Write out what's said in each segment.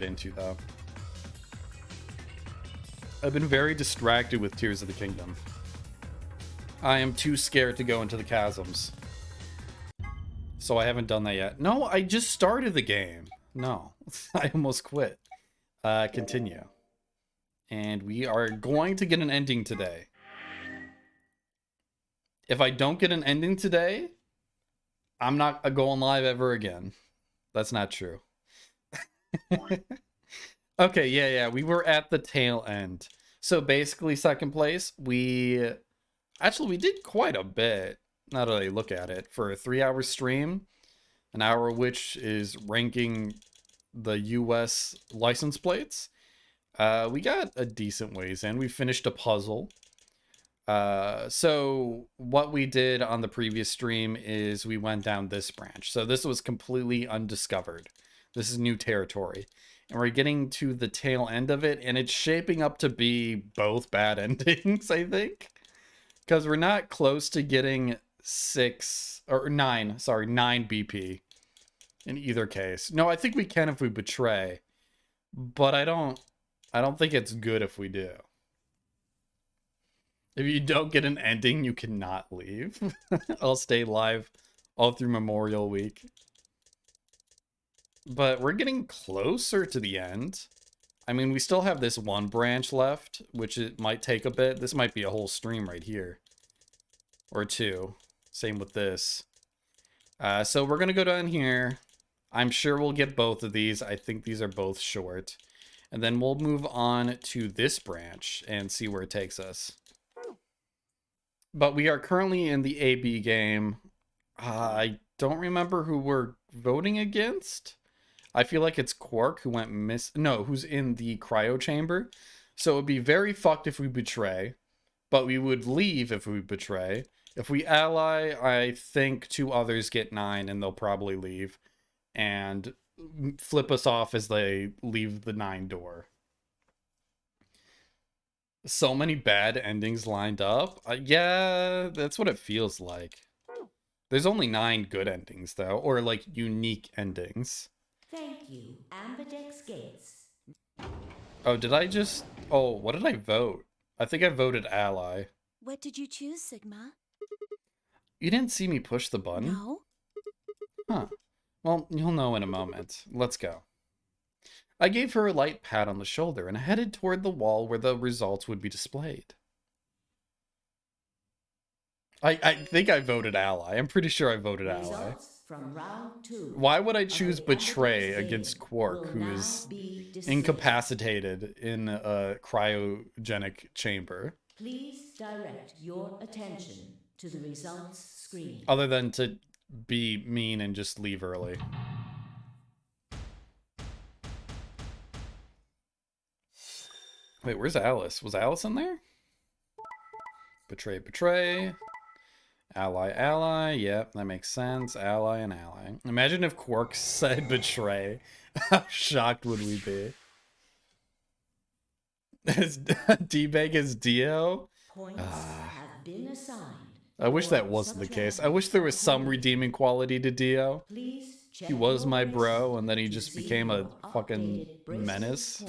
into though. I've been very distracted with Tears of the Kingdom. I am too scared to go into the chasms. So I haven't done that yet. No, I just started the game. No, I almost quit. Continue. And we are going to get an ending today. If I don't get an ending today, I'm not going live ever again. That's not true. Okay, yeah, we were at the tail end. So basically, second place, we did quite a bit, now that I look at it, for a 3-hour stream, an hour of which is ranking the US license plates. We got a decent ways in. We finished a puzzle. So what we did on the previous stream is we went down this branch. So this was completely undiscovered. This is new territory. And we're getting to the tail end of it, and it's shaping up to be both bad endings, I think. Because we're not close to getting 9 BP in either case. No, I think we can if we betray. But I don't think it's good if we do. If you don't get an ending, you cannot leave. I'll stay live all through Memorial Week. But we're getting closer to the end. I mean, we still have this one branch left, which it might take a bit. This might be a whole stream right here. Or 2. Same with this. So we're going to go down here. I'm sure we'll get both of these. I think these are both short. And then we'll move on to this branch and see where it takes us. But we are currently in the AB game. I don't remember who we're voting against. I feel like it's Quark who went who's in the cryo chamber. So it would be very fucked if we betray. But we would leave if we betray. If we ally, I think 2 others get 9 and they'll probably leave. And flip us off as they leave the 9 door. So many bad endings lined up. Yeah, that's what it feels like. There's only 9 good endings, though. Or, like, unique endings. Thank you, Ambidex Gates. Oh, did I just... Oh, what did I vote? I think I voted ally. What did you choose, Sigma? You didn't see me push the button? No. Huh. Well, you'll know in a moment. Let's go. I gave her a light pat on the shoulder and headed toward the wall where the results would be displayed. I think I voted ally. I'm pretty sure I voted ally. From round 2. Why would I choose betray against Quark, who is incapacitated in a cryogenic chamber? Please direct your attention to the results screen. Other than to be mean and just leave early. Wait, where's Alice? Was Alice in there? Betray. Ally. Yep, that makes sense. Ally and ally. Imagine if Quark said betray. How shocked would we be? D-Bag is Dio? Points have been assigned. I wish that wasn't the case. I wish there was some redeeming quality to Dio. He was my bro, and then he just became a fucking menace.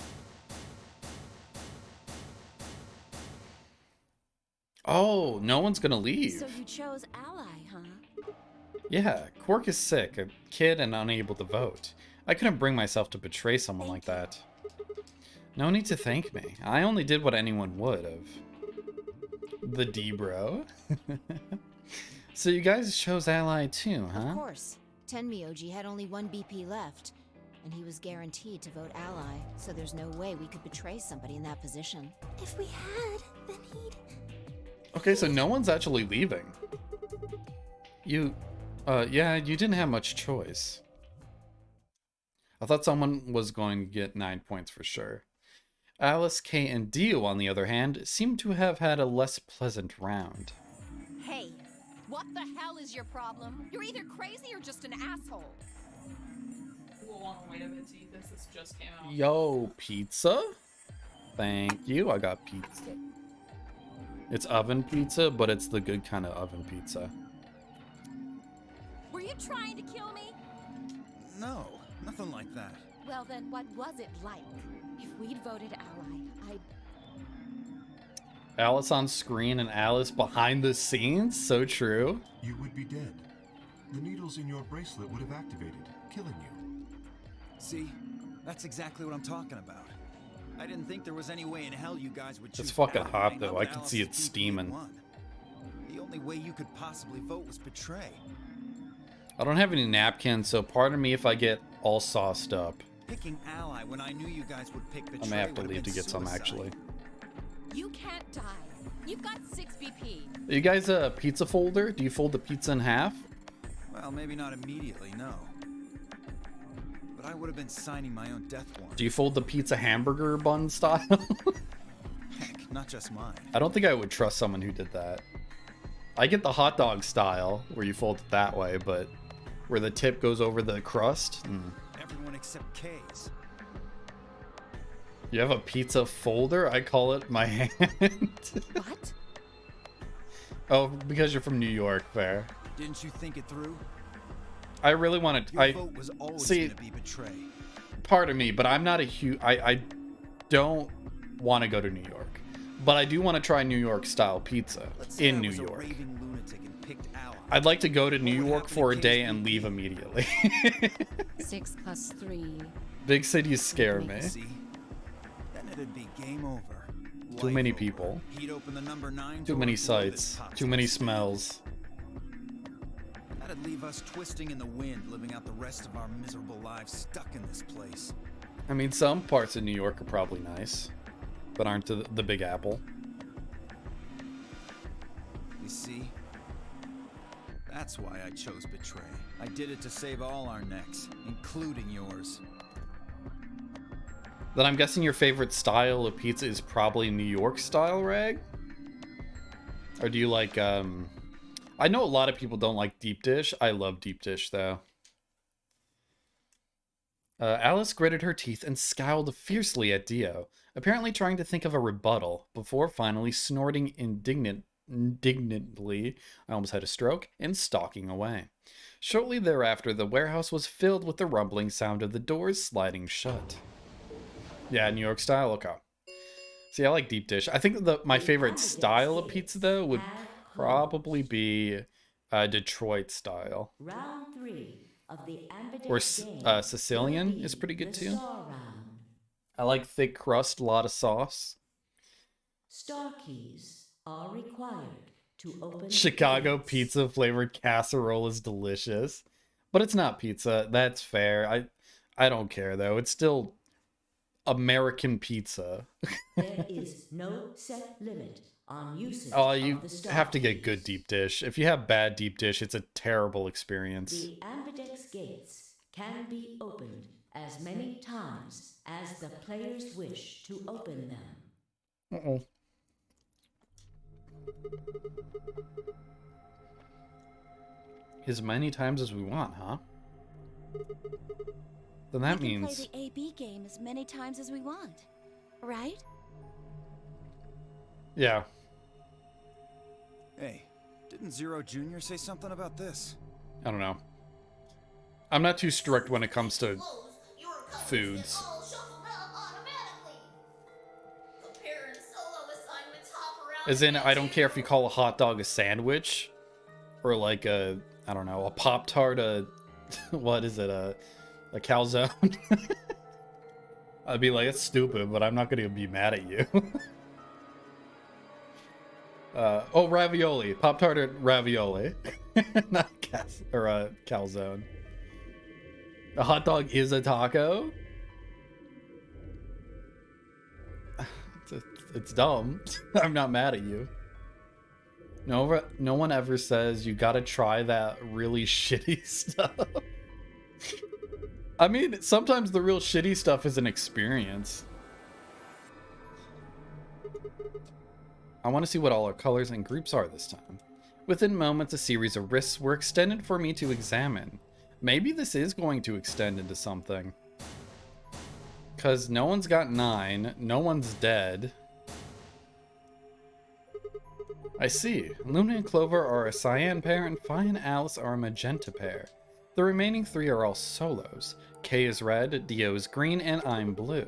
Oh, no one's gonna leave. So you chose ally, huh? Yeah, Quark is sick, a kid and unable to vote. I couldn't bring myself to betray someone like that. No need to thank me. I only did what anyone would have. The D-bro. So you guys chose ally too, huh? Of course. Tenmyoji had only 1 BP left, and he was guaranteed to vote ally, so there's no way we could betray somebody in that position. If we had, then he'd... Okay, so no one's actually leaving. Yeah, you didn't have much choice. I thought someone was going to get 9 points for sure. Alice, Kay, and Dio, on the other hand, seem to have had a less pleasant round. Hey, what the hell is your problem? You're either crazy or just an asshole. We'll wait a bit to eat this. This just came out. Yo, pizza? Thank you, I got pizza. It's oven pizza, but it's the good kind of oven pizza. Were you trying to kill me? No, nothing like that. Well then, what was it like? If we'd voted Ally, I'd... Alice on screen and Alice behind the scenes? So true. You would be dead. The needles in your bracelet would have activated, killing you. See? That's exactly what I'm talking about. I didn't think there was any way in hell you guys would choose It's fucking Ally. hot, know though. that I can see Alice's it PP had steaming. won. The only way you could possibly vote was betray. I don't have any napkins, so pardon me if I get all sauced up. Picking Ally when I knew you guys would pick betray. I may have to would leave to been get some, suicide. actually. You can't die. You've got 6 BP. Are you guys a pizza folder? Do you fold the pizza in half? Well, maybe not immediately, no. But I would have been signing my own death warrant. Do you fold the pizza hamburger bun style? Heck, not just mine. I don't think I would trust someone who did that. I get the hot dog style, where you fold it that way, but where the tip goes over the crust? Everyone except K's. You have a pizza folder? I call it my hand. What? Oh, because you're from New York, fair. Didn't you think it through? I really want to... Your vote was always see, gonna be betray. pardon me, but I'm not a huge... I don't want to go to New York. But I do want to try New York style pizza Let's say in I New was a York. raving lunatic and picked Ally. I'd like to go to New What would York happen for a to day KSBP? and leave immediately. 6 plus 3. Big cities scare me. See? Then it'd be game over. Too Life many over. people. He'd open the number 9 Too door many and blow this sights. toxic Too many stick. smells. That'd leave us twisting in the wind, living out the rest of our miserable lives stuck in this place. I mean, some parts of New York are probably nice, but aren't the Big Apple. You see? That's why I chose betray. I did it to save all our necks, including yours. Then I'm guessing your favorite style of pizza is probably New York style, Rag? Or do you like, I know a lot of people don't like deep dish. I love deep dish, though. Alice gritted her teeth and scowled fiercely at Dio, apparently trying to think of a rebuttal, before finally snorting indignantly, I almost had a stroke, and stalking away. Shortly thereafter, the warehouse was filled with the rumbling sound of the doors sliding shut. Yeah, New York style, okay. See, I like deep dish. I think my favorite style of pizza, though, would probably be Detroit style. Round 3 of the Or Ambidex game Sicilian will be is pretty good, the too. Star round. I like thick crust, a lot of sauce. Star keys are required to open the Chicago gates. pizza flavored casserole is delicious. But it's not pizza. That's fair. I don't care, though. It's still American pizza. There is no set limit on usage Oh, of you the star have to get good keys. deep dish. If you have bad deep dish, it's a terrible experience. The Ambidex gates can be opened as many times as the players wish to open them. Uh-oh. As many times as we want, huh? Then that we can means... play the AB game as many times as we want, right? Yeah. Hey, didn't Zero Jr. say something about this? I don't know. I'm not too strict when it comes to foods. As in, I don't care if you call a hot dog a sandwich, or like a, I don't know, a Pop-Tart, what is it, a calzone? I'd be like, it's stupid, but I'm not gonna be mad at you. Oh, ravioli. Pop-Tart or ravioli. Not calzone. A hot dog is a taco? It's dumb. I'm not mad at you. No one ever says you gotta try that really shitty stuff. I mean, sometimes the real shitty stuff is an experience. I want to see what all our colors and groups are this time. Within moments, a series of wrists were extended for me to examine. Maybe this is going to extend into something. Because no one's got 9, no one's dead. I see. Luna and Clover are a cyan pair, and Fi and Alice are a magenta pair. The remaining 3 are all solos. Kay is red, Dio is green, and I'm blue.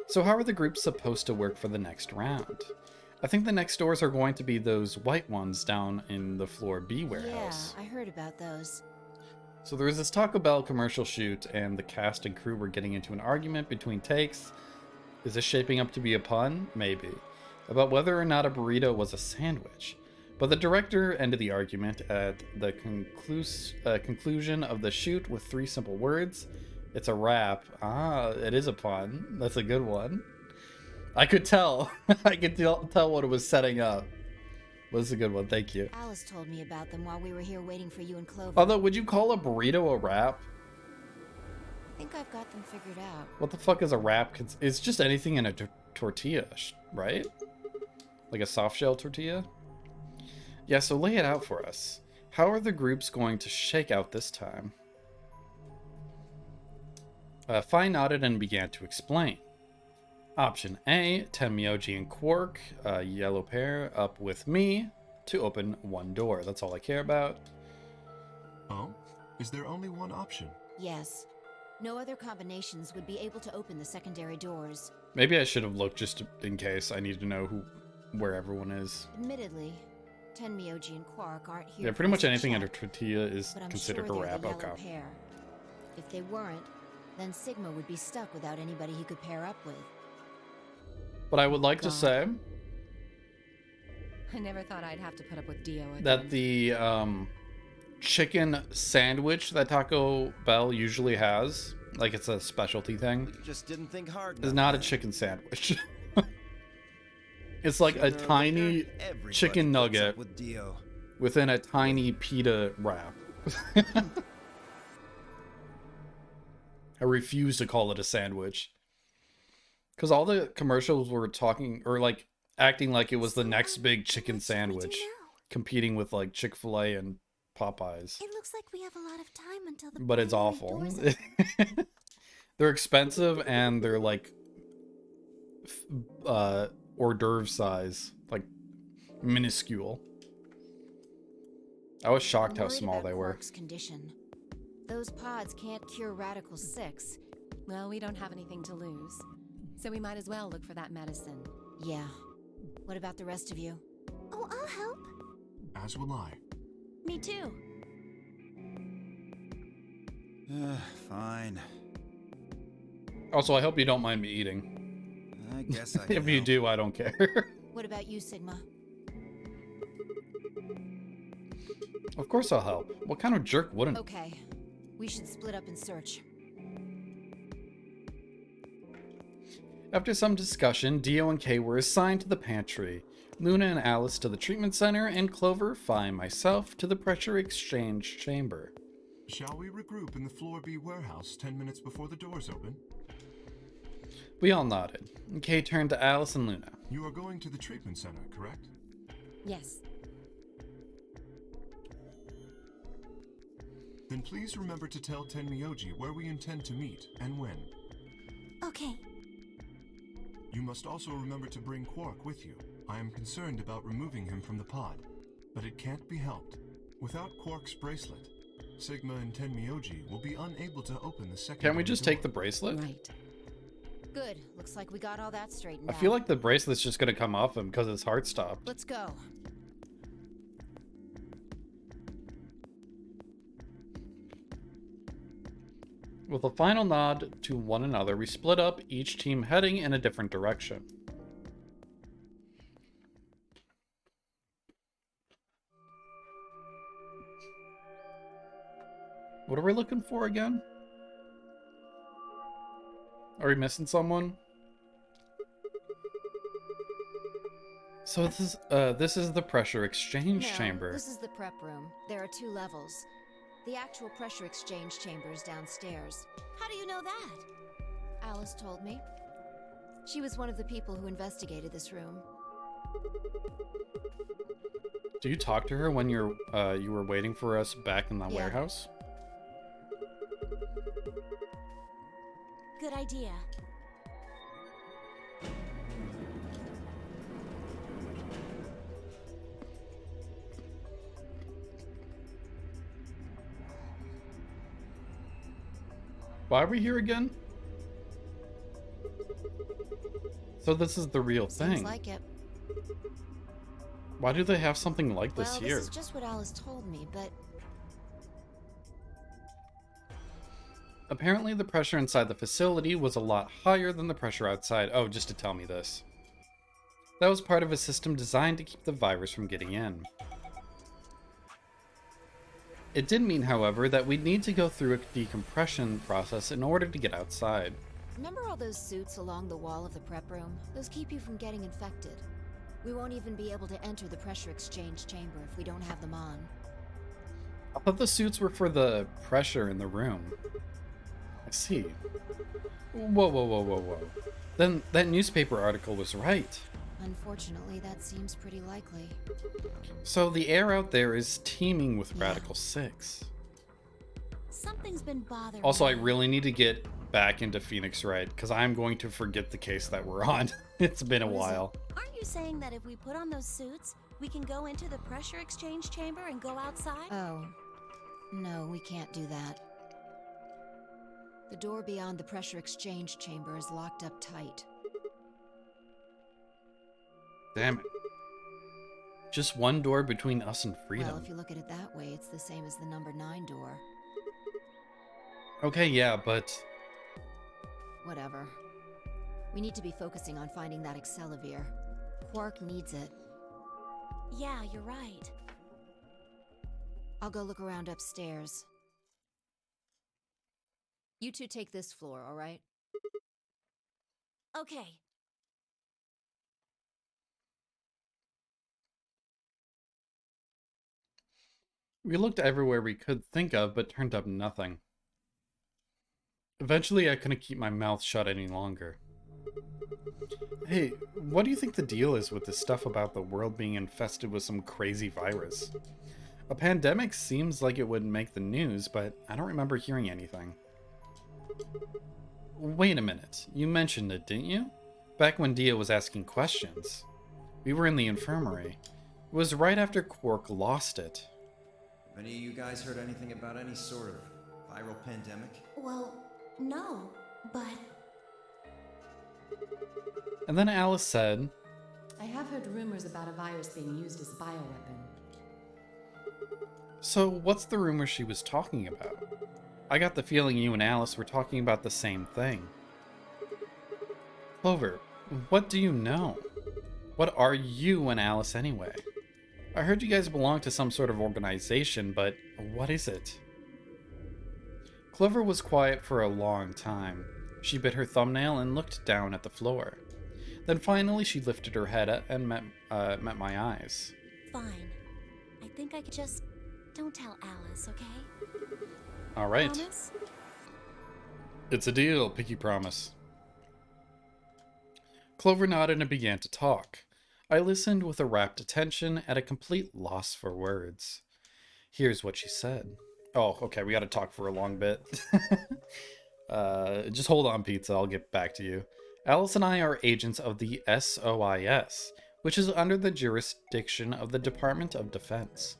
So how are the groups supposed to work for the next round? I think the next doors are going to be those white ones down in the floor B warehouse. Yeah, I heard about those. So there was this Taco Bell commercial shoot, and the cast and crew were getting into an argument between takes. Is this shaping up to be a pun? Maybe. About whether or not a burrito was a sandwich. But the director ended the argument at the conclusion of the shoot with 3 simple words. It's a wrap. Ah, it is a pun. That's a good one. I could tell. I could tell what it was setting up. Was a good one. Thank you. Alice told me about them while we were here waiting for you and Clover. Although, would you call a burrito a wrap? I think I've got them figured out. What the fuck is a wrap? It's just anything in a tortilla, right? Like a soft shell tortilla? Yeah, so lay it out for us. How are the groups going to shake out this time? Fi nodded and began to explain. Option A, Tenmyoji and Quark, yellow pair, up with me to open one door. That's all I care about. Oh? Is there only one option? Yes. No other combinations would be able to open the secondary doors. Maybe I should have looked just in case. I need to know where everyone is. Admittedly, Tenmyoji and Quark aren't here. Yeah, pretty much anything under tortilla is but I'm considered sure a wrap. they're the Okay. yellow pair. If they weren't, then Sigma would be stuck without anybody he could pair up with. But I would like to say I never thought I'd have to put up with Dio again. that the chicken sandwich that Taco Bell usually has, like it's a specialty thing, You just didn't think hard is enough, not a man. chicken sandwich. It's like a Sooner or tiny later, everybody chicken puts nugget up with Dio. within a tiny pita wrap. I refuse to call it a sandwich. Because all the commercials were talking, or like acting like it was the next big chicken sandwich, competing with like Chick-fil-A and Popeyes. It looks like we have a lot of time until the But it's primary awful. doors They're expensive and they're like hors d'oeuvre size, like minuscule. I was shocked I'm how worried small about they were. Quark's condition. Those pods can't cure Radical 6. Well, we don't have anything to lose. So we might as well look for that medicine. Yeah. What about the rest of you? Oh, I'll help. As will I. Me too. Fine. Also, I hope you don't mind me eating. I guess I can If you help. do, I don't care. What about you, Sigma? Of course I'll help. What kind of jerk wouldn't? Okay. We should split up and search. After some discussion, Dio and Kay were assigned to the pantry, Luna and Alice to the treatment center, and Clover, Fi, and myself to the pressure exchange chamber. Shall we regroup in the floor B warehouse 10 minutes before the doors open? We all nodded, and Kay turned to Alice and Luna. You are going to the treatment center, correct? Yes. Then please remember to tell Tenmyoji where we intend to meet and when. Okay. You must also remember to bring Quark with you. I am concerned about removing him from the pod, but it can't be helped. Without Quark's bracelet, Sigma and Tenmyoji will be unable to open the second. Can't we just take the bracelet? Right. Good. Looks like we got all that straightened I out. feel like the bracelet's just gonna come off him because his heart stopped. Let's go. With a final nod to one another, we split up, each team heading in a different direction. What are we looking for again? Are we missing someone? So this is the pressure exchange No, chamber. This is the prep room. There are 2 levels. The actual pressure exchange chamber is downstairs. How do you know that? Alice told me. She was one of the people who investigated this room. Do you talk to her when you were waiting for us back in the Yeah. warehouse? Good idea. Why are we here again? So this is the real Seems thing. like it. Why do they have something like this Well, here? this is just what Alice told me, but Apparently the pressure inside the facility was a lot higher than the pressure outside. Oh, just to tell me this. That was part of a system designed to keep the virus from getting in. It did mean, however, that we'd need to go through a decompression process in order to get outside. remember all those suits along the wall of the prep room? Those keep you from getting infected. We won't even be able to enter the pressure exchange chamber if we don't have them on. I thought the suits were for the pressure in the room. I see. Whoa, whoa, whoa, whoa, whoa. Then that newspaper article was right. Unfortunately, that seems pretty likely. So the air out there is teeming with Yeah. Radical 6. Something's been bothering Also, I me. really need to get back into Phoenix Wright, because I'm going to forget the case that we're on. It's been a What is it? while. Aren't you saying that if we put on those suits, we can go into the pressure exchange chamber and go outside? Oh. No, we can't do that. The door beyond the pressure exchange chamber is locked up tight. Damn it. Just one door between us and freedom. Well, if you look at it that way, it's the same as the number 9 door. Okay, yeah, but Whatever. We need to be focusing on finding that Accelavir. Quark needs it. Yeah, you're right. I'll go look around upstairs. You two take this floor, all right? Okay. we looked everywhere we could think of, but turned up nothing. Eventually, I couldn't keep my mouth shut any longer. Hey, what do you think the deal is with this stuff about the world being infested with some crazy virus? A pandemic seems like it would make the news, but I don't remember hearing anything. Wait a minute, you mentioned it, didn't you? Back when Dia was asking questions. We were in the infirmary. It was right after Quark lost it. Have any of you guys heard anything about any sort of viral pandemic? Well, no, but And then Alice said, I have heard rumors about a virus being used as a bioweapon. so what's the rumor she was talking about? I got the feeling you and Alice were talking about the same thing. Clover, what do you know? What are you and Alice anyway? I heard you guys belong to some sort of organization, but what is it? Clover was quiet for a long time. She bit her thumbnail and looked down at the floor. Then finally she lifted her head and met my eyes. fine. I think I could just... Don't tell Alice, okay? All right. Promise? It's a deal, Pinky Promise. Clover nodded and began to talk. I listened with a rapt attention at a complete loss for words. Here's what she said. Oh, okay, we gotta talk for a long bit. Just hold on, Pizza, I'll get back to you. Alice and I are agents of the SOIS, which is under the jurisdiction of the Department of Defense.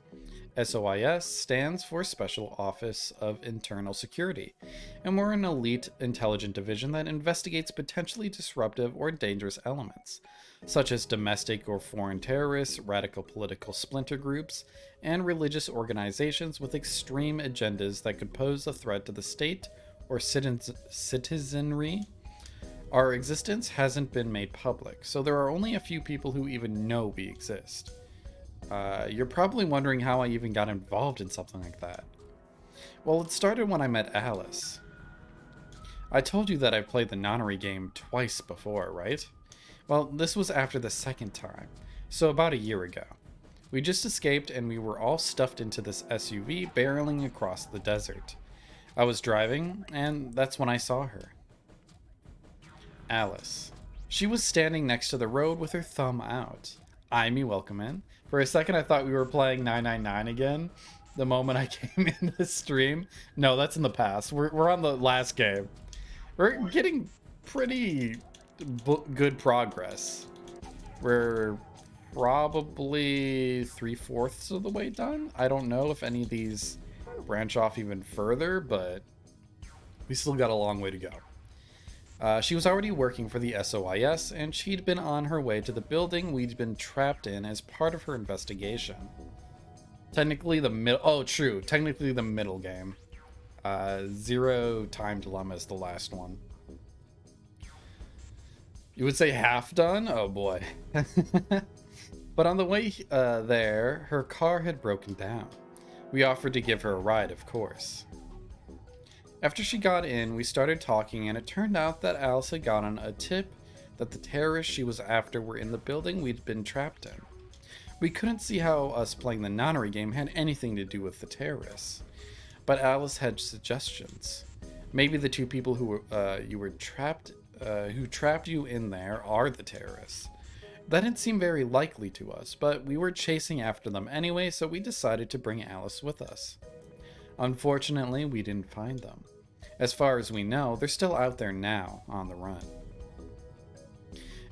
SOIS stands for Special Office of Internal Security, and we're an elite intelligent division that investigates potentially disruptive or dangerous elements, such as domestic or foreign terrorists, radical political splinter groups, and religious organizations with extreme agendas that could pose a threat to the state or citizenry. Our existence hasn't been made public, so there are only a few people who even know we exist. You're probably wondering how I even got involved in something like that. Well, it started when I met Alice. I told you that I've played the nonary game twice before, right? Well, this was after the second time, so about a year ago. We just escaped and we were all stuffed into this SUV barreling across the desert. I was driving, and that's when I saw her. Alice. She was standing next to the road with her thumb out, eyeing me welcome in. For a second, I thought we were playing 999 again. The moment I came in the stream. No, that's in the past. We're on the last game. We're getting pretty good progress. We're probably 3/4 of the way done. I don't know if any of these branch off even further, but We still got a long way to go. She was already working for the SOIS, and she'd been on her way to the building we'd been trapped in as part of her investigation. Technically the middle... Oh, true. Technically the middle game. Zero Time Dilemma is the last one. You would say half done? Oh boy. But on the way there, her car had broken down. We offered to give her a ride, of course. After she got in, we started talking, and it turned out that Alice had gotten a tip that the terrorists she was after were in the building we'd been trapped in. We couldn't see how us playing the nonary game had anything to do with the terrorists, but Alice had suggestions. Maybe the two people who trapped you in there are the terrorists. That didn't seem very likely to us, but we were chasing after them anyway, so we decided to bring Alice with us. Unfortunately, we didn't find them. As far as we know, they're still out there now, on the run.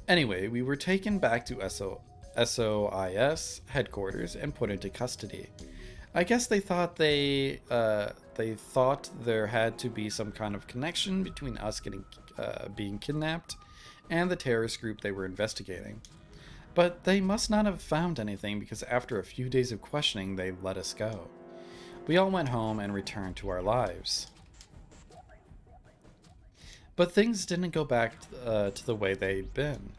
Anyway, we were taken back to SOIS headquarters and put into custody. I guess they thought they thought there had to be some kind of connection between us being kidnapped and the terrorist group they were investigating. But they must not have found anything, because after a few days of questioning, they let us go. We all went home and returned to our lives. But things didn't go back to the way they'd been.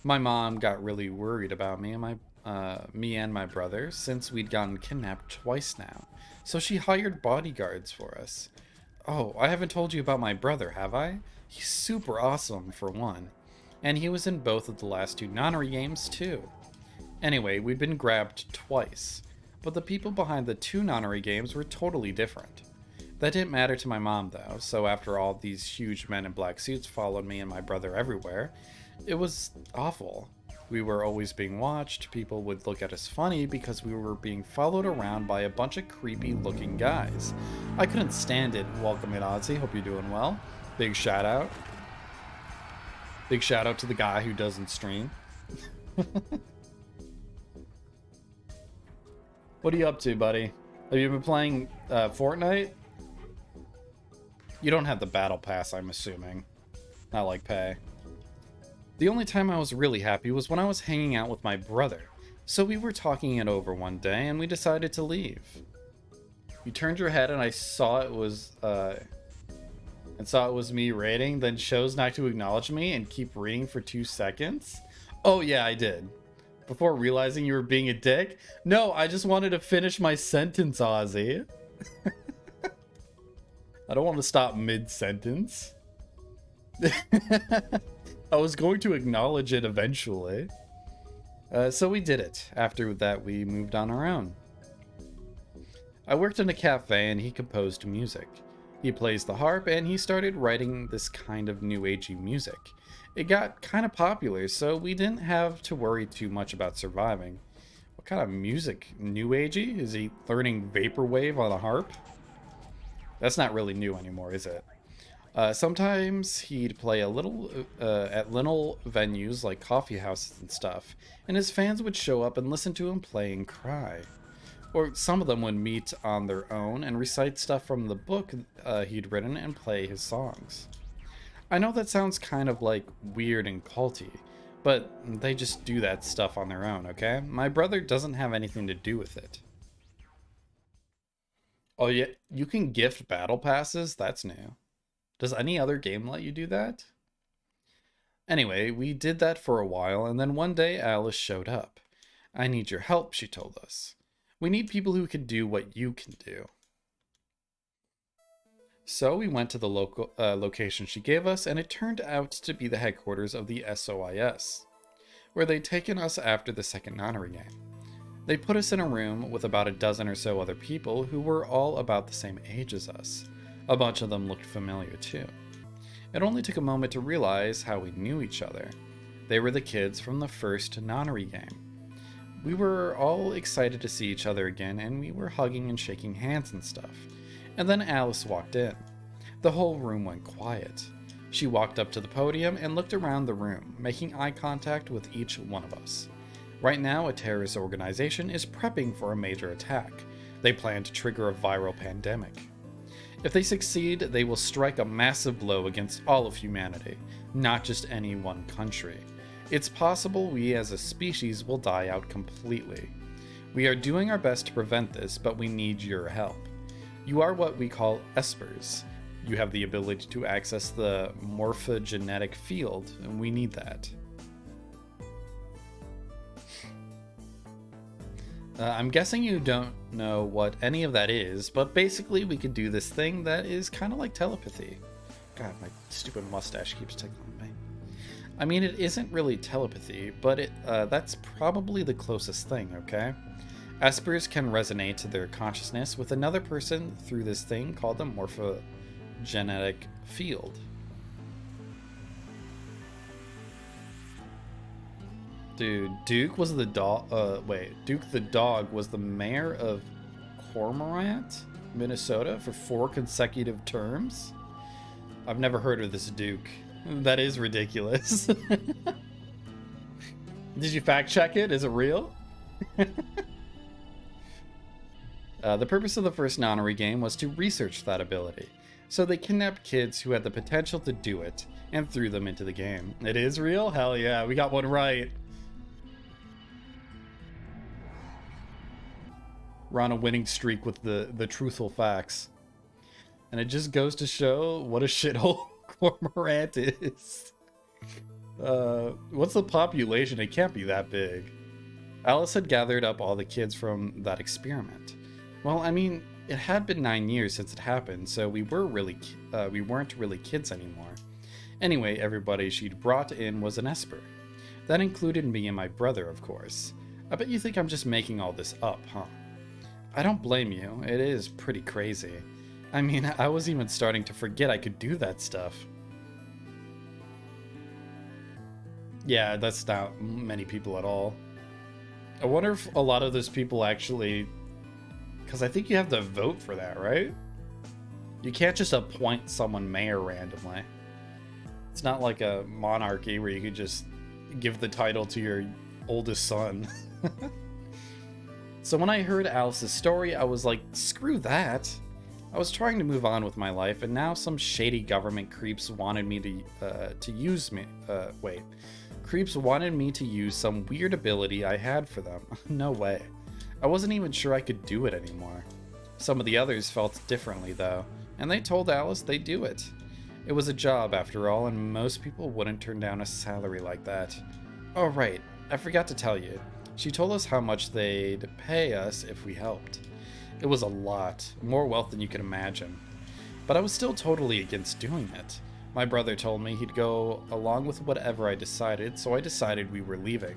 My mom got really worried about me and my brother, since we'd gotten kidnapped twice now. So she hired bodyguards for us. Oh, I haven't told you about my brother, have I? He's super awesome, for one. And he was in both of the last two nonary games, too. Anyway, we'd been grabbed twice. But the people behind the two nonary games were totally different. That didn't matter to my mom, though, so after all these huge men in black suits followed me and my brother everywhere, it was awful. We were always being watched, people would look at us funny because we were being followed around by a bunch of creepy looking guys. I couldn't stand it. Welcome in, Ozzy, hope you're doing well. Big shout out. Big shout out to the guy who doesn't stream. What are you up to, buddy? Have you been playing Fortnite? You don't have the battle pass, I'm assuming. Not like pay. The only time I was really happy was when I was hanging out with my brother. So we were talking it over one day and we decided to leave. You turned your head and I saw it was me raiding, then chose not to acknowledge me and keep reading for 2 seconds? Oh yeah, I did. Before realizing you were being a dick? No, I just wanted to finish my sentence, Ozzy. I don't want to stop mid-sentence. I was going to acknowledge it eventually. So we did it. After that, we moved on our own. I worked in a cafe and he composed music. He plays the harp and he started writing this kind of new agey music. It got kind of popular, so we didn't have to worry too much about surviving. What kind of music? New agey? Is he learning vaporwave on a harp? That's not really new anymore, is it? Sometimes he'd play a little at little venues like coffee houses and stuff, and his fans would show up and listen to him play and cry. Or some of them would meet on their own and recite stuff from the book he'd written and play his songs. I know that sounds kind of like weird and culty, but they just do that stuff on their own, okay? My brother doesn't have anything to do with it. Oh yeah, you can gift battle passes? That's new. Does any other game let you do that? Anyway, we did that for a while, and then one day Alice showed up. I need your help, she told us. We need people who can do what you can do. So we went to the local location she gave us, and it turned out to be the headquarters of the SOIS, where they'd taken us after the second nonary game. They put us in a room with about a dozen or so other people who were all about the same age as us. A bunch of them looked familiar too. It only took a moment to realize how we knew each other. They were the kids from the first nonary game. We were all excited to see each other again, and we were hugging and shaking hands and stuff. And then Alice walked in. The whole room went quiet. She walked up to the podium and looked around the room, making eye contact with each one of us. Right now, a terrorist organization is prepping for a major attack. They plan to trigger a viral pandemic. If they succeed, they will strike a massive blow against all of humanity, not just any one country. It's possible we as a species will die out completely. We are doing our best to prevent this, but we need your help. You are what we call espers. You have the ability to access the morphogenetic field, and we need that. I'm guessing you don't know what any of that is, but basically we could do this thing that is kind of like telepathy. God, my stupid mustache keeps tickling me. I mean, it isn't really telepathy, but that's probably the closest thing, okay? Espers can resonate their consciousness with another person through this thing called the morphogenetic field. Dude, Duke was the dog. Duke the dog was the mayor of Cormorant, Minnesota, for 4 consecutive terms. I've never heard of this Duke. That is ridiculous. Did you fact check it? Is it real? The purpose of the first Nonary game was to research that ability. So they kidnapped kids who had the potential to do it and threw them into the game. It is real? Hell yeah, we got one right. We're on a winning streak with the truthful facts. And it just goes to show what a shithole Cormorant is. What's the population? It can't be that big. Alice had gathered up all the kids from that experiment. Well, I mean, it had been 9 years since it happened, so we weren't really kids anymore. Anyway, everybody she'd brought in was an Esper. That included me and my brother, of course. I bet you think I'm just making all this up, huh? I don't blame you. It is pretty crazy. I mean, I was even starting to forget I could do that stuff. Yeah, that's not many people at all. I wonder if a lot of those people actually... Because I think you have to vote for that, right? You can't just appoint someone mayor randomly. It's not like a monarchy where you could just give the title to your oldest son. So when I heard Alice's story, I was like, screw that. I was trying to move on with my life, and now some shady government creeps wanted me to use me. Creeps wanted me to use some weird ability I had for them. No way. I wasn't even sure I could do it anymore. Some of the others felt differently, though, and they told Alice they'd do it. It was a job, after all, and most people wouldn't turn down a salary like that. Oh, right. I forgot to tell you. She told us how much they'd pay us if we helped. It was a lot, more wealth than you could imagine. But I was still totally against doing it. My brother told me he'd go along with whatever I decided, so I decided we were leaving.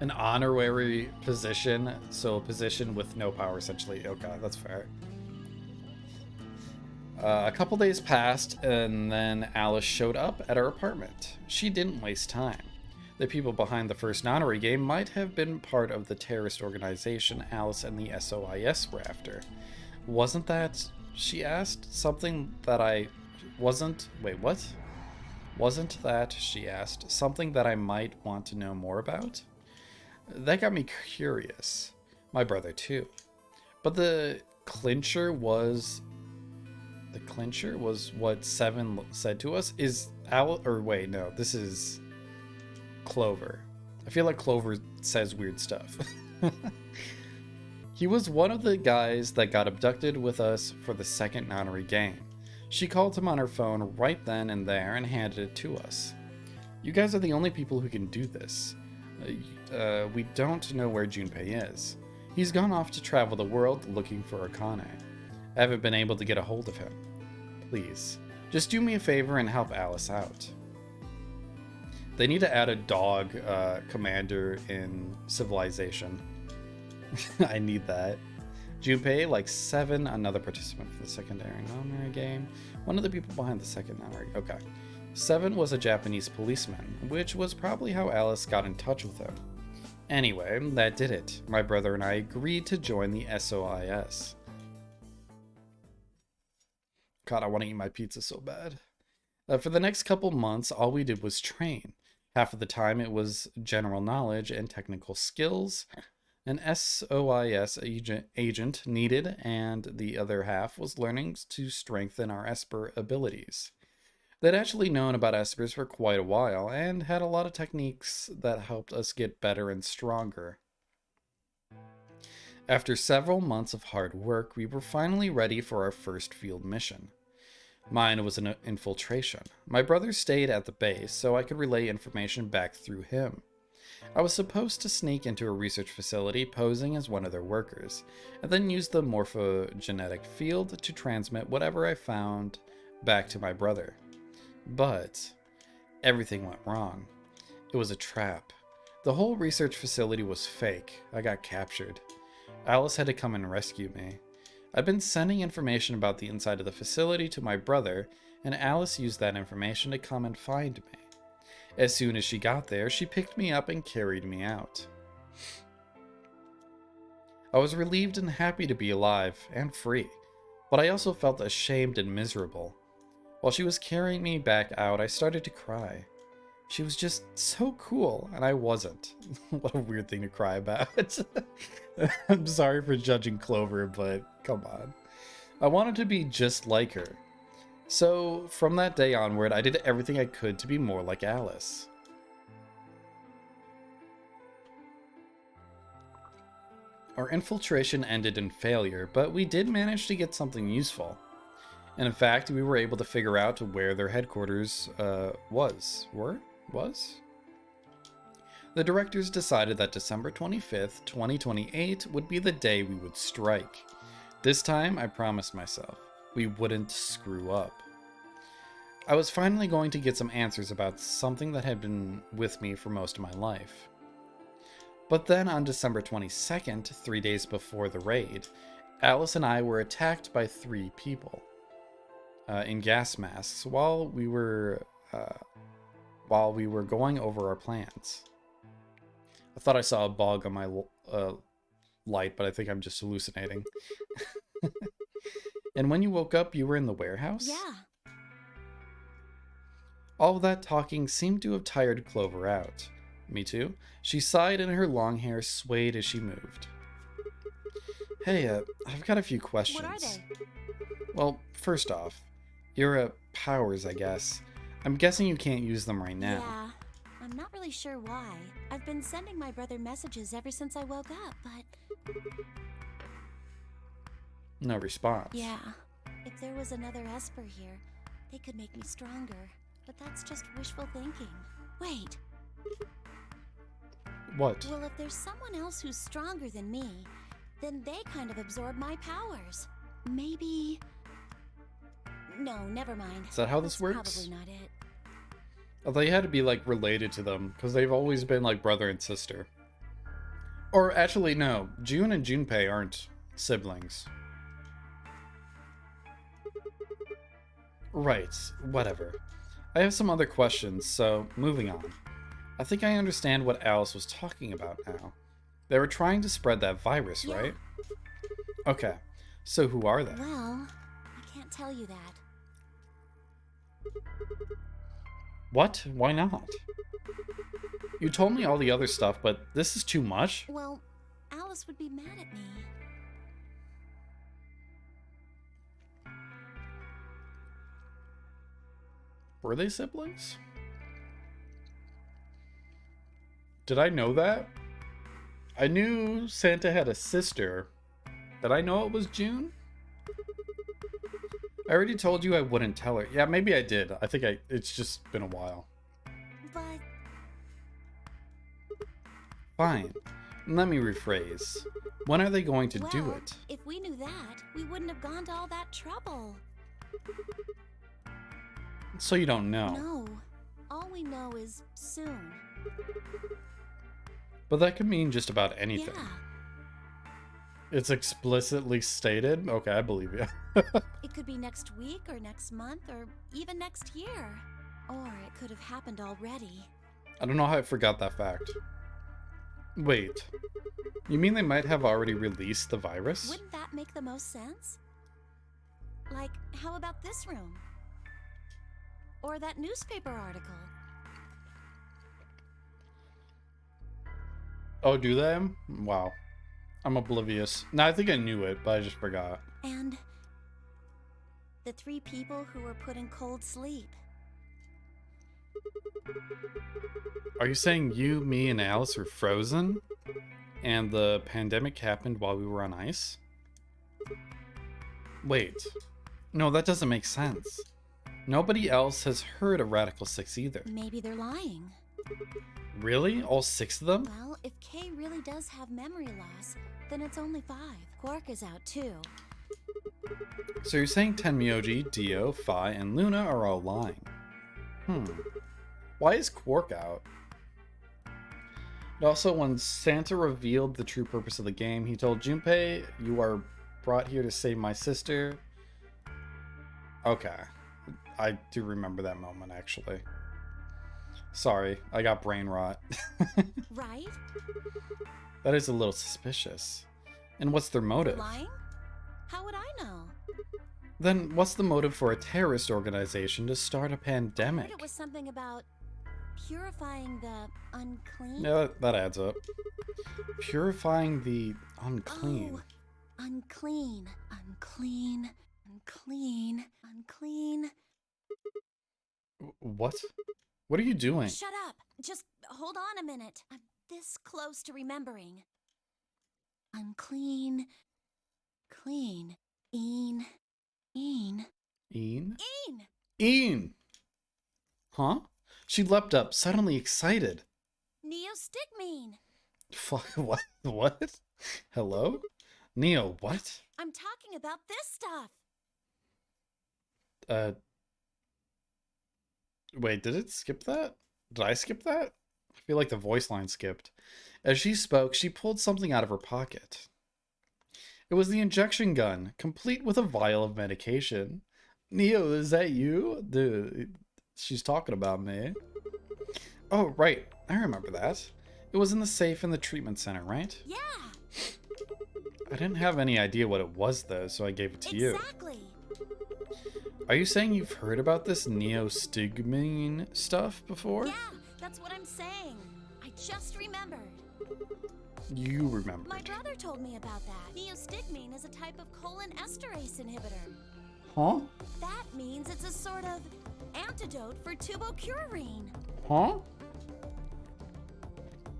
An honorary position, so a position with no power, essentially. Okay, that's fair. A couple days passed, and then Alice showed up at our apartment. She didn't waste time. The people behind the first Nonary game might have been part of the terrorist organization Alice and the SOIS were after. Wasn't that, she asked, something that I wasn't... Wait, what? Wasn't that, she asked, something that I might want to know more about? That got me curious. My brother, too. But the clincher was what Seven said to us. Is Alice, or wait, no, this is Clover. I feel like Clover says weird stuff. He was one of the guys that got abducted with us for the second Nonary game. She called him on her phone right then and there and handed it to us. You guys are the only people who can do this. We don't know where Junpei is. He's gone off to travel the world looking for Akane. I haven't been able to get a hold of him. Please, just do me a favor and help Alice out. They need to add a dog commander in Civilization. I need that. Junpei, like Seven, another participant for the secondary Nonary game. One of the people behind the second Nonary. Okay. Seven was a Japanese policeman, which was probably how Alice got in touch with him. Anyway, that did it. My brother and I agreed to join the SOIS. God, I want to eat my pizza so bad. For the next couple months, all we did was train. Half of the time it was general knowledge and technical skills. an SOIS agent needed, and the other half was learning to strengthen our Esper abilities. They'd actually known about Espers for quite a while, and had a lot of techniques that helped us get better and stronger. After several months of hard work, we were finally ready for our first field mission. Mine was an infiltration. My brother stayed at the base, so I could relay information back through him. I was supposed to sneak into a research facility posing as one of their workers, and then use the morphogenetic field to transmit whatever I found back to my brother. But everything went wrong. It was a trap. The whole research facility was fake. I got captured. Alice had to come and rescue me. I'd been sending information about the inside of the facility to my brother, and Alice used that information to come and find me. As soon as she got there, she picked me up and carried me out. I was relieved and happy to be alive and free, but I also felt ashamed and miserable. While she was carrying me back out, I started to cry. She was just so cool, and I wasn't. What a weird thing to cry about. I'm sorry for judging Clover, but come on. I wanted to be just like her. So, from that day onward, I did everything I could to be more like Alice. Our infiltration ended in failure, but we did manage to get something useful. And in fact, we were able to figure out where their headquarters was. The directors decided that December 25th, 2028 would be the day we would strike. This time, I promised myself, we wouldn't screw up. I was finally going to get some answers about something that had been with me for most of my life. But then on December 22nd, 3 days before the raid, Alice and I were attacked by 3 people in gas masks while we were going over our plans. I thought I saw a bug on my light, but I think I'm just hallucinating. And when you woke up, you were in the warehouse? Yeah. All that talking seemed to have tired Clover out. Me too. She sighed and her long hair swayed as she moved. Hey, I've got a few questions. What are they? Well, first off, your powers, I guess. I'm guessing you can't use them right now. Yeah. I'm not really sure why. I've been sending my brother messages ever since I woke up, but... No response. Yeah. If there was another Esper here, they could make me stronger. But that's just wishful thinking. Wait. What? Well, if there's someone else who's stronger than me, then they kind of absorb my powers. Maybe... No, never mind. Is that how this works? Probably not it. Oh, they had to be, like, related to them, because they've always been, like, brother and sister. Or, actually, no. June and Junpei aren't siblings. Right, whatever. I have some other questions, so moving on. I think I understand what Alice was talking about now. They were trying to spread that virus, Yeah. right? Okay, so who are they? Well, I can't tell you that. What? Why not? You told me all the other stuff, but this is too much? Well, Alice would be mad at me. Were they siblings? Did I know that? I knew Santa had a sister. Did I know it was June? I already told you I wouldn't tell her. Yeah, maybe I did. I think it's just been a while. But... Fine. Let me rephrase. When are they going to do well, it? if we knew that, we wouldn't have gone to all that trouble. So you don't know. No. All we know is soon. But that could mean just about anything. Yeah. It's explicitly stated? Okay, I believe you. It could be next week or next month or even next year. Or it could have happened already. I don't know how I forgot that fact. Wait. You mean they might have already released the virus? Wouldn't that make the most sense? Like, how about this room? Or that newspaper article? Oh, do they? Wow. I'm oblivious. No, I think I knew it, but I just forgot. And the 3 people who were put in cold sleep. Are you saying you, me, and Alice were frozen? And the pandemic happened while we were on ice? Wait. No, that doesn't make sense. Nobody else has heard of Radical 6 either. Maybe they're lying. Really? All 6 of them? Well, if Kay really does have memory loss, then it's only 5. Quark is out too. So you're saying Tenmyoji, Dio, Phi, and Luna are all lying? Why is Quark out? And also, when Santa revealed the true purpose of the game, he told Junpei, "You are brought here to save my sister." Okay. I do remember that moment, actually. Sorry, I got brain rot. Right? That is a little suspicious. And what's their motive? Lying? How would I know? Then what's the motive for a terrorist organization to start a I pandemic? heard it was something about purifying the unclean. Yeah, that adds up. Purifying the unclean. Oh, unclean, unclean, unclean, unclean. What? What are you doing? Shut up! Just hold on a minute. I'm this close to remembering. Unclean, clean, een. Een? Een! Een! Huh? She leapt up, suddenly excited. Neostigmine! Fuck, what? What? Hello? Neo, what? I'm talking about this stuff! Wait, did it skip that? Did I skip that? I feel like the voice line skipped. As she spoke, she pulled something out of her pocket. It was the injection gun, complete with a vial of medication. Neo, is that you? Dude, she's talking about me. Oh, right. I remember that. It was in the safe in the treatment center, right? Yeah! I didn't have any idea what it was, though, so I gave it to you. Exactly! Are you saying you've heard about this neostigmine stuff before? Yeah, that's what I'm saying. I just remembered. You remember. My brother told me about that. Neostigmine is a type of colon esterase inhibitor. Huh? That means it's a sort of antidote for tubocurarine. Huh?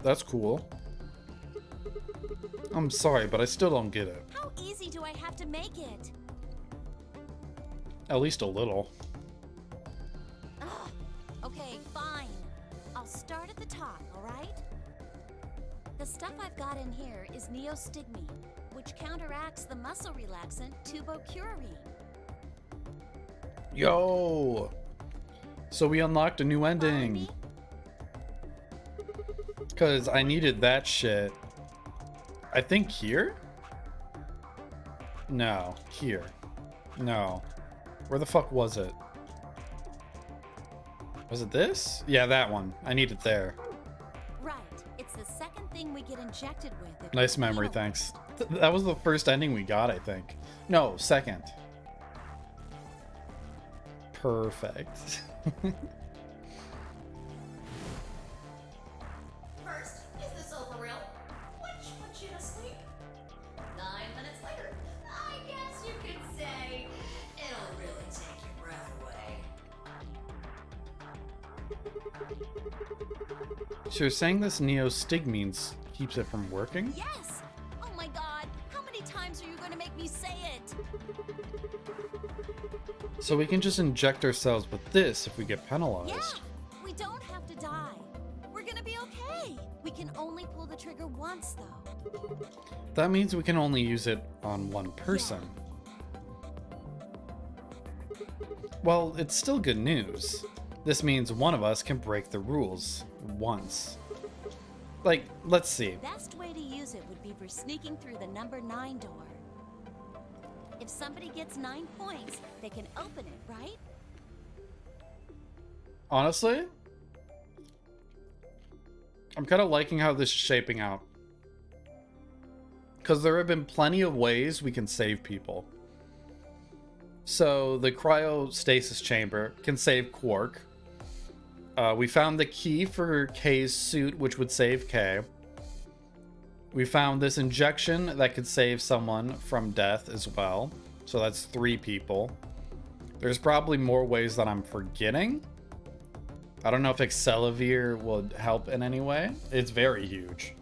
That's cool. I'm sorry, but I still don't get it. How easy do I have to make it? At least a little. Ugh. Okay, fine. I'll start at the top, alright? The stuff I've got in here is neostigmine, which counteracts the muscle relaxant tubocurarine. Yo! So we unlocked a new ending. Because I needed that shit. I think here? No. Here. No. Where the fuck was it? Was it this? Yeah, that one. I need it there. Right. It's the second thing we get injected with. if Nice we memory, heal. thanks. That was the first ending we got, I think. No, second. Perfect. First, is this over real? Which put you to sleep? 9 minutes later, I guess you could say it'll really take your breath away. So you're saying this neostigmine keeps it from working? Yes! Oh my god! How many times are you going to make me say it? So we can just inject ourselves with this if we get penalized. Yeah! We don't have to die. We're gonna be okay. We can only pull the trigger once, though. That means we can only use it on one person. Well, it's still good news. This means one of us can break the rules once. Like, let's see. Best way to use it would be for sneaking through the number 9 door. If somebody gets 9 points, they can open it, right? Honestly, I'm kind of liking how this is shaping out. Because there have been plenty of ways we can save people. So the cryostasis chamber can save Quark. We found the key for Kay's suit, which would save Kay. We found this injection that could save someone from death as well. So that's 3 people. There's probably more ways that I'm forgetting. I don't know if Excelavir would help in any way. It's very huge.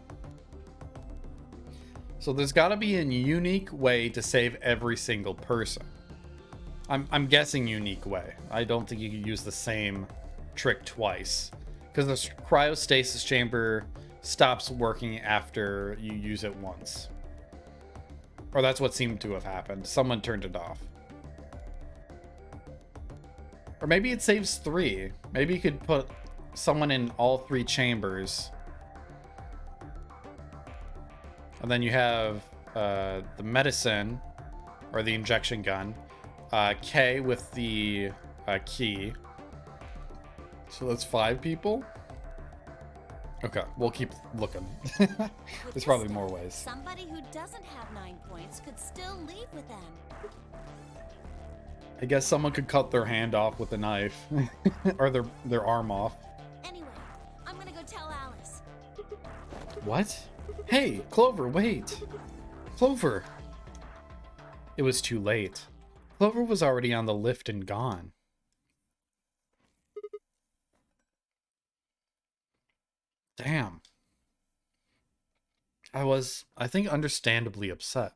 So there's got to be a unique way to save every single person. I'm guessing unique way. I don't think you could use the same trick twice. Because the cryostasis chamber stops working after you use it once. Or that's what seemed to have happened. Someone turned it off. Or maybe it saves 3. Maybe you could put someone in all 3 chambers. And then you have the medicine, or the injection gun. K with the key. So that's 5 people? Okay, we'll keep looking. There's probably more ways. Somebody who doesn't have 9 points could still leave with them. I guess someone could cut their hand off with a knife. Or their arm off. Anyway, I'm gonna go tell Alice. What? Hey, Clover, wait. Clover. It was too late. Clover was already on the lift and gone. Damn. I think, understandably upset.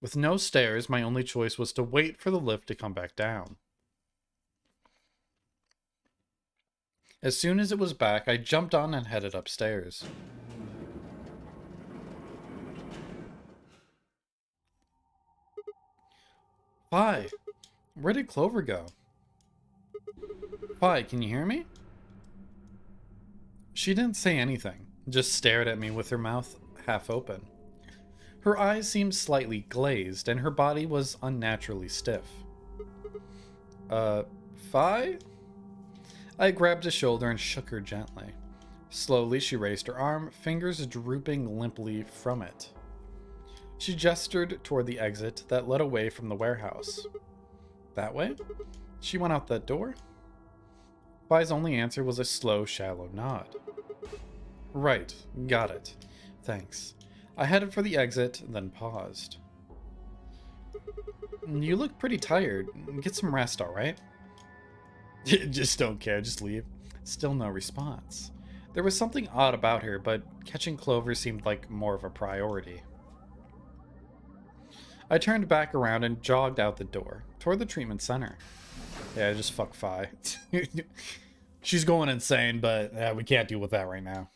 With no stairs, my only choice was to wait for the lift to come back down. As soon as it was back, I jumped on and headed upstairs. Fi, where did Clover go? Fi, can you hear me? She didn't say anything, just stared at me with her mouth half open. Her eyes seemed slightly glazed, and her body was unnaturally stiff. Fi? I grabbed a shoulder and shook her gently. Slowly, she raised her arm, fingers drooping limply from it. She gestured toward the exit that led away from the warehouse. That way? She went out that door? Fi's only answer was a slow, shallow nod. Right, got it. Thanks. I headed for the exit, then paused. You look pretty tired. Get some rest, alright? Just don't care, just leave. Still no response. There was something odd about her, but catching Clover seemed like more of a priority. I turned back around and jogged out the door, toward the treatment center. Yeah, just fuck Fi. She's going insane, but we can't deal with that right now.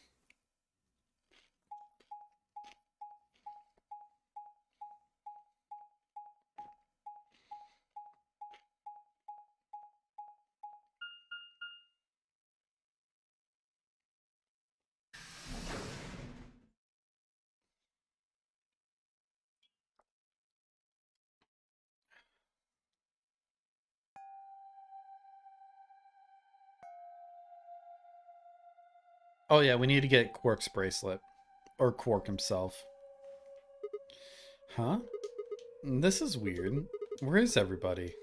Oh yeah, we need to get Quark's bracelet. Or Quark himself. Huh? This is weird. Where is everybody?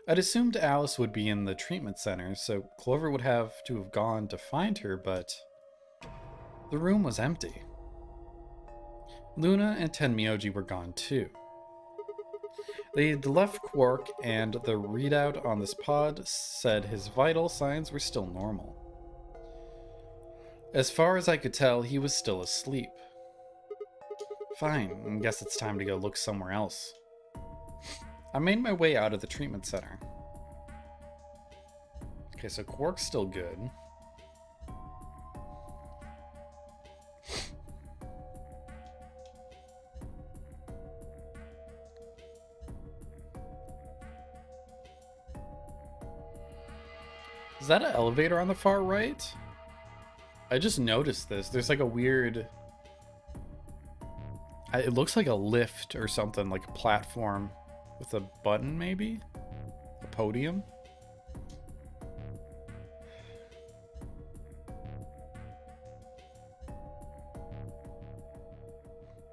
I'd assumed Alice would be in the treatment center, so Clover would have to have gone to find her, but the room was empty. Luna and Tenmyoji were gone too. They'd left Quark, and the readout on this pod said his vital signs were still normal. As far as I could tell, he was still asleep. Fine, I guess it's time to go look somewhere else. I made my way out of the treatment center. Okay, so Quark's still good. Is that an elevator on the far right? I just noticed this. There's like a weird... It looks like a lift or something, like a platform with a button, maybe? A podium?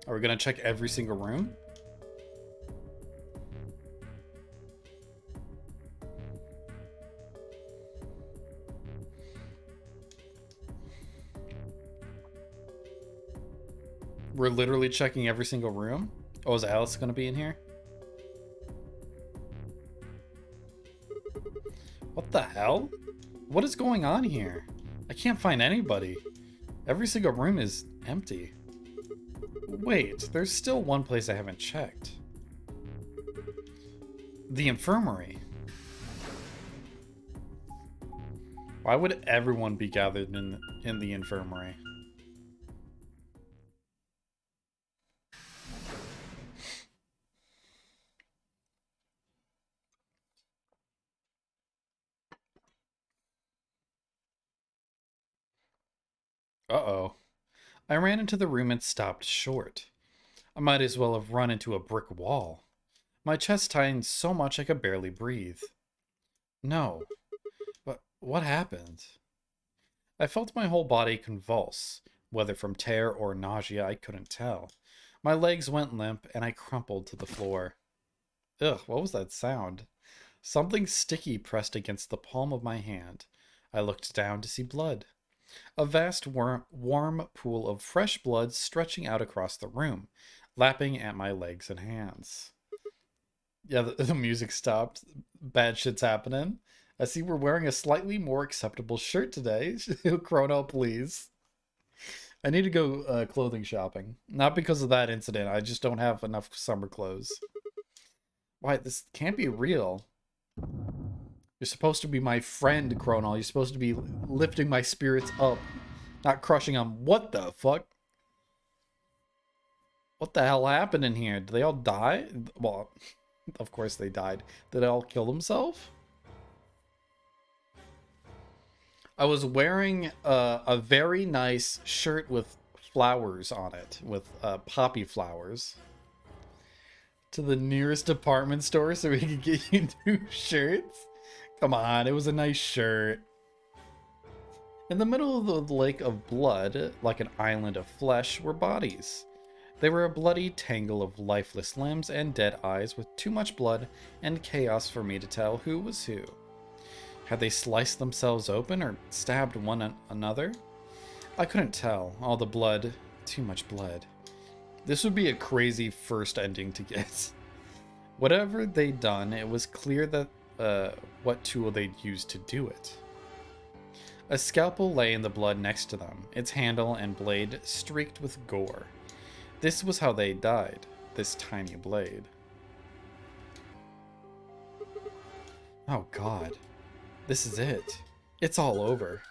Are we gonna check every single room? We're literally checking every single room. Oh, is Alice gonna be in here? What the hell? What is going on here? I can't find anybody. Every single room is empty. Wait, there's still one place I haven't checked. The infirmary. Why would everyone be gathered in the infirmary? Uh-oh. I ran into the room and stopped short. I might as well have run into a brick wall. My chest tightened so much I could barely breathe. No. But what happened? I felt my whole body convulse, whether from terror or nausea I couldn't tell. My legs went limp and I crumpled to the floor. Ugh, what was that sound? Something sticky pressed against the palm of my hand. I looked down to see blood. A vast warm pool of fresh blood stretching out across the room, lapping at my legs and hands. Yeah, the music stopped. Bad shit's happening. I see we're wearing a slightly more acceptable shirt today. Chrono, please. I need to go clothing shopping. Not because of that incident. I just don't have enough summer clothes. Why, this can't be real. You're supposed to be my friend, Chrono. You're supposed to be lifting my spirits up, not crushing them. What the fuck? What the hell happened in here? Did they all die? Well, of course they died. Did they all kill themselves? I was wearing a very nice shirt with flowers on it, with poppy flowers. To the nearest department store so we could get you new shirts? Come on, it was a nice shirt. In the middle of the lake of blood, like an island of flesh, were bodies. They were a bloody tangle of lifeless limbs and dead eyes with too much blood and chaos for me to tell who was who. Had they sliced themselves open or stabbed one another? I couldn't tell. All the blood, too much blood. This would be a crazy first ending to get. Whatever they'd done, it was clear that what tool they'd used to do it. A scalpel lay in the blood next to them, its handle and blade streaked with gore. This was how they died, this tiny blade. Oh god. This is it. It's all over.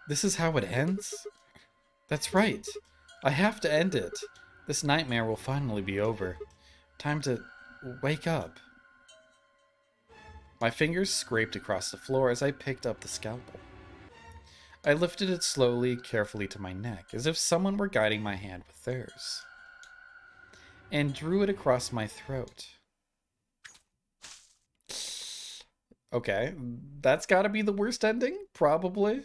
This is how it ends? That's right. I have to end it. This nightmare will finally be over. Time to wake up. My fingers scraped across the floor as I picked up the scalpel. I lifted it slowly, carefully to my neck, as if someone were guiding my hand with theirs, and drew it across my throat. Okay, that's gotta be the worst ending? Probably.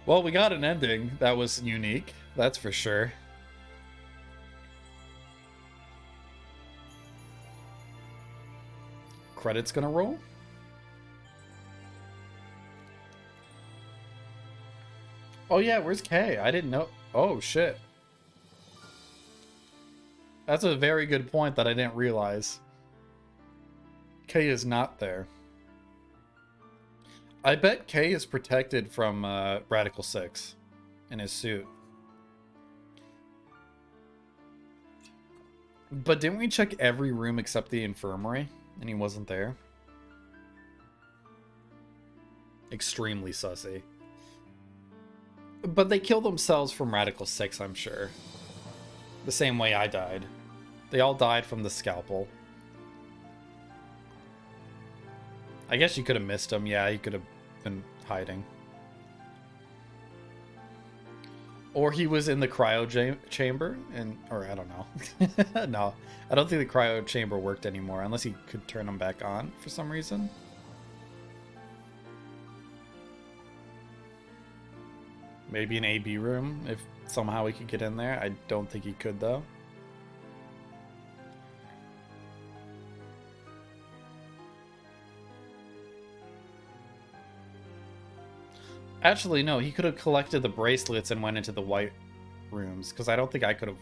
Well, we got an ending that was unique, that's for sure. Credits gonna roll? Oh yeah, where's Kay? I didn't know. Oh shit. That's a very good point that I didn't realize. Kay is not there. I bet Kay is protected from Radical 6 in his suit. But didn't we check every room except the infirmary? And he wasn't there? Extremely sussy. But they kill themselves from Radical 6, I'm sure. The same way I died. They all died from the scalpel. I guess you could have missed him. Yeah, he could have been hiding. Or he was in the cryo chamber, or I don't know. No, I don't think the cryo chamber worked anymore, unless he could turn them back on for some reason. Maybe an AB room, if somehow he could get in there. I don't think he could, though. Actually, no, he could have collected the bracelets and went into the white rooms, because I don't think I could have...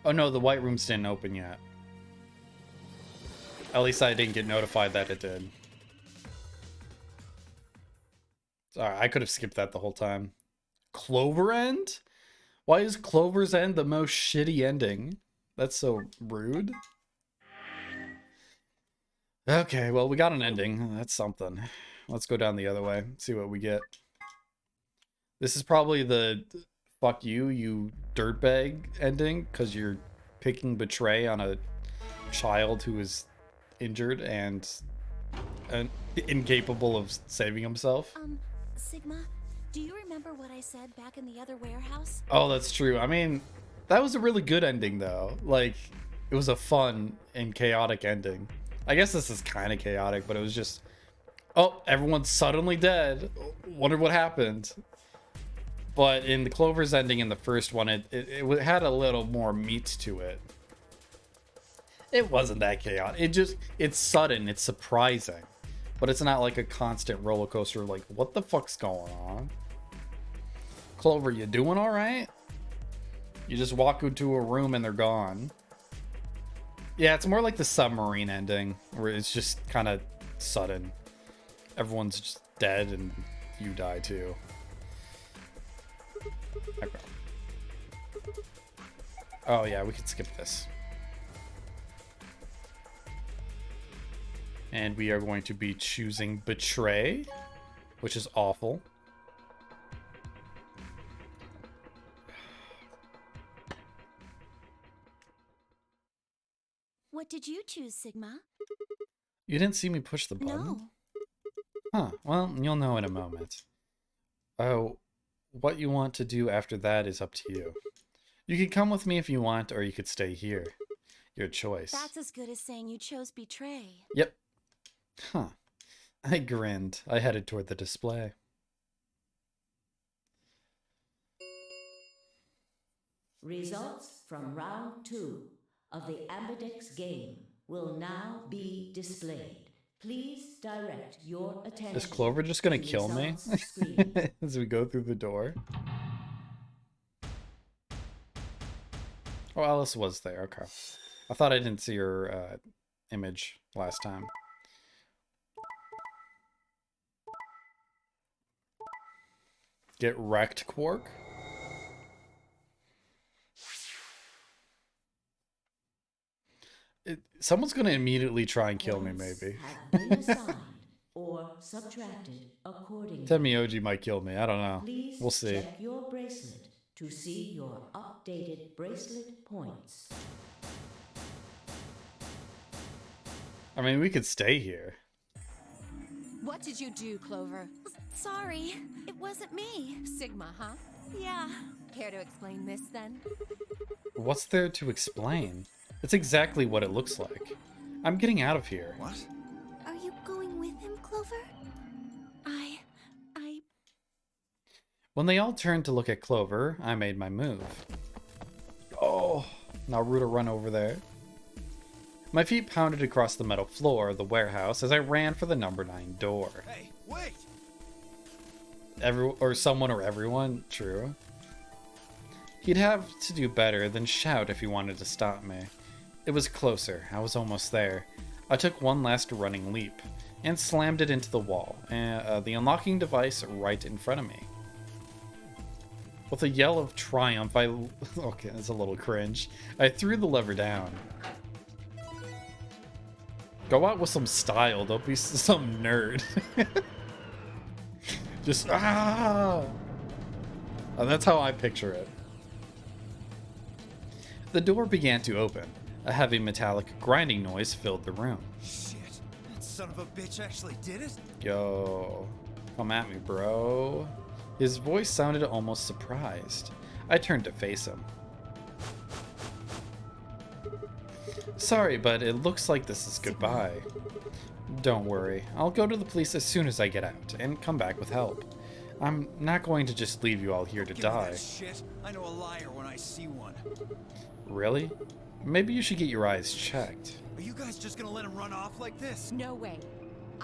Oh no, the white rooms didn't open yet. At least I didn't get notified that it did. Sorry, I could have skipped that the whole time. Clover End? Why is Clover's End the most shitty ending? That's so rude. Okay, well, we got an ending. That's something. Let's go down the other way, see what we get. This is probably the fuck you, you dirtbag ending, because you're picking Betray on a child who is injured and incapable of saving himself. Sigma, do you remember what I said back in the other warehouse? Oh, that's true. I mean, that was a really good ending, though. Like, it was a fun and chaotic ending. I guess this is kind of chaotic, but it was just... Oh, everyone's suddenly dead. Wonder what happened. But in the Clover's ending in the first one, it had a little more meat to it. It wasn't that chaotic. It's sudden, it's surprising. But it's not like a constant roller coaster like, what the fuck's going on? Clover, you doing alright? You just walk into a room and they're gone. Yeah, it's more like the submarine ending, where it's just kind of sudden. Everyone's just dead and you die too. Okay. Oh yeah, we could skip this. And we are going to be choosing Betray, which is awful. What did you choose, Sigma? You didn't see me push the button? No. Huh, well, you'll know in a moment. Oh, what you want to do after that is up to you. You can come with me if you want, or you could stay here. Your choice. That's as good as saying you chose Betray. Yep. Huh. I grinned. I headed toward the display. Results from round 2 of the Ambidex game will now be displayed. Please direct your attention. Is Clover just gonna to kill me results screen. as we go through the door? Oh, Alice was there. Okay. I thought I didn't see her image last time. Get wrecked, Quark. Someone's gonna immediately try and kill me, maybe. Have been assigned or subtracted accordingly. Tenmyoji might kill me. I don't know. Please We'll see. check your bracelet to see your updated bracelet points. I mean, we could stay here. What did you do, Clover? Sorry, it wasn't me. Sigma, huh? Yeah. Care to explain this then? What's there to explain? It's exactly what it looks like. I'm getting out of here. What? Are you going with him, Clover? I... When they all turned to look at Clover, I made my move. Oh, Naruto run over there. My feet pounded across the metal floor of the warehouse as I ran for the number 9 door. Hey, wait! Someone or everyone, true. He'd have to do better than shout if he wanted to stop me. It was closer. I was almost there. I took one last running leap and slammed it into the wall, the unlocking device right in front of me. With a yell of triumph, okay, that's a little cringe. I threw the lever down. Go out with some style, don't be some nerd. Just, ah! And that's how I picture it. The door began to open. A heavy metallic grinding noise filled the room. Shit, that son of a bitch actually did it? Yo, come at me, bro. His voice sounded almost surprised. I turned to face him. Sorry, but it looks like this is goodbye. Don't worry, I'll go to the police as soon as I get out, and come back with help. I'm not going to just leave you all here to Give me die. that shit. I know a liar when I see one. Really? Maybe you should get your eyes checked. Are you guys just gonna let him run off like this? No way.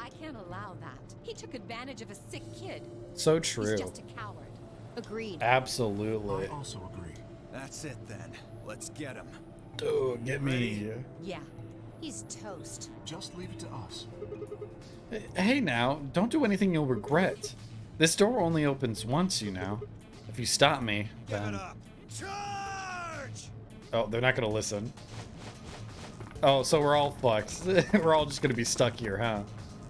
I can't allow that. He took advantage of a sick kid. So true. He's just a coward. Agreed. Absolutely. I also agree. That's it then. Let's get him. Dude, get me. Yeah. He's toast. Just leave it to us. Hey now, don't do anything you'll regret. This door only opens once, you know. If you stop me, Give then... it up. Charge! Oh, they're not gonna listen. Oh, so we're all fucked. We're all just gonna be stuck here, huh?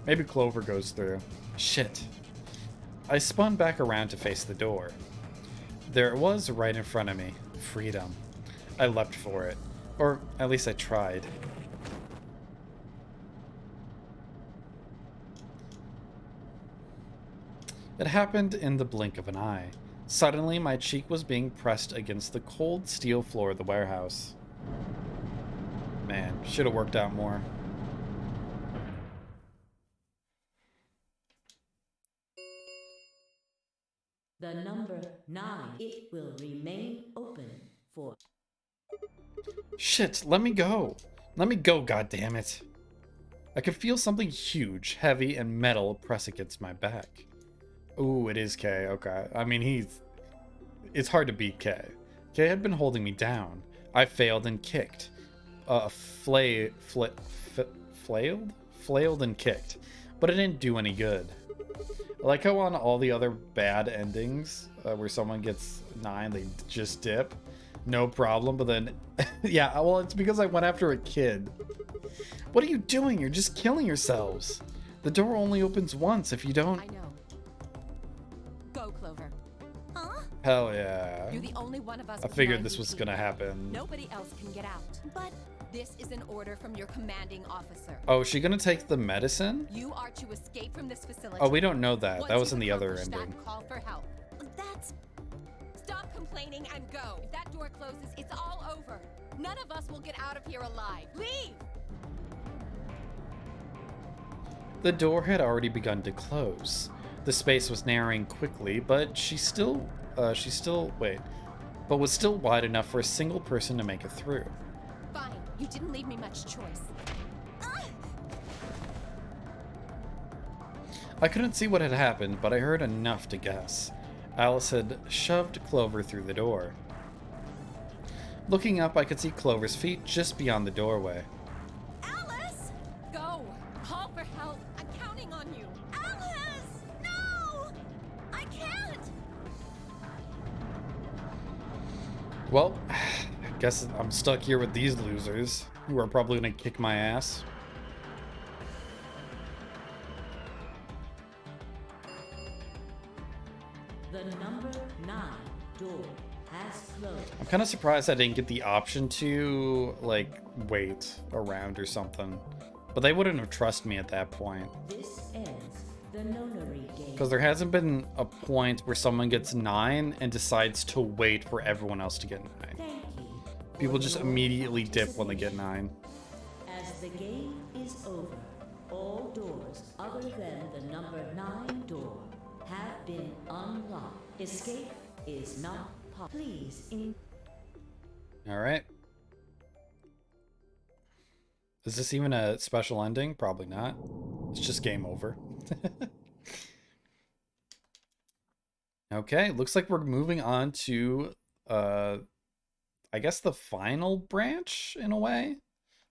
Maybe Clover goes through. Shit. I spun back around to face the door. There it was right in front of me. Freedom. I leapt for it. Or at least I tried. It happened in the blink of an eye. Suddenly, my cheek was being pressed against the cold steel floor of the warehouse. Man, should have worked out more. The number 9. It will remain open for... Shit, let me go. Let me go, goddammit. I could feel something huge, heavy, and metal press against my back. Ooh, it is K, okay. I mean, it's hard to beat K. K had been holding me down. I failed and kicked. Flailed and kicked. But it didn't do any good. I like how on all the other bad endings, where someone gets 9, they just dip. No problem, but then... yeah, well, it's because I went after a kid. What are you doing? You're just killing yourselves. The door only opens once if you don't... I know. Go, Clover. Huh? Hell yeah. You're the only one of us. I with figured 9 this was UT. gonna happen. Nobody else can get out. But This is an order from your commanding officer. Oh, is she gonna take the medicine? You are to escape from this facility. Oh, we don't know that. Once That was you've in the other accomplished ending. that, call for help. that's... Stop complaining and go. If that door closes, it's all over. None of us will get out of here alive. Leave! The door had already begun to close. The space was narrowing quickly, but was still wide enough for a single person to make it through. Fine. You didn't leave me much choice. I couldn't see what had happened, but I heard enough to guess. Alice had shoved Clover through the door. Looking up, I could see Clover's feet just beyond the doorway. Alice! Go! Call for help! I'm counting on you! Alice! No! I can't! Well, I guess I'm stuck here with these losers, who are probably gonna kick my ass. The number 9 door has closed. I'm kind of surprised I didn't get the option to, like, wait around or something. But they wouldn't have trusted me at that point. This ends the nonary game. Because there hasn't been a point where someone gets 9 and decides to wait for everyone else to get 9. Thank you. People for just your immediately dip when they get participation. 9. As the game is over, all doors other than the number 9 door have been unlocked. Escape is not possible. Please, Alright. Is this even a special ending? Probably not. It's just game over. Okay, looks like we're moving on to, I guess the final branch, in a way,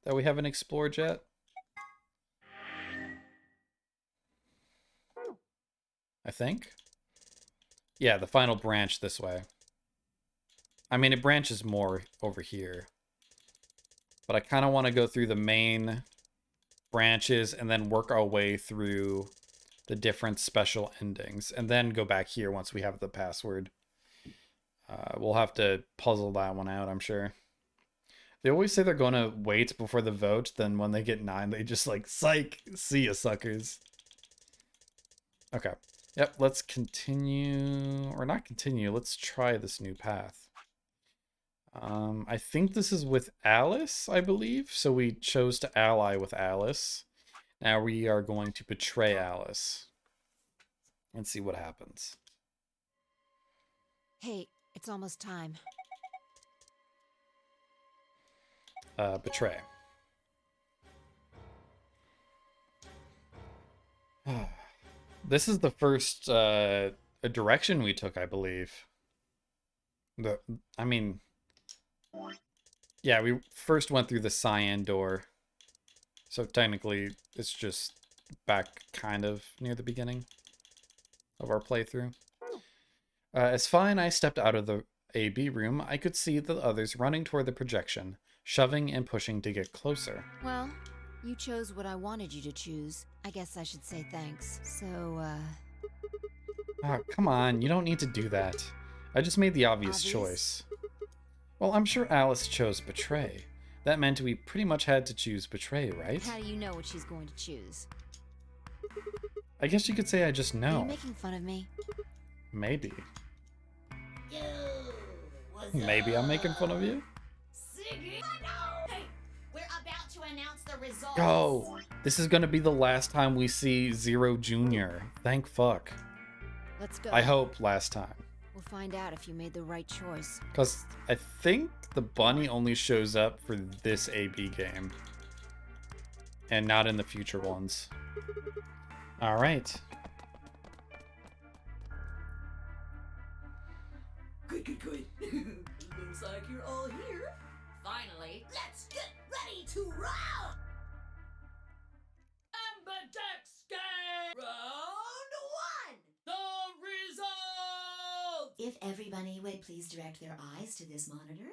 that we haven't explored yet. I think. Yeah, the final branch this way. I mean, it branches more over here. But I kind of want to go through the main branches and then work our way through the different special endings. And then go back here once we have the password. We'll have to puzzle that one out, I'm sure. They always say they're going to wait before the vote. Then when they get 9, they just like, psych, see ya, suckers. Okay. Yep, let's continue. Or not continue. Let's try this new path. I think this is with Alice, I believe. So we chose to ally with Alice. Now we are going to betray Alice. And see what happens. Hey, it's almost time. Betray. This is the first direction we took, I believe. I mean, yeah, we first went through the cyan door. So technically, it's just back kind of near the beginning of our playthrough. As Fi and I stepped out of the AB room, I could see the others running toward the projection, shoving and pushing to get closer. Well, you chose what I wanted you to choose. I guess I should say thanks. So, Ah, come on, you don't need to do that. I just made the obvious choice. Well, I'm sure Alice chose Betray. That meant we pretty much had to choose Betray, right? How do you know what she's going to choose? I guess you could say I just Are know. you making fun of me? Maybe. Yo, what's Maybe I'm making fun of you? Siggy? Hey, we're about to announce the results. Oh, this is gonna be the last time we see Zero Jr. Thank fuck. Let's go. I hope last time. We'll find out if you made the right choice. Because I think the bunny only shows up for this AB game. And not in the future ones. Alright. Good. Looks like you're all here. Finally, let's get ready to roll. Amberdex game! Round one! The results! If everybody would please direct their eyes to this monitor.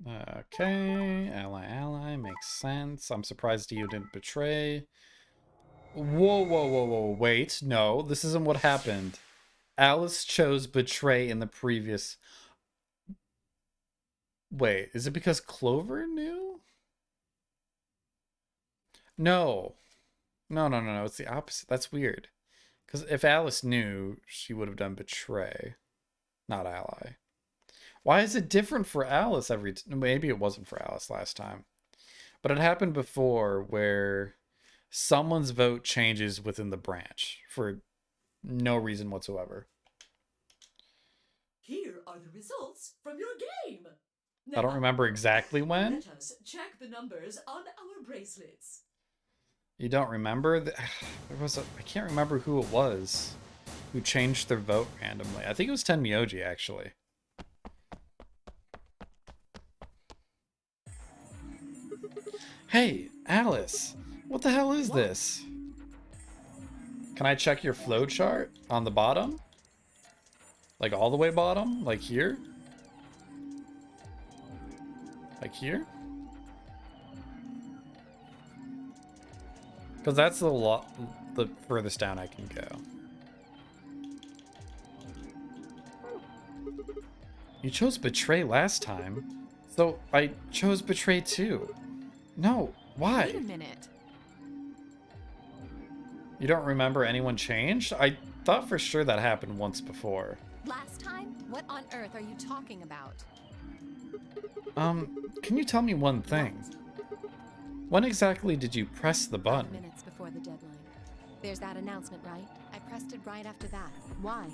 Okay, ally, makes sense. I'm surprised you didn't betray. Whoa, wait, no, this isn't what happened. Alice chose betray in the previous... Wait, is it because Clover knew? No, it's the opposite. That's weird. Because if Alice knew, she would have done betray, not ally. Why is it different for Alice every maybe it wasn't for Alice last time. But it happened before where someone's vote changes within the branch for no reason whatsoever. Here are the results from your game. I don't remember exactly when. Let us check the numbers on our bracelets. You don't remember? There was I can't remember who it was who changed their vote randomly. I think it was Tenmyoji, actually. Hey, Alice, what the hell is this? Can I check your flowchart on the bottom? Like all the way bottom? Like here? Like here? Because that's the furthest down I can go. You chose Betray last time, so I chose Betray too. No, why? Wait a minute. You don't remember anyone changed? I thought for sure that happened once before. Last time? What on earth are you talking about? Can you tell me one thing? When exactly did you press the 5 button? minutes before the deadline. There's that announcement, right? I pressed it right after that. Why?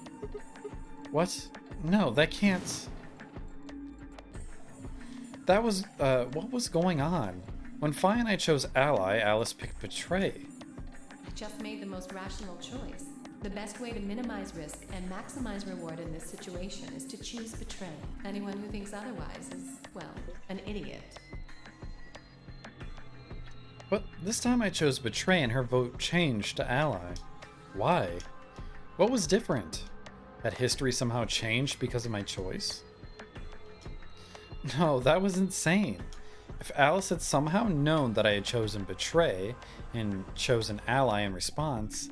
What? No, that can't... That was, what was going on? When Fi and I chose Ally, Alice picked Betray. I just made the most rational choice. The best way to minimize risk and maximize reward in this situation is to choose Betray. Anyone who thinks otherwise is, well, an idiot. But this time I chose Betray and her vote changed to Ally. Why? What was different? Had history somehow changed because of my choice? No, that was insane. If Alice had somehow known that I had chosen Betray and chosen Ally in response,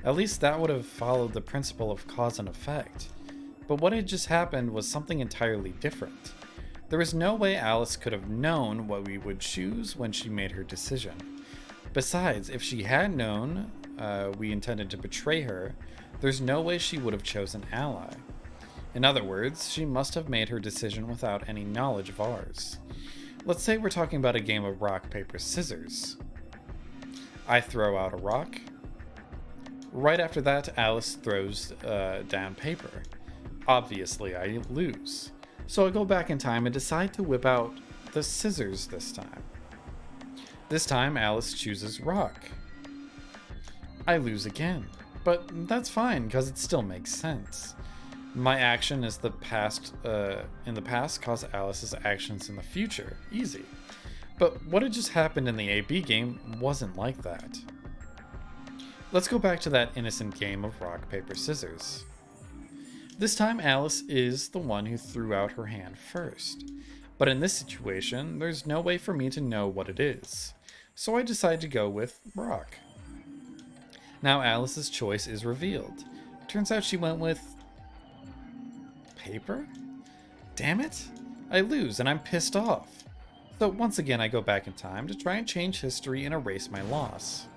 at least that would have followed the principle of cause and effect. But what had just happened was something entirely different. There was no way Alice could have known what we would choose when she made her decision. Besides, if she had known we intended to betray her, there's no way she would have chosen Ally. In other words, she must have made her decision without any knowledge of ours. Let's say we're talking about a game of rock, paper, scissors. I throw out a rock. Right after that, Alice throws down paper. Obviously, I lose. So I go back in time and decide to whip out the scissors this time. This time Alice chooses rock. I lose again, but that's fine because it still makes sense. My action is the past in the past cause Alice's actions in the future. Easy. But what had just happened in the AB game wasn't like that. Let's go back to that innocent game of rock, paper, scissors. This time Alice is the one who threw out her hand first. But in this situation, there's no way for me to know what it is. So I decide to go with rock. Now Alice's choice is revealed. Turns out she went with paper? Damn it! I lose and I'm pissed off. So once again I go back in time to try and change history and erase my loss.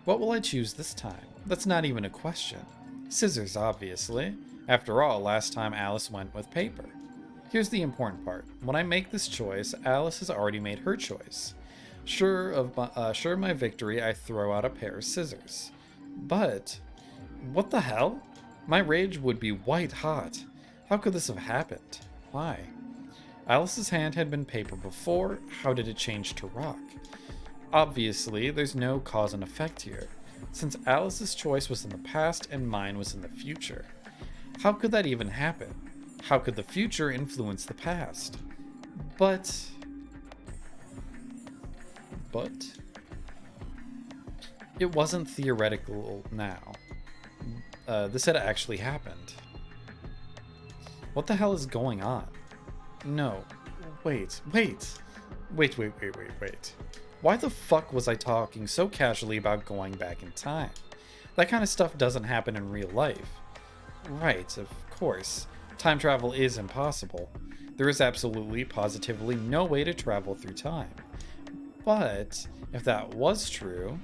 What will I choose this time? That's not even a question. Scissors, obviously. After all, last time Alice went with paper. Here's the important part. When I make this choice, Alice has already made her choice. Sure of my victory, I throw out a pair of scissors. But what the hell? My rage would be white hot. How could this have happened? Why? Alice's hand had been paper before. How did it change to rock? Obviously, there's no cause and effect here, since Alice's choice was in the past and mine was in the future. How could that even happen? How could the future influence the past? But it wasn't theoretical now. This had actually happened. What the hell is going on? No. Wait. Why the fuck was I talking so casually about going back in time? That kind of stuff doesn't happen in real life. Right, of course. Time travel is impossible. There is absolutely, positively no way to travel through time. But if that was true,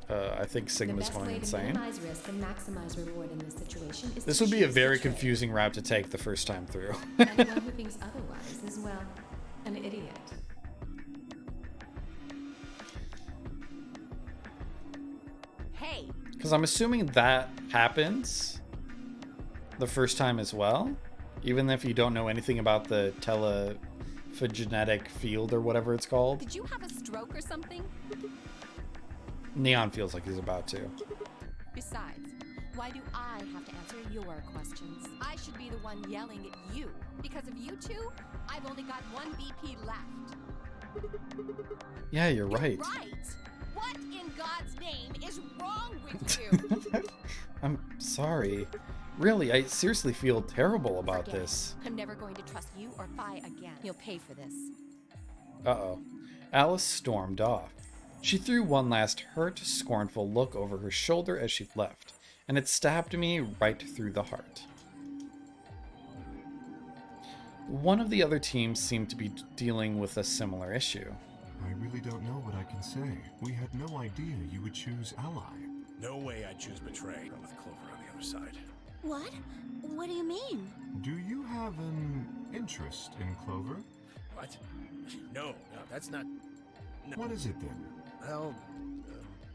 I think Sigma's going insane. Minimize risk and maximize reward in this situation is This to would be a choose very betray. confusing route to take the first time through. Anyone who thinks otherwise is, well, an idiot. Hey, Because I'm assuming that happens the first time as well, even if you don't know anything about the telephogenetic field or whatever it's called. did you have a stroke or something? Neon feels like he's about to. Besides, why do I have to answer your questions? I should be the one yelling at you. Because of you two, I've only got one BP left. Yeah, you're right. Right! What in God's name is wrong with you? I'm sorry. Really, I seriously feel terrible about Forget it. this. I'm never going to trust you or Phi again. You'll pay for this. Uh-oh. Alice stormed off. She threw one last hurt, scornful look over her shoulder as she left, and it stabbed me right through the heart. One of the other teams seemed to be dealing with a similar issue. I really don't know what I can say. We had no idea you would choose ally. No way I'd choose Betray. Not with Clover on the other side. What? What do you mean? Do you have an interest in Clover? What? No, that's not... No. What is it then? Well,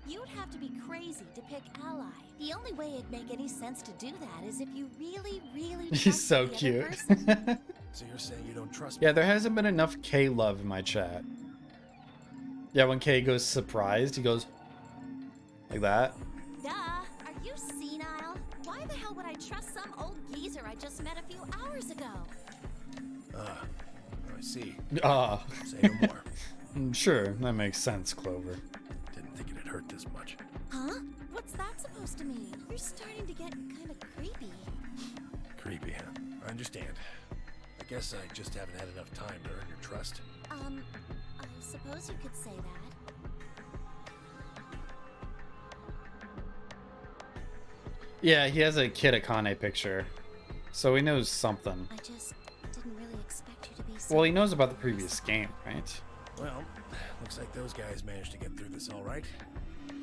You'd have to be crazy to pick ally. The only way it'd make any sense to do that is if you really, really He's trust so the other cute. person. so you're saying you don't trust me? Yeah, there hasn't been enough K love in my chat. Yeah, when K goes surprised, he goes like that. Duh. Are you senile? Why the hell would I trust some old geezer I just met a few hours ago? I see. Ah. Say no more. Sure, that makes sense, Clover. Didn't think it'd hurt this much. Huh? What's that supposed to mean? You're starting to get kind of creepy. Creepy, huh? I understand. I guess I just haven't had enough time to earn your trust. I suppose you could say that. Yeah, he has a Kid Akane picture, so he knows something. I just didn't really expect you to be so... Well, he knows about the previous game, right? Well, looks like those guys managed to get through this all right.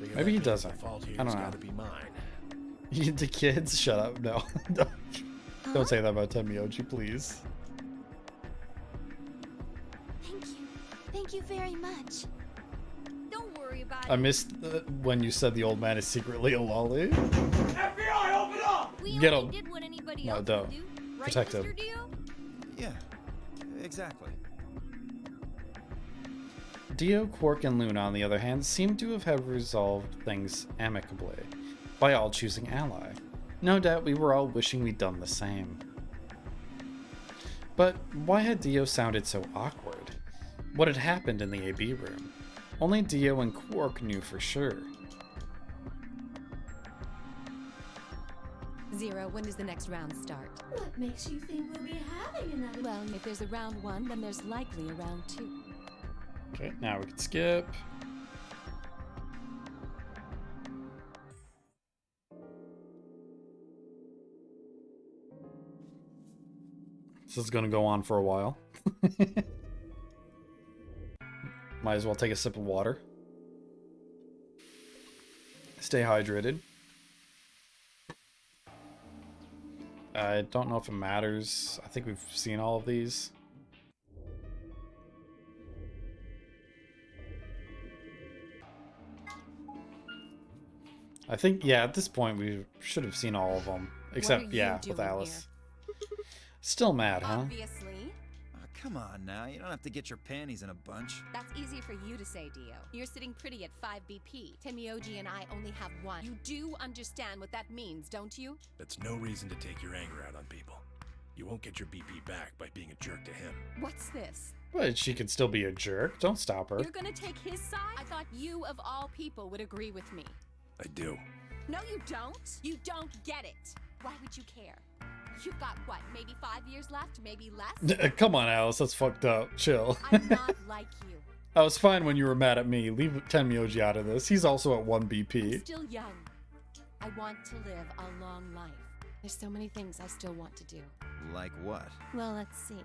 Figure Maybe that he means doesn't. The fault I here's don't know. gotta be mine. The kids? Shut up. No. Don't say that about Tenmyoji, please. Thank you. Thank you very much. Don't worry about I it. missed when you said the old man is secretly a lolly. FBI, We Get only him. did what anybody No, else don't. would do, right, Protect Mr. him. Dio? Yeah, exactly. Dio, Quark, and Luna, on the other hand, seem to have resolved things amicably, by all choosing ally. No doubt we were all wishing we'd done the same. But why had Dio sounded so awkward? What had happened in the AB room? Only Dio and Quark knew for sure. Zero, when does the next round start? What makes you think we'll be having another? Well, if there's a round 1, then there's likely a round 2. Okay, now we can skip. This is gonna go on for a while. Might as well take a sip of water. Stay hydrated. I don't know if it matters. I think we've seen all of these. I think, yeah, at this point we should have seen all of them. Except, yeah, with Alice. Still mad, huh? Obviously. Oh, come on now, you don't have to get your panties in a bunch. That's easy for you to say, Dio. You're sitting pretty at 5 BP. Temioji and I only have 1. You do understand what that means, don't you? That's no reason to take your anger out on people. You won't get your BP back by being a jerk to him. What's this? But she can still be a jerk. Don't stop her. You're gonna take his side? I thought you, of all people, would agree with me. I do. No, you don't. You don't get it. Why would you care? You've got, what, maybe 5 years left? Maybe less? Come on, Alice. That's fucked up. Chill. I'm not like you. I was fine when you were mad at me. Leave Tenmyoji out of this. He's also at 1 BP. I'm still young. I want to live a long life. There's so many things I still want to do. Like what? Well, let's see.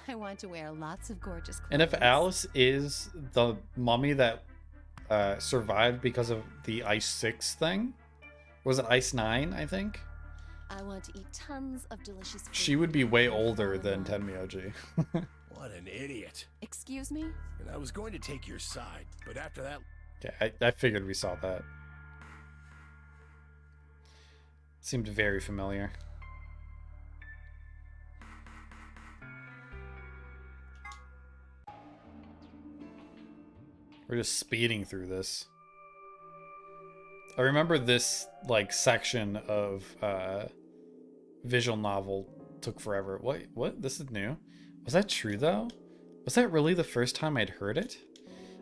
I want to wear lots of gorgeous clothes. And if Alice is the mummy that survived because of the Ice 6 thing, was it Ice 9, I think? I want to eat tons of delicious food. She would be way older than Tenmyoji. What an idiot. Excuse me? And I was going to take your side, but after that... Yeah, I figured we saw that. Seemed very familiar. We're just speeding through this. I remember this, like, section of visual novel took forever. What? This is new? Was that true, though? Was that really the first time I'd heard it?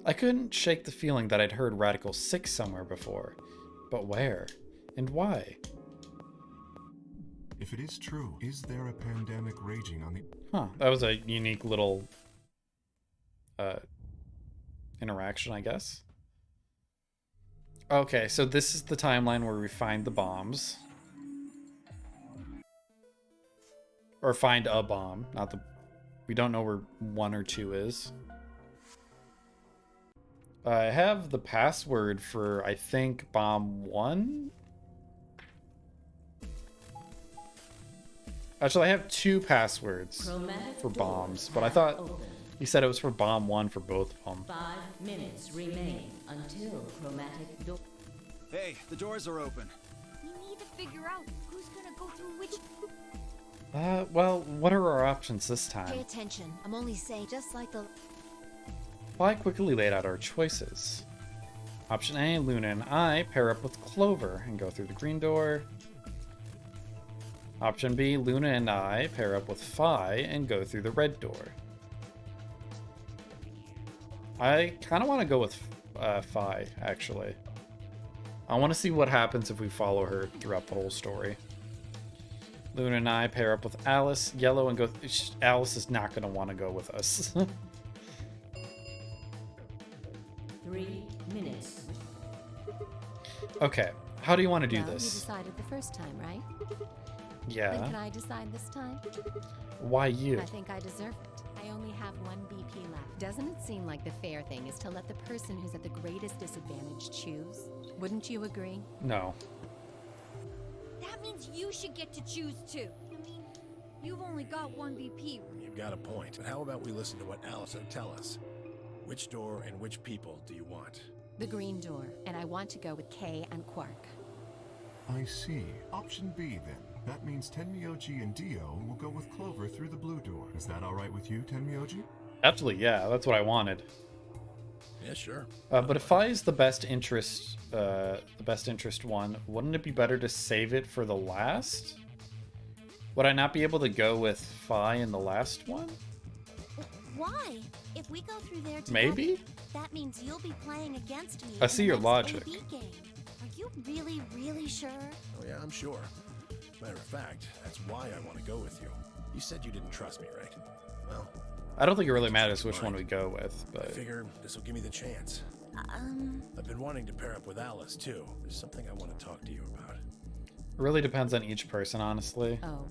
I couldn't shake the feeling that I'd heard Radical 6 somewhere before. But where? And why? If it is true, is there a pandemic raging on the... Huh, that was a unique little interaction, I guess. Okay, so this is the timeline where we find the bombs. Or find a bomb, not the... We don't know where 1 or 2 is. I have the password for, I think, bomb 1? Actually, I have 2 passwords for bombs, but I thought he said it was for bomb 1 for both of them. 5 minutes remain until chromatic door. Hey, the doors are open. We need to figure out who's gonna go through which. Well, what are our options this Pay time? attention. I'm only saying, just like the... Well, I quickly laid out our choices. Option A, Luna and I pair up with Clover and go through the green door. Option B, Luna and I pair up with Phi and go through the red door. I kind of want to go with Phi, actually. I want to see what happens if we follow her throughout the whole story. Luna and I pair up with Alice, Yellow, and go... Alice is not going to want to go with us. 3 minutes. Okay, how do you want to do Well, you this? decided the first time, right? Then Yeah, can I decide this time? why you? I think I deserve it. I only have 1 BP left. Doesn't it seem like the fair thing is to let the person who's at the greatest disadvantage choose? Wouldn't you agree? No. That means you should get to choose too. I mean, you've only got 1 BP. You've got a point, but how about we listen to what Alice will tell us? Which door and which people do you want? The green door, and I want to go with Kay and Quark. I see. Option B, then. That means Tenmyoji and Dio will go with Clover through the blue door. Is that all right with you, Tenmyoji? Actually, yeah, that's what I wanted. Yeah, sure. But if Phi is the best interest one, wouldn't it be better to save it for the last? Would I not be able to go with Phi in the last one? Why? If we go through there together, Maybe? that means you'll be playing against me. I in see the your next logic. AB game. Are you really, really sure? Oh yeah, I'm sure. Matter of fact, that's why I want to go with you. You said you didn't trust me, right? Well, I don't think it really matters which one we go with, I but figure this will give me the chance. I've been wanting to pair up with Alice too. There's something I want to talk to you about. it really depends on each person, honestly. Oh,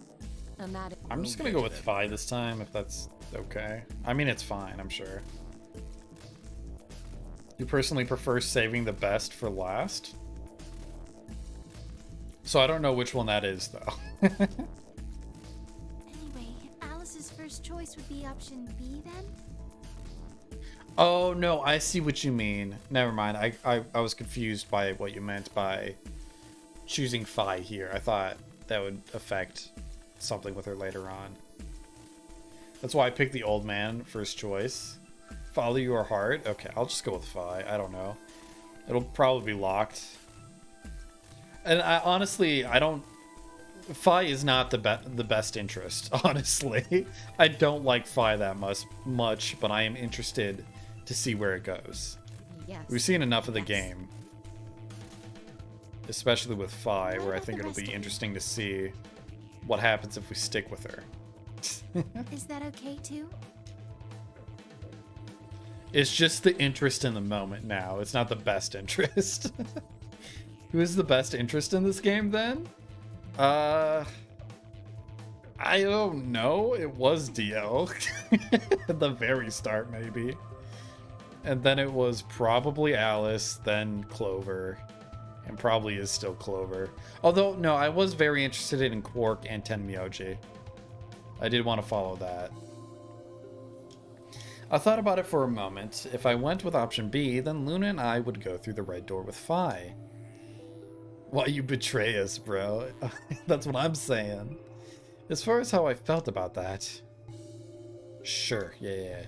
Amada. I'm just gonna go with Phi this time, if that's okay. I mean, it's fine, I'm sure. You personally prefer saving the best for last? So I don't know which one that is, though. Anyway, Alice's first choice would be option B then? Oh, no, I see what you mean. Never mind. I was confused by what you meant by choosing Phi here. I thought that would affect something with her later on. That's why I picked the old man first choice. Follow your heart. Okay, I'll just go with Phi. I don't know. It'll probably be locked. And I don't... Phi is not the best interest, honestly. I don't like Phi that much, but I am interested to see where it goes. Yes. We've seen enough of the game. Especially with Phi, where I think it'll be interesting to see what happens if we stick with her. Is that okay too? It's just the interest in the moment now. It's not the best interest. Who is the best interest in this game then? I don't know. It was Dio. At the very start, maybe. And then it was probably Alice, then Clover. And probably is still Clover. Although, no, I was very interested in Quark and Tenmyoji. I did want to follow that. I thought about it for a moment. If I went with option B, then Luna and I would go through the red door with Phi. Why you betray us, bro? That's what I'm saying. As far as how I felt about that... Sure, yeah.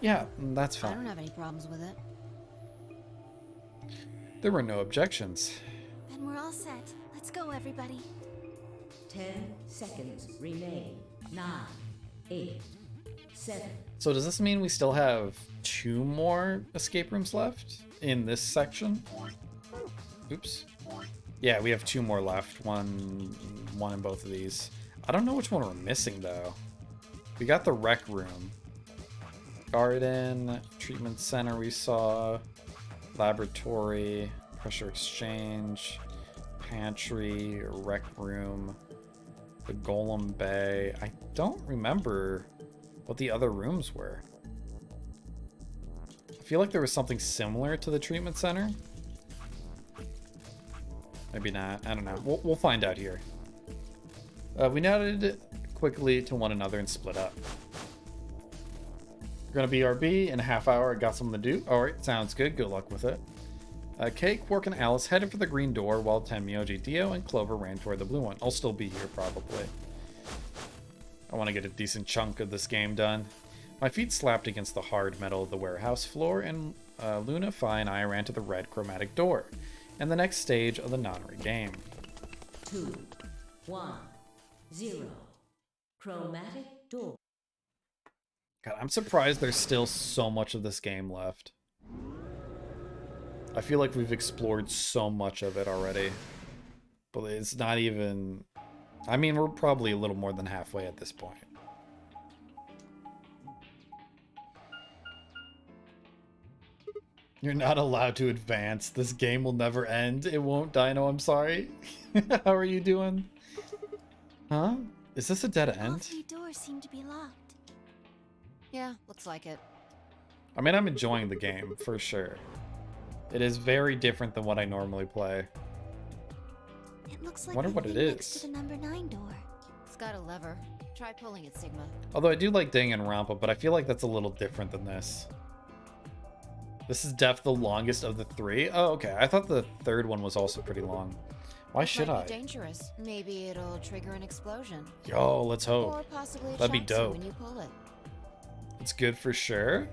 Yeah, that's I don't fine. have any problems with it. There were no objections. Then we're all set. Let's go, everybody. 10 seconds remain. 9, 8, 7. So does this mean we still have 2 more escape rooms left in this section? Oops. Yeah, we have 2 more left. One in both of these. I don't know which one we're missing though. We got the rec room. Garden, treatment center we saw, laboratory, pressure exchange, pantry, rec room, the Golem Bay. I don't remember what the other rooms were. I feel like there was something similar to the treatment center. Maybe not. I don't know. We'll find out here. We nodded quickly to one another and split up. We're gonna BRB in a half hour. I got something to do. Alright, sounds good. Good luck with it. Kay, Quark, and Alice headed for the green door while Tenmyoji, Dio, and Clover ran toward the blue one. I'll still be here, probably. I want to get a decent chunk of this game done. My feet slapped against the hard metal of the warehouse floor, and Luna, Phi, and I ran to the red chromatic door, and the next stage of the Nonary game. 2, 1, 0. Chromatic door. God, I'm surprised there's still so much of this game left. I feel like we've explored so much of it already. But it's not even... I mean, we're probably a little more than halfway at this point. You're not allowed to advance. This game will never end. It won't, Dino, I'm sorry. How are you doing? Huh? Is this a dead All end? 3 doors seem to be locked. Yeah, looks like it. I mean, I'm enjoying the game, for sure. It is very different than what I normally play. It looks like Wonder the what it thing next is. to the number 9 door. It's got a lever. Try pulling it, Sigma. Although I do like Danganronpa, but I feel like that's a little different than this. This is the longest of the 3. Oh, okay. I thought the third one was also pretty long. Why should Might I? be dangerous. Maybe it'll trigger an explosion. Yo, let's hope. Or possibly That'd be attract you dope. when you pull it. It's good for sure.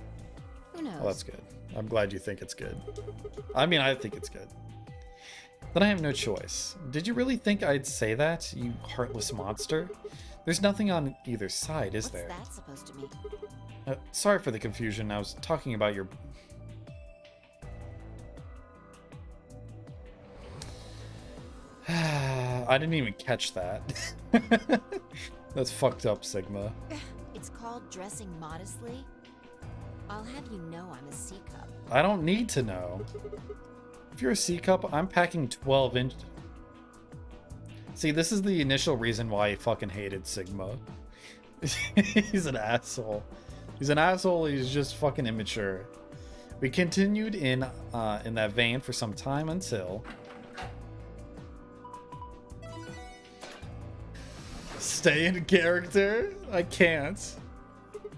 Who knows? Oh, that's good. I'm glad you think it's good. I mean, I think it's good. Then I have no choice. Did you really think I'd say that, you heartless monster? There's nothing on either side, is there? What's that supposed to mean? Sorry for the confusion. I was talking about your... I didn't even catch that. That's fucked up, Sigma. It's called dressing modestly. I'll have you know I'm a C-cup. I don't need to know. If you're a C-cup, I'm packing 12 inch. See, this is the initial reason why I fucking hated Sigma. He's an asshole. He's an asshole. He's just fucking immature. We continued in that vein for some time until... Stay in character? I can't.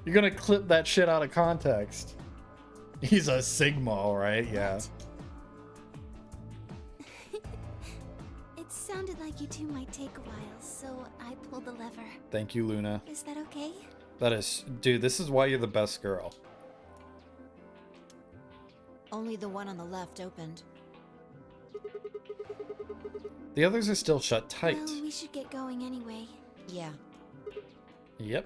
You're gonna clip that shit out of context. He's a Sigma, alright? Yeah. It sounded like you two might take a while, so I pulled the lever. Thank you, Luna. Is that okay? That is... Dude, this is why you're the best girl. Only the one on the left opened. The others are still shut tight. Well, we should get going anyway. Yeah. Yep.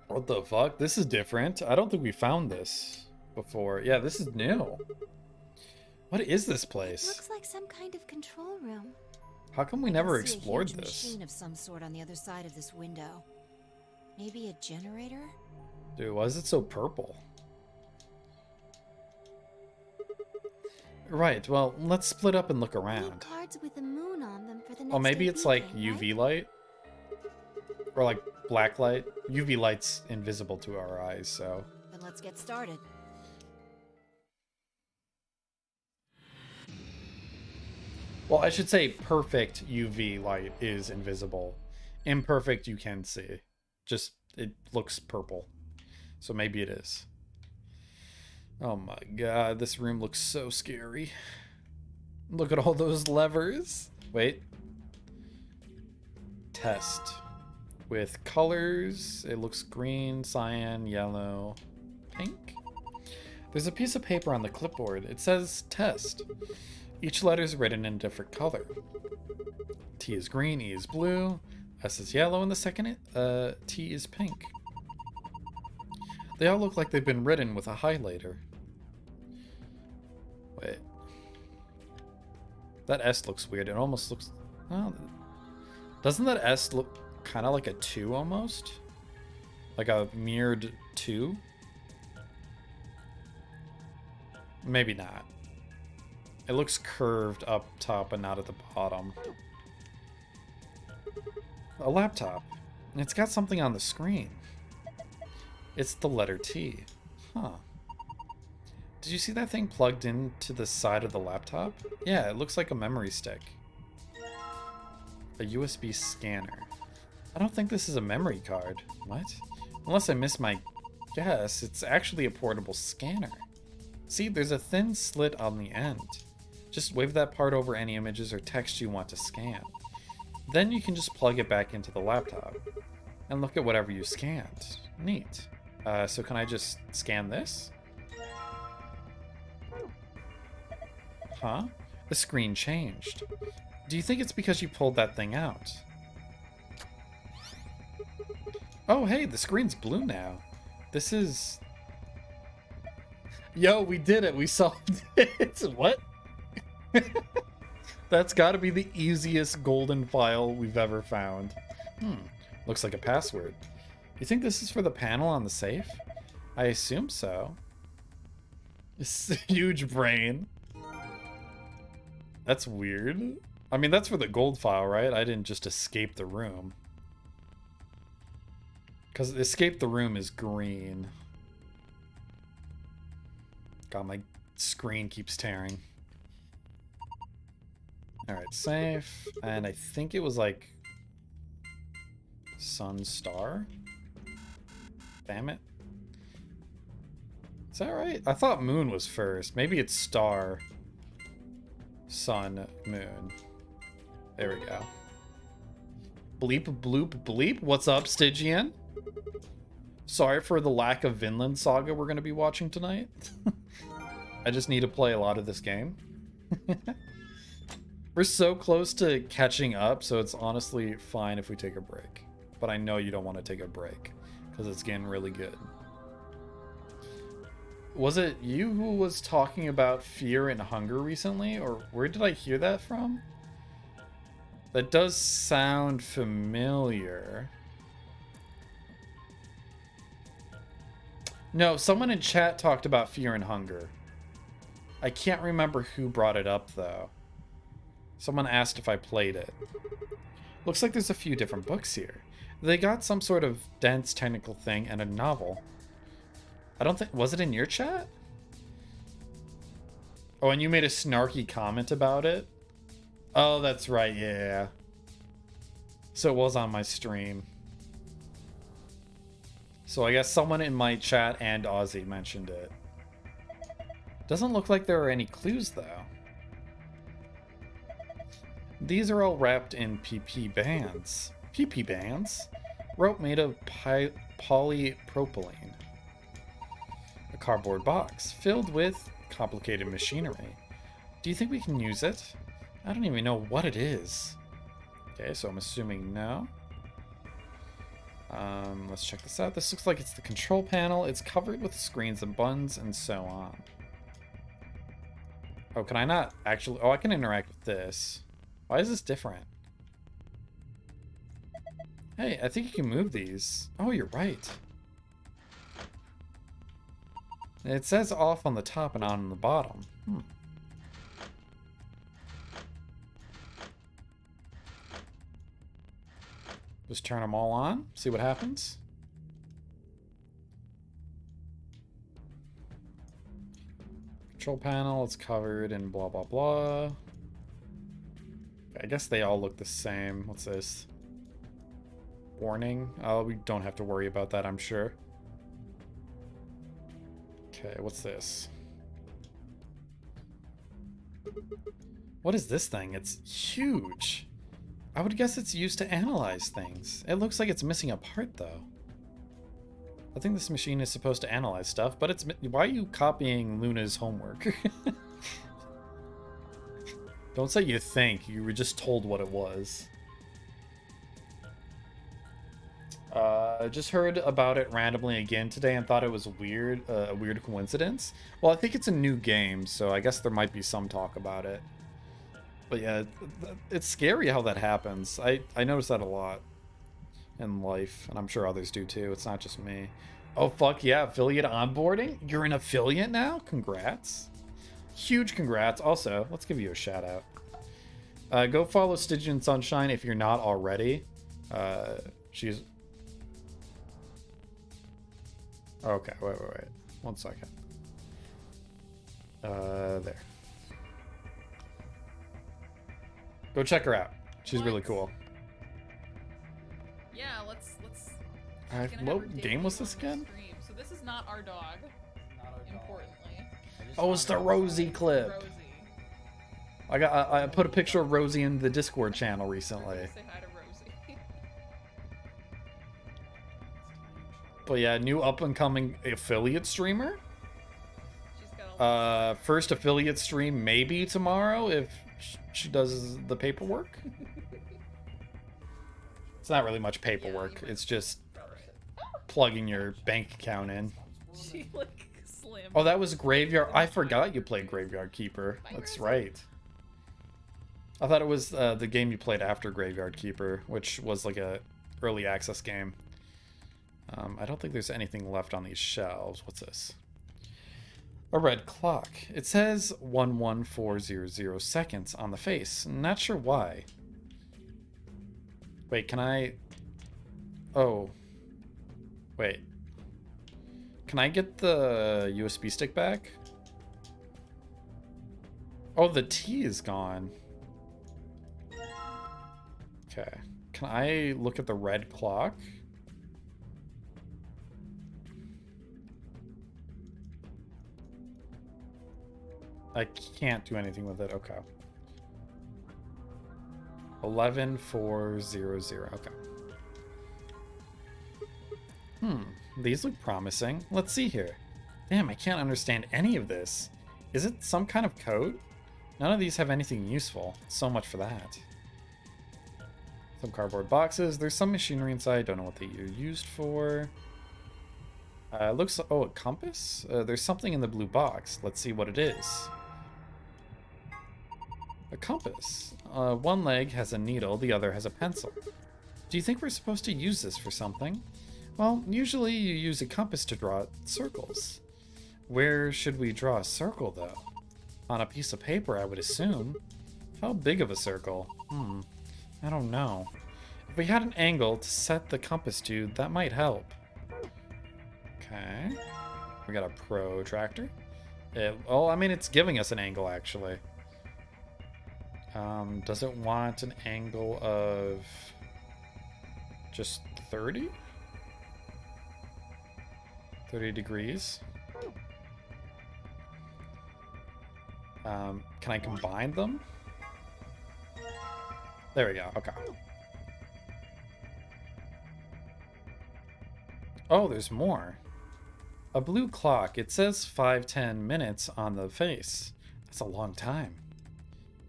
What the fuck? This is different. I don't think we found this before. Yeah, this is new. What is this place? Looks like some kind of control room. How come we I never can see explored a huge this? machine of some sort on the other side of this window. Maybe a generator? Dude, why is it so purple? Right, well, let's split up and look Need around. cards with a moon on them for the next Oh, maybe it's like weekend, UV light? Or like black light? UV light's invisible to our eyes, so... Then let's get started. Well, I should say perfect UV light is invisible. Imperfect you can see. Just, it looks purple. So maybe it is. Oh my god, this room looks so scary. Look at all those levers. Wait. Test. With colors, it looks green, cyan, yellow, pink. There's a piece of paper on the clipboard. It says test. Each letter is written in a different color. T is green, E is blue, S is yellow, and the second T is pink. They all look like they've been written with a highlighter. Wait. That S looks weird. It almost looks... Oh, doesn't that S look kind of like a 2 almost? Like a mirrored 2? Maybe not. It looks curved up top and not at the bottom. A laptop. And it's got something on the screen. It's the letter T. Huh. Did you see that thing plugged into the side of the laptop? Yeah, it looks like a memory stick. A USB scanner. I don't think this is a memory card. What? Unless I missed my guess, it's actually a portable scanner. See, there's a thin slit on the end. Just wave that part over any images or text you want to scan. Then you can just plug it back into the laptop and look at whatever you scanned. Neat. So can I just scan this? Huh? The screen changed. Do you think it's because you pulled that thing out? Oh, hey, the screen's blue now. This is... Yo, we did it. We solved it. What? That's got to be the easiest golden file we've ever found. Looks like a password. You think this is for the panel on the safe? I assume so. It's a huge brain. That's weird. I mean, that's for the gold file, right? I didn't just escape the room. Because escape the room is green. God, my screen keeps tearing. Alright, safe. And I think it was like... Sun Star? Damn it. Is that right? I thought moon was first. Maybe it's star, sun, moon. There we go. Bleep, bloop, bleep. What's up, Stygian? Sorry for the lack of Vinland Saga we're going to be watching tonight. I just need to play a lot of this game. We're so close to catching up, so it's honestly fine if we take a break. But I know you don't want to take a break, because it's getting really good. Was it you who was talking about fear and hunger recently, or where did I hear that from? That does sound familiar. No, someone in chat talked about fear and hunger. I can't remember who brought it up, though. Someone asked if I played it. Looks like there's a few different books here. They got some sort of dense technical thing and a novel. I don't think... Was it in your chat? Oh, and you made a snarky comment about it? Oh, that's right, yeah. So it was on my stream. So I guess someone in my chat and Ozzy mentioned it. Doesn't look like there are any clues, though. These are all wrapped in PP bands. PP bands? Rope made of polypropylene. A cardboard box filled with complicated machinery. Do you think we can use it? I don't even know what it is. Okay, so I'm assuming no. Let's check this out. This looks like it's the control panel. It's covered with screens and buttons and so on. Oh, can I not actually... Oh, I can interact with this. Why is this different? Hey, I think you can move these. Oh, you're right. It says off on the top and on the bottom. Just turn them all on, see what happens. Control panel, it's covered in blah, blah, blah. I guess they all look the same. What's this? Warning. Oh, we don't have to worry about that, I'm sure. Okay, what's this? What is this thing? It's huge. I would guess it's used to analyze things. It looks like it's missing a part, though. I think this machine is supposed to analyze stuff, but it's... Why are you copying Luna's homework? Don't say you think. You were just told what it was. I just heard about it randomly again today and thought it was weird, a weird coincidence. Well, I think it's a new game, so I guess there might be some talk about it. But yeah, it's scary how that happens. I notice that a lot in life, and I'm sure others do too. It's not just me. Oh, fuck yeah, affiliate onboarding? You're an affiliate now? Congrats. Huge congrats. Also, let's give you a shout out. Go follow Stygian Sunshine if you're not already. She's... Okay, wait. 1 second. There. Go check her out. She's really cool. Yeah, let's What game was this again? stream. So this is not our dog. Importantly. Oh, it's the Rosie clip. Rosie. I put a picture of Rosie in the Discord channel recently. Say hi to Rosie. But yeah, new up and coming affiliate streamer. She's got a First affiliate stream maybe tomorrow if she does the paperwork. It's not really much paperwork. It's just plugging your bank account in. She like slim. Oh, that was Graveyard. I forgot you played Graveyard Keeper. That's right. I thought it was the game you played after Graveyard Keeper, which was like a early access game. I don't think there's anything left on these shelves. What's this? A red clock. It says 11400 seconds on the face. Not sure why. Wait, can I... Oh. Wait. Can I get the USB stick back? Oh, the T is gone. Okay. Can I look at the red clock? I can't do anything with it. Okay. 11400. Okay. These look promising. Let's see here. Damn, I can't understand any of this. Is it some kind of code? None of these have anything useful. So much for that. Some cardboard boxes. There's some machinery inside. Don't know what they are used for. Looks... Oh, a compass? There's something in the blue box. Let's see what it is. A compass. One leg has a needle, the other has a pencil. Do you think we're supposed to use this for something? Well, usually you use a compass to draw circles. Where should we draw a circle, though? On a piece of paper, I would assume. How big of a circle? I don't know. If we had an angle to set the compass to, that might help. Okay. We got a protractor. Well, I mean, it's giving us an angle, actually. Does it want an angle of just 30? 30 degrees. Can I combine them? There we go. Okay. Oh, there's more. A blue clock. It says 5:10 minutes on the face. That's a long time.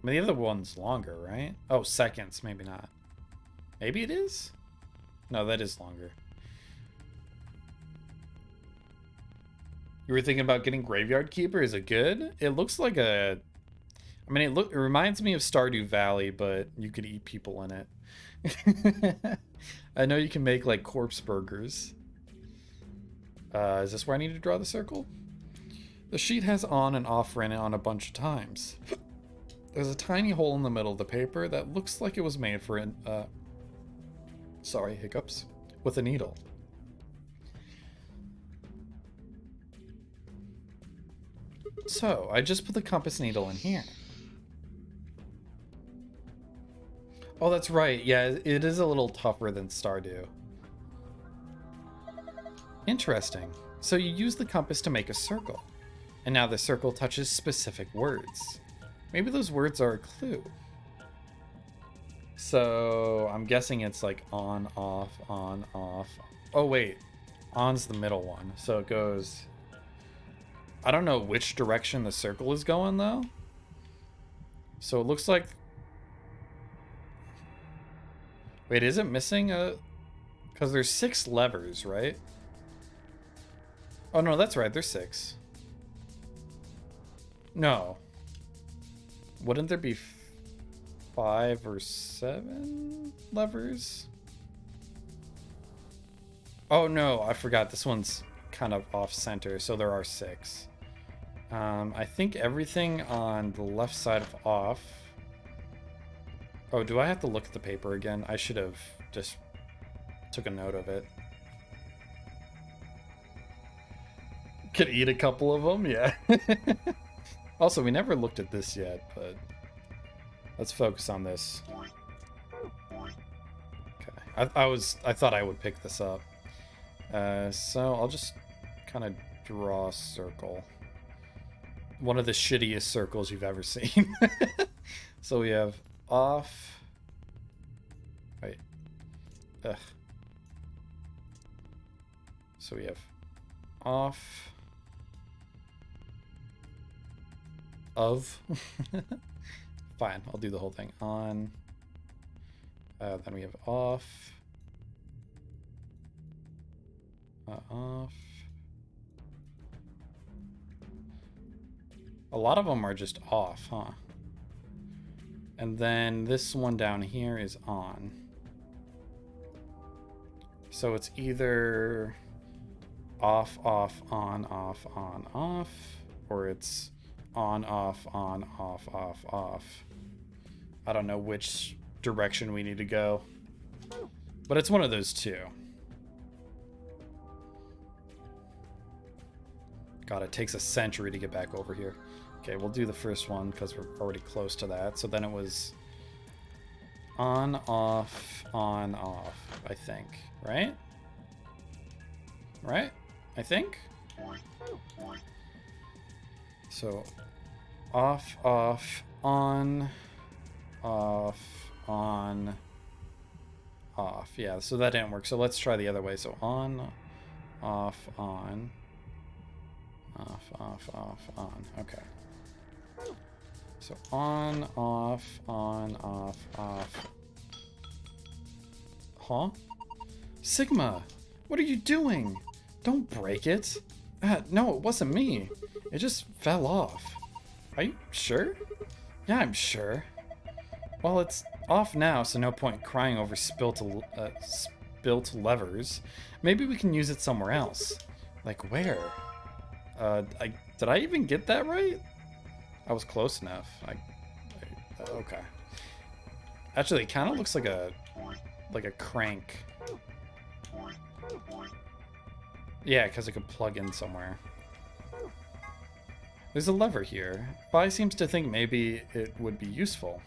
I mean, the other one's longer, right? Oh, seconds. Maybe not. Maybe it is? No, that is longer. You were thinking about getting Graveyard Keeper? Is it good? It looks like a... I mean, it reminds me of Stardew Valley, but you could eat people in it. I know you can make, like, corpse burgers. Is this where I need to draw the circle? The sheet has on and off written on a bunch of times. There's a tiny hole in the middle of the paper that looks like it was made for sorry, hiccups. With a needle. So, I just put the compass needle in here. Oh, that's right. Yeah, it is a little tougher than Stardew. Interesting. So you use the compass to make a circle. And now the circle touches specific words. Maybe those words are a clue. So, I'm guessing it's like on, off, on, off. Oh, wait. On's the middle one. So it goes... I don't know which direction the circle is going, though. So it looks like... Wait, is it missing a... Because there's 6 levers, right? Oh, no, that's right. There's 6. No. Wouldn't there be 5 or 7 levers? Oh, no, I forgot. This one's kind of off-center, so there are 6. I think everything on the left side of off... Oh, do I have to look at the paper again? I should have just took a note of it. Could eat a couple of them, yeah. Also, we never looked at this yet, but let's focus on this. Okay, I thought I would pick this up. So I'll just kind of draw a circle. One of the shittiest circles you've ever seen. So we have off. Wait. Ugh. So we have off. Of. Fine, I'll do the whole thing. On. Then we have off. Off. A lot of them are just off, huh? And then this one down here is on. So it's either off, off, on, off, on, off, or it's on, off, on, off, off, off. I don't know which direction we need to go, but it's one of those two. God, it takes a century to get back over here. Okay, we'll do the first one because we're already close to that. So then it was on, off, I think. Right? Right? I think? So Off, off, on, off, on, off. Yeah, so that didn't work. So let's try the other way. So on, off, on, off, off, off, on. Okay. So on, off, off. Huh? Sigma, what are you doing? Don't break it. No, it wasn't me. It just fell off. Are you sure? Yeah, I'm sure. Well, it's off now, so no point crying over spilt levers. Maybe we can use it somewhere else. Like where? Did I even get that right? I was close enough. Okay. Actually, it kind of looks like a crank. Yeah, because it could plug in somewhere. There's a lever here. Fi seems to think maybe it would be useful.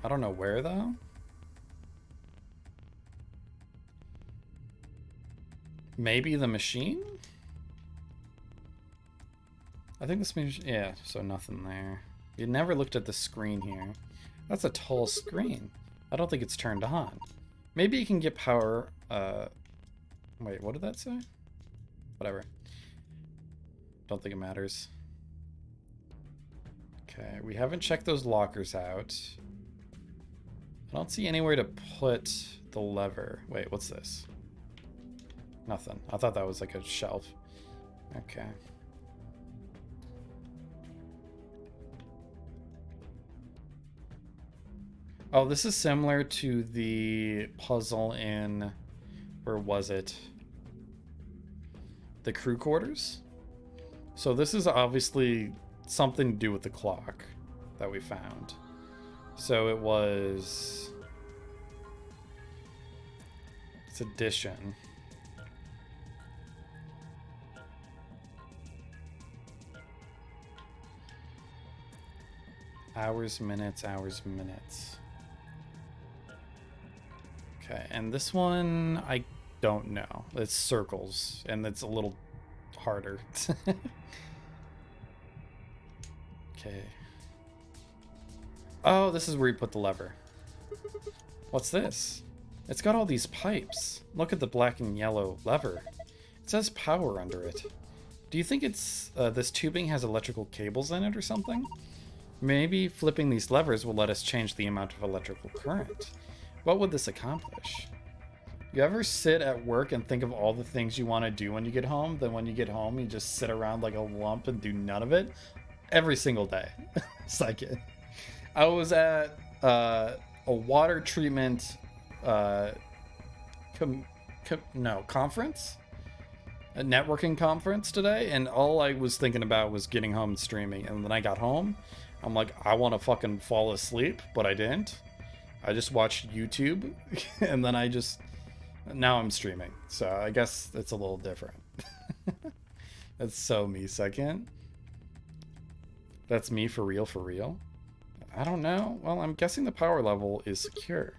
I don't know where, though. Maybe the machine? I think this machine... Yeah, so nothing there. You never looked at the screen here. That's a tall screen. I don't think it's turned on. Maybe you can get power... Wait, what did that say? Whatever. Don't think it matters. Okay, we haven't checked those lockers out. I don't see anywhere to put the lever. Wait, what's this? Nothing. I thought that was like a shelf. Okay. Oh, this is similar to the puzzle in... Where was it? The crew quarters? So this is obviously something to do with the clock that we found. So it was... It's addition. Hours, minutes, hours, minutes. Okay, and this one, I don't know. It's circles, and it's a little harder. Okay. Oh, this is where you put the lever. What's this? It's got all these pipes. Look at the black and yellow lever. It says power under it. Do you think it's this tubing has electrical cables in it or something? Maybe flipping these levers will let us change the amount of electrical current. What would this accomplish? You ever sit at work and think of all the things you want to do when you get home? Then when you get home, you just sit around like a lump and do none of it? Every single day. It's like it. I was at a water treatment conference? A networking conference today, and all I was thinking about was getting home and streaming. And when I got home, I'm like, I want to fucking fall asleep, but I didn't. I just watched YouTube, and then now I'm streaming. So I guess it's a little different. That's so me second. That's me for real, for real. I don't know. Well, I'm guessing the power level is secure.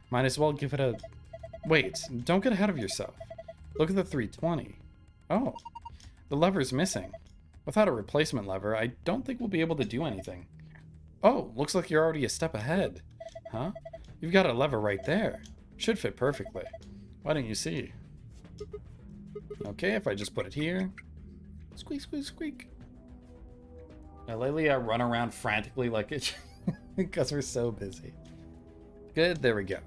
Might as well give it a... Wait, don't get ahead of yourself. Look at the 320. Oh, the lever's missing. Without a replacement lever, I don't think we'll be able to do anything. Oh, looks like you're already a step ahead. Huh? You've got a lever right there. Should fit perfectly. Why didn't you see? Okay, if I just put it here. Squeak, squeak, squeak. Now, lately I run around frantically like it because we're so busy. Good, there we go.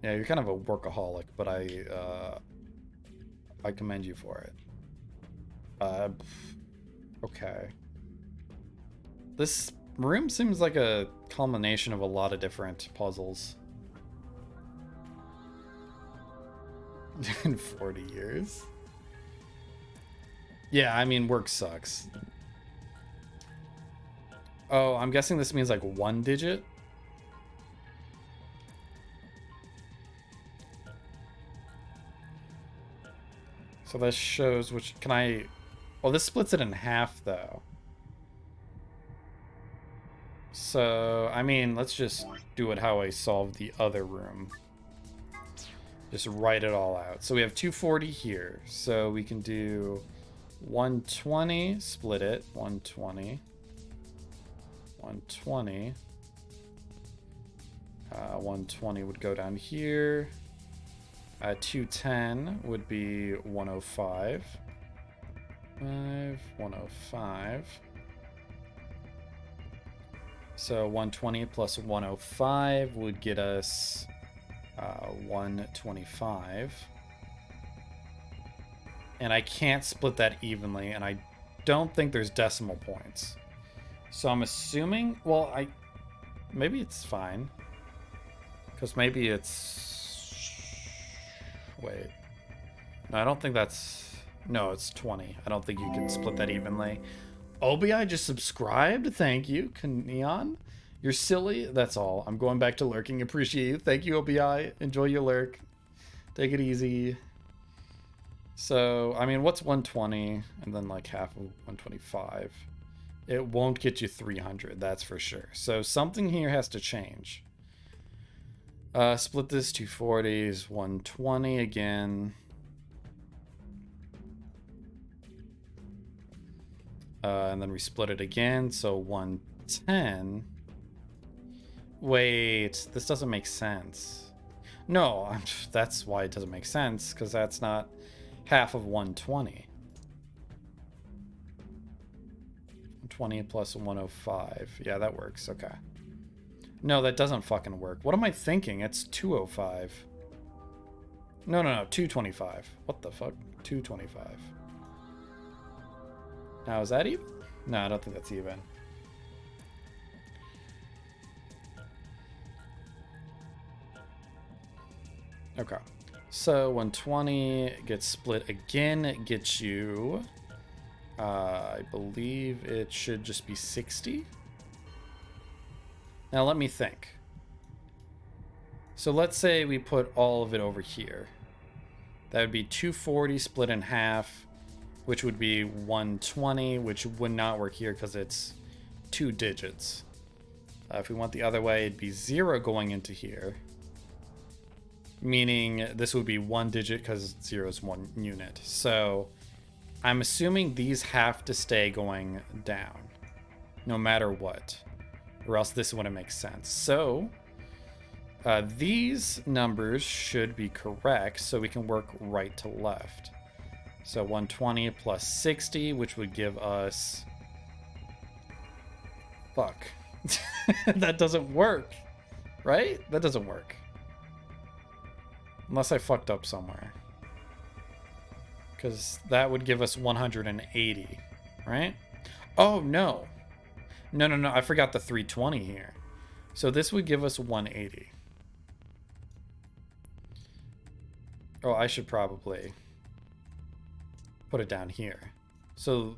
Yeah, you're kind of a workaholic, but I commend you for it. Okay. This room seems like a culmination of a lot of different puzzles. In 40 years? Yeah, I mean, work sucks. Oh, I'm guessing this means like 1 digit? So this shows which... Can I... Well, this splits it in half, though. So, I mean, let's just do it how I solved the other room. Just write it all out. So we have 240 here. So we can do 120, split it. 120. 120. 120 would go down here. 210 would be 105. 105. So 120 plus 105 would get us 125. And I can't split that evenly, and I don't think there's decimal points. So I'm assuming, well, maybe it's fine. Because maybe it's... Wait. No, I don't think that's... No, it's 20. I don't think you can split that evenly. OBI just subscribed. Thank you, Neon. You're silly. That's all. I'm going back to lurking. Appreciate you. Thank you, OBI. Enjoy your lurk. Take it easy. So, I mean, what's 120? And then like half of 125. It won't get you 300. That's for sure. So something here has to change. Split this 240s, 120 again. And then we split it again, so 110. Wait, this doesn't make sense. No, that's why it doesn't make sense, because that's not half of 120. 120 plus 105. Yeah, that works. Okay. No, that doesn't fucking work. What am I thinking? It's 205. No, 225. What the fuck? 225. Now, is that even? No, I don't think that's even. Okay. So 120 gets split again. It gets you... I believe it should just be 60. Now let me think. So let's say we put all of it over here. That would be 240 split in half, which would be 120, which would not work here because it's 2 digits. If we went the other way, it'd be 0 going into here. Meaning this would be 1 digit because 0 is 1 unit. So I'm assuming these have to stay going down no matter what, or else this wouldn't make sense. So these numbers should be correct, so we can work right to left. So 120 plus 60, which would give us... Fuck. That doesn't work, right? That doesn't work. Unless I fucked up somewhere. Because that would give us 180, right? Oh, no. No. I forgot the 320 here. So this would give us 180. Oh, I should probably put it down here. So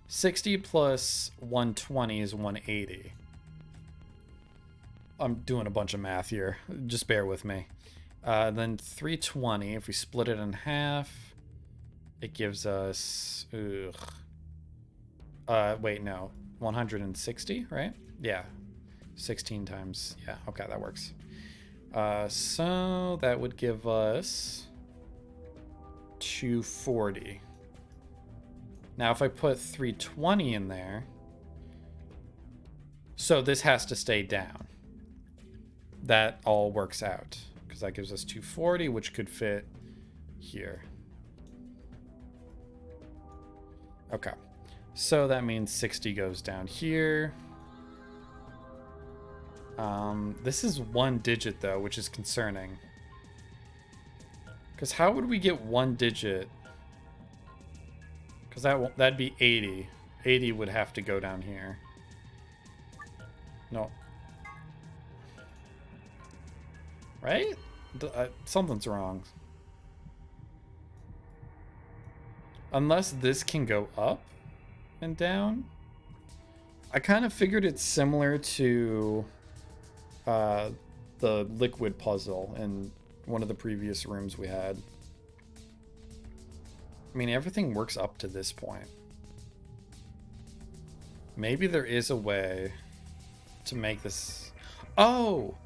60 plus 120 is 180. I'm doing a bunch of math here. Just bear with me. Then 320, if we split it in half, it gives us... wait, no. 160, right? Yeah. 16 times... Yeah, okay, that works. So that would give us 240. Now, if I put 320 in there... So this has to stay down. That all works out. Because that gives us 240, which could fit here. Okay. So that means 60 goes down here. This is 1 digit, though, which is concerning. Because how would we get 1 digit? Because that'd be 80. 80 would have to go down here. No. Right? Something's wrong. Unless this can go up and down. I kind of figured it's similar to the liquid puzzle in one of the previous rooms we had. I mean, everything works up to this point. Maybe there is a way to make this... Oh!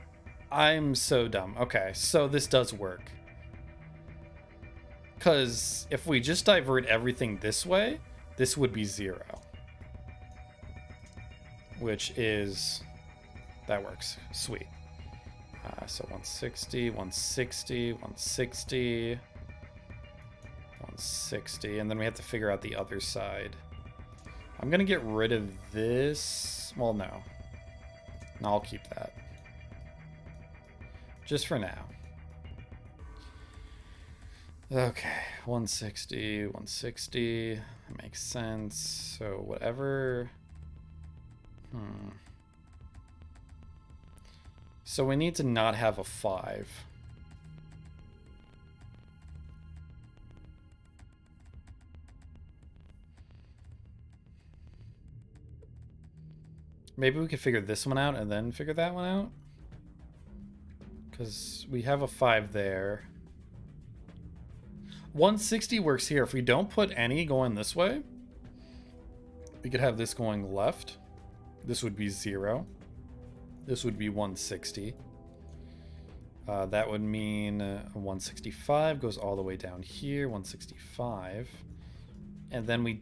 I'm so dumb. Okay, so this does work. Because if we just divert everything this way, this would be 0. Which is... that works. Sweet. So 160, 160, 160, 160, and then we have to figure out the other side. I'm gonna get rid of this. Well, no. No, I'll keep that. Just for now. Okay, 160, 160. That makes sense. So whatever. So we need to not have a 5. Maybe we could figure this one out and then figure that one out. Because we have a 5 there. 160 works here. If we don't put any going this way, we could have this going left. This would be 0. This would be 160. That would mean 165 goes all the way down here, 165. And then we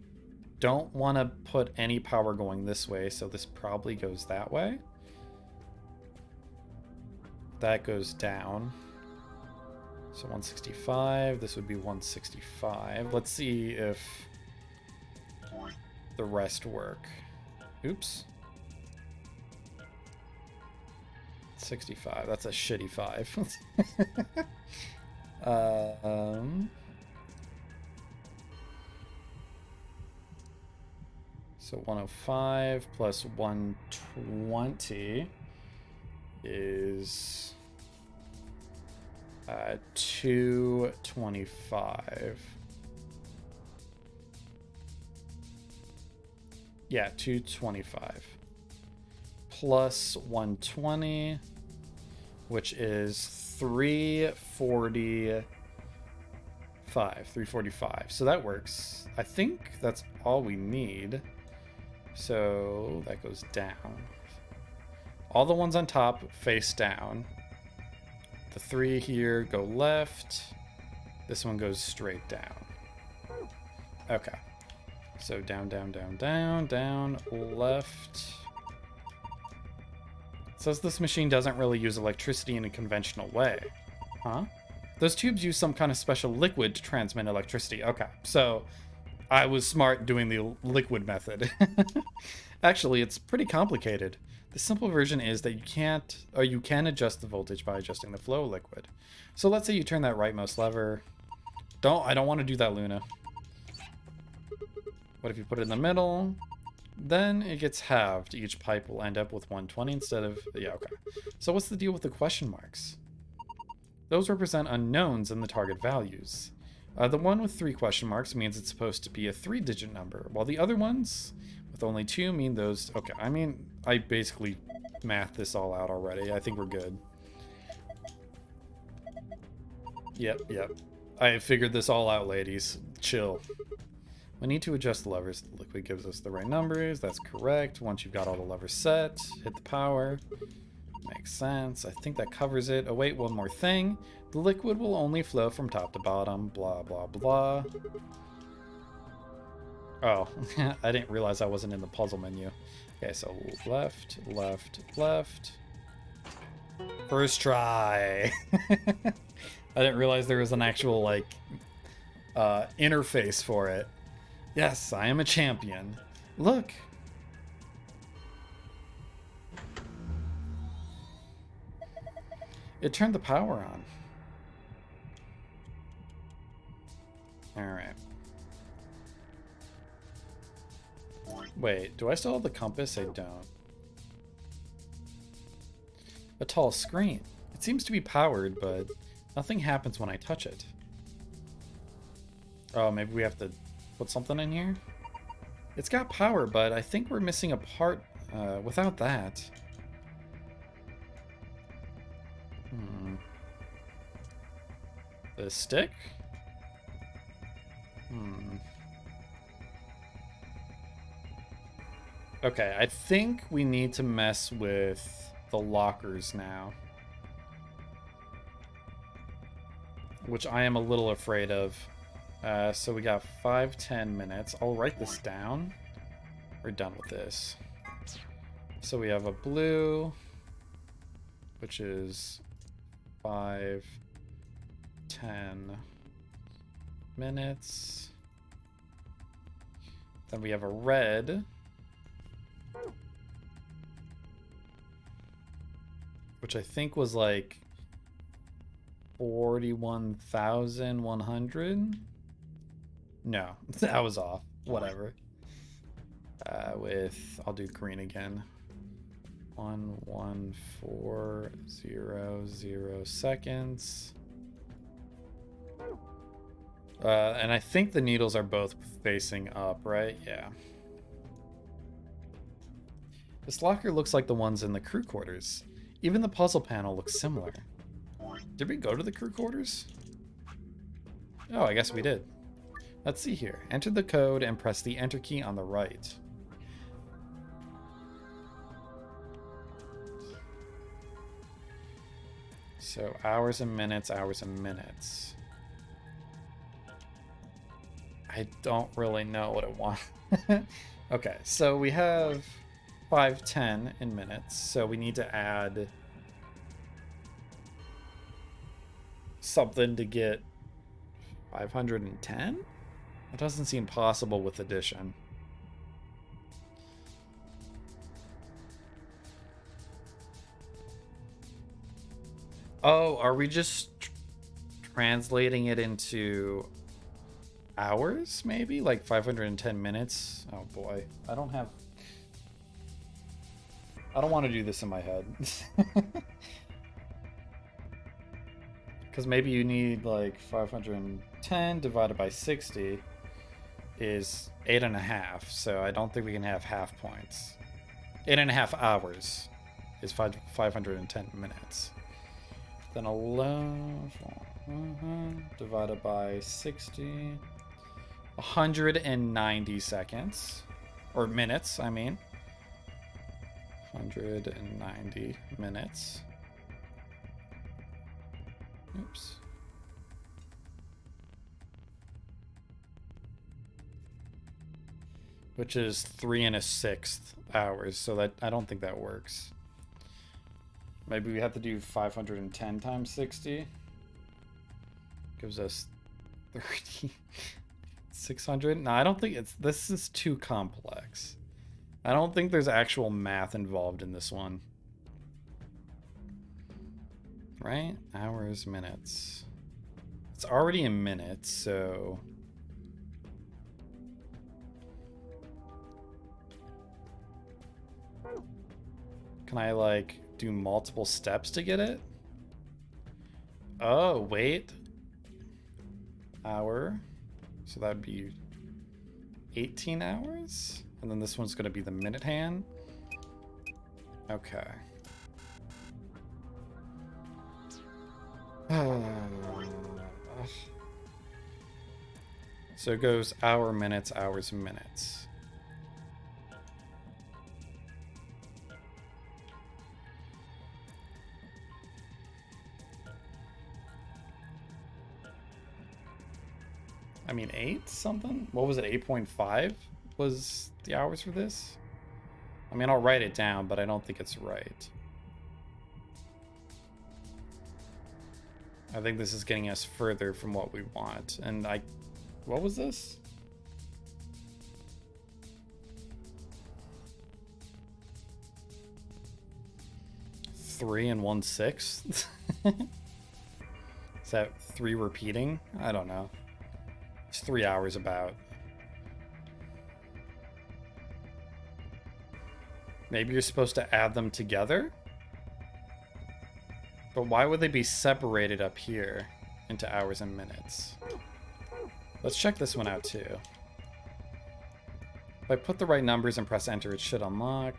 don't want to put any power going this way, so this probably goes that way. That goes down. So 165, this would be 165. Let's see if the rest work. Oops. 65, that's a shitty 5. So 105 plus 120 is 225. Yeah, 225 plus 120, which is 345. So that works. I think that's all we need. So that goes down. All the ones on top face down. The 3 here go left. This one goes straight down. Okay. So down, down, down, down, down, left. It says this machine doesn't really use electricity in a conventional way. Huh? Those tubes use some kind of special liquid to transmit electricity. Okay, so I was smart doing the liquid method. Actually, it's pretty complicated. The simple version is that you can adjust the voltage by adjusting the flow of liquid. So let's say you turn that rightmost lever. I don't want to do that, Luna. What if you put it in the middle? Then it gets halved. Each pipe will end up with 120 instead of... Yeah, okay. So what's the deal with the question marks? Those represent unknowns in the target values. The one with 3 question marks means it's supposed to be a 3-digit number, while the other ones with only 2 mean those... Okay, I mean, I basically mathed this all out already. I think we're good. Yep. I figured this all out, ladies. Chill. We need to adjust the levers. The liquid gives us the right numbers. That's correct. Once you've got all the levers set, hit the power. Makes sense. I think that covers it. Oh, wait, one more thing. The liquid will only flow from top to bottom. Blah, blah, blah. Oh, I didn't realize I wasn't in the puzzle menu. Okay, so left, left, left. First try. I didn't realize there was an actual, like, interface for it. Yes, I am a champion. Look. It turned the power on. Alright. Wait, do I still have the compass? I don't. A tall screen. It seems to be powered, but nothing happens when I touch it. Oh, maybe we have to put something in here? It's got power, but I think we're missing a part without that. The stick? Okay, I think we need to mess with the lockers now. Which I am a little afraid of. So we got 5, 10 minutes. I'll write this down. We're done with this. So we have a blue, which is 5, 10 minutes. Then we have a red, which I think was like 41,100. No, that was off. Whatever. I'll do green again. 11400 seconds. And I think the needles are both facing up, right? Yeah. This locker looks like the ones in the crew quarters. Even the puzzle panel looks similar. Did we go to the crew quarters? Oh, I guess we did. Let's see here. Enter the code and press the enter key on the right. So hours and minutes, hours and minutes. I don't really know what it wants. Okay, so we have 5:10 in minutes, so we need to add something to get 510? It doesn't seem possible with addition. Oh, are we just translating it into hours, maybe? Like 510 minutes? Oh boy. I don't want to do this in my head. Because maybe you need like 510 divided by 60 is 8.5. So I don't think we can have half points. 8.5 hours is 510 minutes. Then 11 divided by 60. 190 seconds. Or minutes, I mean. 190 minutes. Oops. Which is 3 1/6 hours, so that I don't think that works. Maybe we have to do 510 times 60. Gives us 600. No, I don't think this is too complex. I don't think there's actual math involved in this one. Right? Hours, minutes. It's already in minutes, so... Can I, like, do multiple steps to get it? Oh, wait. Hour. So that would be 18 hours? And then this one's going to be the minute hand. Okay. So it goes hour, minutes, hours, minutes. I mean, 8 something? What was it, 8.5 was the hours for this? I mean, I'll write it down, but I don't think it's right. I think this is getting us further from what we want. And what was this? Three and 1/6? Is that 3 repeating? I don't know. It's 3 hours about. Maybe you're supposed to add them together? But why would they be separated up here into hours and minutes? Let's check this one out too. If I put the right numbers and press enter, it should unlock.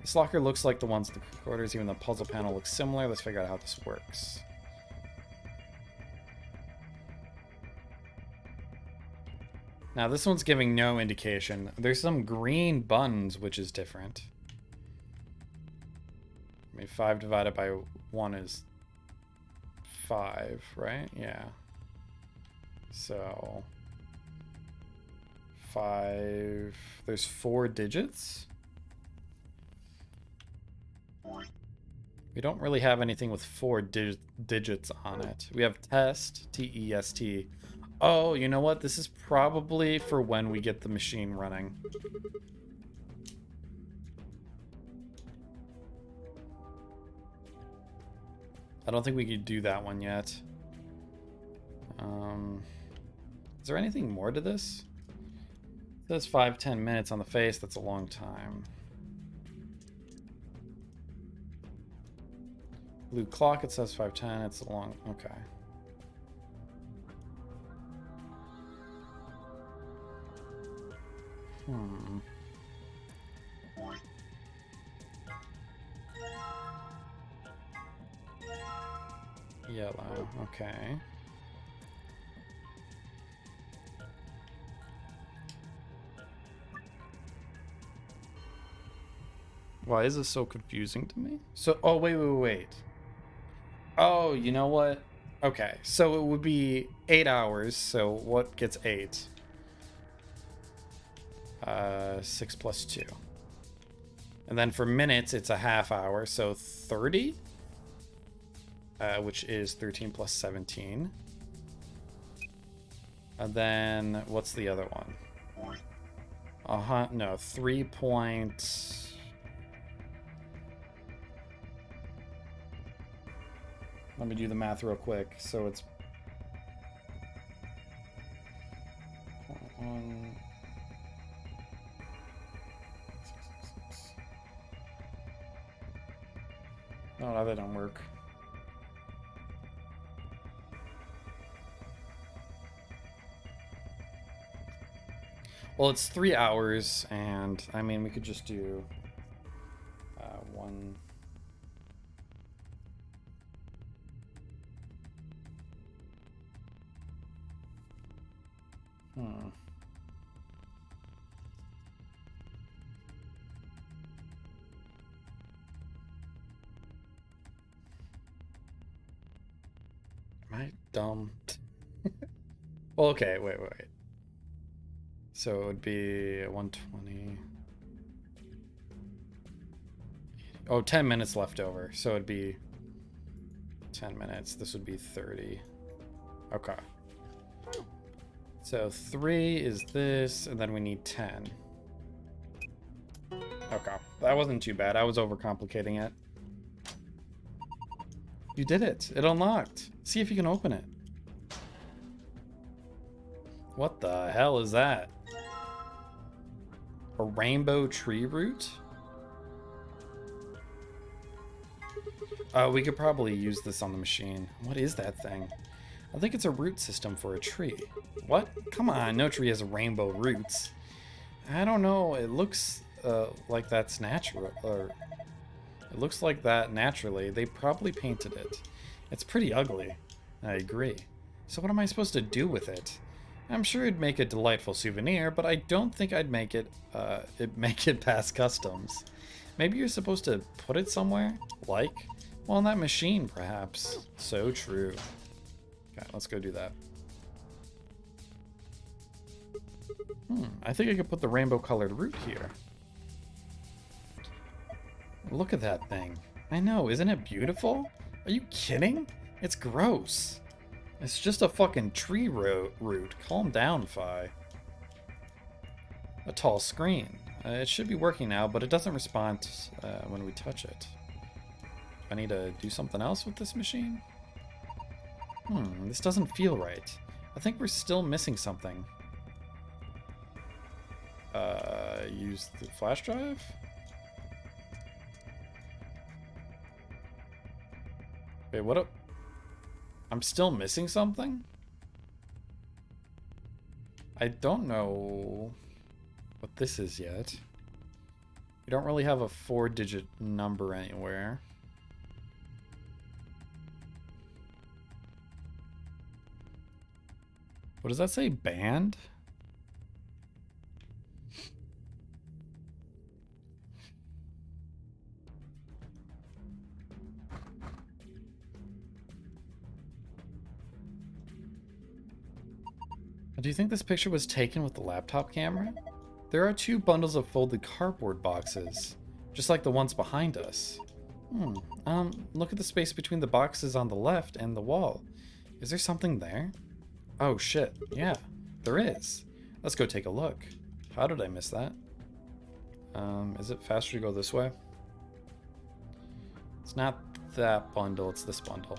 This locker looks like the ones in the quarters, even the puzzle panel looks similar. Let's figure out how this works. Now this one's giving no indication. There's some green buttons, which is different. I mean, 5 divided by 1 is 5, right? Yeah. So 5, there's 4 digits. We don't really have anything with 4 digits on it. We have test, T-E-S-T. Oh, you know what? This is probably for when we get the machine running. I don't think we could do that one yet. Is there anything more to this? It says 5-10 minutes on the face. That's a long time. Blue clock, it says 5:10. It's a long... Okay. Yellow. Okay. Why is this so confusing to me? So, oh, wait. Oh, you know what? Okay, so it would be 8 hours. So what gets 8? 6 plus 2. And then for minutes, it's a half hour. So 30, which is 13 plus 17. And then what's the other one? No, 3 point... Let me do the math real quick. So it's 1. No, that don't work. Well, it's 3 hours, and I mean, we could just do 1. Am I dumb? Well, okay, wait. So it would be 120. Oh, 10 minutes left over. So it'd be 10 minutes. This would be 30. Okay. So 3 is this, and then we need 10. Okay. That wasn't too bad. I was overcomplicating it. You did it. It unlocked. See if you can open it. What the hell is that? A rainbow tree root? We could probably use this on the machine. What is that thing? I think it's a root system for a tree. What? Come on, no tree has rainbow roots. I don't know. It looks like that's natural. Or it looks like that naturally. They probably painted it. It's pretty ugly. I agree. So what am I supposed to do with it? I'm sure it'd make a delightful souvenir, but I don't think I'd make it past customs. Maybe you're supposed to put it somewhere? Like? Well, on that machine, perhaps. So true. Okay, let's go do that. I think I could put the rainbow-colored root here. Look at that thing. I know, isn't it beautiful? Are you kidding? It's gross. It's just a fucking tree root. Calm down, Fi. A tall screen. It should be working now, but it doesn't respond when we touch it. Do I need to do something else with this machine? This doesn't feel right. I think we're still missing something. Use the flash drive? Wait, what up? I'm still missing something? I don't know what this is yet. We don't really have a 4-digit number anywhere. What does that say? Band? Do you think this picture was taken with the laptop camera? There are 2 bundles of folded cardboard boxes, just like the ones behind us. Look at the space between the boxes on the left and the wall. Is there something there? Oh shit, yeah, there is. Let's go take a look. How did I miss that? Is it faster to go this way? It's not that bundle, it's this bundle.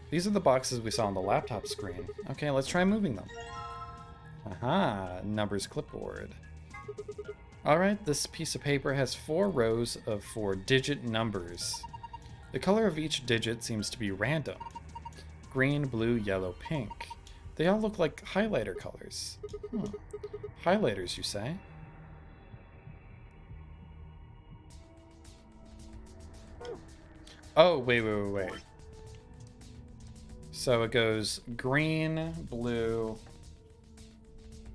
These are the boxes we saw on the laptop screen. Okay, let's try moving them. Aha, numbers clipboard. Alright, this piece of paper has 4 rows of 4-digit numbers. The color of each digit seems to be random. Green, blue, yellow, pink. They all look like highlighter colors. Highlighters, you say? Oh, wait. So it goes green, blue.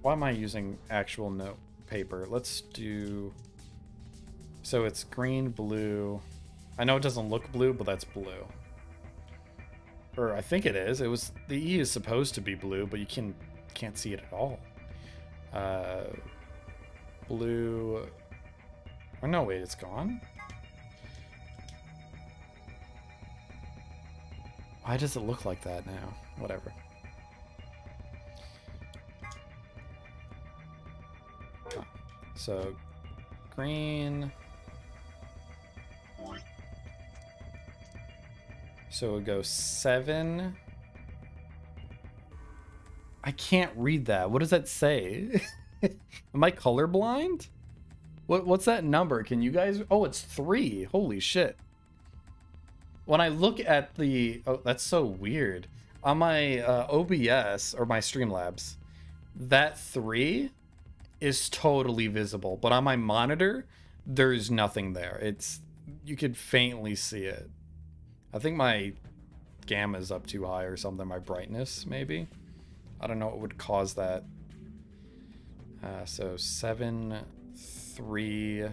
Why am I using actual note paper? Let's do... So it's green, blue. I know it doesn't look blue, but that's blue. Or I think it is. It was... The E is supposed to be blue, but you can't see it at all. Blue... Oh, no, wait, it's gone? Why does it look like that now? Whatever. So, green. So it goes 7. I can't read that. What does that say? Am I colorblind? What's that number? Can you guys... Oh, it's 3. Holy shit. When I look at the... Oh, that's so weird. On my OBS, or my Streamlabs, that 3 is totally visible. But on my monitor, there's nothing there. It's... You could faintly see it. I think my gamma is up too high or something. My brightness, maybe. I don't know what would cause that. So 7, 3...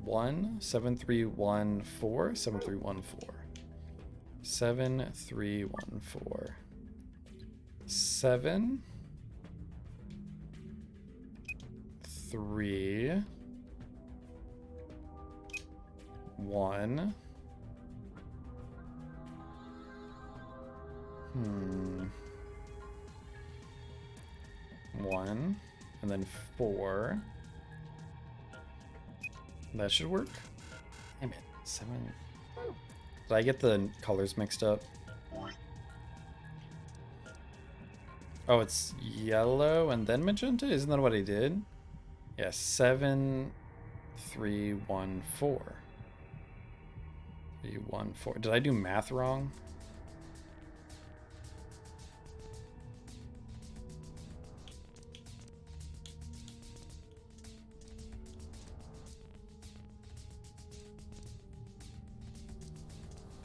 1 7 3 1 4 7 3 1 4 7 3 1 4 7 3 1 1 and then 4. That should work. Damn it. 7. Did I get the colors mixed up? Oh, it's yellow and then magenta? Isn't that what I did? Yeah, 7 3 1 4. 3 1 4. Did I do math wrong?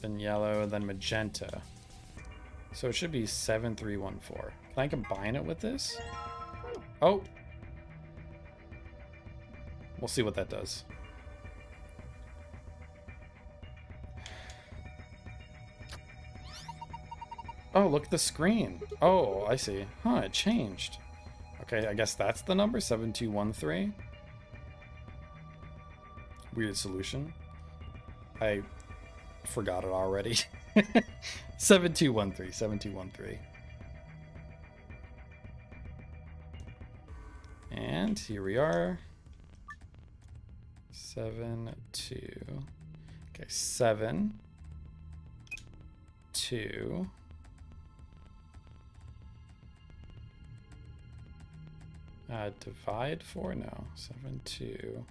Then yellow, then magenta. So it should be 7 3 1 4. Can I combine it with this? Oh! We'll see what that does. Oh, look at the screen. Oh, I see. Huh, it changed. Okay, I guess that's the number, 7213. Weird solution. I forgot it already. 7213, 7213. And here we are. 7 2. Okay, 7 2. Divide 4? No. 7 2.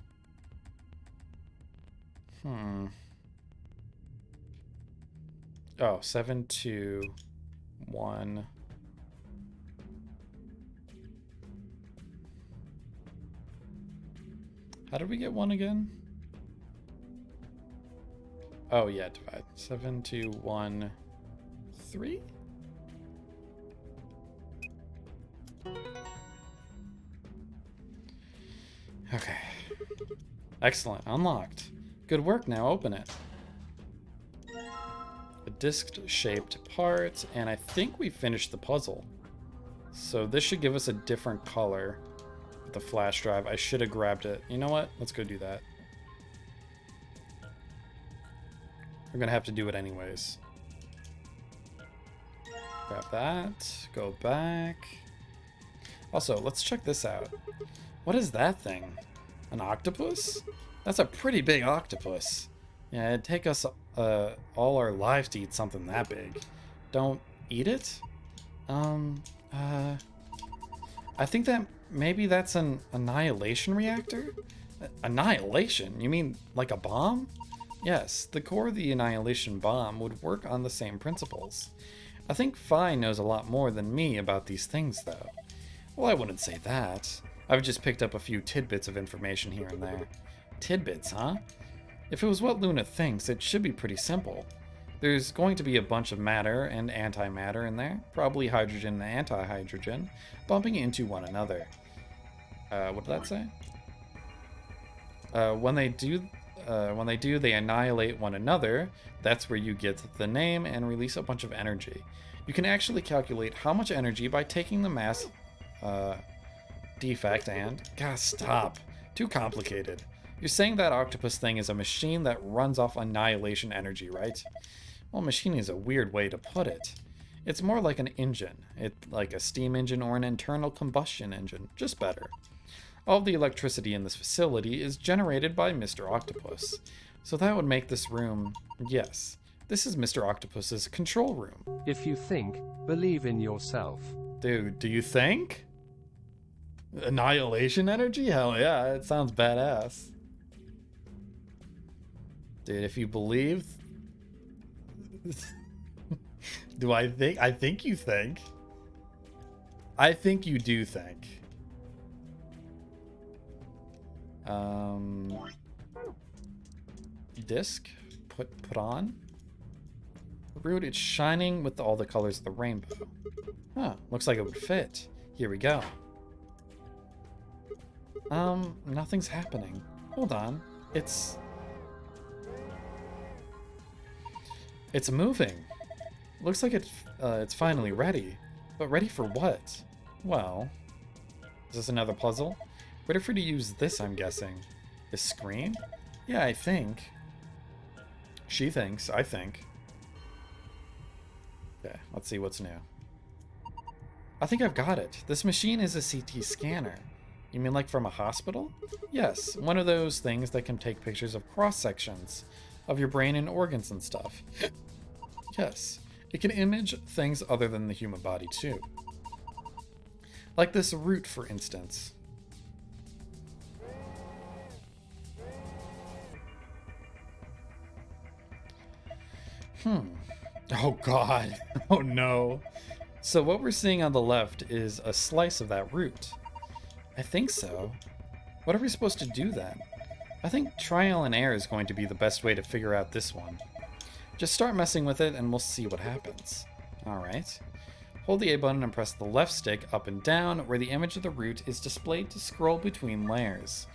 Oh, 7 2 1. How did we get 1 again? Oh yeah, divide. 7 2 1 3. Okay. Excellent. Unlocked. Good work. Now open it. A disc-shaped part, and I think we finished the puzzle. So this should give us a different color with the flash drive. I should have grabbed it. You know what? Let's go do that. We're gonna have to do it anyways. Grab that, go back. Also, let's check this out. What is that thing? An octopus? That's a pretty big octopus. Yeah, it'd take us all our lives to eat something that big. Don't eat it? I think that maybe that's an annihilation reactor? Annihilation? You mean like a bomb? Yes, the core of the annihilation bomb would work on the same principles. I think Phi knows a lot more than me about these things, though. Well, I wouldn't say that. I've just picked up a few tidbits of information here and there. Tidbits, huh? If it was what Luna thinks, it should be pretty simple. There's going to be a bunch of matter and antimatter in there, probably hydrogen and antihydrogen, bumping into one another. What did that say? When they do, they annihilate one another. That's where you get the name and release a bunch of energy. You can actually calculate how much energy by taking the mass defect and... God, stop. Too complicated. You're saying that octopus thing is a machine that runs off annihilation energy, right? Well, machine is a weird way to put it. It's more like an engine. It's like a steam engine or an internal combustion engine, just better. All the electricity in this facility is generated by Mr. Octopus. So that would make this room... Yes, this is Mr. Octopus's control room. If you think, believe in yourself. Dude, do you think? Annihilation energy? Hell yeah, it sounds badass. Dude, if you believe... Do I think? I think you think. I think you do think. Disc? Put on? Root, it's shining with all the colors of the rainbow. Huh, looks like it would fit. Here we go. Nothing's happening. Hold on. It's moving. Looks like it's finally ready. But ready for what? Well, is this another puzzle? Ready for to use this, I'm guessing. This screen? Yeah, I think. She thinks, I think. Okay, let's see what's new. I think I've got it. This machine is a CT scanner. You mean like from a hospital? Yes, one of those things that can take pictures of cross-sections of your brain and organs and stuff. Yes, it can image things other than the human body too. Like this root, for instance. Oh god. Oh no. So what we're seeing on the left is a slice of that root. I think so. What are we supposed to do then? I think trial and error is going to be the best way to figure out this one. Just start messing with it and we'll see what happens. Alright. Hold the A button and press the left stick up and down where the image of the root is displayed to scroll between layers.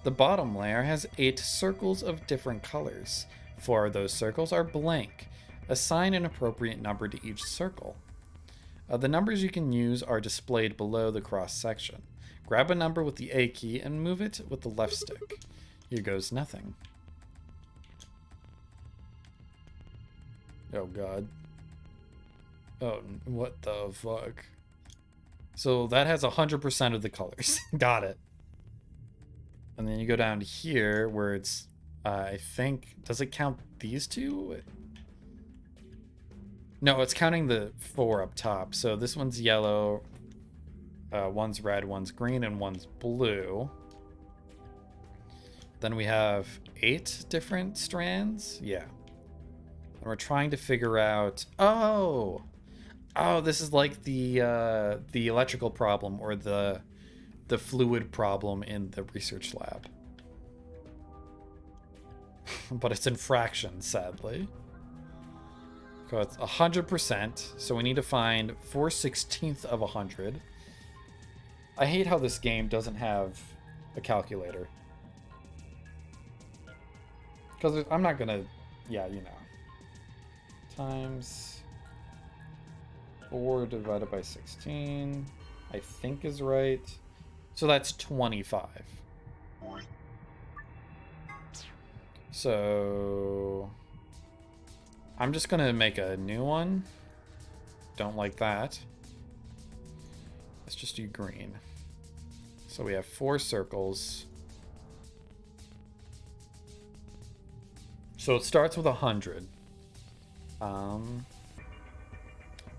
The bottom layer has 8 circles of different colors. 4 of those circles are blank. Assign an appropriate number to each circle. The numbers you can use are displayed below the cross section. Grab a number with the A key and move it with the left stick. Here goes nothing. Oh god. Oh, what the fuck? So that has 100% of the colors. Got it. And then you go down to here where it's, I think, does it count these two? No, it's counting the 4 up top. So this one's yellow, one's red, one's green, and one's blue. Then we have 8 different strands. Yeah. And we're trying to figure out... Oh, this is like the electrical problem or the fluid problem in the research lab. But it's in fractions, sadly. So it's 100%, so we need to find 4/16 of 100. I hate how this game doesn't have a calculator. Because I'm not gonna, yeah, you know, times 4 divided by 16, I think is right. So that's 25. So I'm just gonna make a new one. Don't like that. Let's just do green. So we have 4 circles. So it starts with 100.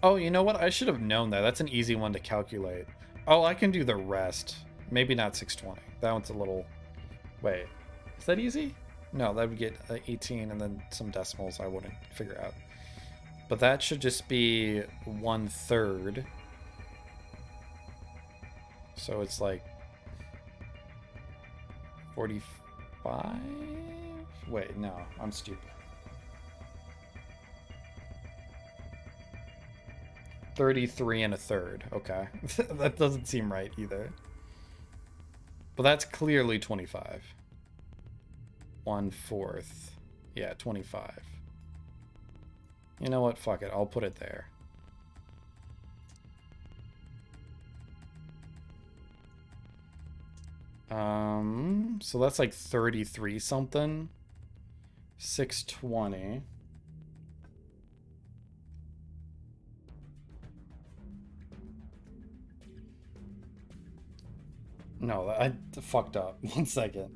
Oh, you know what? I should have known that. That's an easy one to calculate. Oh, I can do the rest. Maybe not 620. That one's a little... Wait. Is that easy? No, that would get 18 and then some decimals I wouldn't figure out. But that should just be 1/3. So it's like 45? Wait, no, I'm stupid. 33 1/3. Okay. That doesn't seem right either. But that's clearly 25. 1/4. Yeah, 25. You know what? Fuck it. I'll put it there. So that's like 33 something. 620. No, I fucked up. 1 second.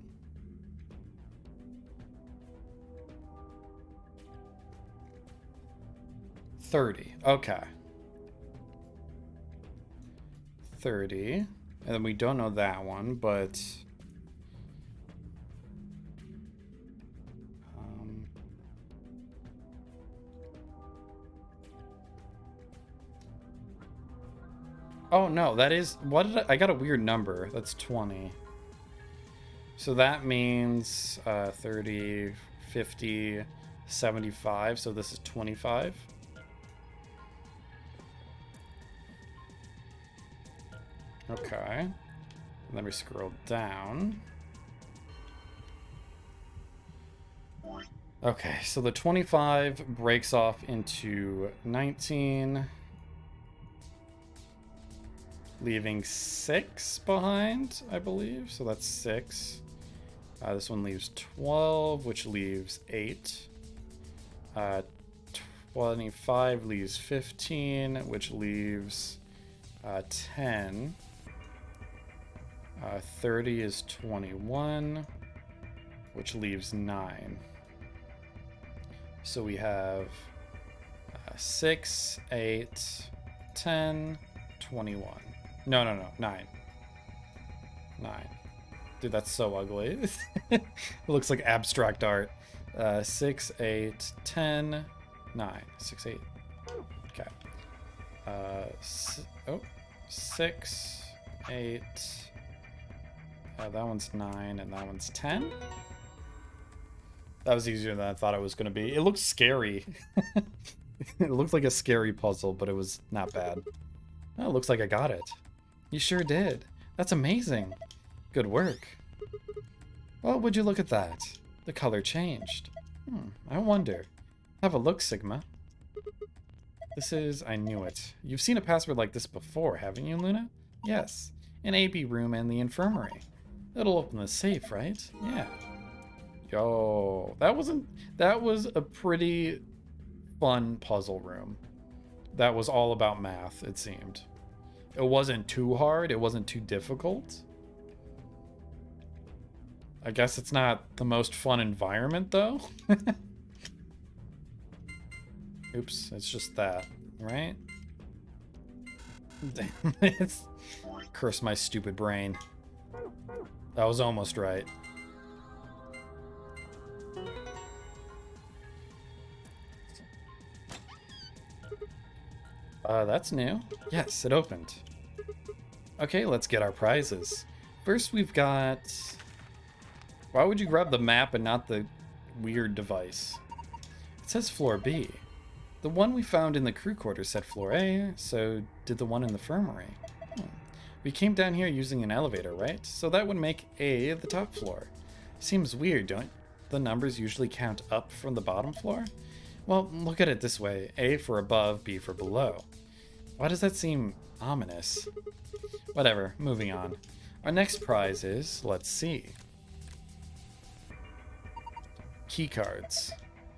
$30. Okay. 30. And then we don't know that one, but... Oh, no, that is... What did I got a weird number. That's 20. So that means 30, 50, 75. So this is 25. Okay. And then we scroll down. Okay, so the 25 breaks off into 19. Leaving 6 behind, I believe. So that's 6. This one leaves 12, which leaves 8. 25 leaves 15, which leaves 10. 30 is 21, which leaves 9. So we have 6, 8, 10, 21. No, 9. 9. Dude, that's so ugly. It looks like abstract art. 6, 8, 10, 9. 6, 8. Okay. 6, 8. That one's 9, and that one's 10. That was easier than I thought it was going to be. It looks scary. It looked like a scary puzzle, but it was not bad. Oh, it looks like I got it. You sure did. That's amazing. Good work. Well, would you look at that? The color changed. I wonder. Have a look, Sigma. This is... I knew it. You've seen a password like this before, haven't you, Luna? Yes. An AB room and the infirmary. It'll open the safe, right? Yeah. Yo, that was a pretty fun puzzle room. That was all about math, it seemed. It wasn't too hard, it wasn't too difficult. I guess it's not the most fun environment, though. Oops, it's just that, right? Damn it. Curse my stupid brain. That was almost right. That's new. Yes, it opened. Okay, let's get our prizes. First, we've got... Why would you grab the map and not the weird device? It says floor B. The one we found in the crew quarters said floor A, so did the one in the infirmary. We came down here using an elevator, right? So that would make A the top floor. Seems weird, don't the numbers usually count up from the bottom floor? Well, look at it this way. A for above, B for below. Why does that seem ominous? Whatever, moving on. Our next prize is, let's see. Key cards.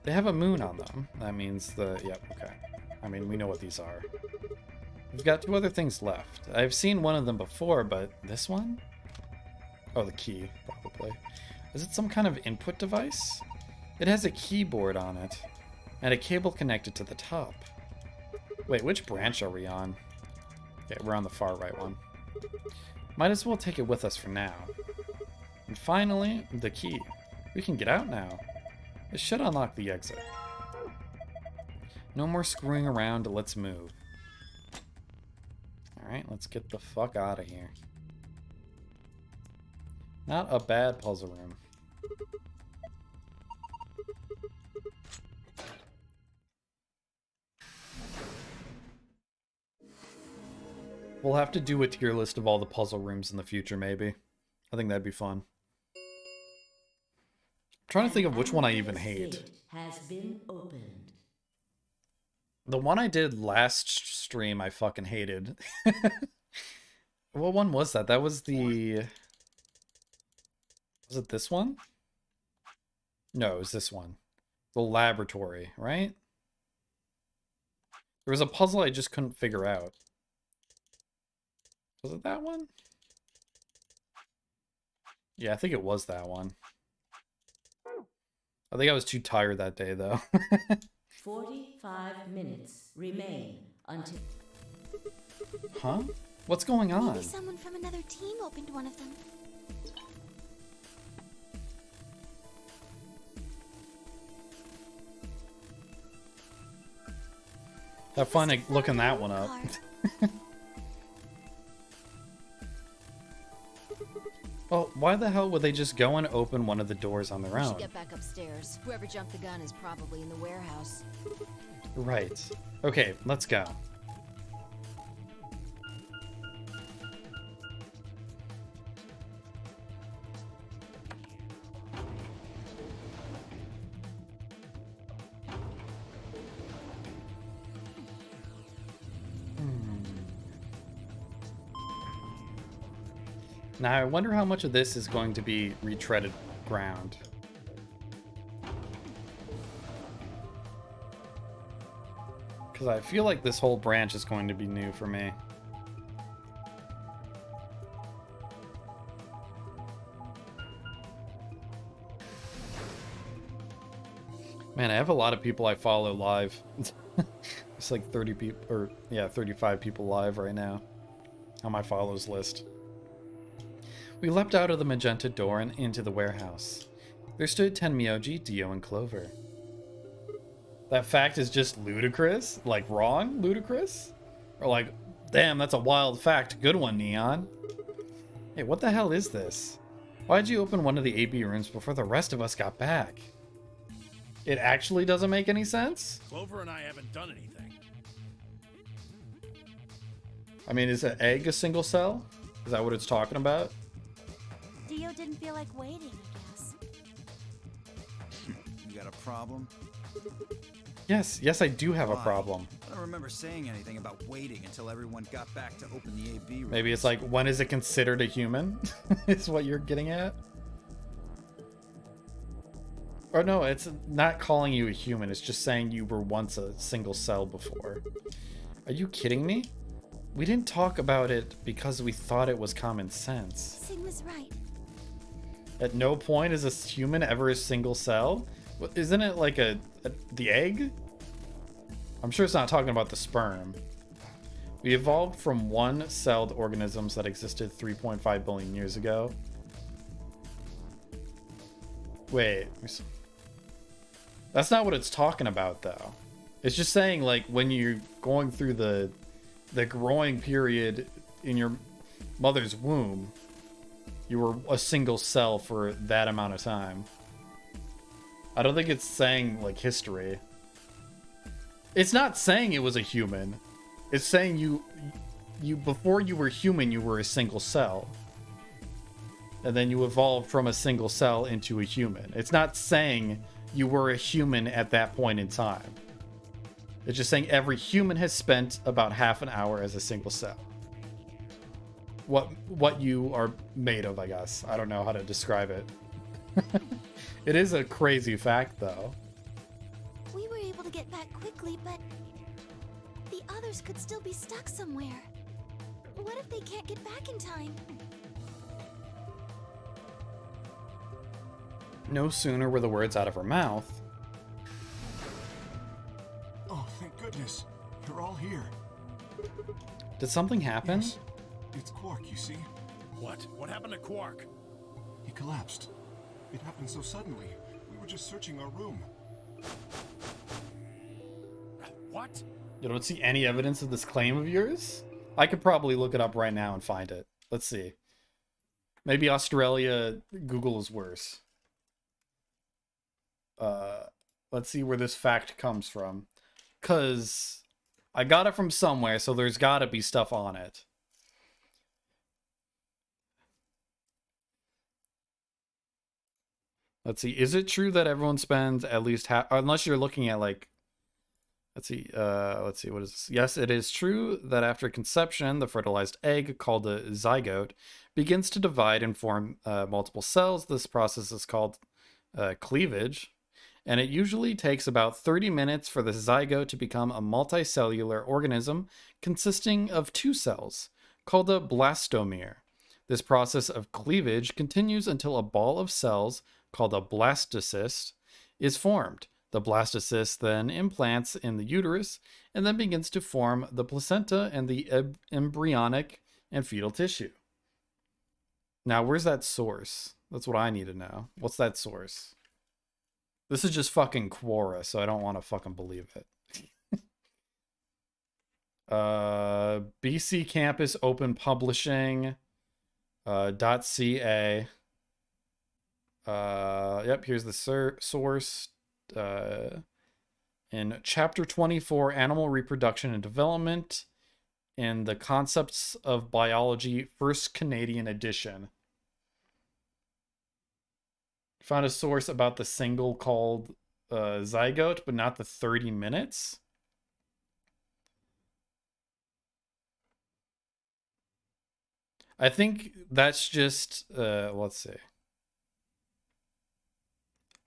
They have a moon on them. That means yep, okay. I mean, we know what these are. We've got 2 other things left. I've seen one of them before, but this one? Oh, the key, probably. Is it some kind of input device? It has a keyboard on it, and a cable connected to the top. Wait, which branch are we on? Okay, we're on the far right one. Might as well take it with us for now. And finally, the key. We can get out now. This should unlock the exit. No more screwing around, let's move. Alright, let's get the fuck out of here. Not a bad puzzle room. We'll have to do a tier list of all the puzzle rooms in the future, maybe. I think that'd be fun. I'm trying to think of which one I even hate. Has been opened. The one I did last stream I fucking hated. What one was that? That was the... Was it this one? No, it was this one. The laboratory, right? There was a puzzle I just couldn't figure out. Was it that one? Yeah, I think it was that one. I think I was too tired that day, though. 45 minutes remain until... Huh? What's going on? Maybe someone from another team opened one of them. Have fun looking that one up. Well, why the hell would they just go and open one of the doors on their We should own? get back upstairs. Whoever jumped the gun is probably in the warehouse. Right. Okay, let's go. Now, I wonder how much of this is going to be retreaded ground. Because I feel like this whole branch is going to be new for me. Man, I have a lot of people I follow live. It's like 30 people, or yeah, 35 people live right now on my follows list. We leapt out of the magenta door and into the warehouse. There stood Tenmyoji, Dio, and Clover. That fact is just ludicrous? Like, wrong? Ludicrous? Or like, damn, that's a wild fact. Good one, Neon. Hey, what the hell is this? Why'd you open one of the AB rooms before the rest of us got back? It actually doesn't make any sense? Clover and I haven't done anything. I mean, is an egg a single cell? Is that what it's talking about? Dio didn't feel like waiting, I guess. You got a problem? Yes, I do have a Why? problem. I don't remember saying anything about waiting until everyone got back to open the AB room. Maybe it's like, when is it considered a human? Is what you're getting at? Or no, it's not calling you a human. It's just saying you were once a single cell before. Are you kidding me? We didn't talk about it because we thought it was common sense. Sigma's right. At no point is a human ever a single cell. Isn't it like the egg? I'm sure it's not talking about the sperm. We evolved from one-celled organisms that existed 3.5 billion years ago. Wait. That's not what it's talking about, though. It's just saying, like, when you're going through the growing period in your mother's womb, you were a single cell for that amount of time. I don't think it's saying, like, history. It's not saying it was a human. It's saying you before you were human, you were a single cell. And then you evolved from a single cell into a human. It's not saying you were a human at that point in time. It's just saying every human has spent about half an hour as a single cell. What you are made of, I guess. I don't know how to describe it. It is a crazy fact, though. We were able to get back quickly, but the others could still be stuck somewhere. What if they can't get back in time? No sooner were the words out of her mouth. Oh, thank goodness. You're all here. Did something happen? Yes. It's Quark, you see? What? What happened to Quark? He collapsed. It happened so suddenly. We were just searching our room. What? You don't see any evidence of this claim of yours? I could probably look it up right now and find it. Let's see. Maybe Australia, Google is worse. Let's see where this fact comes from. Because I got it from somewhere, so there's got to be stuff on it. Let's see. Is it true that everyone spends at least half... Unless you're looking at, like... Let's see. What is this? Yes, it is true that after conception, the fertilized egg, called a zygote, begins to divide and form multiple cells. This process is called cleavage. And it usually takes about 30 minutes for the zygote to become a multicellular organism consisting of 2 cells, called a blastomere. This process of cleavage continues until a ball of cells, called a blastocyst, is formed. The blastocyst then implants in the uterus and then begins to form the placenta and the embryonic and fetal tissue. Now, where's that source? That's what I need to know. What's that source? This is just fucking Quora, so I don't want to fucking believe it. BC Campus Open Publishing .ca. Yep, here's the source. In Chapter 24, Animal Reproduction and Development, in the Concepts of Biology, First Canadian Edition. Found a source about the single called zygote, but not the 30 minutes. I think that's just, let's see.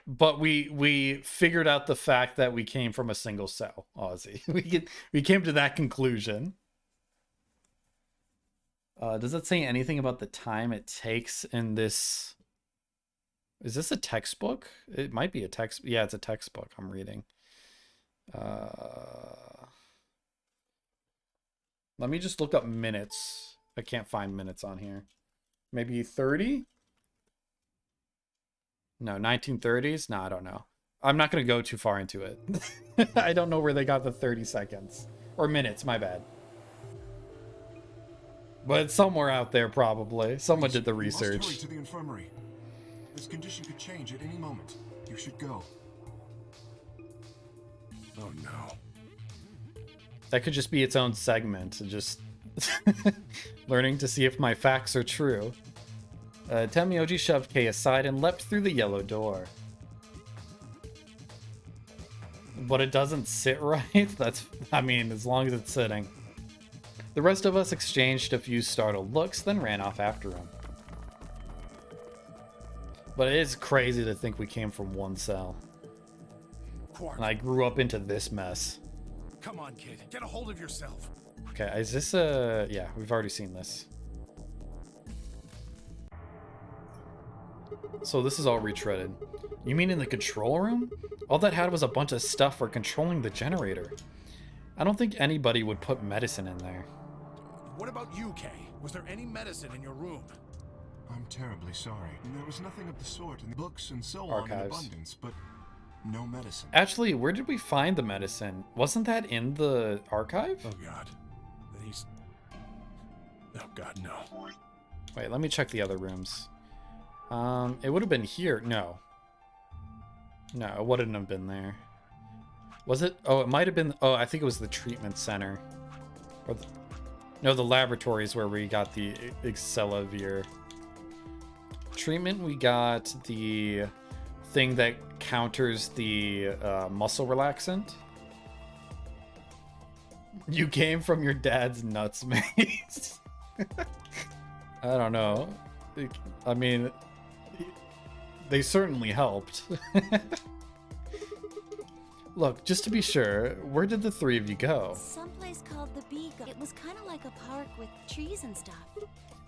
But we figured out the fact that we came from a single cell, Ozzy. We came to that conclusion. Does it say anything about the time it takes in this? Is this a textbook? It might be a text. Yeah, it's a textbook I'm reading. Let me just look up minutes. I can't find minutes on here. Maybe 30? No, 1930s? No, I don't know. I'm not going to go too far into it. I don't know where they got the 30 seconds. Or minutes, my bad. But it's somewhere out there, probably. Someone did the research. Must hurry to the infirmary. This condition could change at any moment. You should go. Oh no. That could just be its own segment. Just learning to see if my facts are true. Tenmyoji shoved Kei aside and leapt through the yellow door. But it doesn't sit right? That's, I mean, as long as it's sitting. The rest of us exchanged a few startled looks, then ran off after him. But it is crazy to think we came from one cell. Quark. And I grew up into this mess. Come on, kid. Get a hold of yourself. Okay, is this a... Yeah, we've already seen this. So this is all retreaded. You mean in the control room? All that had was a bunch of stuff for controlling the generator. I don't think anybody would put medicine in there. What about you, Kay? Was there any medicine in your room? I'm terribly sorry. There was nothing of the sort in books and so Archives. on in abundance, but no medicine. Actually, where did we find the medicine? Wasn't that in the archive? Oh god. These... Oh god, no. Wait, let me check the other rooms. It would have been here. No. No, it wouldn't have been there. Was it? Oh, it might have been. Oh, I think it was the treatment center. Or the, no, the laboratories where we got the Excelavir. Treatment, we got the thing that counters the muscle relaxant. You came from your dad's nuts maze. I don't know. I mean, they certainly helped. Look, just to be sure, where did the three of you go? Someplace called the Beagle. It was kind of like a park with trees and stuff.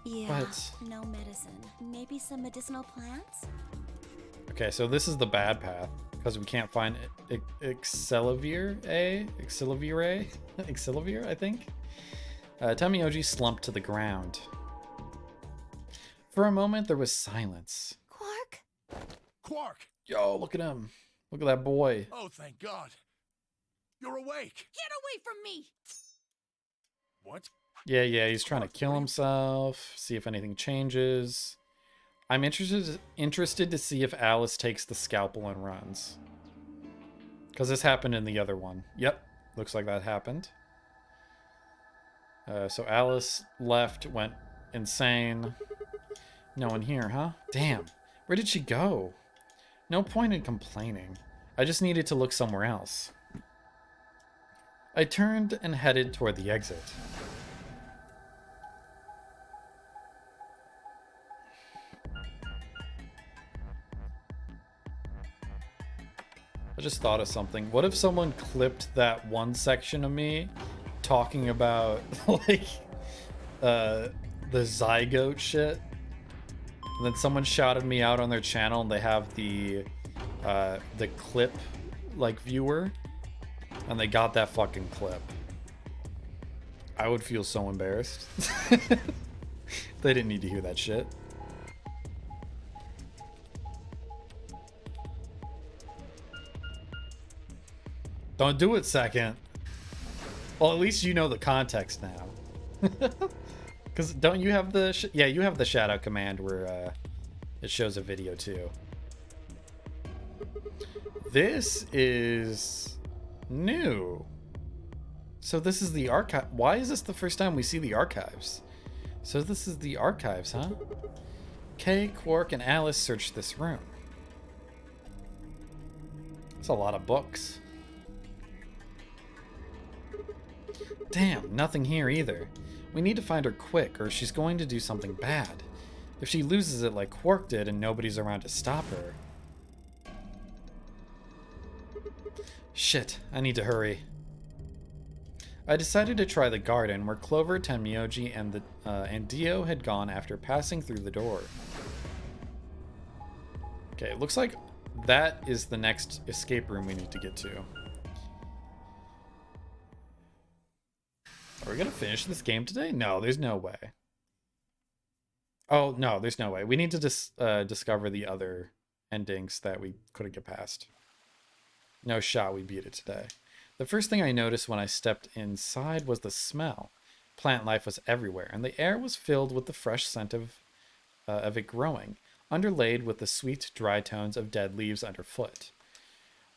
Yeah, But- no medicine. Maybe some medicinal plants? Okay, so this is the bad path because we can't find Excelivir, Excelivir, I think. Tamioji slumped to the ground. For a moment, there was silence. Quark? Quark! Yo, look at him. Look at that boy. Oh, thank God. You're awake. Get away from me! What? Yeah, he's trying to kill himself, see if anything changes. I'm interested to see if Alice takes the scalpel and runs. Because this happened in the other one. Yep, looks like that happened. So Alice left, went insane. No one here, huh? Damn, where did she go? No point in complaining. I just needed to look somewhere else. I turned and headed toward the exit. I just thought of something. What if someone clipped that one section of me talking about like the zygote shit, and then someone shouted me out on their channel and they have the clip like viewer, and they got that fucking clip. I would feel so embarrassed. They didn't need to hear that shit. Don't do it, second. Well, at least you know the context now. Because don't you have the... yeah, you have the shout out command where it shows a video too. This is new. So this is the archive. Why is this the first time we see the archives? So this is the archives, huh? Kay, Quark, and Alice searched this room. That's a lot of books. Damn, nothing here either. We need to find her quick, or she's going to do something bad. If she loses it like Quark did and nobody's around to stop her. Shit, I need to hurry. I decided to try the garden where Clover, Tenmyoji, and Dio had gone after passing through the door. Okay, it looks like that is the next escape room we need to get to. Are we gonna finish this game today? No, there's no way. Oh, no, there's no way. We need to discover the other endings that we couldn't get past. No shot we beat it today. The first thing I noticed when I stepped inside was the smell. Plant life was everywhere, and the air was filled with the fresh scent of it growing, underlaid with the sweet, dry tones of dead leaves underfoot.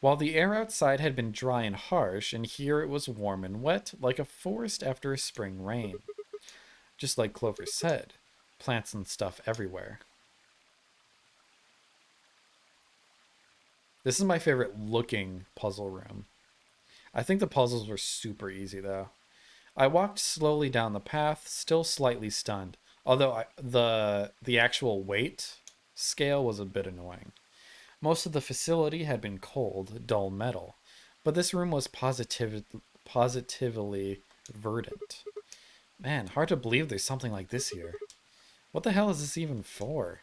While the air outside had been dry and harsh, and here it was warm and wet, like a forest after a spring rain. Just like Clover said, plants and stuff everywhere. This is my favorite looking puzzle room. I think the puzzles were super easy though. I walked slowly down the path, still slightly stunned, although the actual weight scale was a bit annoying. Most of the facility had been cold, dull metal, but this room was positively verdant. Man, hard to believe there's something like this here. What the hell is this even for?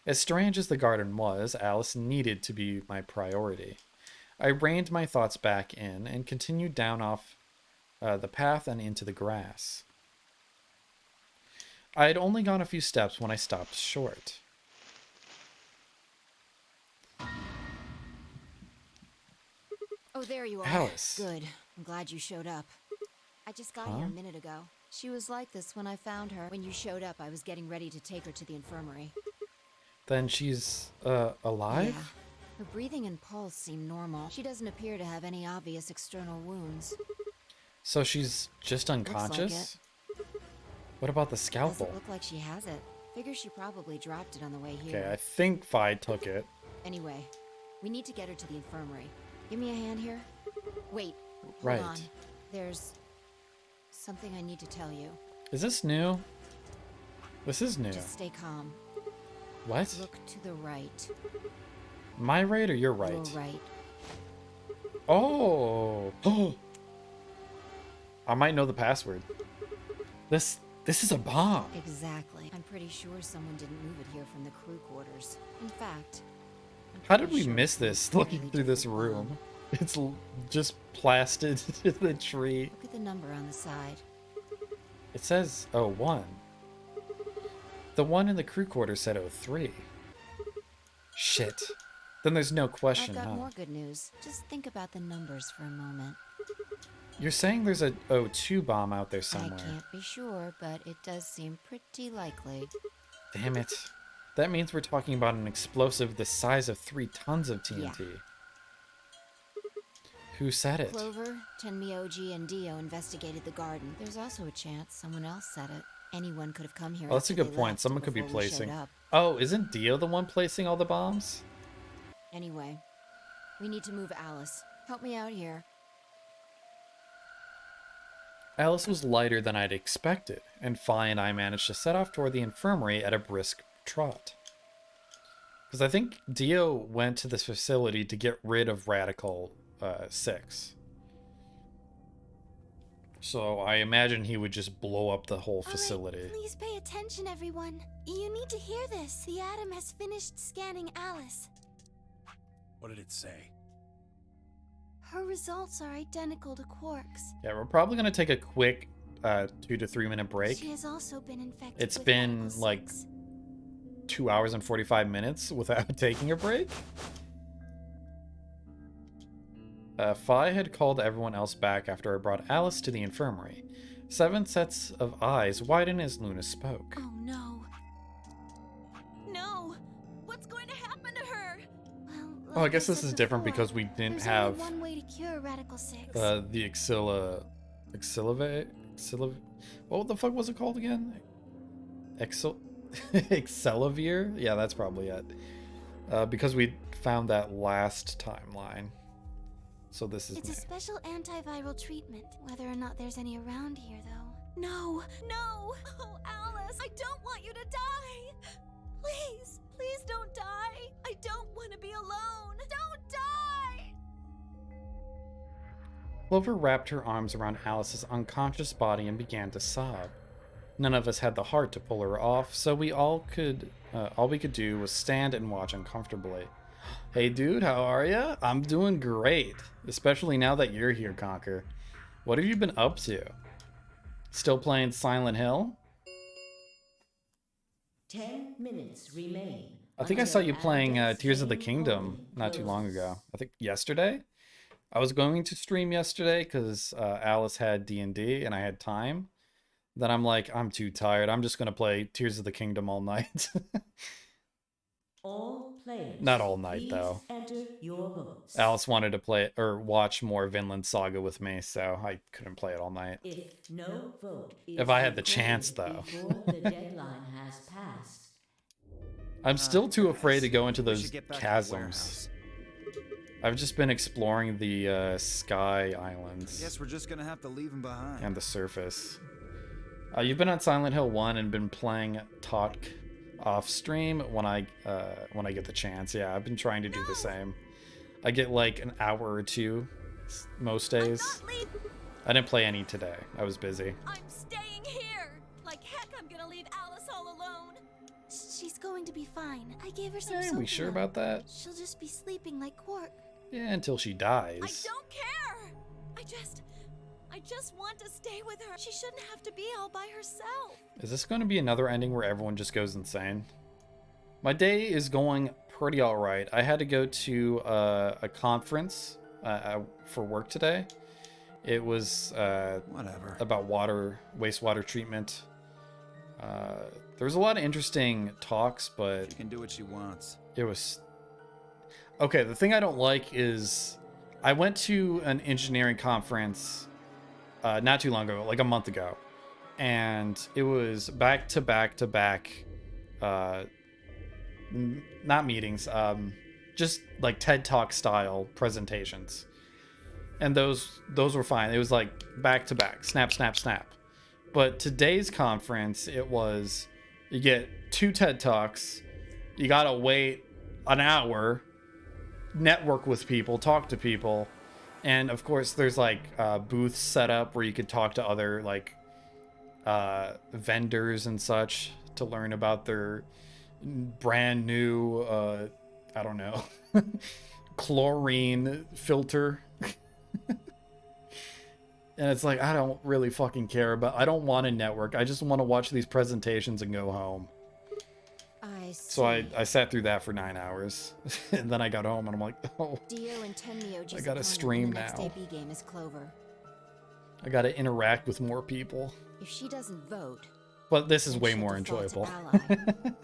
As strange as the garden was, Alice needed to be my priority. I reined my thoughts back in and continued down off the path and into the grass. I had only gone a few steps when I stopped short. Oh, there you are. Alice. Good. I'm glad you showed up. I just got here a minute ago. She was like this when I found her. When you showed up, I was getting ready to take her to the infirmary. Then she's alive? Yeah. Her breathing and pulse seem normal. She doesn't appear to have any obvious external wounds. So she's just unconscious? What about the scalpel? Doesn't look like she has it. Figure she probably dropped it on the way here. Okay, I think Fi took it. Anyway, We need to get her to the infirmary. Give me a hand here. Wait. Right. Hold on. There's something I need to tell you. Is this new? This is new. Just stay calm. What? Look to the right. My right or your right? Your right. Oh. I might know the password. This is a bomb. Exactly. I'm pretty sure someone didn't move it here from the crew quarters. In fact, How did we miss this looking through this room? It's just plastered to the tree. look at the number on the side. It says 01. The one in the crew quarters said 03. Shit. Then there's no question, I've got huh? more good news. Just think about the numbers for a moment. You're saying there's a 02 bomb out there somewhere. I can't be sure, but it does seem pretty likely. Damn it. That means we're talking about an explosive the size of 3 tons of TNT. Who said it? Clover, Tenmyoji, and Dio investigated the garden. There's also a chance someone else said it. Anyone could have come here. Oh, that's a after good they point. left Someone could be before we showed placing. up. Oh, isn't Dio the one placing all the bombs? Anyway, we need to move Alice. Help me out here. Alice was lighter than I'd expected, and Fi and I managed to set off toward the infirmary at a brisk trot. Because I think Dio went to this facility to get rid of Radical 6. So I imagine he would just blow up the whole facility. Please pay attention, everyone. You need to hear this. The Atom has finished scanning Alice. What did it say? Her results are identical to Quark's. Yeah, we're probably going to take a quick 2 to 3 minute break. She has also been infected. It's with been Radical like 6. 2 hours and 45 minutes without taking a break. Fi had called everyone else back after I brought Alice to the infirmary. 7 sets of eyes widened as Luna spoke. Oh no. No! What's going to happen to her? Well, Oh, I guess this is different because we didn't there's have only one way to cure Radical 6. the what the fuck was it called again? Excelavir? Yeah, that's probably it. Because we found that last timeline. So this is It's new. a special antiviral treatment. Whether or not there's any around here, though. No! No! Oh, Alice, I don't want you to die! Please, please don't die! I don't want to be alone! Don't die! Clover wrapped her arms around Alice's unconscious body and began to sob. None of us had the heart to pull her off, so all we could do was stand and watch uncomfortably. Hey dude, how are ya? I'm doing great, especially now that you're here, Conker. What have you been up to? Still playing Silent Hill? 10 minutes remain. I think I saw you until playing Adam's Tears of the game Kingdom only not too long closes. ago. I think yesterday? I was going to stream yesterday because Alice had D&D and I had time. Then I'm like, I'm too tired. I'm just going to play Tears of the Kingdom all night. All players. Not all night, please though. Enter your votes. Alice wanted to play or watch more Vinland Saga with me, so I couldn't play it all night. If no vote is If I had the recorded chance, though. before the deadline has passed, I'm still too afraid to go into We those should get back to the chasms. warehouse. I've just been exploring the Sky Islands Guess we're just gonna have to leave him behind. and the surface. You've been on Silent Hill 1 and been playing Talk off stream when I get the chance. Yeah, I've been trying to do the same. I get like an hour or two most days. I didn't play any today. I was busy. I'm staying here! Like heck, I'm gonna leave Alice all alone! She's going to be fine. I gave her some Hey, we sure Soapy about that? She'll just be sleeping like Quark. Yeah, until she I dies. don't care! I just want to stay with her. She shouldn't have to be all by herself. Is this going to be another ending where everyone just goes insane? My day is going pretty alright. I had to go to a conference for work today. It was Whatever. about wastewater treatment. There was a lot of interesting talks, but She can do what she wants. it was... Okay, the thing I don't like is I went to an engineering conference not too long ago, like a month ago, and it was back to back to back, not meetings, just like TED Talk style presentations. And those were fine. It was like back to back, snap, snap, snap. But today's conference, it was, you get 2 TED Talks, you gotta wait an hour, network with people, talk to people, and of course there's like booths set up where you could talk to other like vendors and such to learn about their brand new I don't know chlorine filter. And it's like, I don't really fucking care about, I don't want a network. I just want to watch these presentations and go home. I see. So I sat through that for 9 hours. And then I got home and I'm like, oh, Dio and Tenmyoji's I gotta opponent stream in the next now. AB game is Clover. I gotta interact with more people. If she doesn't vote, But this is then way she'll more default to enjoyable. ally.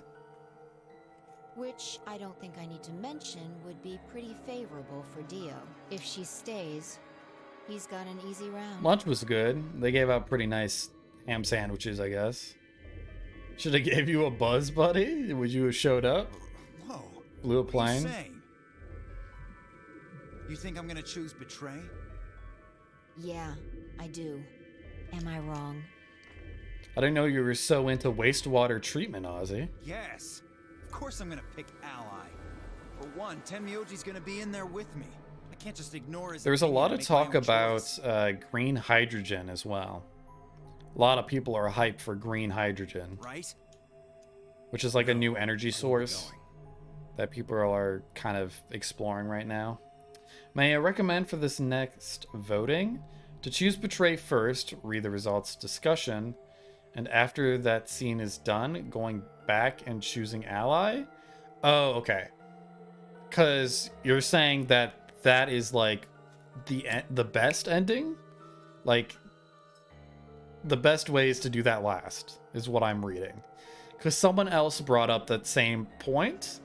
Which I don't think I need to mention would be pretty favorable for Dio. If she stays, he's got an easy round. Lunch was good. They gave out pretty nice ham sandwiches, I guess. Should have gave you a buzz, buddy? Would you have showed up? Whoa. Flew a What are you plane? saying? You think I'm gonna choose betray? Yeah, I do. Am I wrong? I didn't know you were so into wastewater treatment, Ozzy. Yes. Of course I'm gonna pick ally. For one, Tenmyoji's gonna be in there with me. I can't just ignore his There was a opinion lot and of make my talk own about choice. green hydrogen as well. A lot of people are hyped for green hydrogen, Right? which is like a new energy source that people are kind of exploring right now. May I recommend for this next voting to choose Betray first, read the results discussion, and after that scene is done, going back and choosing ally? Oh, okay. Because you're saying that that is like the best ending? Like, the best way is to do that last, is what I'm reading. Because someone else brought up that same point,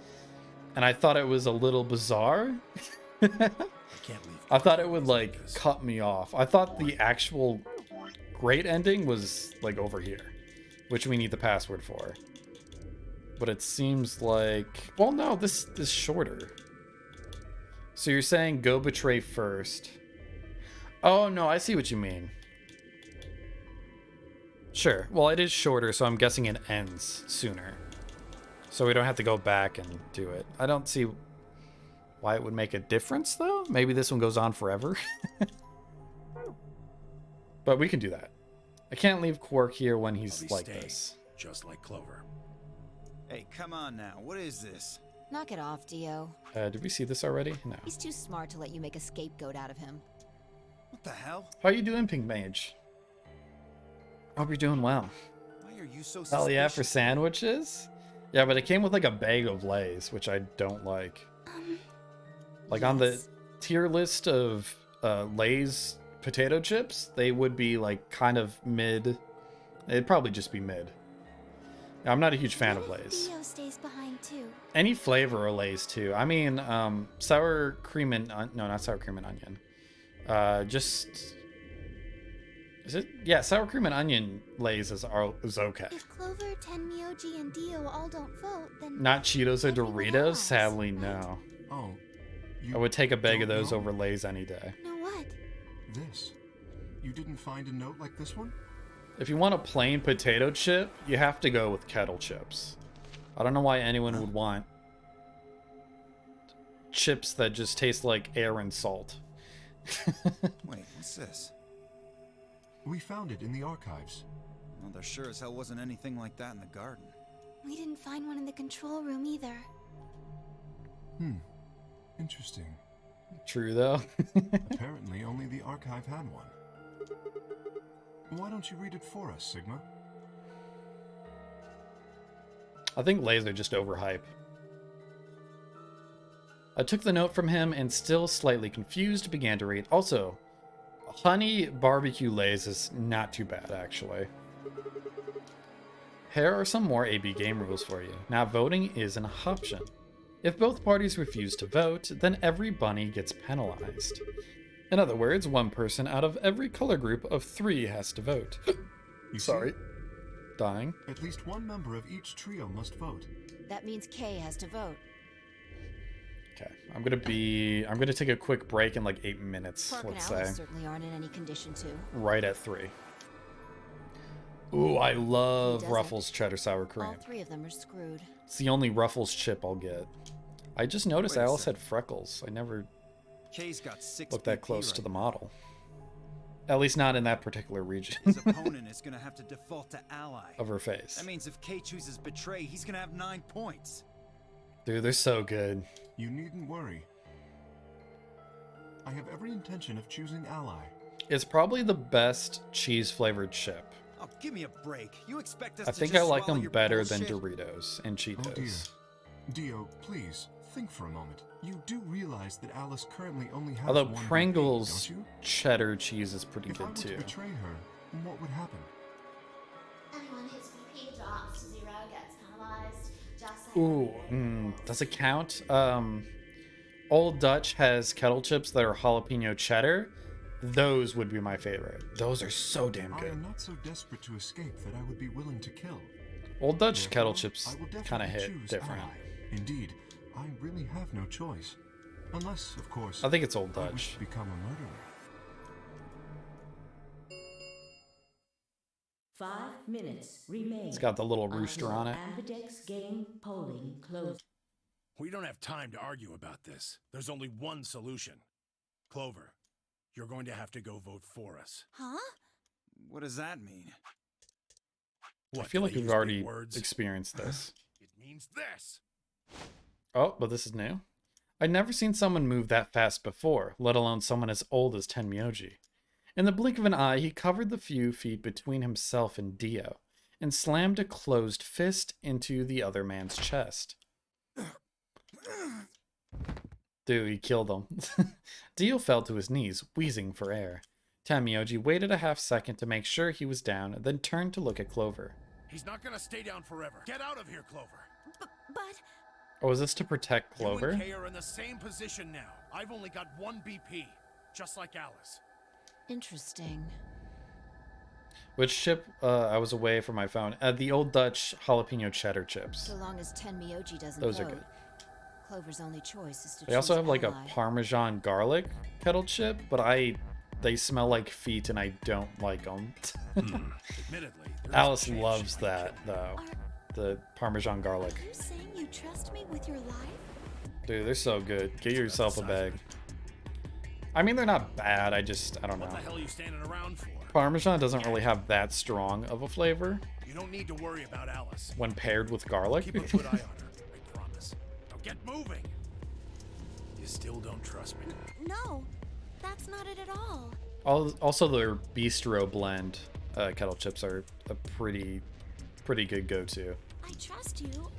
and I thought it was a little bizarre. I can't leave. I thought it would like cut me off. I thought the actual great ending was like over here, which we need the password for. But it seems like, well, no, this is shorter. So you're saying go betray first. Oh no, I see what you mean. Sure. Well, it is shorter, so I'm guessing it ends sooner. So we don't have to go back and do it. I don't see why it would make a difference, though. Maybe this one goes on forever. But we can do that. I can't leave Quark here when I'll he's be like staying, this. just like Clover. Hey, come on now. What is this? Knock it off, Dio. Did we see this already? No. He's too smart to let you make a scapegoat out of him. What the hell? How you doing, Pink Mage? Hope you're doing well. Why are you so suspicious? Hell yeah, for sandwiches? Yeah, but it came with like a bag of Lay's, which I don't like. Like on the tier list of Lay's potato chips, they would be like kind of mid. It'd probably just be mid. I'm not a huge fan of Lay's. Dio stays behind too. Any flavor of Lay's too. I mean, sour cream and no, not sour cream and onion. Just is it? Yeah, sour cream and onion Lay's is okay. If Clover, Tenmyoji, and Dio all don't vote, then Not Cheetos or everyone Doritos? else, Sadly, right? no. Oh, I would take a bag of don't those know? over Lay's any day. know what? This. You didn't find a note like this one? If you want a plain potato chip, you have to go with kettle chips. I don't know why anyone would want chips that just taste like air and salt. Wait, what's this? We found it in the archives. Well, there sure as hell wasn't anything like that in the garden. We didn't find one in the control room either. Interesting. True, though. Apparently, only the archive had one. Why don't you read it for us, Sigma? I think Lay's are just overhype. I took the note from him and, still slightly confused, began to read. Also, honey barbecue Lay's is not too bad, actually. Here are some more AB game rules for you. Now, voting is an option. If both parties refuse to vote, then every bunny gets penalized. In other words, one person out of every color group of 3 has to vote. You Sorry. see? Dying. At least one member of each trio must vote. That means Kay has to vote. Okay, I'm gonna take a quick break in like 8 minutes, Clark let's and Alice say. certainly aren't in any condition to. Right at 3. Ooh, I love doesn't. Ruffles cheddar sour cream. All 3 of them are screwed. It's the only Ruffles chip I'll get. I just noticed Wait a Alice second. had freckles. I never Kay's got 6 looked that BP close right to the now. model. At least not in that particular region His opponent is gonna have to default to ally. of her face. That means if Kay chooses Betray, he's gonna have 9 points. Dude, they're so good. You needn't worry. I have every intention of choosing ally. It's probably the best cheese-flavored chip. Oh, give me a break. You expect us I to think just I like swallow them your better than bullshit? Doritos and Cheetos. Oh dear. Dio, please, think for a moment. You do realize that Alice currently only has Although one BP, Pringles don't you? cheddar cheese is pretty If I were good to too. betray her, what would happen? Anyone whose BP drops to 0 gets penalized. Just Ooh, does it count? Old Dutch has kettle chips that are jalapeno cheddar. Those would be my favorite. Those are so damn I good. am not so desperate to escape that I would be willing to kill. Old Dutch Therefore, kettle chips I will kind of definitely hit choose different. ally. Indeed, I really have no choice. Unless, of course, I think it's Old I wish Dutch. to become a murderer. 5 minutes remain. It's got the little rooster on it. Ambidex game polling closed. We don't have time to argue about this. There's only one solution. Clover, you're going to have to go vote for us. Huh? What does that mean? I What, feel do like they we've use big already words? experienced this. It means this. Oh, but this is new. I'd never seen someone move that fast before, let alone someone as old as Tenmyoji. In the blink of an eye, he covered the few feet between himself and Dio, and slammed a closed fist into the other man's chest. Dude, he killed him. Dio fell to his knees, wheezing for air. Tenmyoji waited a half second to make sure he was down, then turned to look at Clover. He's not gonna stay down forever. Get out of here, Clover. But Oh, is this to protect You Clover? and Kay are in the same position now. I've only got 1 BP, just like Alice. Interesting. Which chip I was away from my phone? The Old Dutch jalapeno cheddar chips. So long as Tenmyoji doesn't Those are vote, good. Clover's only choice is to They also choose have like a ally. Parmesan garlic kettle chip, but they smell like feet and I don't like them. Admittedly, there's Alice a chance loves she might that though. The Parmesan garlic. Are you saying you trust me with your life? Dude, they're so good. Get yourself a bag. I mean, they're not bad. I don't know. What the hell are you standing around for? Parmesan doesn't really have that strong of a flavor You don't need to worry about Alice. when paired with garlic. Keep a good eye on her, I promise. Now get moving. You still don't trust me. No, that's not it at all. Also, their bistro blend kettle chips are a pretty good go-to. I trust you.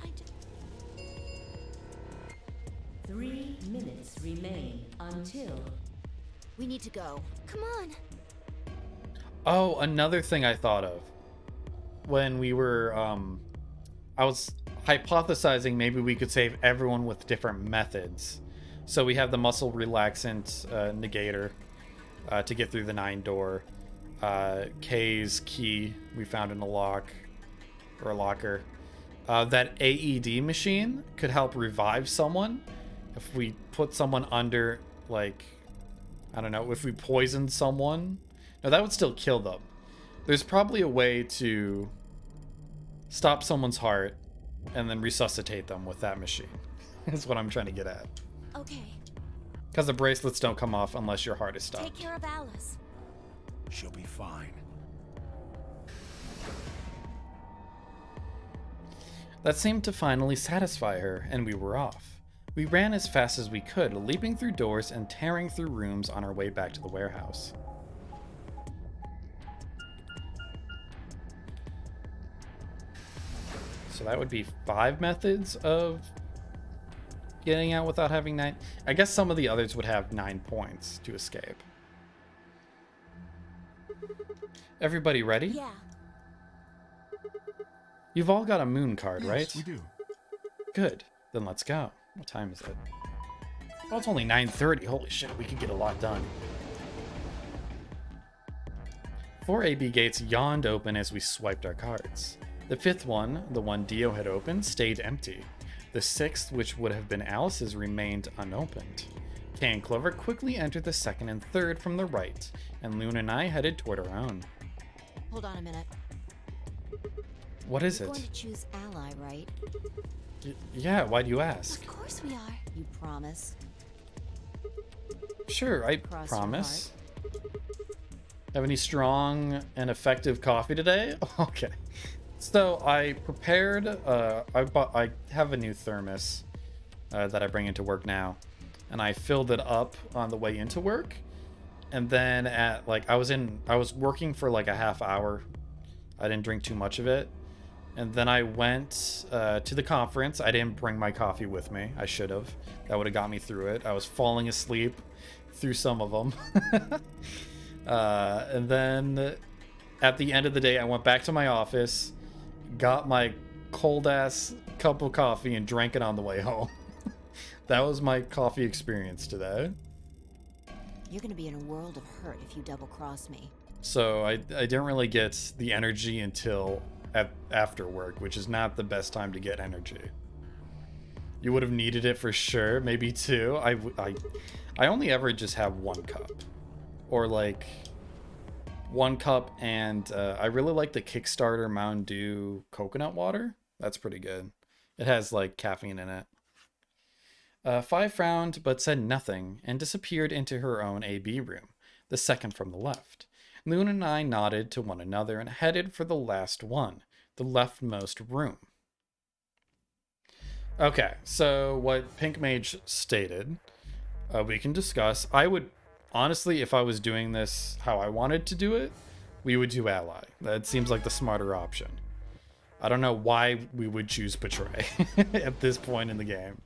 3 minutes remain until. We need to go. Come on. Oh, another thing I thought of when we were, I was hypothesizing maybe we could save everyone with different methods. So we have the muscle relaxant negator to get through the 9-door. Kay's key we found in a locker. That AED machine could help revive someone if we put someone under, like, I don't know, if we poisoned someone. No, that would still kill them. There's probably a way to stop someone's heart and then resuscitate them with that machine. Is what I'm trying to get at. Okay. Because the bracelets don't come off unless your heart is stopped. Take care of Alice. She'll be fine. That seemed to finally satisfy her, and we were off. We ran as fast as we could, leaping through doors and tearing through rooms on our way back to the warehouse. So that would be 5 methods of getting out without having 9. I guess some of the others would have 9 points to escape. Everybody ready? Yeah. You've all got a moon card, Yes, right? we do. Good. Then let's go. What time is it? Oh, it's only 9:30. Holy shit, we could get a lot done. 4 AB gates yawned open as we swiped our cards. The 5th one, the one Dio had opened, stayed empty. The sixth, which would have been Alice's, remained unopened. Kay and Clover quickly entered the second and third from the right, and Luna and I headed toward our own. Hold on a minute. What is You're it? going to choose Ally, right? Yeah, why do you ask? Of course we are. You promise? Sure, I Cross your promise. Have any strong and effective coffee today? Okay. So I prepared, I have a new thermos that I bring into work now, and I filled it up on the way into work. And then at like, I was working for like a half hour. I didn't drink too much of it. And then I went to the conference. I didn't bring my coffee with me. I should have. That would have got me through it. I was falling asleep through some of them. And then at the end of the day, I went back to my office, got my cold ass cup of coffee and drank it on the way home. That was my coffee experience today. You're gonna be in a world of hurt if you double cross me. So I didn't really get the energy until after work, which is not the best time to get energy. You would have needed it for sure, maybe two. I only ever just have 1 cup, or like 1 cup, and I really like the Kickstarter Mountain Dew coconut water. That's pretty good. It has like caffeine in it. Five frowned but said nothing and disappeared into her own AB room, the second from the left. Luna and I nodded to one another and headed for the last one, the leftmost room. Okay, so what Pink Mage stated, we can discuss. I would, honestly, if I was doing this how I wanted to do it, we would do Ally. That seems like the smarter option. I don't know why we would choose Betray at this point in the game.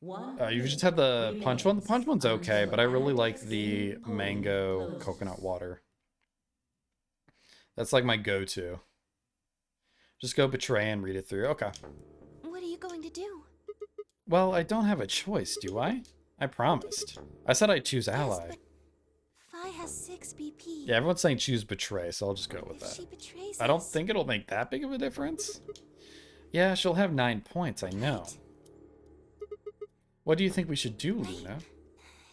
You just have the punch one. The punch one's okay, but I really like the mango coconut water. That's like my go-to. Just go Betray and read it through. Okay. What are you going to do? Well, I don't have a choice, do I? I promised. I said I'd choose Ally. Yes, but Phi has 6 BP. Yeah, everyone's saying choose Betray, so I'll just go with If she that. betrays I don't us- think it'll make that big of a difference. Yeah, she'll have 9 points, I know. What do you think we should do, Luna?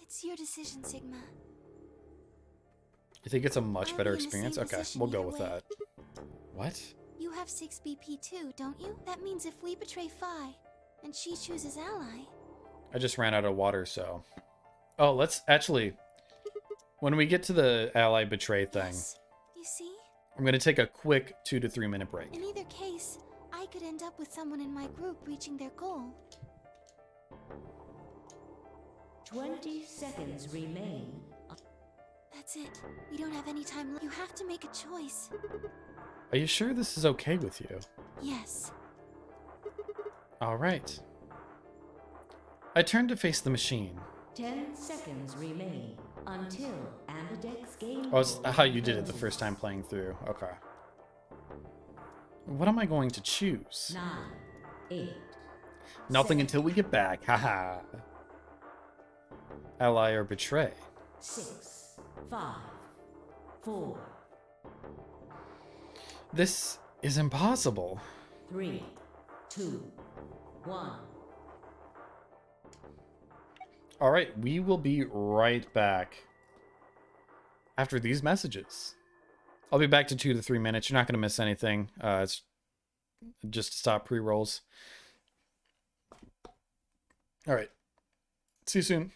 It's your decision, Sigma. You think it's a much I'll better be in the same experience? Okay, position we'll go either with way. that. What? You have 6 BP too, don't you? That means if we betray Phi, and she chooses Ally, I just ran out of water, so... Oh, let's actually... When we get to the Ally Betray thing, you see? I'm going to take a quick 2 to 3 minute break. In either case, I could end up with someone in my group reaching their goal. 20 seconds remain. That's it. We don't have any time left. You have to make a choice. Are you sure this is okay with you? Yes. Alright. I turned to face the machine. 10 seconds remain until Ambidex game. Oh, it's how you did it the first time playing through. Okay. What am I going to choose? 9, 8. Nothing until we get back. Haha. Ally or Betray? 6, 5, 4, This is impossible. 3, 2, 1. Alright, we will be right back after these messages. I'll be back to 2 to 3 minutes. You're not going to miss anything. It's just to stop pre-rolls. Alright. See you soon.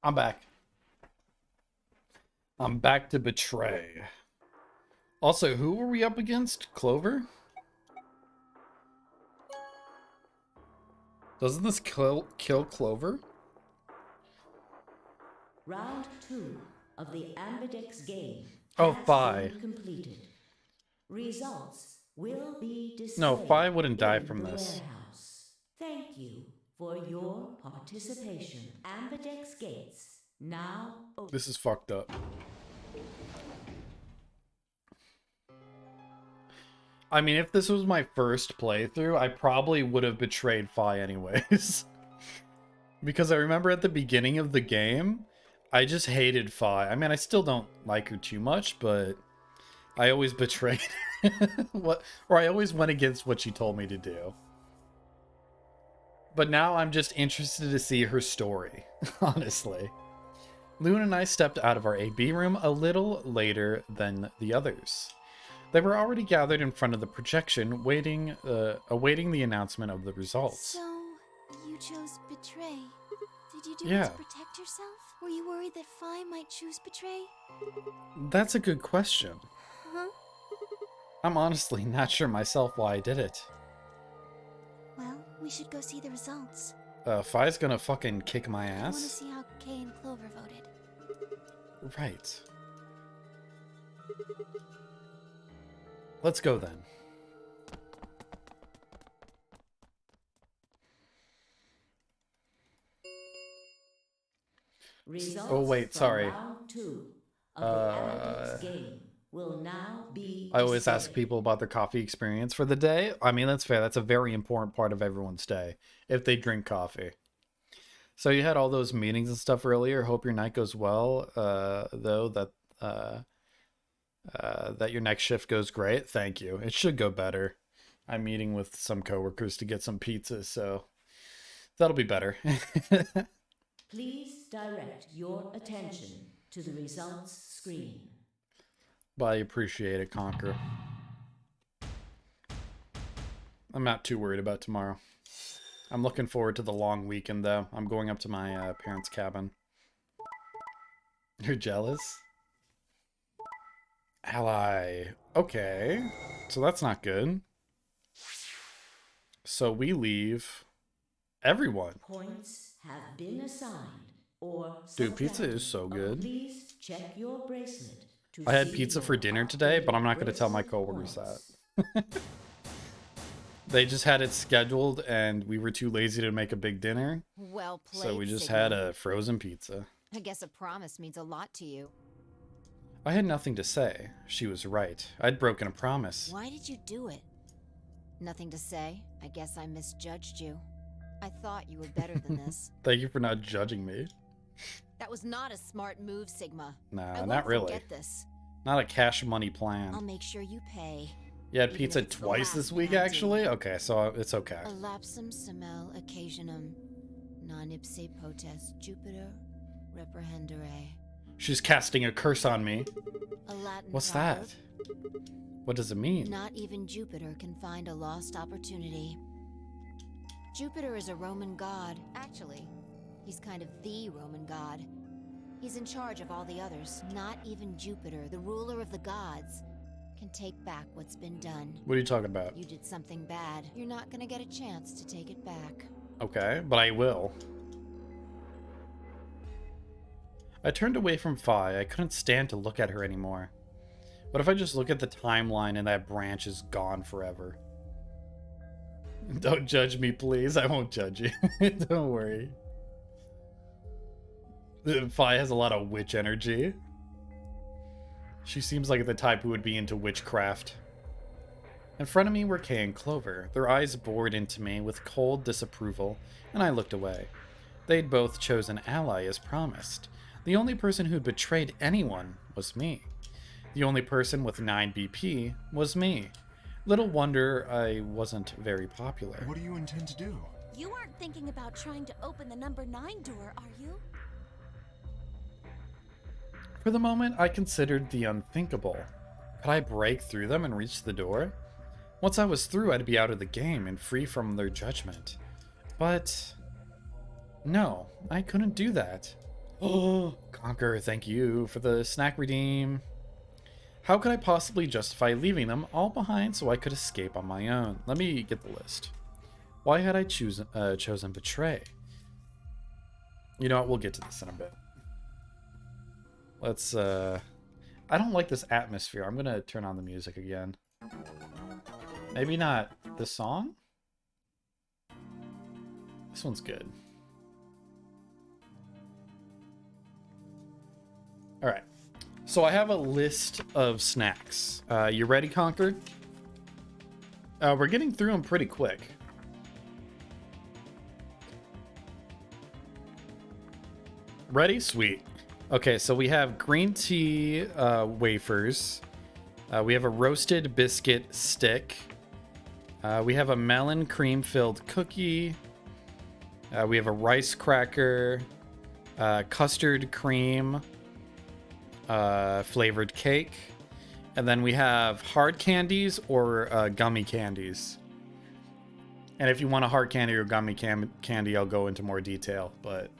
I'm back. I'm back to betray. Also, who were we up against? Clover? Doesn't this kill Clover? Round 2 of the Ambidex game Oh, has Phi. been completed. Results will be displayed. No, Phi wouldn't die in from the this. warehouse. Thank you for your participation. Ambidex gates now open. This is fucked up. I mean, if this was my first playthrough, I probably would have betrayed Phi anyways. Because I remember at the beginning of the game, I just hated Phi. I mean, I still don't like her too much, but I always betrayed or I always went against what she told me to do. But now I'm just interested to see her story, honestly. Loon and I stepped out of our AB room a little later than the others. They were already gathered in front of the projection, awaiting the announcement of the results. So, you chose Betray. Did you do Yeah. it to protect yourself? Were you worried that Phi might choose Betray? That's a good question. Huh? I'm honestly not sure myself why I did it. Well, we should go see the results. Phi's gonna fucking kick my I want to ass? see how Kay and Clover voted. Right. Let's go then. Results Oh, wait, from sorry. round 2 of the Ambidex game will now be I always ask displayed. people about their coffee experience for the day. I mean, that's fair. That's a very important part of everyone's day, if they drink coffee. So you had all those meetings and stuff earlier. Hope your night goes well, though, that your next shift goes great. Thank you. It should go better. I'm meeting with some coworkers to get some pizza, so that'll be better. Please direct your attention to the results screen. But I appreciate it, Conquer. I'm not too worried about tomorrow. I'm looking forward to the long weekend, though. I'm going up to my parents' cabin. You're jealous? Ally. Okay. So that's not good. So we leave everyone. Points have been assigned or Dude, pizza subtracted. is so good. Please check your bracelet. To I had see pizza your for dinner today, but I'm not going to tell my bracelet coworkers points. that. They just had it scheduled, and we were too lazy to make a big dinner. Well played, So we just Sigma. had a frozen pizza. I guess a promise means a lot to you. I had nothing to say. She was right. I'd broken a promise. Why did you do it? Nothing to say. I guess I misjudged you. I thought you were better than this. Thank you for not judging me. That was not a smart move, Sigma. Nah, I won't not really. forget this. Not a cash money plan. I'll make sure you pay. You had even pizza if it's the twice last this thing week, I do. actually? Okay, so it's okay. A lapsum semel occasionum, non ipse potest Jupiter reprehendere. She's casting a curse on me. A Latin What's proverb. that? What does it mean? Not even Jupiter can find a lost opportunity. Jupiter is a Roman god. Actually, he's kind of the Roman god. He's in charge of all the others. Not even Jupiter, the ruler of the gods, can take back what's been done. What are you talking about? You did something bad. You're not gonna get a chance to take it back. Okay, but I will. I turned away from Phi. I couldn't stand to look at her anymore. What if I just look at the timeline and that branch is gone forever? Don't judge me, please. I won't judge you. Don't worry. Phi has a lot of witch energy. She seems like the type who would be into witchcraft. In front of me were Kay and Clover, their eyes bored into me with cold disapproval, and I looked away. They'd both chosen Ally as promised. The only person who'd betrayed anyone was me. The only person with 9 BP was me. Little wonder I wasn't very popular. What do you intend to do? You aren't thinking about trying to open the number 9 door, are you? For the moment, I considered the unthinkable. Could I break through them and reach the door? Once I was through, I'd be out of the game and free from their judgment. But no, I couldn't do that. Oh, Conquer, thank you for the snack redeem. How could I possibly justify leaving them all behind so I could escape on my own? Let me get the list. Why had I chosen Betray? You know what? We'll get to this in a bit. Let's, I don't like this atmosphere. I'm gonna turn on the music again. Maybe not the song? This one's good. Alright. So I have a list of snacks. You ready, Conquer? We're getting through them pretty quick. Ready? Sweet. Okay, so we have green tea wafers. We have a roasted biscuit stick. We have a melon cream filled cookie. We have a rice cracker, custard cream flavored cake. And then we have hard candies or gummy candies. And if you want a hard candy or gummy candy, I'll go into more detail, but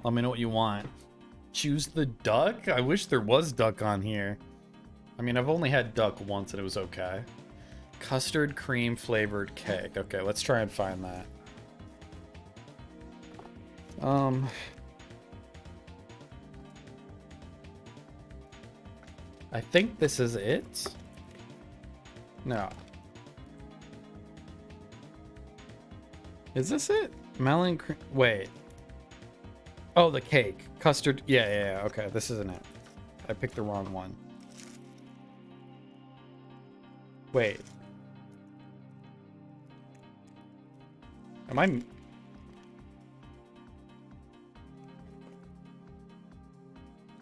let me know what you want. Choose the duck? I wish there was duck on here. I mean, I've only had duck once and it was okay. Custard cream flavored cake. Okay, let's try and find that. I think this is it. No. Is this it? Melon cream. Wait. Oh, the cake. Custard. Yeah. Okay, this isn't it. I picked the wrong one. Wait. Am I...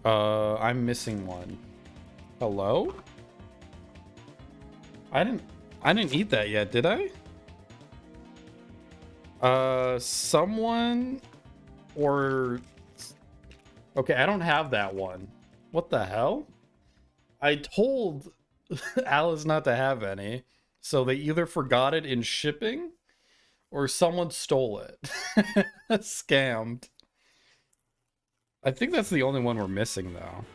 I'm missing one. Hello? I didn't eat that yet, did I? Someone or... Okay, I don't have that one. What the hell? I told Alice not to have any, so they either forgot it in shipping or someone stole it. Scammed. I think that's the only one we're missing, though.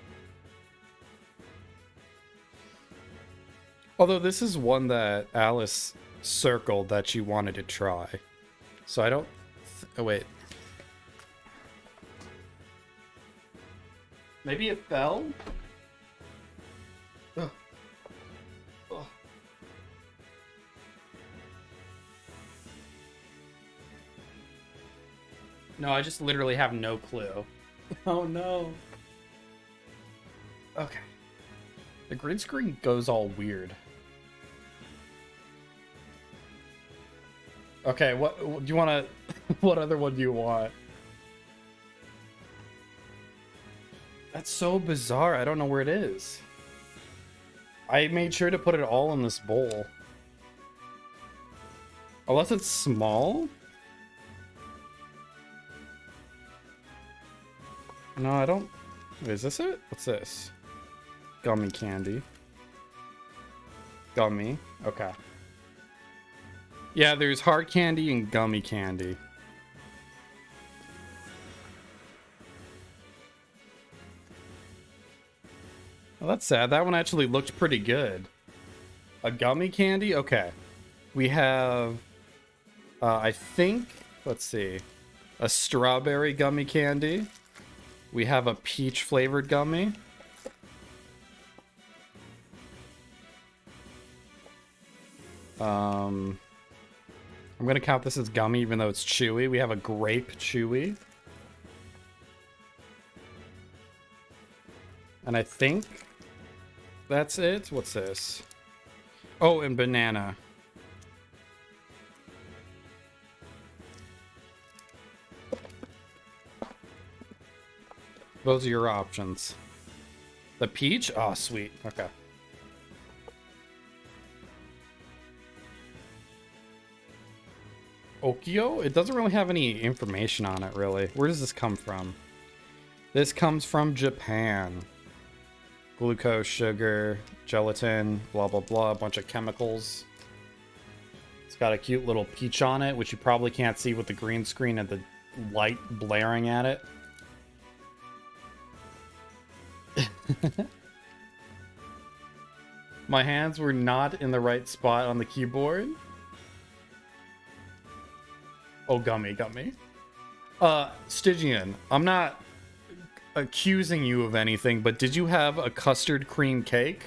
Although this is one that Alice circled that she wanted to try. So I don't... Oh, wait. Maybe it fell? Ugh. Ugh. No, I just literally have no clue. Oh no. Okay. The green screen goes all weird. Okay, what do you want to... What other one do you want? That's so bizarre. I don't know where it is. I made sure to put it all in this bowl. Unless it's small? No, I don't... Is this it? What's this? Gummy candy. Gummy. Okay. Yeah, there's hard candy and gummy candy. Well, that's sad. That one actually looked pretty good. A gummy candy? Okay. We have... I think... Let's see. A strawberry gummy candy. We have a peach flavored gummy. I'm gonna count this as gummy even though it's chewy. We have a grape chewy. And I think that's it. What's this? Oh, and banana. Those are your options. The peach? Oh, sweet. Okay. Okio? It doesn't really have any information on it, really. Where does this come from? This comes from Japan. Glucose, sugar, gelatin, blah, blah, blah. A bunch of chemicals. It's got a cute little peach on it, which you probably can't see with the green screen at the light blaring at it. My hands were not in the right spot on the keyboard. Oh, gummy. Stygian, I'm not accusing you of anything, but did you have a custard cream cake?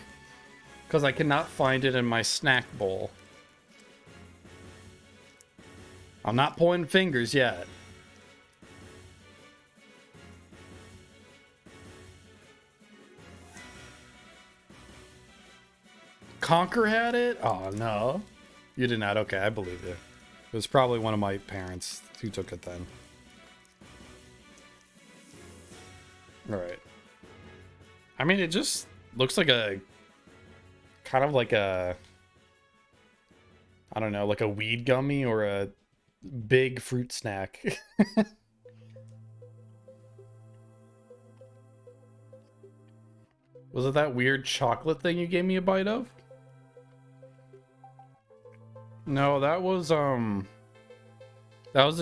Because I cannot find it in my snack bowl. I'm not pointing fingers yet. Conker had it? Oh, no. You did not? Okay, I believe you. It was probably one of my parents who took it then. Alright. I mean, it just looks like a... kind of like a... I don't know, like a weed gummy or a big fruit snack. Was it that weird chocolate thing you gave me a bite of? No, that was a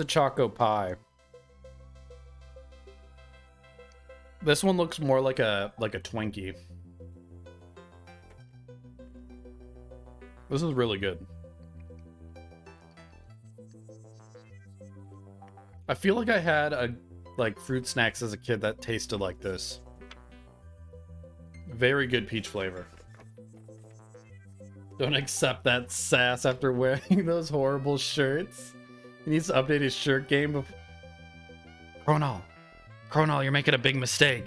Choco Pie. This one looks more like a Twinkie. This is really good. I feel like I had fruit snacks as a kid that tasted like this. Very good peach flavor. Don't accept that sass after wearing those horrible shirts. He needs to update his shirt game. Chronal, you're making a big mistake.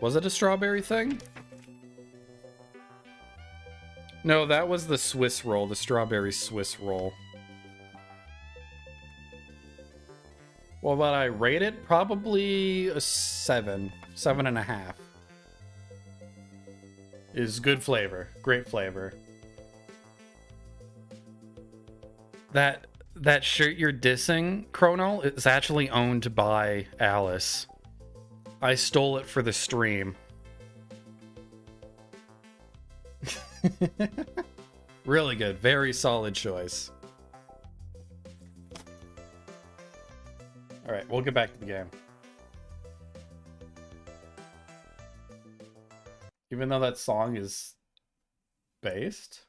Was it a strawberry thing? No, that was the Swiss roll, the strawberry Swiss roll. Well, what I rate it? Probably a 7. 7.5. Is good flavor. Great flavor. That shirt you're dissing, Chronal, is actually owned by Alice. I stole it for the stream. Really good. Very solid choice. Alright, we'll get back to the game. Even though that song is based.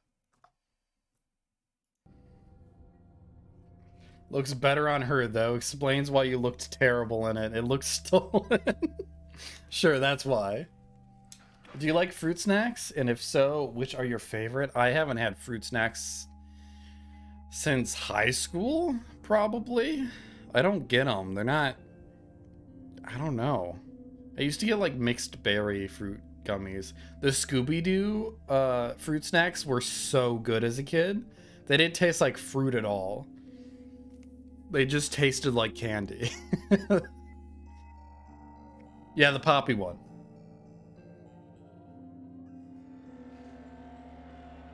Looks better on her, though. Explains why you looked terrible in it. It looks stolen. Sure, that's why. Do you like fruit snacks? And if so, which are your favorite? I haven't had fruit snacks since high school, probably. I don't get them. They're not... I don't know. I used to get, like, mixed berry fruit gummies. The Scooby-Doo fruit snacks were so good as a kid. They didn't taste like fruit at all. They just tasted like candy. Yeah, the poppy one.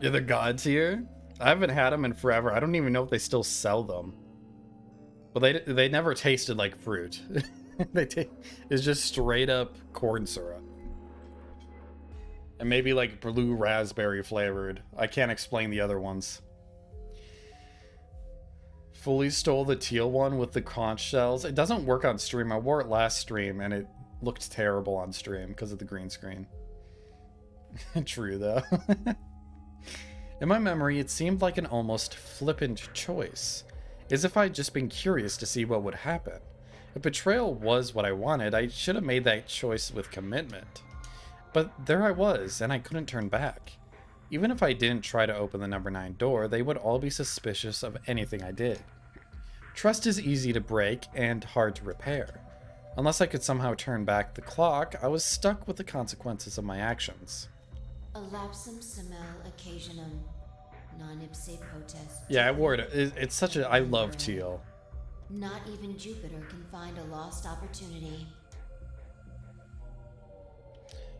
Yeah, the God tier. I haven't had them in forever. I don't even know if they still sell them. But they never tasted like fruit. It's just straight up corn syrup. And maybe like blue raspberry flavored. I can't explain the other ones. Fully stole the teal one with the conch shells. It doesn't work on stream. I wore it last stream and it looked terrible on stream because of the green screen. True though. In my memory, it seemed like an almost flippant choice. As if I'd just been curious to see what would happen. If betrayal was what I wanted, I should have made that choice with commitment. But there I was, and I couldn't turn back. Even if I didn't try to open the number 9 door, they would all be suspicious of anything I did. Trust is easy to break and hard to repair. Unless I could somehow turn back the clock, I was stuck with the consequences of my actions. Elapsum semel occasionum, non ipse potest. Yeah, I wore it. It's such a... I love teal. Not even Jupiter can find a lost opportunity.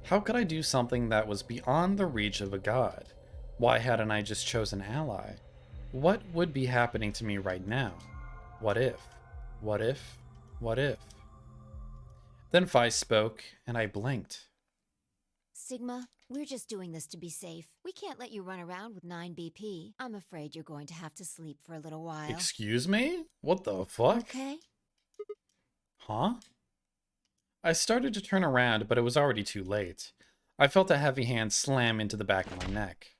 How could I do something that was beyond the reach of a god? Why hadn't I just chosen ally? What would be happening to me right now? What if? What if? What if? Then Fi spoke, and I blinked. Sigma, We're just doing this to be safe. We can't let you run around with 9 BP. I'm afraid you're going to have to sleep for a little while. Excuse me? What the fuck? Okay. Huh? I started to turn around, but it was already too late. I felt a heavy hand slam into the back of my neck.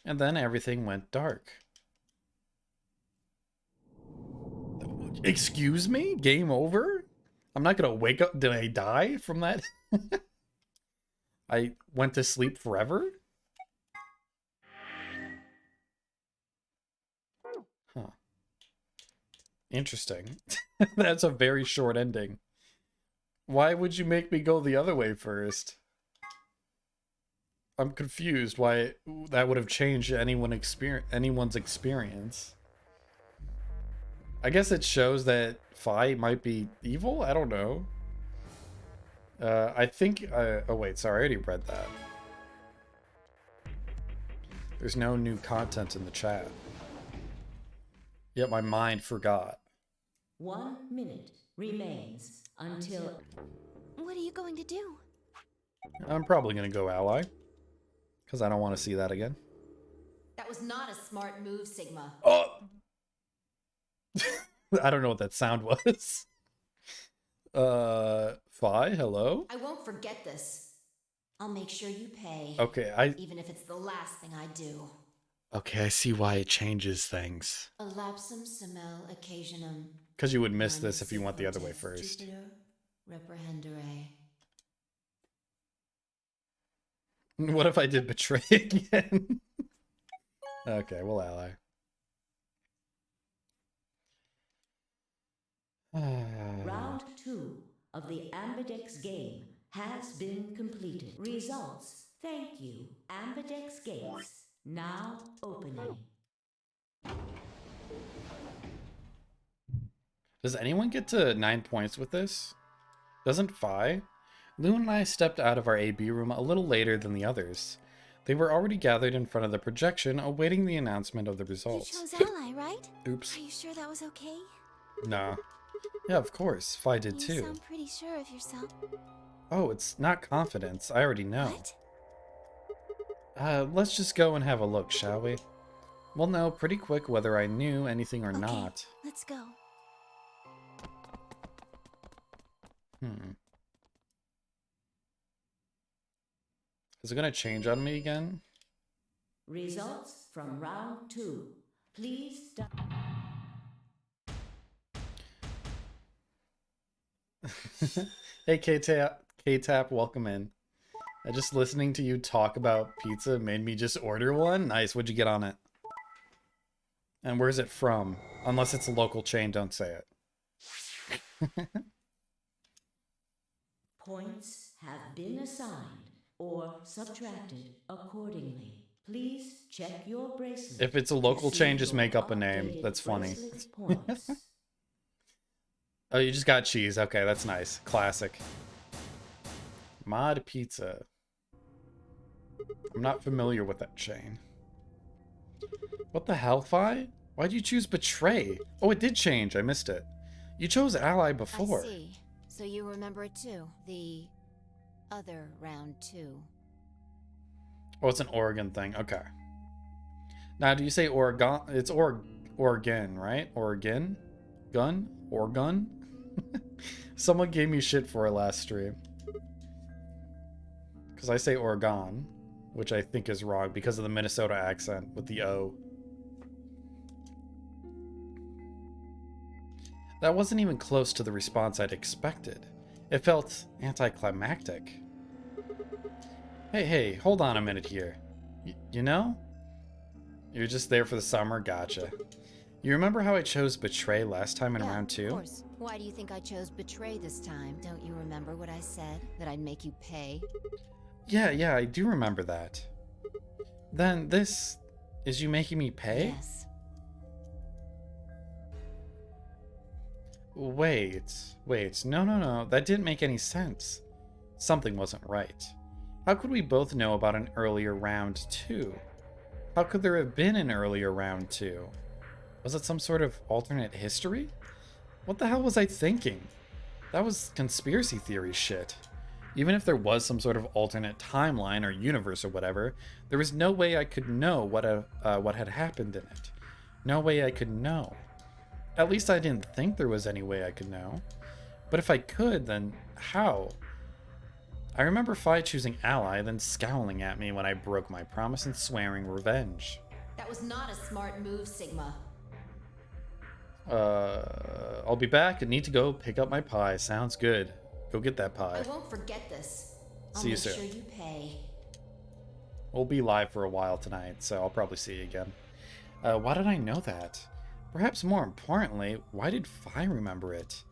And then everything went dark. Excuse me? Game over? I'm not gonna wake up. Did I die from that? I went to sleep forever? Huh. Interesting. That's a very short ending. Why would you make me go the other way first? I'm confused why that would have changed anyone's experience. I guess it shows that Phi might be evil? I don't know. I think... oh wait, sorry, I already read that. There's no new content in the chat. Yet my mind forgot. 1 minute remains until... What are you going to do? I'm probably going to go ally. Because I don't want to see that again. That was not a smart move, Sigma. Oh! I don't know what that sound was. Phi, hello? I won't forget this. I'll make sure you pay. Okay, Even if it's the last thing I do. Okay, I see why it changes things. A lapsum semel occasionum. Because you would miss this if you went the other way first. Jupiter reprehendere. What if I did betray again? Okay, we'll ally. Round 2 of the Ambidex game has been completed. Results. Thank you. Ambidex gates now opening. Does anyone get to 9 points with this? Doesn't Phi? Lou and I stepped out of our AB room a little later than the others. They were already gathered in front of the projection, awaiting the announcement of the results. You chose ally, right? Oops. Are you sure that was okay? Nah. Yeah, of course. Phi did You too. sound pretty sure of yourself. Oh, it's not confidence. I already know. What? Let's just go and have a look, shall we? We'll know pretty quick whether I knew anything or Okay, not. let's go. Is it gonna change on me again? Results from round 2. Please stop. Hey, K-Tap, welcome in. Just listening to you talk about pizza made me just order one. Nice, what'd you get on it? And where's it from? Unless it's a local chain, don't say it. Points have been assigned or subtracted accordingly. Please check your bracelet. If it's a local chain, just make up a name. That's funny. Points. Oh, you just got cheese. Okay, that's nice. Classic. Mod Pizza. I'm not familiar with that chain. What the hell, Phi? Why'd you choose Betray? Oh, it did change. I missed it. You chose Ally before. I see. So you remember it too. The other round 2. Oh, it's an Oregon thing. Okay. Now, do you say Oregon? It's Oregon, right? Oregon? Gun? Oregon? Someone gave me shit for it last stream. Because I say Oregon, which I think is wrong because of the Minnesota accent with the O. That wasn't even close to the response I'd expected. It felt anticlimactic. Hey, hold on a minute here. You know? You're just there for the summer? Gotcha. You remember how I chose Betray last time in round 2? Of course. Why do you think I chose Betray this time? Don't you remember what I said? That I'd make you pay? Yeah, I do remember that. Then this is you making me pay? Yes. Wait, no, that didn't make any sense. Something wasn't right. How could we both know about an earlier round 2? How could there have been an earlier round 2? Was it some sort of alternate history? What the hell was I thinking? That was conspiracy theory shit. Even if there was some sort of alternate timeline or universe or whatever, there was no way I could know what had happened in it. No way I could know. At least I didn't think there was any way I could know. But if I could, then how? I remember Phi choosing ally, then scowling at me when I broke my promise and swearing revenge. That was not a smart move, Sigma. I'll be back. I need to go pick up my pie. Sounds good. Go get that pie. I won't forget this. See you soon. I'll make sure you pay. We'll be live for a while tonight, so I'll probably see you again. Why did I know that? Perhaps more importantly, why did Phi remember it?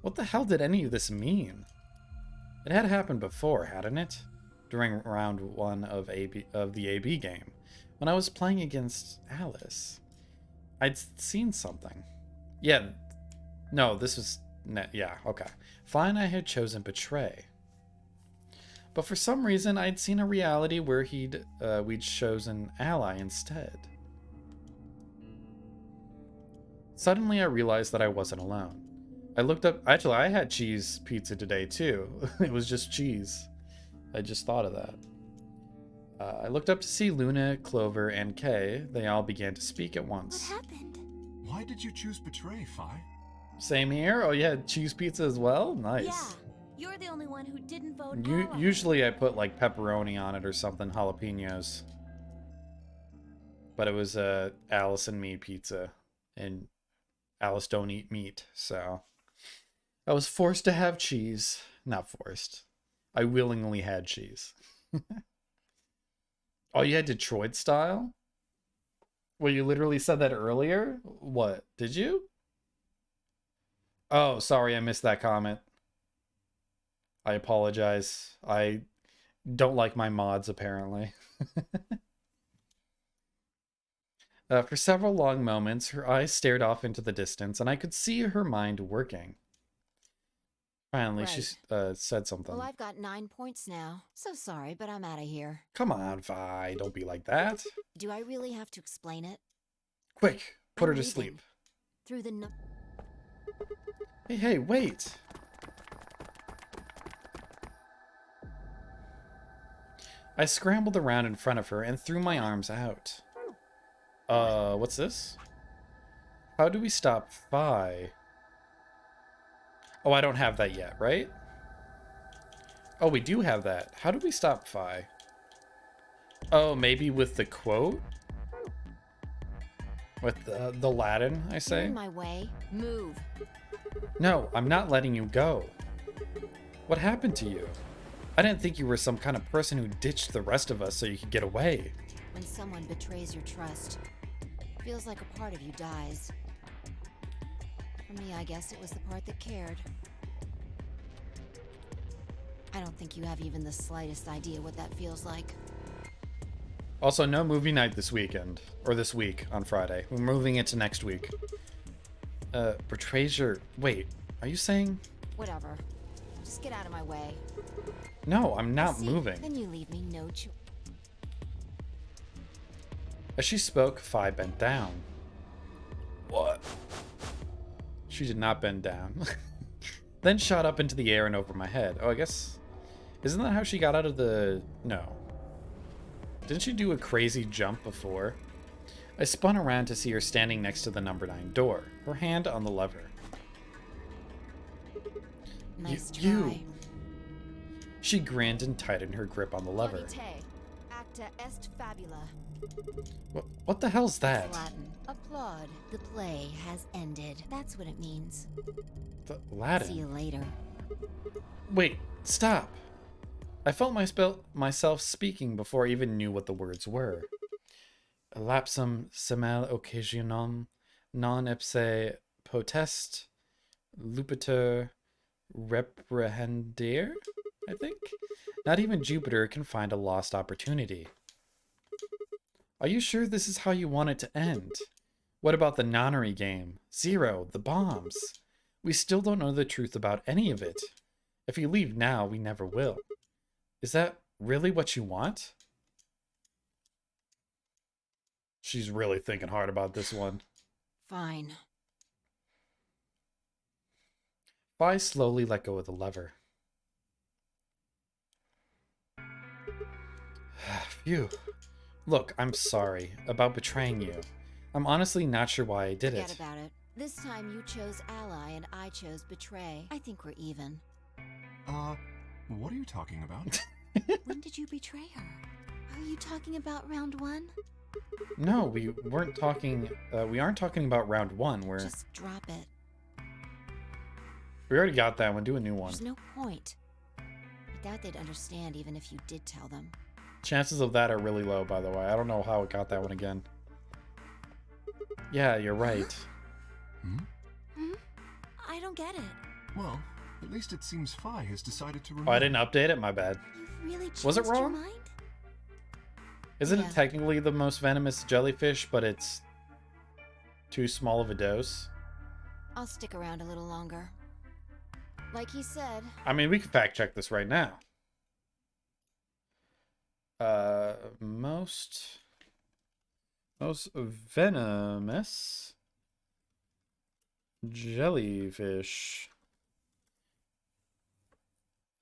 What the hell did any of this mean? It had happened before, hadn't it? During round 1 of the AB game, when I was playing against Alice. I'd seen something. Yeah, no, this was... yeah, okay. Phi and I had chosen Betray. But for some reason, I'd seen a reality where we'd chosen Ally instead. Suddenly, I realized that I wasn't alone. I looked up... Actually, I had cheese pizza today, too. It was just cheese. I just thought of that. I looked up to see Luna, Clover, and Kay. They all began to speak at once. What happened? Why did you choose Betray, Phi? Same here? Oh, you had cheese pizza as well? Nice. Yeah, you're the only one who didn't vote Ally. Usually I put, like, pepperoni on it or something, jalapenos. But it was Alice and me pizza. And Alice don't eat meat, so... I was forced to have cheese. Not forced. I willingly had cheese. Oh, you had Detroit style? Well, you literally said that earlier? What? Did you? Oh, sorry, I missed that comment. I apologize. I don't like my mods, apparently. For several long moments, her eyes stared off into the distance, and I could see her mind working. Finally, she said something. Well, I've got 9 points now. So sorry, but I'm out of here. Come on, Vi. Don't be like that. Do I really have to explain it? Quick, put her to leaving. sleep. Through the... Hey, wait. I scrambled around in front of her and threw my arms out. What's this? How do we stop Phi? Oh, I don't have that yet, right? Oh, we do have that. How do we stop Phi? Oh, maybe with the quote? With the Latin, I say? You're in my way. Move. No, I'm not letting you go. What happened to you? I didn't think you were some kind of person who ditched the rest of us so you could get away. When someone betrays your trust, feels like a part of you dies. For me, I guess it was the part that cared. I don't think you have even the slightest idea what that feels like. Also, no movie night this weekend. Or this week, on Friday. We're moving it to next week. Betrays your... Wait, are you saying... Whatever. Just get out of my way. No, I'm not moving. Then you leave me no choice. As she spoke, Phi bent down. What? She did not bend down. Then shot up into the air and over my head. Oh, I guess... Isn't that how she got out of the... No. Didn't she do a crazy jump before? I spun around to see her standing next to the number 9 door, her hand on the lever. Nice try. You. She grinned and tightened her grip on the lever. Forte. Acta est fabula. What the hell's that? It's Latin. Applaud. The play has ended. That's what it means. The Latin? See you later. Wait, stop. I felt myself speaking before I even knew what the words were. Lapsum semel occasionum non ipse potest lupiter reprehendere, I think? Not even Jupiter can find a lost opportunity. Are you sure this is how you want it to end? What about the nonary game? Zero, the bombs. We still don't know the truth about any of it. If you leave now, we never will. Is that really what you want? She's really thinking hard about this one. Fine. Phi slowly let go of the lever. Phew. Look, I'm sorry about betraying you. I'm honestly not sure why I did Forget it. about it. This time you chose ally and I chose betray. I think we're even. What are you talking about? When did you betray her? Are you talking about round 1? No, we weren't talking. We aren't talking about round 1. Just drop it. We already got that one. Do a new one. There's no point. I doubt they'd understand even if you did tell them. Chances of that are really low, by the way. I don't know how it got that one again. Yeah, you're right. I don't get it. Well, at least it seems Phi has decided to remove. Oh, I didn't update it. My bad. You've really changed Was it your wrong? mind? Isn't Yeah. it technically the most venomous jellyfish, but it's too small of a dose? I'll stick around a little longer. Like he said, I mean, we can fact check this right now. Most venomous jellyfish.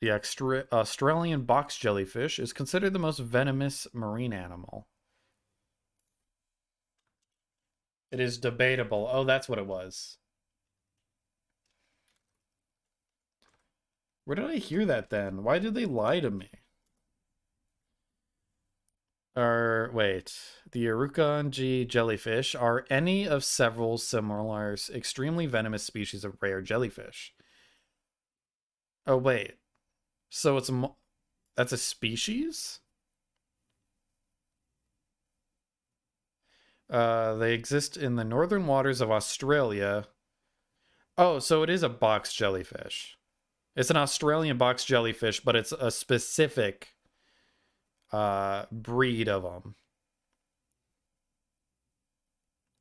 The Australian box jellyfish is considered the most venomous marine animal. It is debatable. Oh, that's what it was. Where did I hear that then? Why did they lie to me? Wait. The Irukandji jellyfish are any of several similar, extremely venomous species of rare jellyfish. Oh, wait. So it's that's a species? They exist in the northern waters of Australia. Oh, so it is a box jellyfish. It's an Australian box jellyfish, but it's a specific breed of them.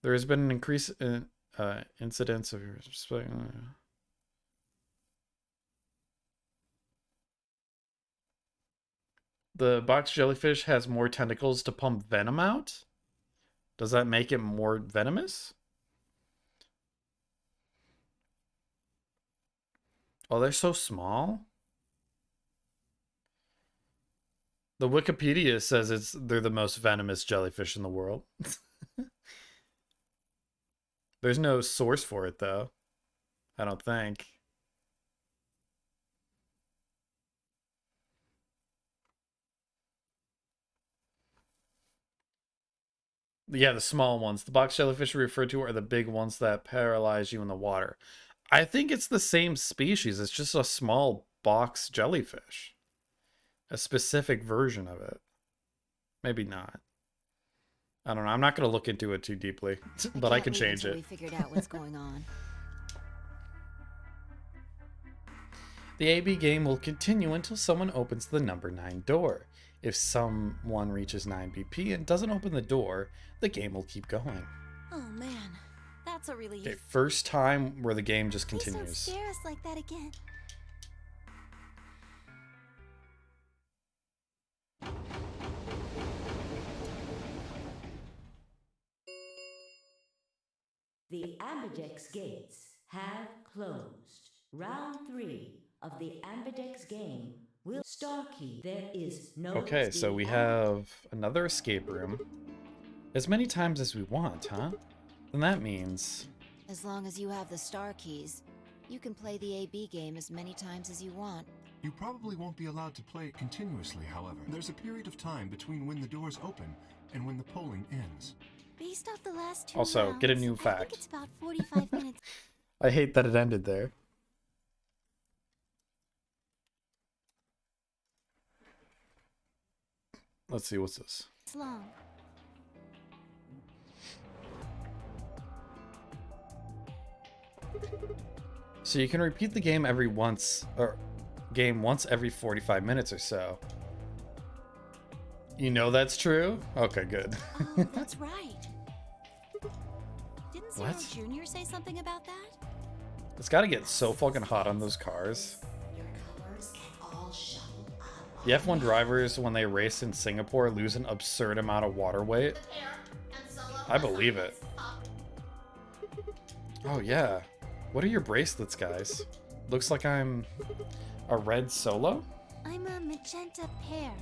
There has been an increase in incidents of the box jellyfish has more tentacles to pump venom out. Does that make it more venomous? Oh, they're so small. The Wikipedia says they're the most venomous jellyfish in the world. There's no source for it though. I don't think. Yeah, the small ones. The box jellyfish we refer to are the big ones that paralyze you in the water. I think it's the same species. It's just a small box jellyfish. A specific version of it. Maybe not. I don't know. I'm not going to look into it too deeply, but I can change it. We figured out what's going on. The AB game will continue until someone opens the number 9 door. If someone reaches 9 BP and doesn't open the door, the game will keep going. Oh man, that's a relief. Okay, first time where the game just Please don't continues. stare us like that again. The Ambidex gates have closed. Round 3 of the Ambidex game will Starkey. There is no. Okay, so we have another escape room. As many times as we want, huh? Then that means... As long as you have the star keys, you can play the AB game as many times as you want. You probably won't be allowed to play it continuously, however. There's a period of time between when the doors open and when the polling ends. Based off the last 2 Also, rounds, get a new I fact. think it's about 45 minutes. I hate that it ended there. Let's see, what's this? long. So you can repeat the game once every 45 minutes or so. You know that's true? Okay, good. Oh, that's right. Didn't Zero What? Junior say something about that? It's gotta get so fucking hot on those cars. Your colors can all show up. The F1 drivers, when they race in Singapore, lose an absurd amount of water weight. I believe it. Oh yeah. What are your bracelets, guys? Looks like I'm a red solo? I'm a magenta pear.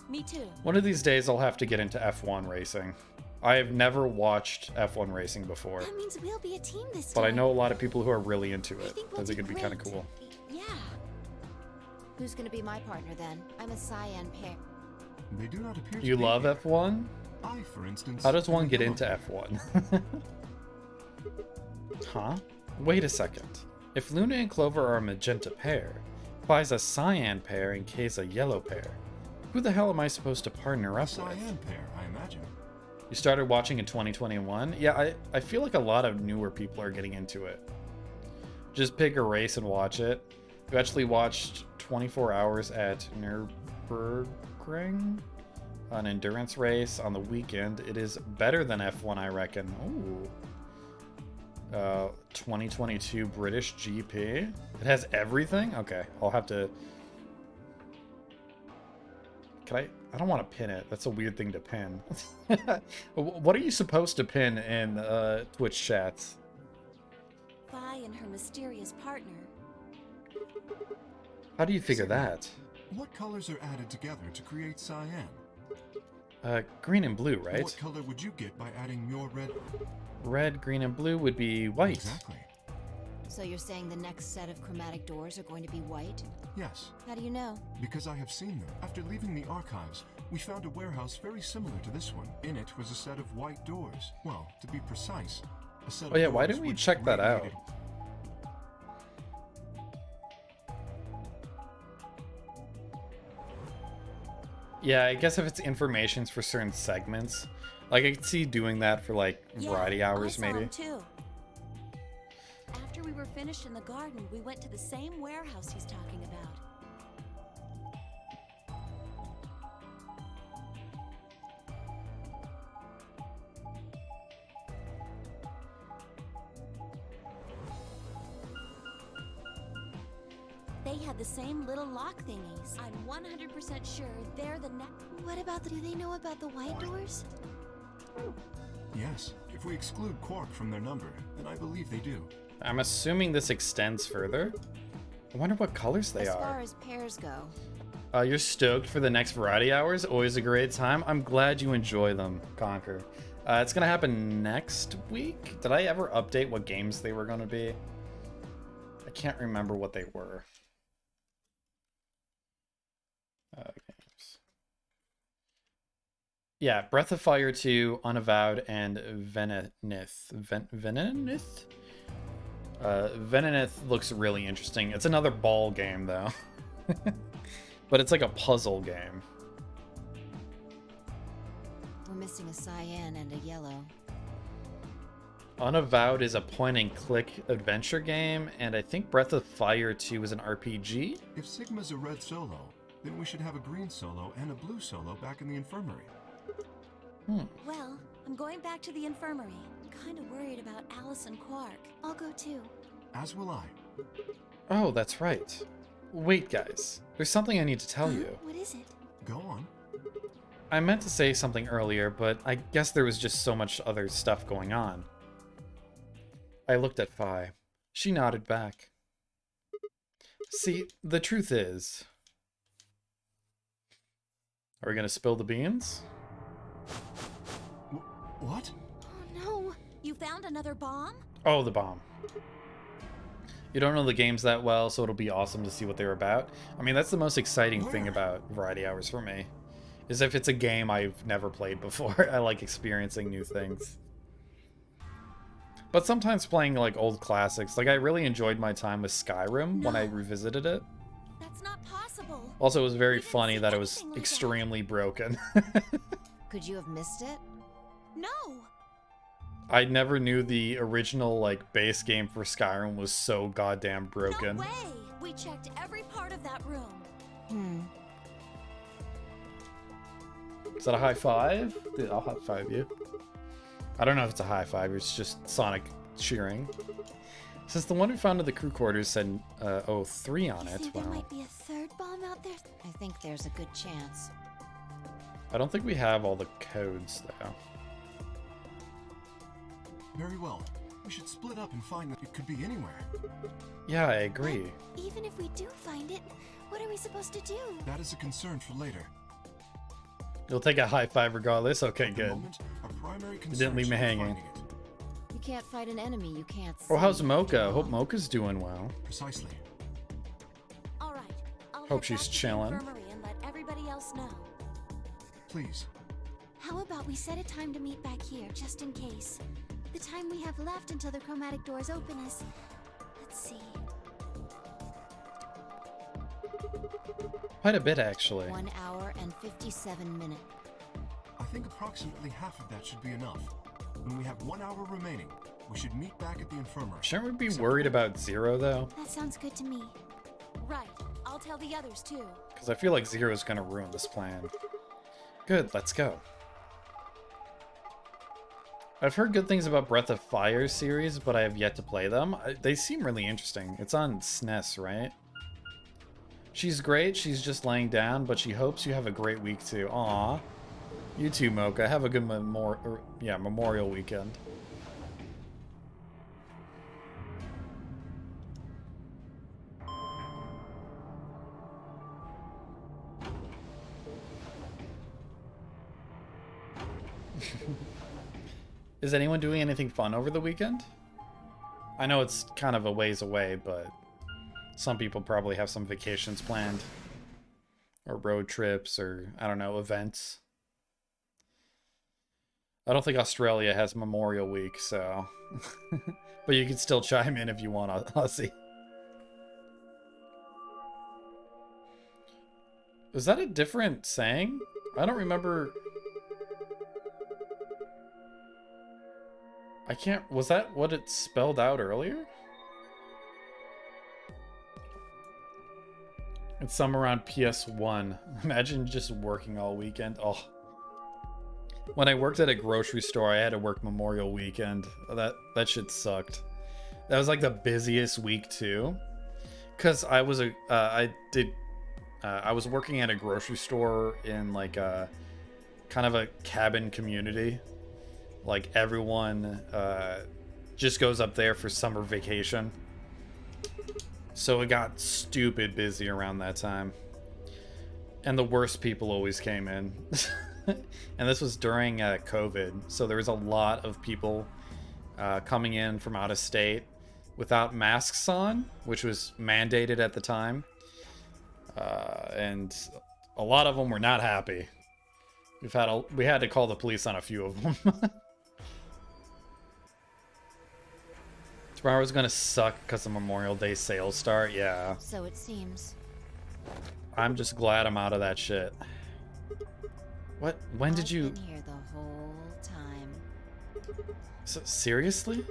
Me too. One of these days I'll have to get into F1 racing. I have never watched F1 racing before, That means we'll be a team this but time. I know a lot of people who are really into it. think I we'll think do it'd be kind of great. cool. Yeah. Who's gonna be my partner then? I'm a cyan pair. They do not appear to You be love here. F1? I, for instance. How does one am get yellow. into F1? Huh? Wait a second. If Luna and Clover are a magenta pair, Fi's a cyan pair and Kay's a yellow pair. Who the hell am I supposed to partner A up with? cyan pair, I imagine. You started watching in 2021? Yeah, I feel like a lot of newer people are getting into it. Just pick a race and watch it. You actually watched 24 Hours at Nürburgring, an endurance race on the weekend. It is better than F1, I reckon. Ooh. 2022 British GP. It has everything? Okay, I'll have to... Can I don't want to pin it. That's a weird thing to pin. What are you supposed to pin in Twitch chats? Fi and her mysterious partner. How do you figure that? What colors are added together to create cyan? Green and blue, right? What color would you get by adding your red? Red, green, and blue would be white. Exactly. So you're saying the next set of chromatic doors are going to be white? Yes, How do you know? because I have seen them. After leaving the archives, we found a warehouse very similar to this one. In it was a set of white doors. Well, to be precise, a set Oh yeah, of why doors didn't we which check that out? radiated- Yeah, I guess if it's informations for certain segments, like I could see doing that for like variety hours I saw maybe. him too. After we were finished in the garden, we went to the same warehouse he's talking about. They had the same little lock thingies. I'm 100% sure they're the next. What about do they know about the white doors? Yes, if we exclude Quark from their number, then I believe they do. I'm assuming this extends further. I wonder what colors they As are. far as pairs go, You're stoked for the next variety hours. Always a great time. I'm glad you enjoy them, Conquer. It's gonna happen next week. Did I ever update what games they were gonna be? I can't remember what they were. Games. Yeah, Breath of Fire 2, Unavowed, and Venenith. Venenith? Venenith looks really interesting. It's another ball game, though. But it's like a puzzle game. we're missing a cyan and a yellow. Unavowed is a point-and-click adventure game, and I think Breath of Fire 2 is an RPG? If Sigma's a red solo, then we should have a green solo and a blue solo back in the infirmary. Well, I'm going back to the infirmary. I'm kind of worried about Alice and Quark. I'll go too. As will I. Oh, that's right. Wait, guys. There's something I need to tell you. What is it? Go on. I meant to say something earlier, but I guess there was just so much other stuff going on. I looked at Fi. She nodded back. See, the truth is... Are we gonna spill the beans? What? Oh no. You found another bomb? Oh, the bomb. You don't know the games that well, so it'll be awesome to see what they're about. I mean, that's the most exciting thing about Variety Hours for me, is if it's a game I've never played before. I like experiencing new things. But sometimes playing like old classics, like I really enjoyed my time with Skyrim when I revisited it. That's not possible. Also, it was very funny that it was extremely broken. Could you have missed it? No. I never knew the original like base game for Skyrim was so goddamn broken. No way. We checked every part of that room. Is that a high five? Dude, I'll high five you. I don't know if it's a high five, it's just Sonic cheering. Since the one who founded the crew quarters said 03 on You it, think there well, might be a third bomb out there? I think there's a good chance. I don't think we have all the codes though. Very well. We should split up and find that it could be anywhere. Yeah, I agree. Even if we do find it, what are we supposed to do? That is a concern for later. You'll take a high five regardless? Okay, At the good. moment, our primary You concern didn't leave me should be hanging. finding it. You can't fight an enemy you can't see. Oh, how's Mocha? Hope Mocha's doing well. Precisely. All right. I'll Hope head she's back to the chilling. infirmary and let everybody else know. Please. How about we set a time to meet back here, just in case? The time we have left until the chromatic doors open is... Let's see... Quite a bit, actually. 1 hour and 57 minutes. I think approximately half of that should be enough. When we have 1 hour remaining, we should meet back at the infirmary. Shouldn't we be worried about Zero, though? That sounds good to me. Right. I'll tell the others too. Because I feel like Zero's gonna ruin this plan. Good, let's go. I've heard good things about Breath of Fire series, but I have yet to play them. They seem really interesting. It's on SNES, right? She's great, she's just laying down, but she hopes you have a great week too. Aw. You too, Mocha. Have a good Memorial weekend. Is anyone doing anything fun over the weekend? I know it's kind of a ways away, but some people probably have some vacations planned. Or road trips, or, I don't know, events. I don't think Australia has Memorial Week, so... but you can still chime in if you want, Aussie. Is that a different saying? I don't remember... I can't... Was that what it spelled out earlier? It's somewhere around PS1. Imagine just working all weekend. Oh. When I worked at a grocery store, I had to work Memorial Weekend. That shit sucked. That was like the busiest week too. Cause I was I was working at a grocery store in like a kind of a cabin community. Like everyone just goes up there for summer vacation. So it got stupid busy around that time. And the worst people always came in. And this was during COVID. So there was a lot of people coming in from out of state without masks on, which was mandated at the time. And a lot of them were not happy. We had to call the police on a few of them. Tomorrow's gonna suck because of Memorial Day sales start, yeah. So it seems. I'm just glad I'm out of that shit. What? When did you... I've been here the whole time. So, seriously?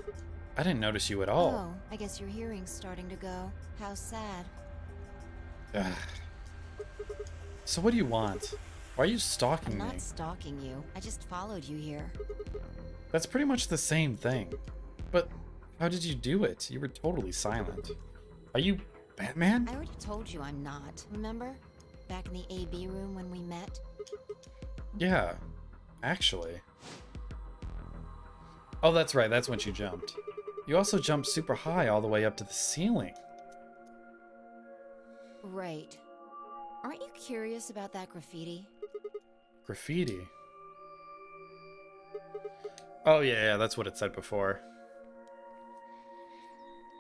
I didn't notice you at all. Oh, I guess your hearing's starting to go. How sad. Ugh. So what do you want? Why are you stalking I'm me? not stalking you. I just followed you here. That's pretty much the same thing. But how did you do it? You were totally silent. Are you Batman? I already told you I'm not. Remember? Back in the AB room when we met? Yeah, actually. Oh, that's right. That's when she jumped. You also jumped super high all the way up to the ceiling. Right. Aren't you curious about that graffiti? Graffiti? Oh, yeah, that's what it said before.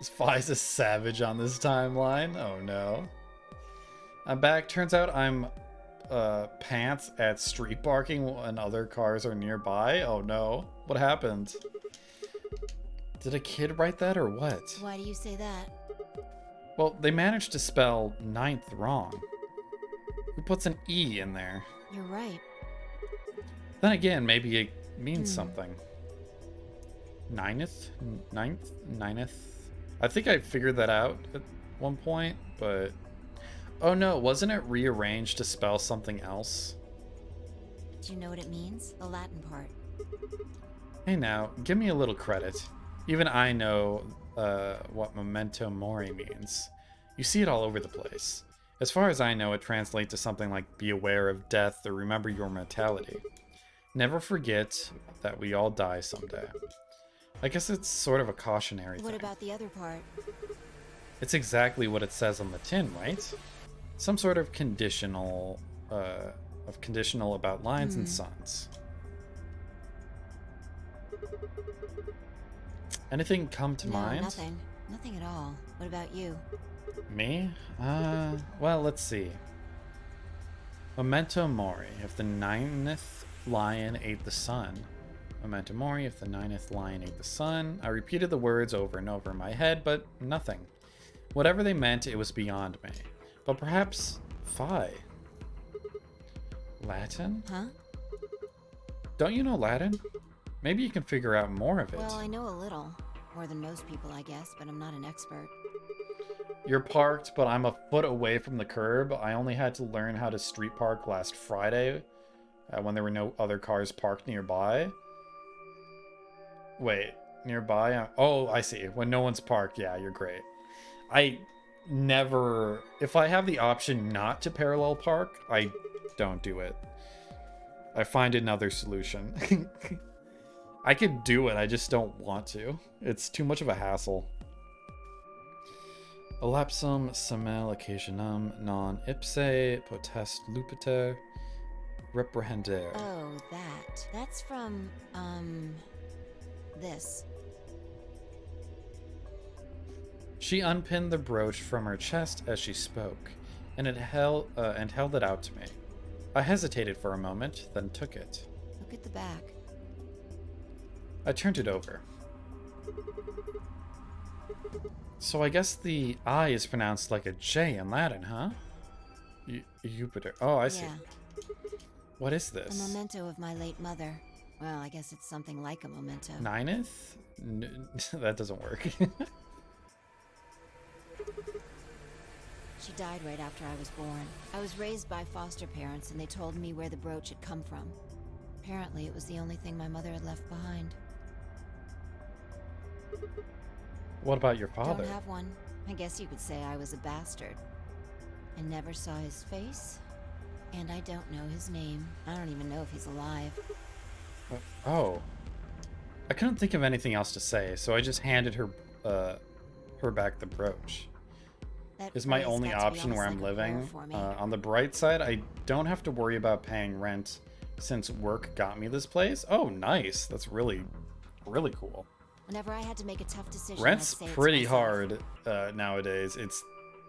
Fi's a savage on this timeline. Oh, no. I'm back. Turns out I'm pants at street barking when other cars are nearby. Oh, no. What happened? Did a kid write that or what? Why do you say that? Well, they managed to spell 9th wrong. Who puts an E in there? You're right. Then again, maybe it means something. 9th? 9th? I think I figured that out at one point, but... Oh no, wasn't it rearranged to spell something else? Do you know what it means? The Latin part. Hey now, give me a little credit. Even I know what memento mori means. You see it all over the place. As far as I know, it translates to something like be aware of death or remember your mortality. Never forget that we all die someday. I guess it's sort of a cautionary thing. What about the other part? It's exactly what it says on the tin, right? Some sort of conditional, of conditional about lines and suns. Anything come to mind? Nothing. Nothing at all. What about you? Me? Well, let's see. Memento Mori, if the 9th lion ate the sun. Memento Mori, if the 9th lion ate the sun. I repeated the words over and over in my head, but nothing. Whatever they meant, it was beyond me. But perhaps Phi. Latin? Huh? Don't you know Latin? Maybe you can figure out more of it. Well, I know a little. More than most people, I guess, but I'm not an expert. You're parked, but I'm a foot away from the curb. I only had to learn how to street park last Friday when there were no other cars parked nearby. Wait, nearby? Oh, I see. When no one's parked, yeah, you're great. I never... If I have the option not to parallel park, I don't do it. I find another solution. I could do it, I just don't want to. It's too much of a hassle. Elapsum semel occasionum non ipse potest lupiter reprehender. Oh, that. That's from, this. She unpinned the brooch from her chest as she spoke, and held it out to me. I hesitated for a moment, then took it. Look at the back. I turned it over. So I guess the I is pronounced like a J in Latin, huh? Jupiter. Oh, I see. Yeah. What is A this? memento of my late mother. Well, I guess it's something like a memento. 9th? That doesn't work. She died right after I was born. I was raised by foster parents, and they told me where the brooch had come from. Apparently, it was the only thing my mother had left behind. What about your father? Don't have one. I guess you could say I was a bastard. I never saw his face, and I don't know his name. I don't even know if he's alive. Oh. I couldn't think of anything else to say, so I just handed her back the brooch. That Is my phrase only got to be option where I'm almost like a prayer living. for me. On the bright side, I don't have to worry about paying rent since work got me this place. Oh, nice. That's really, really cool. Whenever I had to make a tough decision, Rent's I'd say it's pretty myself. hard nowadays. It's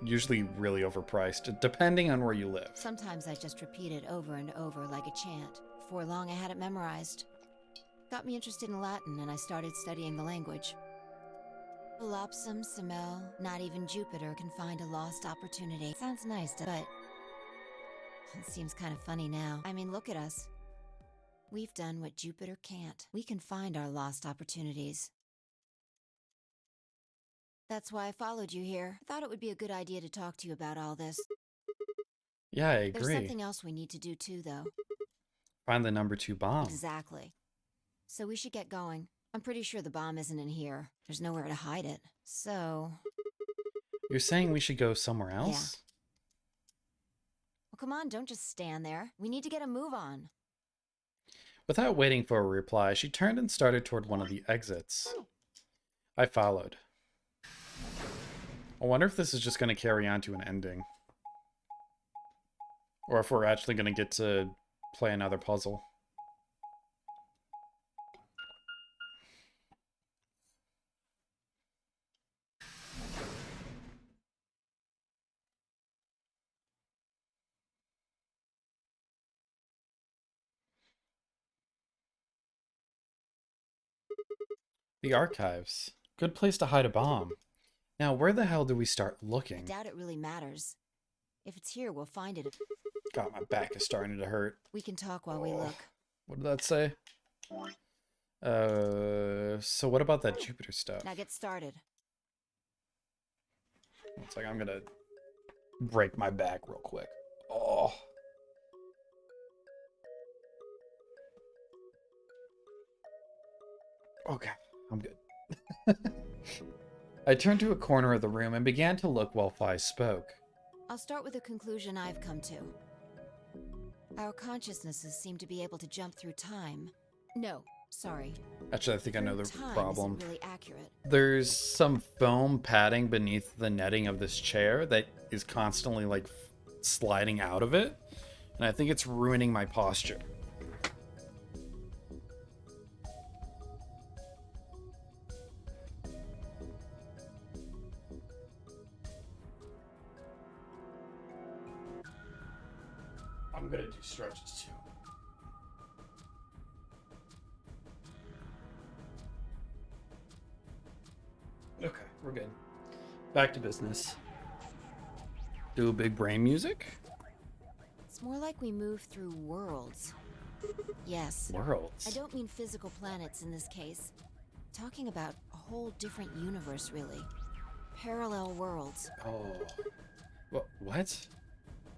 usually really overpriced, depending on where you live. Sometimes I just repeat it over and over like a chant. Before long, I had it memorized. Got me interested in Latin, and I started studying the language. Elapsum semel, not even Jupiter can find a lost opportunity. Sounds nice, but it seems kind of funny now. I mean, look at us. We've done what Jupiter can't. We can find our lost opportunities. That's why I followed you here. I thought it would be a good idea to talk to you about all this. Yeah, I agree. There's something else we need to do too, though. Find the number 2 bomb. Exactly. So we should get going. I'm pretty sure the bomb isn't in here. There's nowhere to hide it. So... You're saying we should go somewhere else? Yeah. Well, come on, don't just stand there. We need to get a move on. Without waiting for a reply, she turned and started toward one of the exits. I followed. I wonder if this is just going to carry on to an ending. Or if we're actually going to get to play another puzzle. The archives. Good place to hide a bomb. Now, where the hell do we start I looking? doubt it really matters. If it's here, we'll find it. God, my back is starting to hurt. We can talk while we look. What did that say? So what about that Jupiter stuff? Now get started. It's like I'm gonna break my back real quick. Oh. Okay, I'm good. I turned to a corner of the room and began to look while Phi spoke. I'll start with a conclusion I've come to. Our consciousnesses seem to be able to jump through time. No, sorry. Actually, I think I know the Through time problem. isn't really accurate. There's some foam padding beneath the netting of this chair that is constantly like sliding out of it. And I think it's ruining my posture. I'm gonna do stretches too. Okay, we're good. Back to business. Do big brain music? It's more like we move through worlds. Yes. Worlds? I don't mean physical planets in this case. Talking about a whole different universe, really. Parallel worlds. Oh. What?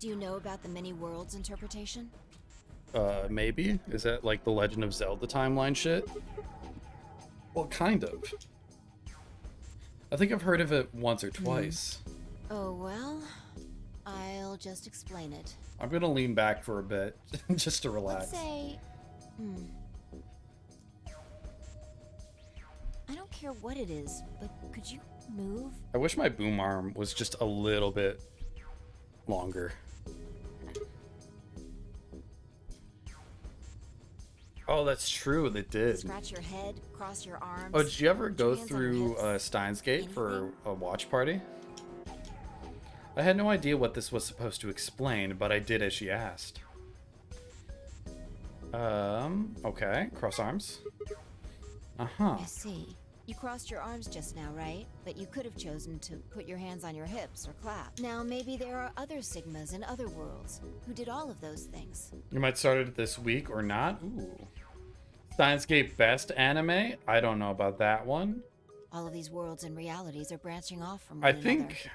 Do you know about the many worlds interpretation? Maybe? Is that like the Legend of Zelda timeline shit? Well, kind of. I think I've heard of it once or twice. Oh, well, I'll just explain it. I'm gonna lean back for a bit, just to relax. Let's say... I don't care what it is, but could you move? I wish my boom arm was just a little bit longer. Oh, that's true. They did. Scratch your head, cross your arms. Oh, did you ever put your go hands on through your hips. Steins Gate for a watch party? I had no idea what this was supposed to explain, but I did as she asked. Okay. Cross arms. Uh-huh. I see. You crossed your arms just now, right? But you could have chosen to put your hands on your hips or clap. Now, maybe there are other Sigmas in other worlds who did all of those things. You might start it this week or not. Ooh. Steins Gate best anime? I don't know about that one. All of these worlds and realities are branching off from one I another. think...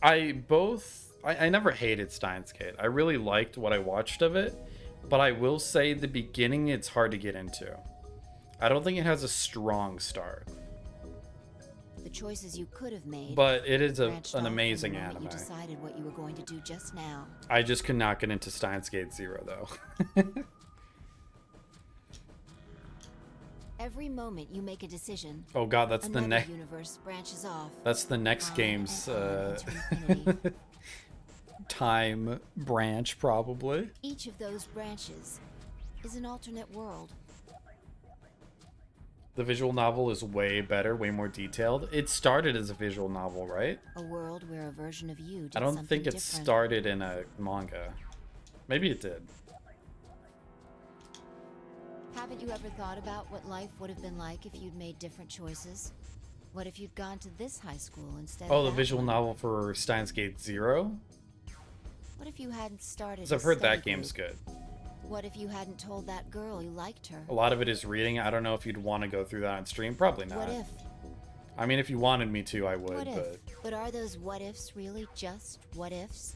I never hated Steins Gate. I really liked what I watched of it. But I will say the beginning, it's hard to get into. I don't think it has a strong start. The choices you could have made, but it is an branched off amazing from the moment anime. You decided what you were going to do just now. I just could not get into Steins Gate Zero, though. Every moment you make a decision. Oh god, that's the another next. universe branches off. That's the next game's time branch, probably. Each of those branches is an alternate world. The visual novel is way better, way more detailed. It started as a visual novel, right? A world where a version of you did I don't something think it different. started in a manga. Maybe it did. Haven't you ever thought about what life would have been like if you'd made different choices? What if you'd gone to this high school instead Oh, of the that visual one? novel for Steins Gate Zero? What if you hadn't started? Because I've a heard study that game's group? good. What if you hadn't told that girl you liked her? A lot of it is reading. I don't know if you'd want to go through that on stream. Probably not. What if? I mean, if you wanted me to, I would, What but... if? But are those what ifs really just what ifs?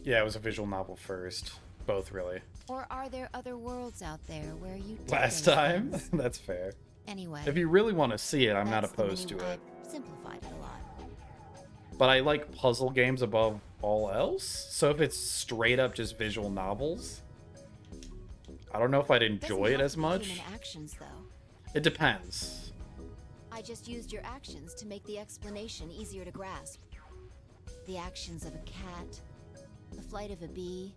Yeah, it was a visual novel first. Both, really. Or are there other worlds out there where you did Last those time? things? That's fair. Anyway. If you really want to see it, I'm not that's the opposed to menu. it. I've simplified it a lot. But I like puzzle games above all else. So if it's straight up just visual novels, I don't know if I'd enjoy it as much. Human actions, though. It depends. I just used your actions to make the explanation easier to grasp. The actions of a cat, the flight of a bee,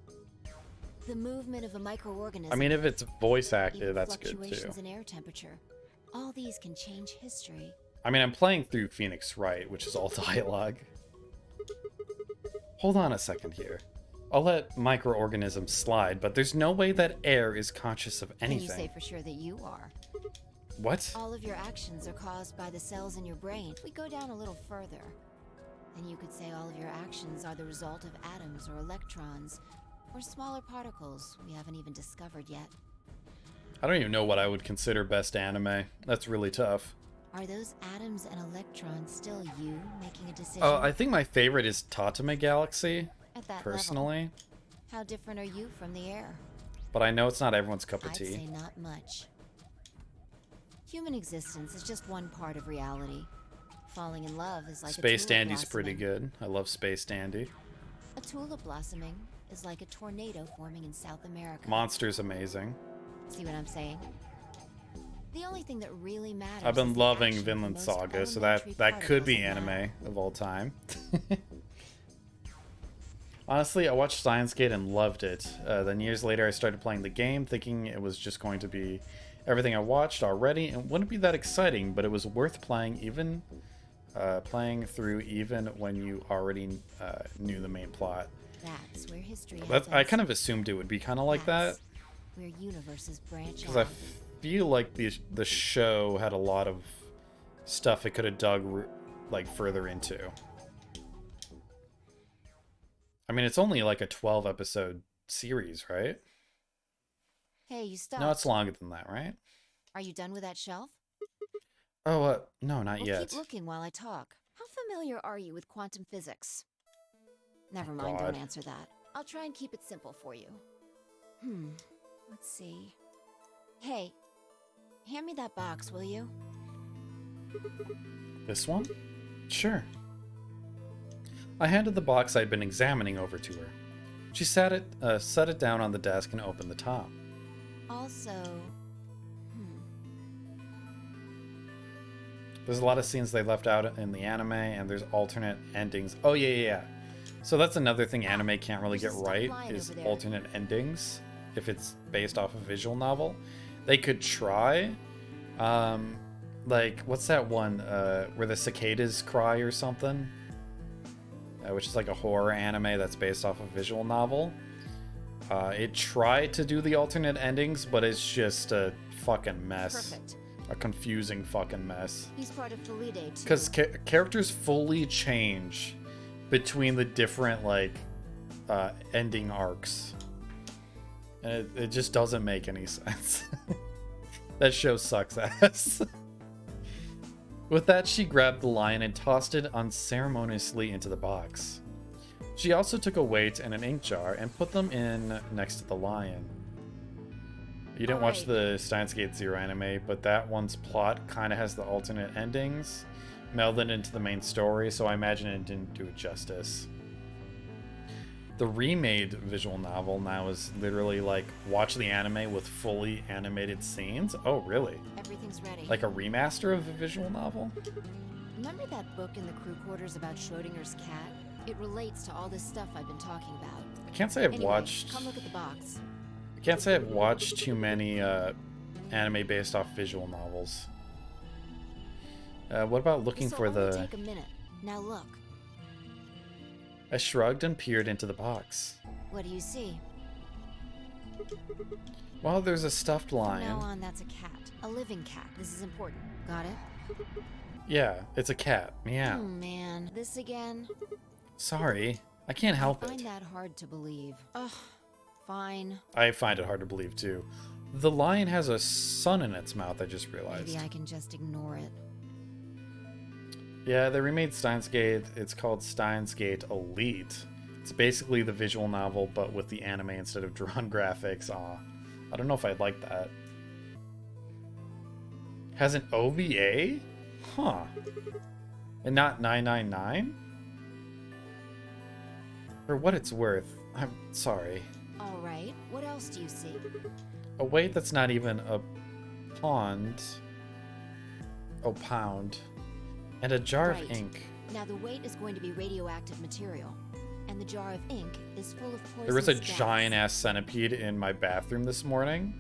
the movement of a microorganism. I mean, if it's voice acted, even that's good too. fluctuations in air temperature. All these can change history. I mean, I'm playing through Phoenix Wright, which is all dialogue. Hold on a second here. I'll let microorganisms slide, but there's no way that air is conscious of anything. Can you say for sure that you are? What? All of your actions are caused by the cells in your brain. If we go down a little further, then you could say all of your actions are the result of atoms or electrons, or smaller particles we haven't even discovered yet. I don't even know what I would consider best anime. That's really tough. Are those atoms and electrons still you making a decision? Oh, I think my favorite is Tatame Galaxy, At that personally. level, how different are you from the air? But I know it's not everyone's cup of I'd tea. say not much. Human existence is just one part of reality. Falling in love is like Space a tulip Dandy's pretty blossoming. good. I love Space Dandy. A tulip blossoming is like a tornado forming in South America. Monster's amazing. See what I'm saying? The only thing that really matters. I've been is the loving action, the Vinland most Saga, so elementary that could be particles of anime matter. of all time. Honestly, I watched Steins Gate and loved it. Then years later, I started playing the game, thinking it was just going to be everything I watched already, and wouldn't be that exciting, but it was worth playing playing through even when you already knew the main plot. That's where history I kind of assumed it would be kind of like that, where universes branch because I out. feel like the show had a lot of stuff it could have dug like further into. I mean, it's only like a 12 episode series, right? Hey, you stopped. No, it's longer than that, right? Are you done with that shelf? Oh, no, not Well, yet. keep looking while I talk. How familiar are you with quantum physics? Never mind, God. don't answer that. I'll try and keep it simple for you. Let's see. Hey, hand me that box, will you? This one? Sure. I handed the box I'd been examining over to her. She set it down on the desk and opened the top. Also, There's a lot of scenes they left out in the anime, and there's alternate endings. Oh, yeah. So that's another thing anime can't really get right, is alternate endings, if it's based off a visual novel. They could try. Like, what's that one, where the cicadas cry or something? Which is like a horror anime that's based off a visual novel. It tried to do the alternate endings, but it's just a fucking mess. Perfect. A confusing fucking mess. He's part of Felide too. Because characters fully change between the different, like, ending arcs. And it just doesn't make any sense. That show sucks ass. With that, she grabbed the lion and tossed it unceremoniously into the box. She also took a weight and an ink jar and put them in next to the lion. You didn't watch the Steins Gate Zero anime, but that one's plot kind of has the alternate endings melded into the main story, so I imagine it didn't do it justice. The remade visual novel now is literally like, watch the anime with fully animated scenes. Oh, really? Everything's ready. Like a remaster of a visual novel? Remember that book in the crew quarters about Schrodinger's cat? It relates to all this stuff I've been talking about. I can't say I've Anyway, watched... Come look at the box. I can't say I've watched too many anime based off visual novels. What about looking This'll for only the... take a minute. Now look. I shrugged and peered into the box. What do you see? Well, there's a stuffed From lion. now on, that's a cat. A living cat. This is important. Got it? Yeah, it's a cat. Meow. Oh man, this again? Sorry, I can't help I find it. that hard to believe. Ugh, fine. I find it hard to believe too. The lion has a sun in its mouth, I just realized. Maybe I can just ignore it. Yeah, they remade Steins Gate. It's called Steins Gate Elite. It's basically the visual novel, but with the anime instead of drawn graphics. Aw, I don't know if I'd like that. Has an OVA? Huh. And not 999? For what it's worth, I'm sorry. Alright, what else do you see? A weight that's not even a pond. Oh, pound. And a jar of ink. Now the weight is going to be radioactive material, and the jar of ink is full of poisonous There was a gas. giant ass centipede in my bathroom this morning.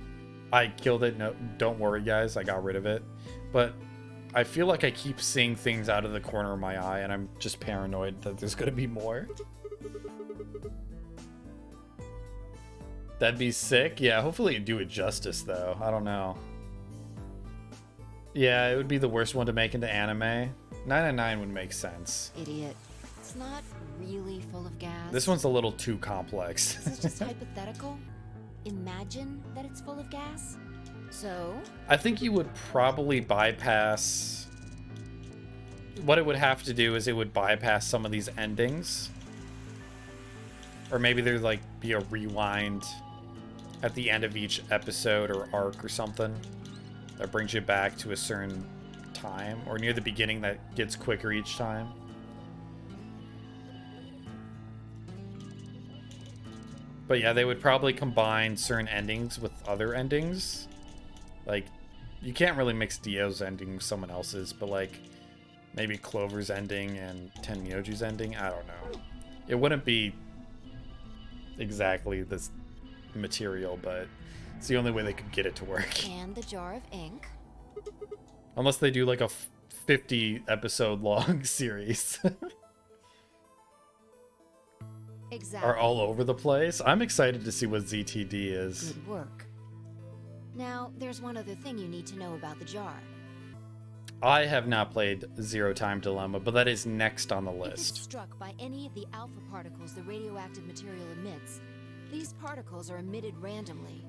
I killed it. No, don't worry, guys. I got rid of it. But I feel like I keep seeing things out of the corner of my eye, and I'm just paranoid that there's gonna be more. That'd be sick. Yeah, hopefully you do it justice, though. I don't know. Yeah, it would be the worst one to make into anime. 999 would make sense. Idiot. It's not really full of gas. This one's a little too complex. This is just hypothetical. Imagine that it's full of gas. So? I think you would probably bypass... What it would have to do is it would bypass some of these endings. Or maybe there'd like be a rewind at the end of each episode or arc or something that brings you back to a certain time, or near the beginning that gets quicker each time. But yeah, they would probably combine certain endings with other endings. Like, you can't really mix Dio's ending with someone else's, but like maybe Clover's ending and Tenmyoji's ending. I don't know. It wouldn't be exactly this material, but it's the only way they could get it to work. And the jar of ink. Unless they do like a 50 episode long series. Exactly. Are all over the place. I'm excited to see what ZTD is. Good work. Now, there's one other thing you need to know about the jar. I have not played Zero Time Dilemma, but that is next on the If it's list. struck by any of the alpha particles the radioactive material emits, these particles are emitted randomly,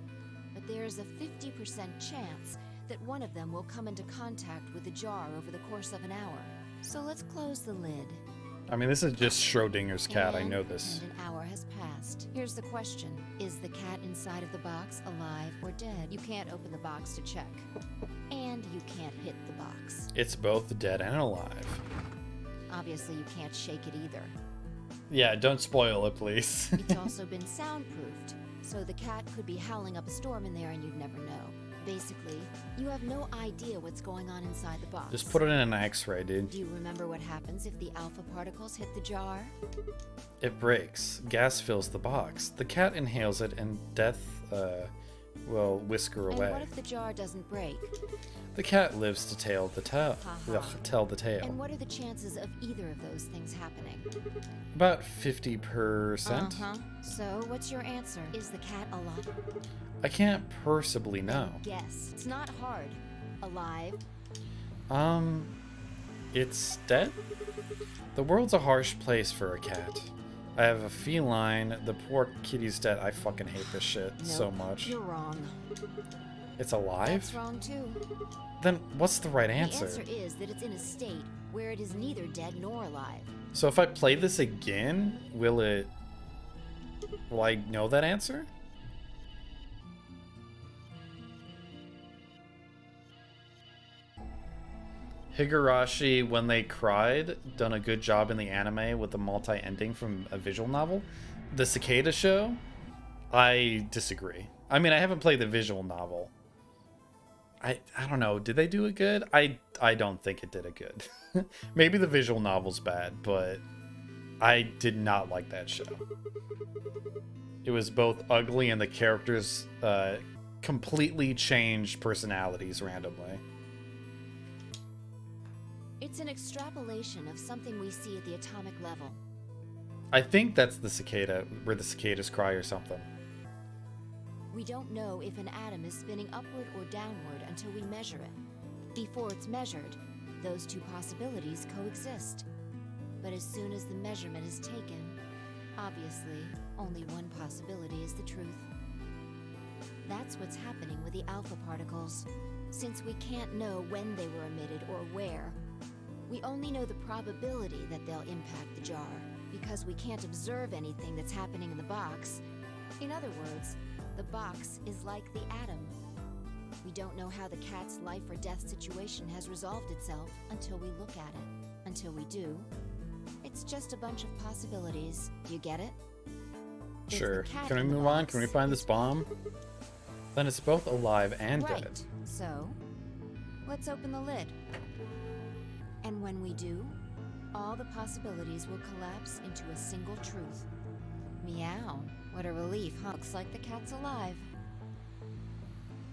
but there's a 50% chance that one of them will come into contact with the jar over the course of an hour. So let's close the lid. I mean, this is just Schrodinger's cat. I And- know this. And an hour has passed. Here's the question. Is the cat inside of the box alive or dead? You can't open the box to check. And you can't hit the box. It's both dead and alive. Obviously, you can't shake it either. Yeah, don't spoil it, please. It's also been soundproofed, so the cat could be howling up a storm in there and you'd never know. Basically, you have no idea what's going on inside the box. Just put it in an X-ray, dude. Do you remember what happens if the alpha particles hit the jar? It breaks. Gas fills the box. The cat inhales it, and death will whisk her And away. what if the jar doesn't break? The cat lives to tell the tale. Ha-ha. Tell the tale. And what are the chances of either of those things happening? About 50%. Uh-huh. So, what's your answer? Is the cat alive? I can't personally know. Guess. It's not hard. Alive. It's dead? The world's a harsh place for a cat. I have a feline. The poor kitty's dead. I fucking hate this shit so Nope, much. You're wrong. It's alive? That's wrong too. Then what's the right answer? The answer is that it's in a state where it is neither dead nor alive. So if I play this again, will I know that answer? Higurashi, When They Cried, done a good job in the anime with the multi-ending from a visual novel. The Cicada Show, I disagree. I mean, I haven't played the visual novel. I don't know. Did they do it good? I don't think it did it good. Maybe the visual novel's bad, but I did not like that show. It was both ugly and the characters completely changed personalities randomly. It's an extrapolation of something we see at the atomic level. I think that's the cicada, where the cicadas cry or something. We don't know if an atom is spinning upward or downward until we measure it. Before it's measured, those two possibilities coexist. But as soon as the measurement is taken, obviously, only one possibility is the truth. That's what's happening with the alpha particles. Since we can't know when they were emitted or where, we only know the probability that they'll impact the jar, because we can't observe anything that's happening in the box. In other words, the box is like the atom. We don't know how the cat's life or death situation has resolved itself until we look at it. Until we do, it's just a bunch of possibilities. Do you get it? If Sure. the cat Can we in the move on? box Can we find this bomb? Then it's both alive and right. dead. So, let's open the lid. And when we do, all the possibilities will collapse into a single truth. Meow. What a relief, huh? Looks like the cat's alive.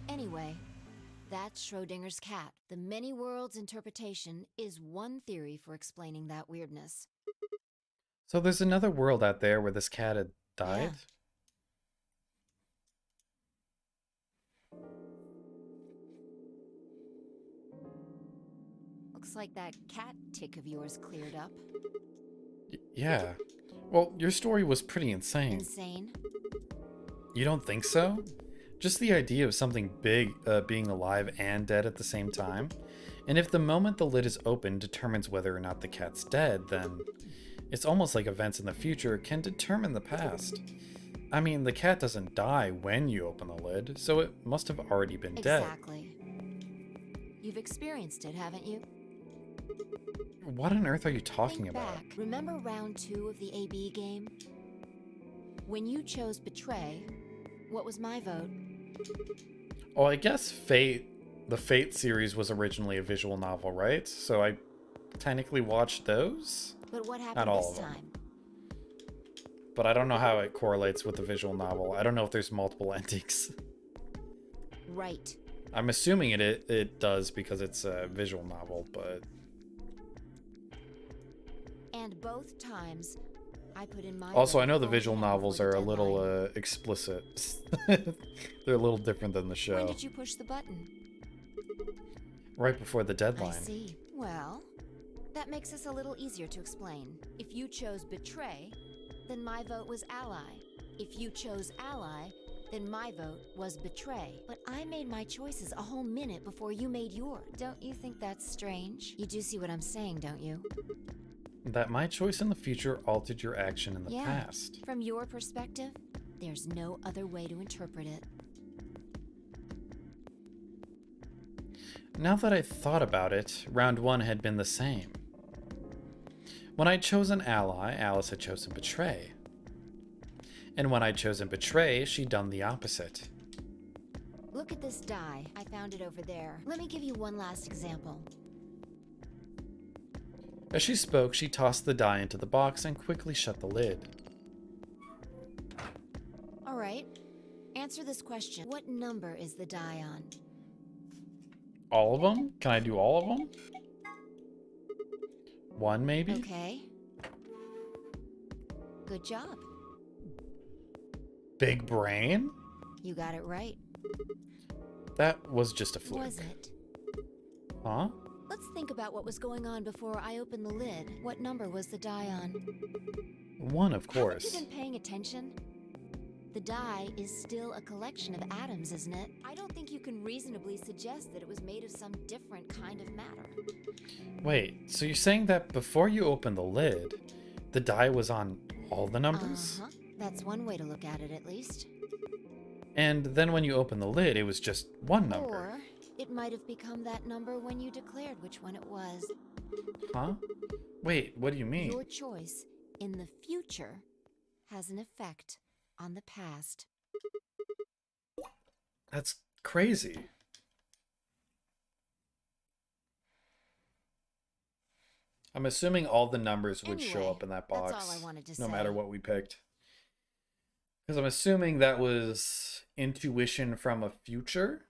Anyway, that's Schrodinger's cat. The many worlds interpretation is one theory for explaining that weirdness. So there's another world out there where this cat had died? Looks like that cat tick of yours cleared up. Yeah. Well, your story was pretty insane. Insane? You don't think so? Just the idea of something big being alive and dead at the same time? And if the moment the lid is open determines whether or not the cat's dead, then it's almost like events in the future can determine the past. I mean, the cat doesn't die when you open the lid, so it must have already been dead. Exactly. You've experienced it, haven't you? What on earth are you talking Think about? back. Remember round 2 of the AB game? When you chose Betray, what was my vote? Oh, I guess Fate, the Fate series was originally a visual novel, right? So I technically watched those? But what happened Not all this of them. time? but I don't know how it correlates with the visual novel. I don't know if there's multiple endings. Right. I'm assuming it does because it's a visual novel, but... And both times, I put in my... Also, I know the visual novels are a little explicit. They're a little different than the show. When did you push the button? Right before the deadline. I see. Well, that makes this a little easier to explain. If you chose betray, then my vote was ally. If you chose ally, then my vote was betray. But I made my choices a whole minute before you made yours. Don't you think that's strange? You do see what I'm saying, don't you? That my choice in the future altered your action in the past. From your perspective, there's no other way to interpret it. Now that I thought about it, round 1 had been the same. When I'd chosen ally, Alice had chosen betray. And when I'd chosen betray, she'd done the opposite. Look at this die. I found it over there. Let me give you one last example. As she spoke, she tossed the die into the box and quickly shut the lid. All right. Answer this question. What number is the die on? All of them? Can I do all of them? 1 maybe? Okay. Good job. Big brain? You got it right. That was just a fluke. Was it? Huh? Let's think about what was going on before I opened the lid. What number was the die on? 1, of course. Haven't you been paying attention? The die is still a collection of atoms, isn't it? I don't think you can reasonably suggest that it was made of some different kind of matter. Wait, so you're saying that before you opened the lid, the die was on all the numbers? Uh-huh. That's one way to look at it, at least. And then when you opened the lid, it was just one number. Or it might have become that number when you declared which one it was. Huh? Wait, what do you mean? Your choice in the future has an effect on the past. That's crazy. I'm assuming all the numbers would show up in that box, that's all I wanted to no say. matter what we picked. Because I'm assuming that was intuition from a future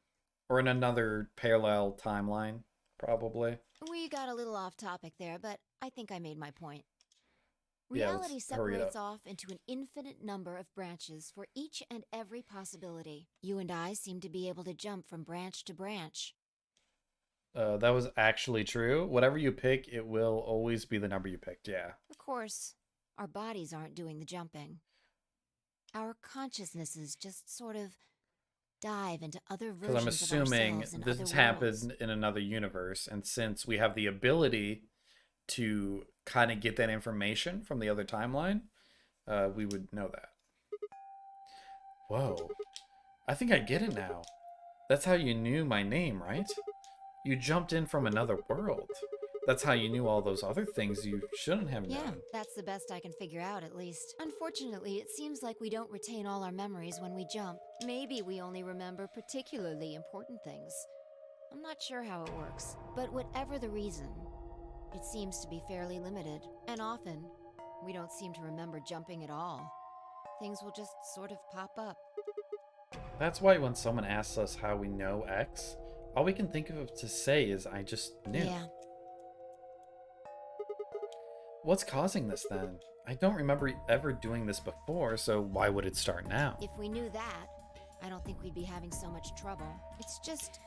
or in another parallel timeline, probably. We got a little off topic there, but I think I made my point. Yeah, Reality let's hurry it separates up. off into an infinite number of branches for each and every possibility. You and I seem to be able to jump from branch to branch. That was actually true. Whatever you pick, it will always be the number you picked, yeah. Of course, our bodies aren't doing the jumping. Our consciousnesses just sort of dive into other versions Because I'm assuming of ourselves in this other worlds. happened in another universe, and since we have the ability to kind of get that information from the other timeline, we would know that. Whoa. I think I get it now. That's how you knew my name, right? You jumped in from another world. That's how you knew all those other things you shouldn't have known. Yeah, that's the best I can figure out, at least. Unfortunately, it seems like we don't retain all our memories when we jump. Maybe we only remember particularly important things. I'm not sure how it works, but whatever the reason, it seems to be fairly limited. And often, we don't seem to remember jumping at all. Things will just sort of pop up. That's why when someone asks us how we know X, all we can think of to say is, I just knew. Yeah. What's causing this then? I don't remember ever doing this before, so why would it start now? If we knew that, I don't think we'd be having so much trouble. It's just...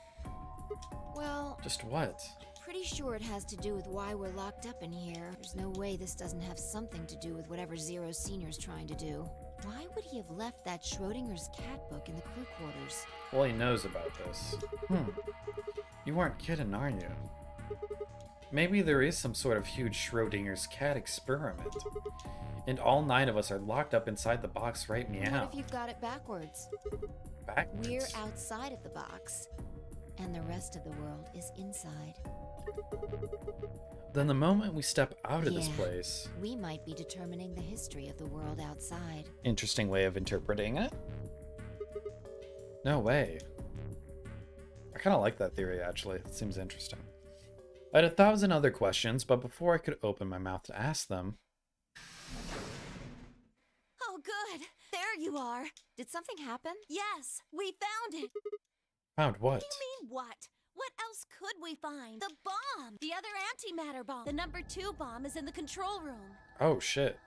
well... Just what? Pretty sure it has to do with why we're locked up in here. There's no way this doesn't have something to do with whatever Zero Senior's trying to do. Why would he have left that Schrodinger's cat book in the crew quarters? Well, he knows about this. You aren't kidding, are you? Maybe there is some sort of huge Schrodinger's cat experiment. And all 9 of us are locked up inside the box right meow. What if you've got it backwards? Backwards? We're outside of the box, and the rest of the world is inside. Then the moment we step out of this Yeah, place... we might be determining the history of the world outside. Interesting way of interpreting it. No way. I kind of like that theory, actually. It seems interesting. I had 1,000 other questions, but before I could open my mouth to ask them... Oh Oh, good. There you are. Did something happen? Yes, we found it. Found what? You mean what? What else could we find? The bomb! The other antimatter bomb. The number 2 bomb is in the control room. Oh, shit.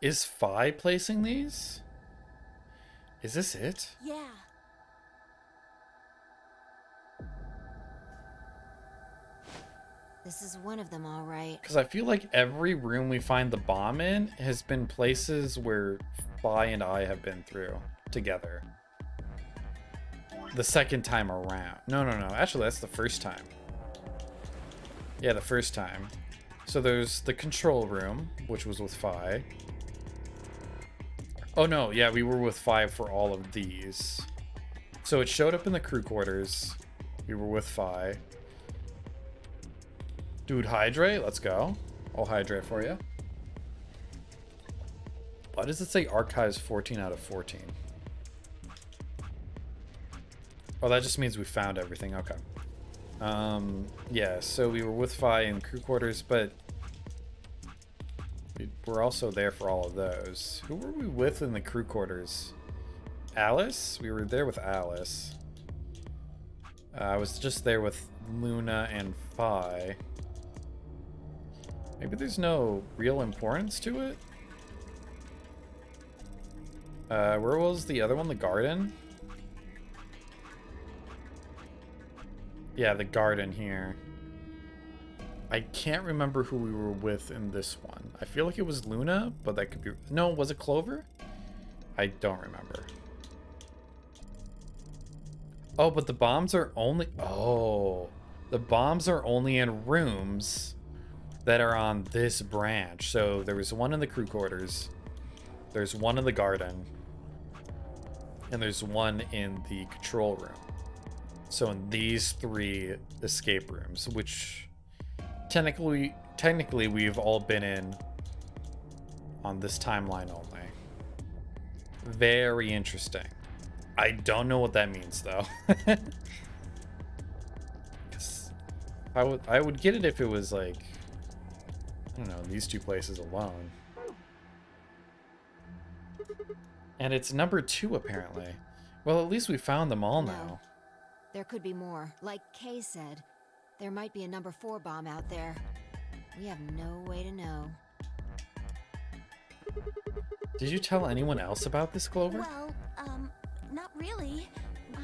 Is Phi placing these? Is this it? Yeah. This is one of them, all right. Because I feel like every room we find the bomb in has been places where Phi and I have been through together. The second time around. No. Actually, that's the first time. Yeah, the first time. So there's the control room, which was with Phi. Oh, no. Yeah, we were with Phi for all of these. So it showed up in the crew quarters. We were with Phi. Dude, hydrate. Let's go. I'll hydrate for you. Why does it say archives 14 out of 14? Oh, that just means we found everything. Okay. Yeah, so we were with Phi in crew quarters, but we're also there for all of those. Who were we with in the crew quarters? Alice? We were there with Alice. I was just there with Luna and Phi. Maybe there's no real importance to it? Where was the other one? The garden? Yeah, the garden here. I can't remember who we were with in this one. I feel like it was Luna, but that could be... No, was it Clover? I don't remember. Oh, but the bombs are only... Oh, the bombs are only in rooms that are on this branch. So there was one in the crew quarters, there's one in the garden, and there's one in the control room. So in these 3 escape rooms, which technically we've all been in on this timeline only. Very interesting. I don't know what that means though. I would get it if it was like, I don't know, these 2 places alone. And it's number 2 apparently. Well, at least we found them all now. There could be more. Like Kay said, there might be a number 4 bomb out there. We have no way to know. Did you tell anyone else about this, Clover? Well, not really.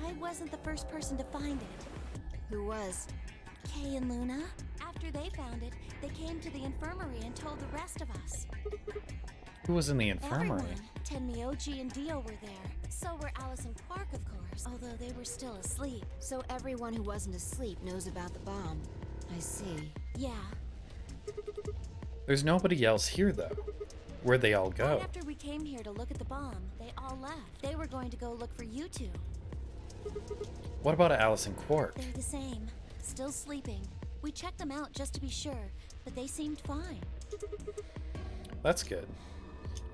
I wasn't the first person to find it. Who was? Kay and Luna. After they found it, they came to the infirmary and told the rest of us. Who was in the infirmary? Everyone. Tenmyoji and Dio were there. So were Alice and Quark, of course, although they were still asleep. So everyone who wasn't asleep knows about the bomb. I see. Yeah. There's nobody else here, though. Where'd they all go? Right after we came here to look at the bomb, they all left. They were going to go look for you 2. What about Alice and Quark? They're the same. Still sleeping. We checked them out just to be sure, but they seemed fine. That's good.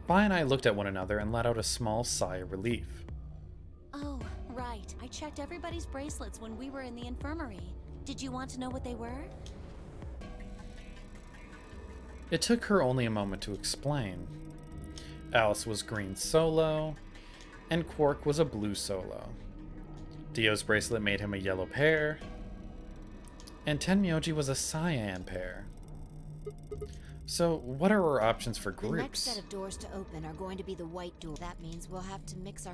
Phi and I looked at one another and let out a small sigh of relief. Oh, right. I checked everybody's bracelets when we were in the infirmary. Did you want to know what they were? It took her only a moment to explain. Alice was green solo, and Quark was a blue solo. Dio's bracelet made him a yellow pair, and Tenmyoji was a cyan pair. So, what are our options for groups? The next set of doors to open are going to be the white door. That means we'll have to mix our...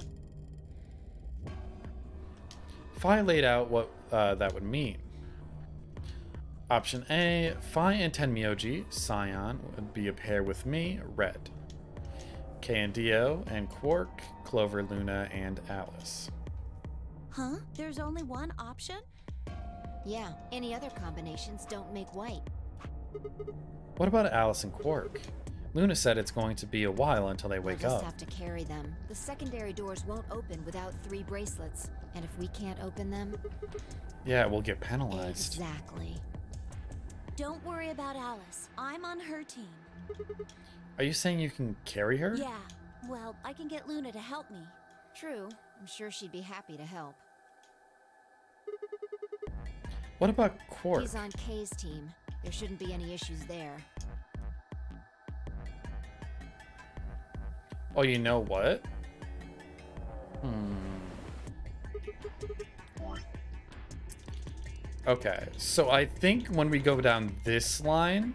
Phi laid out what that would mean. Option A, Phi and Tenmyoji, cyan, would be a pair with me, red. Kay and Dio, and Quark, Clover, Luna, and Alice. Huh? There's only one option? Yeah, any other combinations don't make white. What about Alice and Quark? Luna said it's going to be a while until they wake We'll just up. have to carry them. The secondary doors won't open without 3 bracelets. And if we can't open them... Yeah, we'll get penalized. Exactly. Don't worry about Alice. I'm on her team. Are you saying you can carry her? Yeah. Well, I can get Luna to help me. True. I'm sure she'd be happy to help. What about Quark? He's on Kay's team. There shouldn't be any issues there. Oh, you know what? Okay, so I think when we go down this line,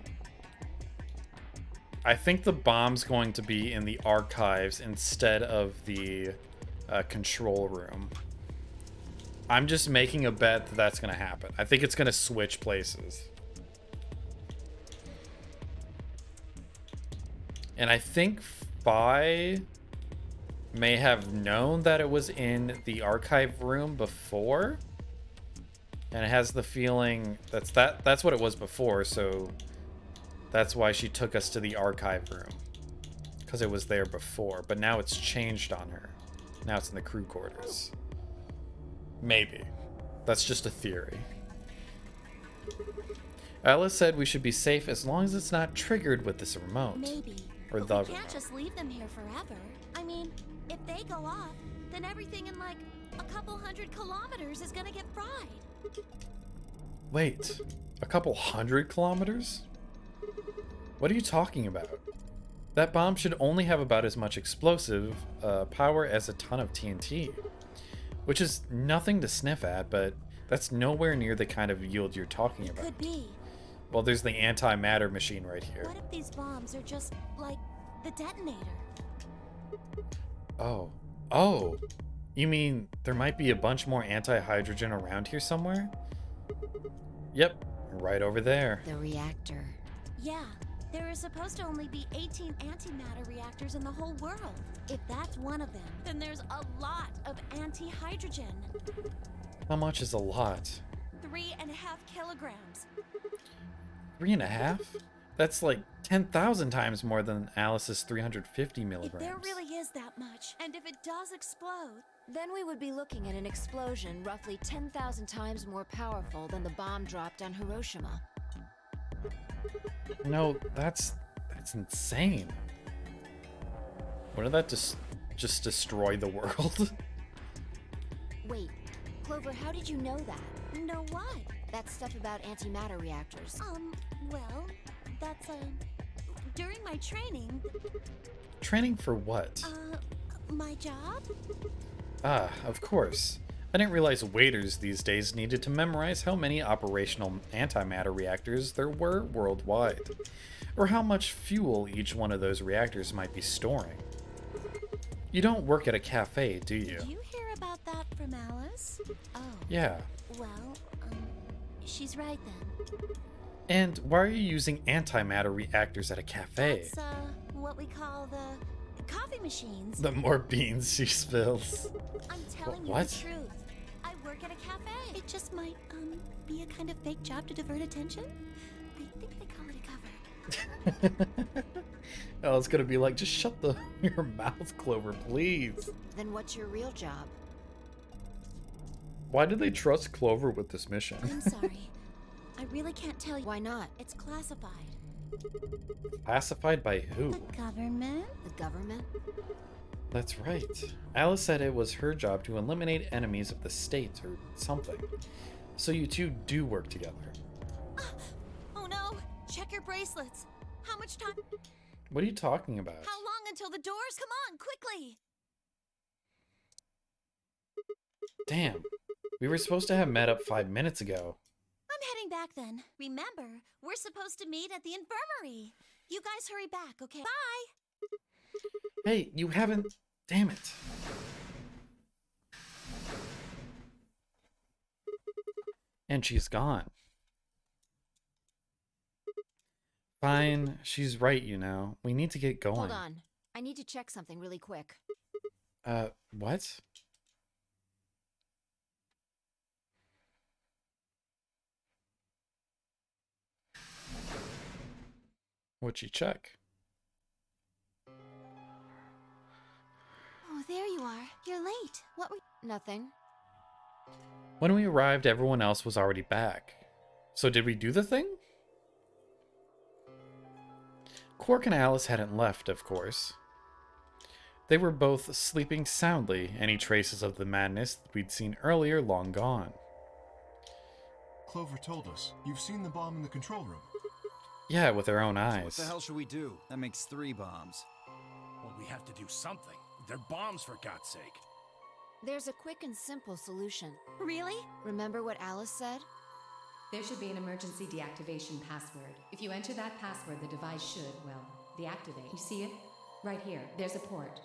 I think the bomb's going to be in the archives instead of the control room. I'm just making a bet that that's going to happen. I think it's going to switch places. And I think Phi may have known that it was in the archive room before. And it has the feeling that's what it was before, so that's why she took us to the archive room. Because it was there before, but now it's changed on her. Now it's in the crew quarters. Maybe. That's just a theory. Alice said we should be safe as long as it's not triggered with this remote. Maybe. Or But the we can't remote. just leave them here forever. I mean, if they go off, then everything in like a couple 100 kilometers is gonna get fried. Wait, a couple 100 kilometers? What are you talking about? That bomb should only have about as much explosive power as a ton of TNT. Which is nothing to sniff at, but that's nowhere near the kind of yield you're talking about. Could be. Well, there's the antimatter machine right here. What if these bombs are just like the detonator? Oh. Oh! You mean there might be a bunch more anti-hydrogen around here somewhere? Yep, right over there. The reactor. Yeah, there are supposed to only be 18 antimatter reactors in the whole world. If that's one of them, then there's a lot of anti-hydrogen. How much is a lot? 3.5 kilograms. 3.5? That's like 10,000 times more than Alice's 350 If milligrams. there really is that much, and if it does explode, Then we would be looking at an explosion roughly 10,000 times more powerful than the bomb dropped on Hiroshima. No, that's insane. Wouldn't that just destroy the world? Wait, Clover, how did you know that? know what? That stuff about antimatter reactors. Well, that's, during my training, Training for what? my job? Ah, of course. I didn't realize waiters these days needed to memorize how many operational antimatter reactors there were worldwide, or how much fuel each one of those reactors might be storing. You don't work at a cafe, do you? Did you hear about that from Alice? Oh. Yeah. Well, she's right then. And why are you using antimatter reactors at a cafe? That's, what we call the coffee machines. The more beans she spills. I'm telling you What? the truth. I work at a cafe. It just might, be a kind of fake job to divert attention. I think they call it a cover. Oh, it's gonna be like, just shut your mouth, Clover, please. Then what's your real job? Why did they trust Clover with this mission? I'm sorry. I really can't tell you. Why not? It's classified. Classified by who? The government? The government? That's right. Alice said it was her job to eliminate enemies of the state or something. So you two do work together. Oh no! Check your bracelets. How much time? What are you talking about? How long until the doors? Come on, quickly! Damn. We were supposed to have met up 5 minutes ago. I'm heading back then. Remember, we're supposed to meet at the infirmary. You guys hurry back, okay? Bye! Hey, you haven't... Damn it. And she's gone. Fine, she's right, you know. We need to get going. Hold on. I need to check something really quick. What? What'd you check? Oh, there you are. You're late. What were Nothing. When we arrived, everyone else was already back. So did we do the thing? Quark and Alice hadn't left, of course. They were both sleeping soundly, any traces of the madness that we'd seen earlier long gone. Clover told us. You've seen the bomb in the control room. Yeah, with our own What eyes. the hell should we do? That makes 3 bombs. Well, we have to do something. They're bombs, for God's sake. There's a quick and simple solution. Really? Remember what Alice said? There should be an emergency deactivation password. If you enter that password, the device should, well, deactivate. You see it? Right here. There's a port.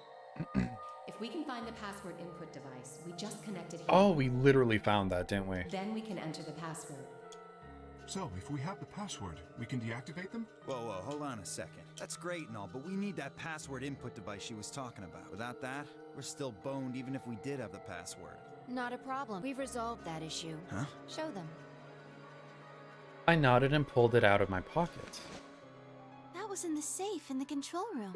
If we can find the password input device, we just connect it here. Oh, we literally found that, didn't we? Then we can enter the password. So, if we have the password, we can deactivate them? Whoa, hold on a second. That's great and all, but we need that password input device she was talking about. Without that, we're still boned even if we did have the password. Not a problem. We've resolved that issue. Huh? Show them. I nodded and pulled it out of my pocket. That was in the safe in the control room.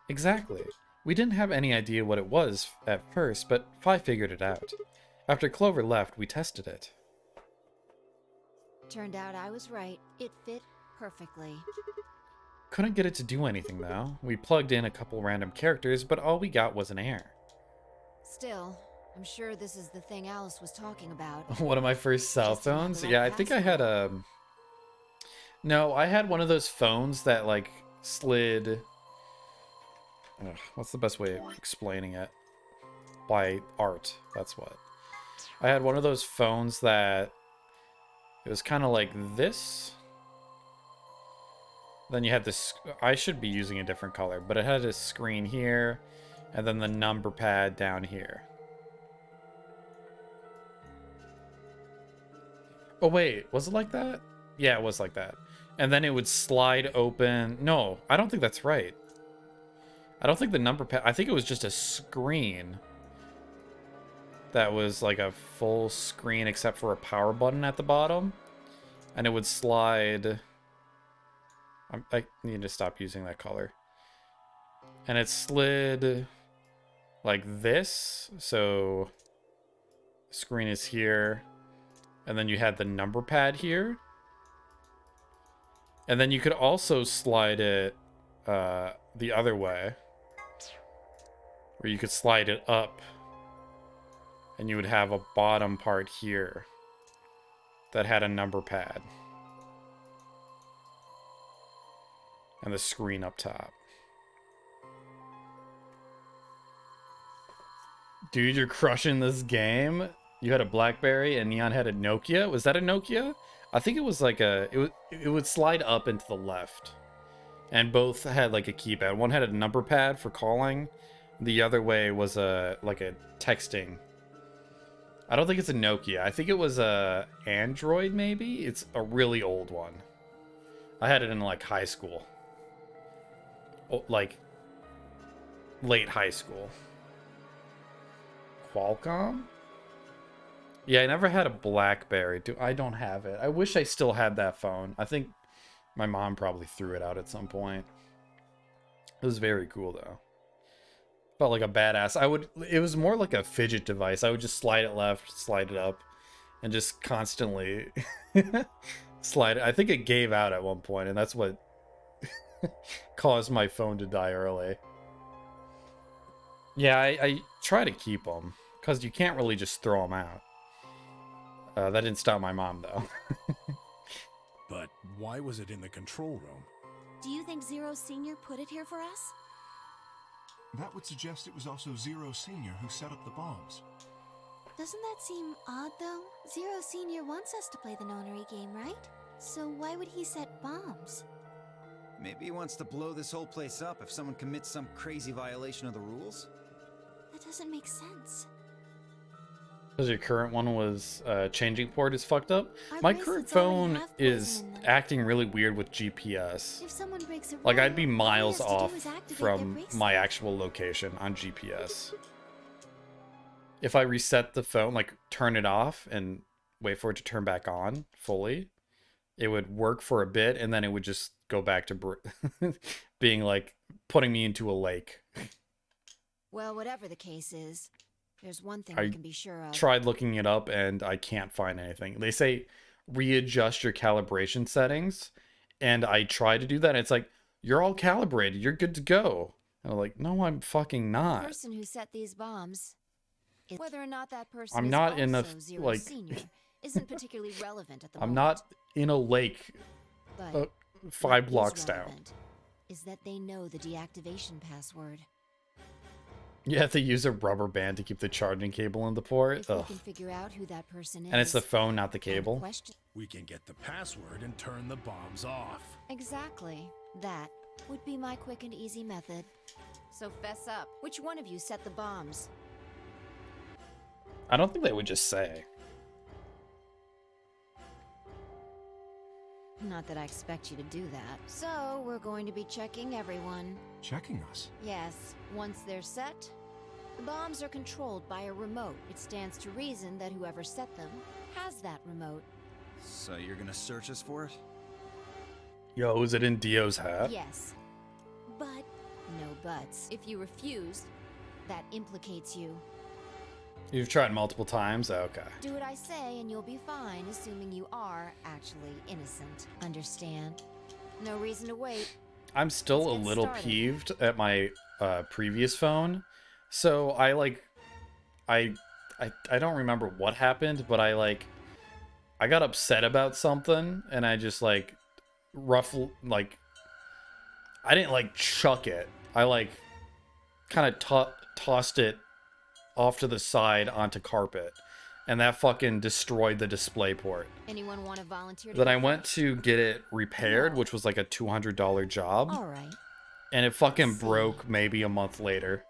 Exactly. We didn't have any idea what it was at first, but Fi figured it out. After Clover left, we tested it. Turned out I was right. It fit perfectly. Couldn't get it to do anything though. We plugged in a couple random characters, but all we got was an error. Still, I'm sure this is the thing Alice was talking about. One of my first cell phones? Yeah, I think I had a... No, I had one of those phones that like slid... Ugh, what's the best way of explaining it? By art, that's what. I had one of those phones that... It was kind of like this. Then you had this... I should be using a different color, but it had a screen here, and then the number pad down here. Oh wait, was it like that? Yeah, it was like that. And then it would slide open. No, I don't think that's right. I don't think the number pad... I think it was just a screen that was like a full screen except for a power button at the bottom. And it would slide... I need to stop using that color. And it slid like this. So screen is here. And then you had the number pad here. And then you could also slide it the other way. Where you could slide it up. And you would have a bottom part here that had a number pad. And the screen up top. Dude, you're crushing this game. You had a BlackBerry and Neon had a Nokia. Was that a Nokia? I think it was like a... It would slide up into the left. And both had like a keypad. One had a number pad for calling. The other way was like a texting. I don't think it's a Nokia. I think it was a Android maybe. It's a really old one. I had it in like high school. Like late high school. Qualcomm? Yeah, I never had a BlackBerry. I don't have it. I wish I still had that phone. I think my mom probably threw it out at some point. It was very cool though. Felt like a badass. It was more like a fidget device. I would just slide it left, slide it up, and just constantly slide it. I think it gave out at one point, and that's what caused my phone to die early. Yeah, I try to keep them, because you can't really just throw them out. That didn't stop my mom, though. But why was it in the control room? Do you think Zero Senior put it here for us? That would suggest it was also Zero Senior who set up the bombs. Doesn't that seem odd, though? Zero Senior wants us to play the nonary game, right? So why would he set bombs? Maybe he wants to blow this whole place up if someone commits some crazy violation of the rules? That doesn't make sense. Because your current one was changing port is fucked up. Our My current bracelets already phone have poison is in them. acting really weird with GPS. If someone breaks a Like rule, I'd be all he miles has to do off is activate their from bracelet. my actual location on GPS. If I reset the phone, like turn it off and wait for it to turn back on fully, it would work for a bit and then it would just go back to being like putting me into a lake. Well, whatever the case is, there's one thing I we can be sure of. tried looking it up and I can't find anything. They say readjust your calibration settings, and I try to do that. And it's like, you're all calibrated. You're good to go. And I'm like, no, I'm fucking The not. person who set these bombs, whether or not that person I'm is not in the also Zero like. Senior, isn't particularly relevant at the I'm moment. not in a lake But 5 what blocks is down. relevant is that they know the deactivation password. You have to use a rubber band to keep the charging cable in the port. If we Ugh. can figure out who that person is. And it's the phone, not the and cable. question- We can get the password and turn the bombs off. Exactly. That would be my quick and easy method. So fess up. Which one of you set the bombs? I don't think they would just say. Not that I expect you to do that. So, we're going to be checking everyone. Checking us? Yes, once they're set, the bombs are controlled by a remote. It stands to reason that whoever set them has that remote. So you're gonna search us for it? Yo, is it in Dio's hat? Yes. But no buts. If you refuse, that implicates you. You've tried multiple times? Okay. Do what I say and you'll be fine, assuming you are actually innocent. Understand? No reason to wait. I'm still a Let's get little started. peeved at my previous phone. So I don't remember what happened, but I got upset about something and I just I didn't chuck it. I kind of tossed it off to the side onto carpet, and that fucking destroyed the display port. Anyone want to volunteer to Then go I went first? to get it repaired, which was like a $200 job. All right. And it fucking Let's see. broke maybe a month later.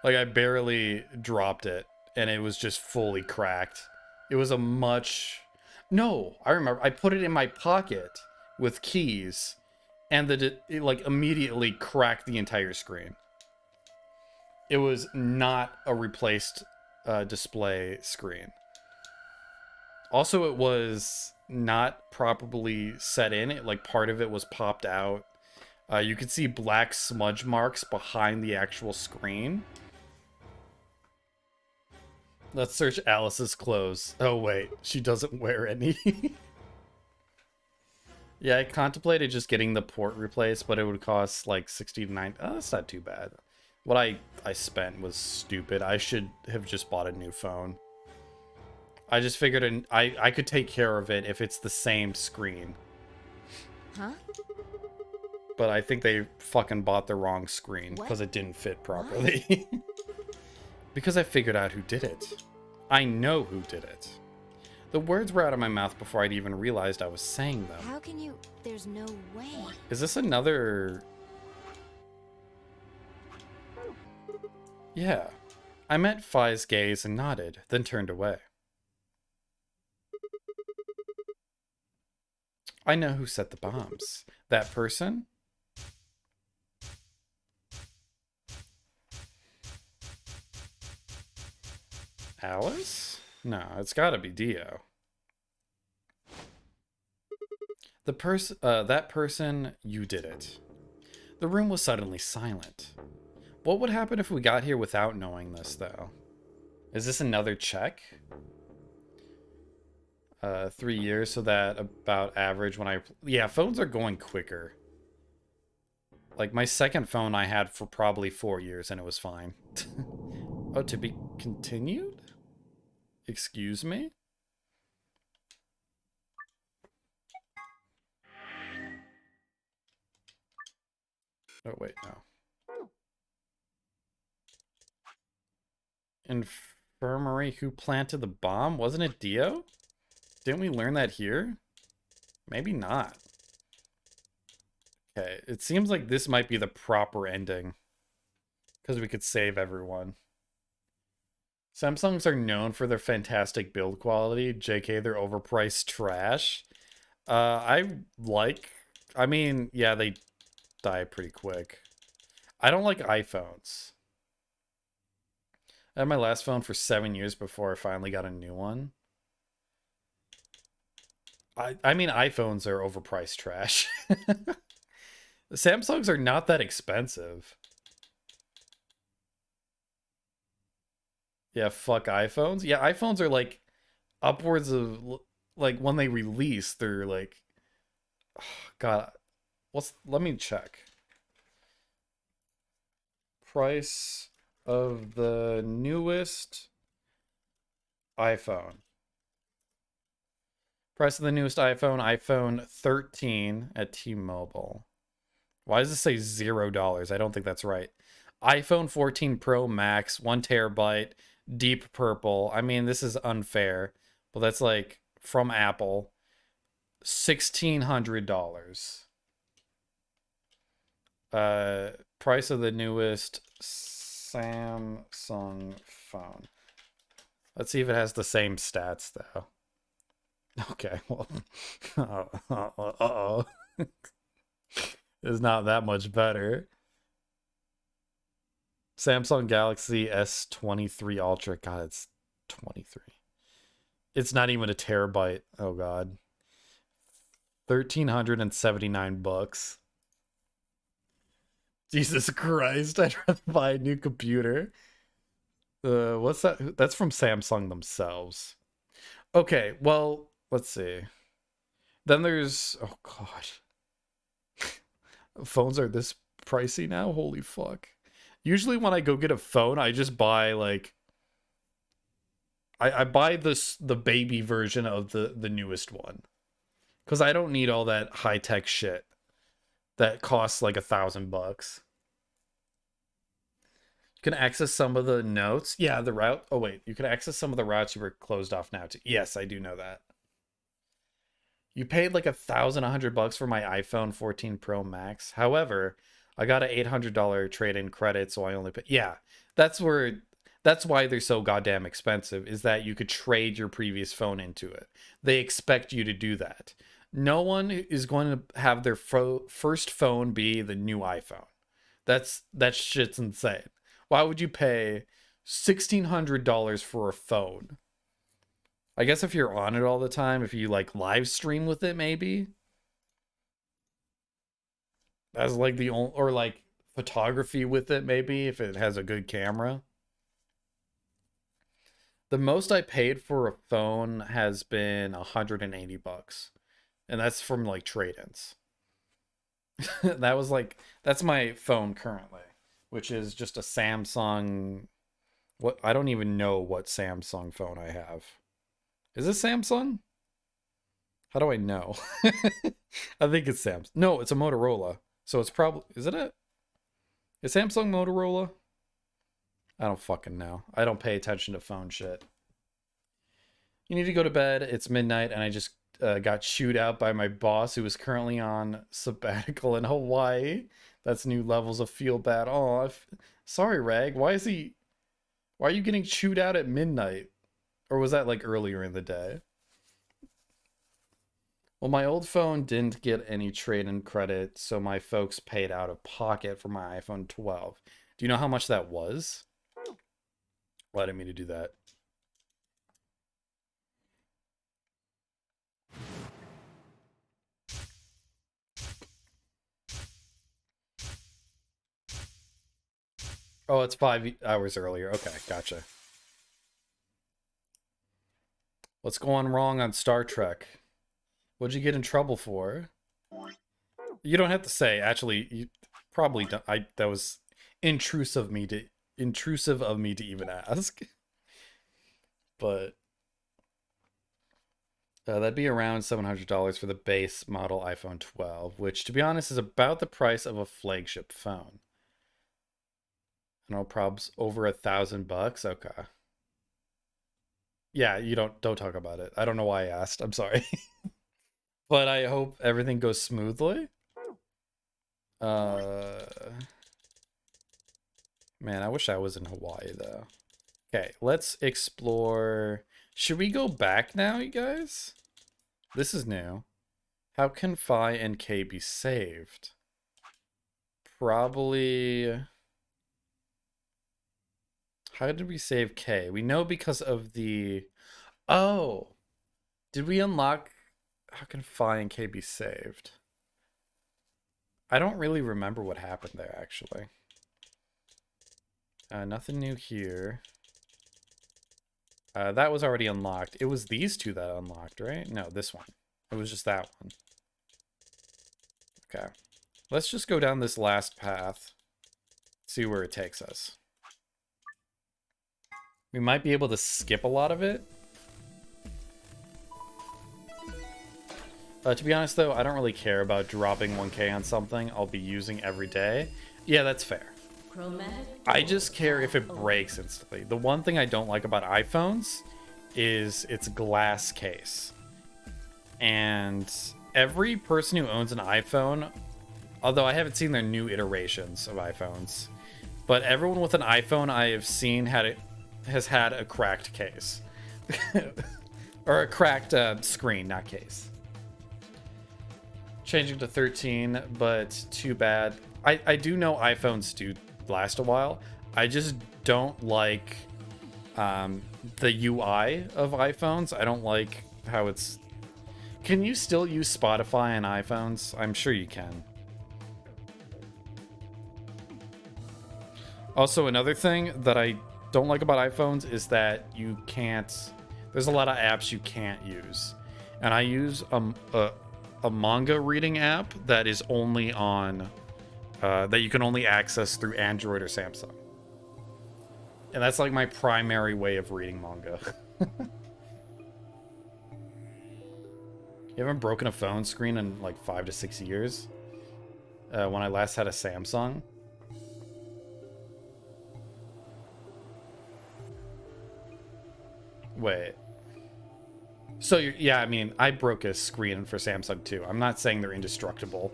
I barely dropped it and it was just fully cracked. It was No, I remember. I put it in my pocket with keys and it immediately cracked the entire screen. It was not a replaced display screen. Also, it was not properly set in. Part of it was popped out. You could see black smudge marks behind the actual screen. Let's search Alice's clothes. Oh, wait. She doesn't wear any. Yeah, I contemplated just getting the port replaced, but it would cost $69. Oh, that's not too bad. What I spent was stupid. I should have just bought a new phone. I just figured I could take care of it if it's the same screen. Huh? But I think they fucking bought the wrong screen What? because it didn't fit properly. Because I figured out who did it. I know who did it. The words were out of my mouth before I'd even realized I was saying them. How can you? There's no way. Is this another... Yeah. I met Phi's gaze and nodded, then turned away. I know who set the bombs. That person? Alice? No, it's gotta be Dio. That person, you did it. The room was suddenly silent. What would happen if we got here without knowing this, though? Is this another check? 3 years, so that about average when I... Yeah, phones are going quicker. My second phone I had for probably 4 years and it was fine. Oh, to be continued? Excuse me? Oh, wait, no. Infirmary, who planted the bomb? Wasn't it Dio? Didn't we learn that here? Maybe not. Okay, it seems like this might be the proper ending. Because we could save everyone. Samsungs are known for their fantastic build quality. JK, they're overpriced trash. I mean, yeah, they die pretty quick. I don't like iPhones. I had my last phone for 7 years before I finally got a new one. I mean, iPhones are overpriced trash. The Samsungs are not that expensive. Yeah, fuck iPhones. Yeah, iPhones are upwards of when they release, they're oh, God, let me check. Price of the newest iPhone. Price of the newest iPhone, iPhone 13 at T-Mobile. Why does this say $0? I don't think that's right. iPhone 14 Pro Max, 1 terabyte, deep purple. I mean, this is unfair, but that's like from Apple. $1,600. Price of the newest Samsung phone. Let's see if it has the same stats though. Okay, well, uh-oh. It's not that much better. Samsung Galaxy S23 Ultra. God, it's 23. It's not even a terabyte. Oh God. $1,379. Jesus Christ, I'd rather buy a new computer. What's that? That's from Samsung themselves. Okay, well, let's see. Then there's, oh God. Phones are this pricey now? Holy fuck. Usually when I go get a phone, I just buy like I buy the baby version of the newest one. Because I don't need all that high-tech shit that costs like $1,000. You can access some of the notes. Yeah, the route. Oh, wait. You can access some of the routes you were closed off now, too. Yes, I do know that. You paid like $1,100 for my iPhone 14 Pro Max. However, I got an $800 trade-in credit, so I only pay. Yeah, that's why they're so goddamn expensive, is that you could trade your previous phone into it. They expect you to do that. No one is going to have their first phone be the new iPhone. That shit's insane. Why would you pay $1,600 for a phone? I guess if you're on it all the time, if you like live stream with it, maybe. As like the only, or like photography with it, maybe, if it has a good camera. The most I paid for a phone has been $180. And that's from like trade-ins. That's my phone currently, which is just a Samsung. I don't even know what Samsung phone I have. Is it Samsung? How do I know? I think it's Samsung. No, it's a Motorola. So it's probably, is Samsung Motorola? I don't fucking know. I don't pay attention to phone shit. You need to go to bed. It's midnight and I just got chewed out by my boss who is currently on sabbatical in Hawaii. That's new levels of feel bad. Oh, sorry, Rag. Why are you getting chewed out at midnight? Or was that like earlier in the day? Well, my old phone didn't get any trade-in credit, so my folks paid out of pocket for my iPhone 12. Do you know how much that was? Well, I didn't mean to do that. Oh, it's 5 hours earlier. Okay, gotcha. What's going wrong on Star Trek? What'd you get in trouble for? You don't have to say. Actually, you probably don't. That was intrusive of me to even ask. But that'd be around $700 for the base model iPhone 12, which, to be honest, is about the price of a flagship phone. No probs over $1,000. Okay. Yeah, you don't talk about it. I don't know why I asked. I'm sorry. But I hope everything goes smoothly. Man, I wish I was in Hawaii though. Okay, let's explore. Should we go back now, you guys? This is new. How can Phi and K be saved? Probably. How did we save K? We know because of the... Oh! Did we unlock... How can Phi and K be saved? I don't really remember what happened there, actually. Nothing new here. That was already unlocked. It was these two that unlocked, right? No, this one. It was just that one. Okay. Let's just go down this last path. See where it takes us. We might be able to skip a lot of it. To be honest, though, I don't really care about dropping 1K on something I'll be using every day. Yeah, that's fair. I just care if it breaks instantly. The one thing I don't like about iPhones is its glass case. And every person who owns an iPhone, although I haven't seen their new iterations of iPhones, but everyone with an iPhone I have seen has had a cracked case. Or a cracked screen, not case. Changing to 13, but too bad. I do know iPhones do last a while. I just don't like the UI of iPhones. I don't like how it's... Can you still use Spotify on iPhones? I'm sure you can. Also, another thing that I don't like about iPhones is that you can't... There's a lot of apps you can't use. And I use a manga reading app that is only on... that you can only access through Android or Samsung. And that's like my primary way of reading manga. You haven't broken a phone screen in like 5 to 6 years? When I last had a Samsung? Wait. So, yeah, I mean, I broke a screen for Samsung too. I'm not saying they're indestructible.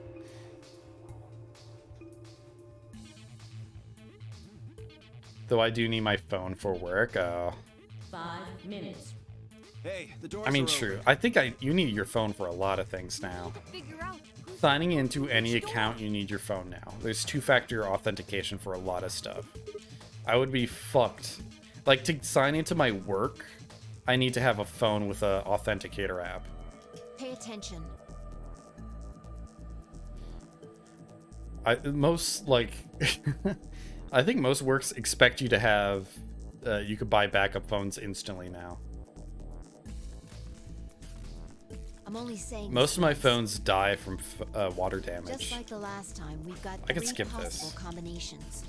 Though I do need my phone for work. 5 minutes. Hey, the doors I mean, are true. open. I think you need your phone for a lot of things now. Signing into any account, you need your phone now. There's two-factor authentication for a lot of stuff. I would be fucked. Like, to sign into my work, I need to have a phone with a authenticator app. Pay attention. I think most works expect you to have, you could buy backup phones instantly now. I'm only saying Most of my phones die from water just damage. like the last time, we've got I could 3 skip possible this. combinations.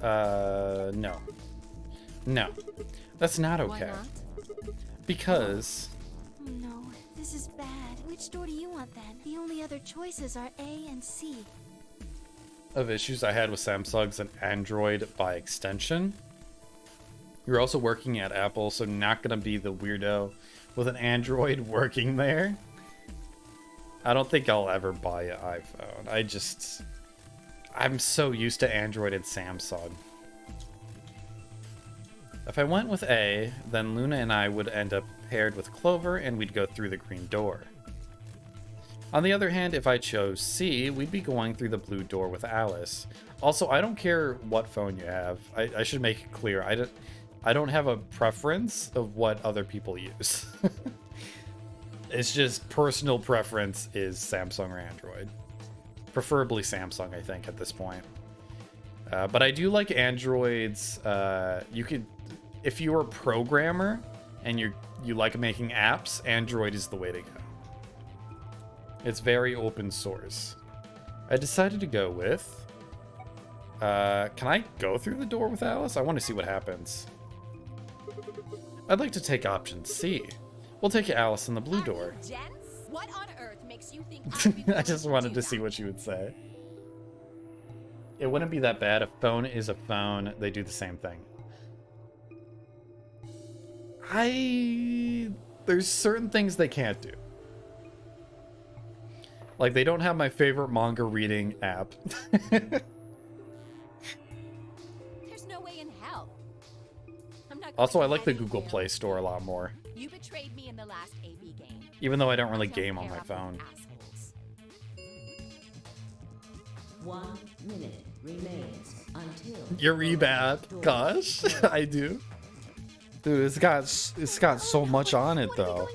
No. No. That's not Why okay. not? Because... Oh no, this is bad. Which door do you want then? The only other choices are A and C. of issues I had with Samsung's and Android by extension. You're also working at Apple, so not gonna be the weirdo with an Android working there. I don't think I'll ever buy an iPhone. I'm so used to Android and Samsung. If I went with A, then Luna and I would end up paired with Clover and we'd go through the green door. On the other hand, if I chose C, we'd be going through the blue door with Alice. Also, I don't care what phone you have. I should make it clear. I don't have a preference of what other people use. It's just personal preference is Samsung or Android. Preferably Samsung, I think, at this point. But I do like Androids. You could, if you're a programmer and you like making apps, Android is the way to go. It's very open source. I decided to go with... can I go through the door with Alice? I want to see what happens. I'd like to take option C. We'll take Alice in the blue door. What on earth makes you think I just wanted to see what she would say. It wouldn't be that bad. A phone is a phone. They do the same thing. There's certain things they can't do. Like, they don't have my favorite manga reading app. There's no way in hell. I'm not Also, I going like the to Google Play Store a lot more. You betrayed me in the last AB game. Even though I don't really game on my phone. 1 minute remains until Your rebad. Gosh, I do. Dude, it's got so much on it though.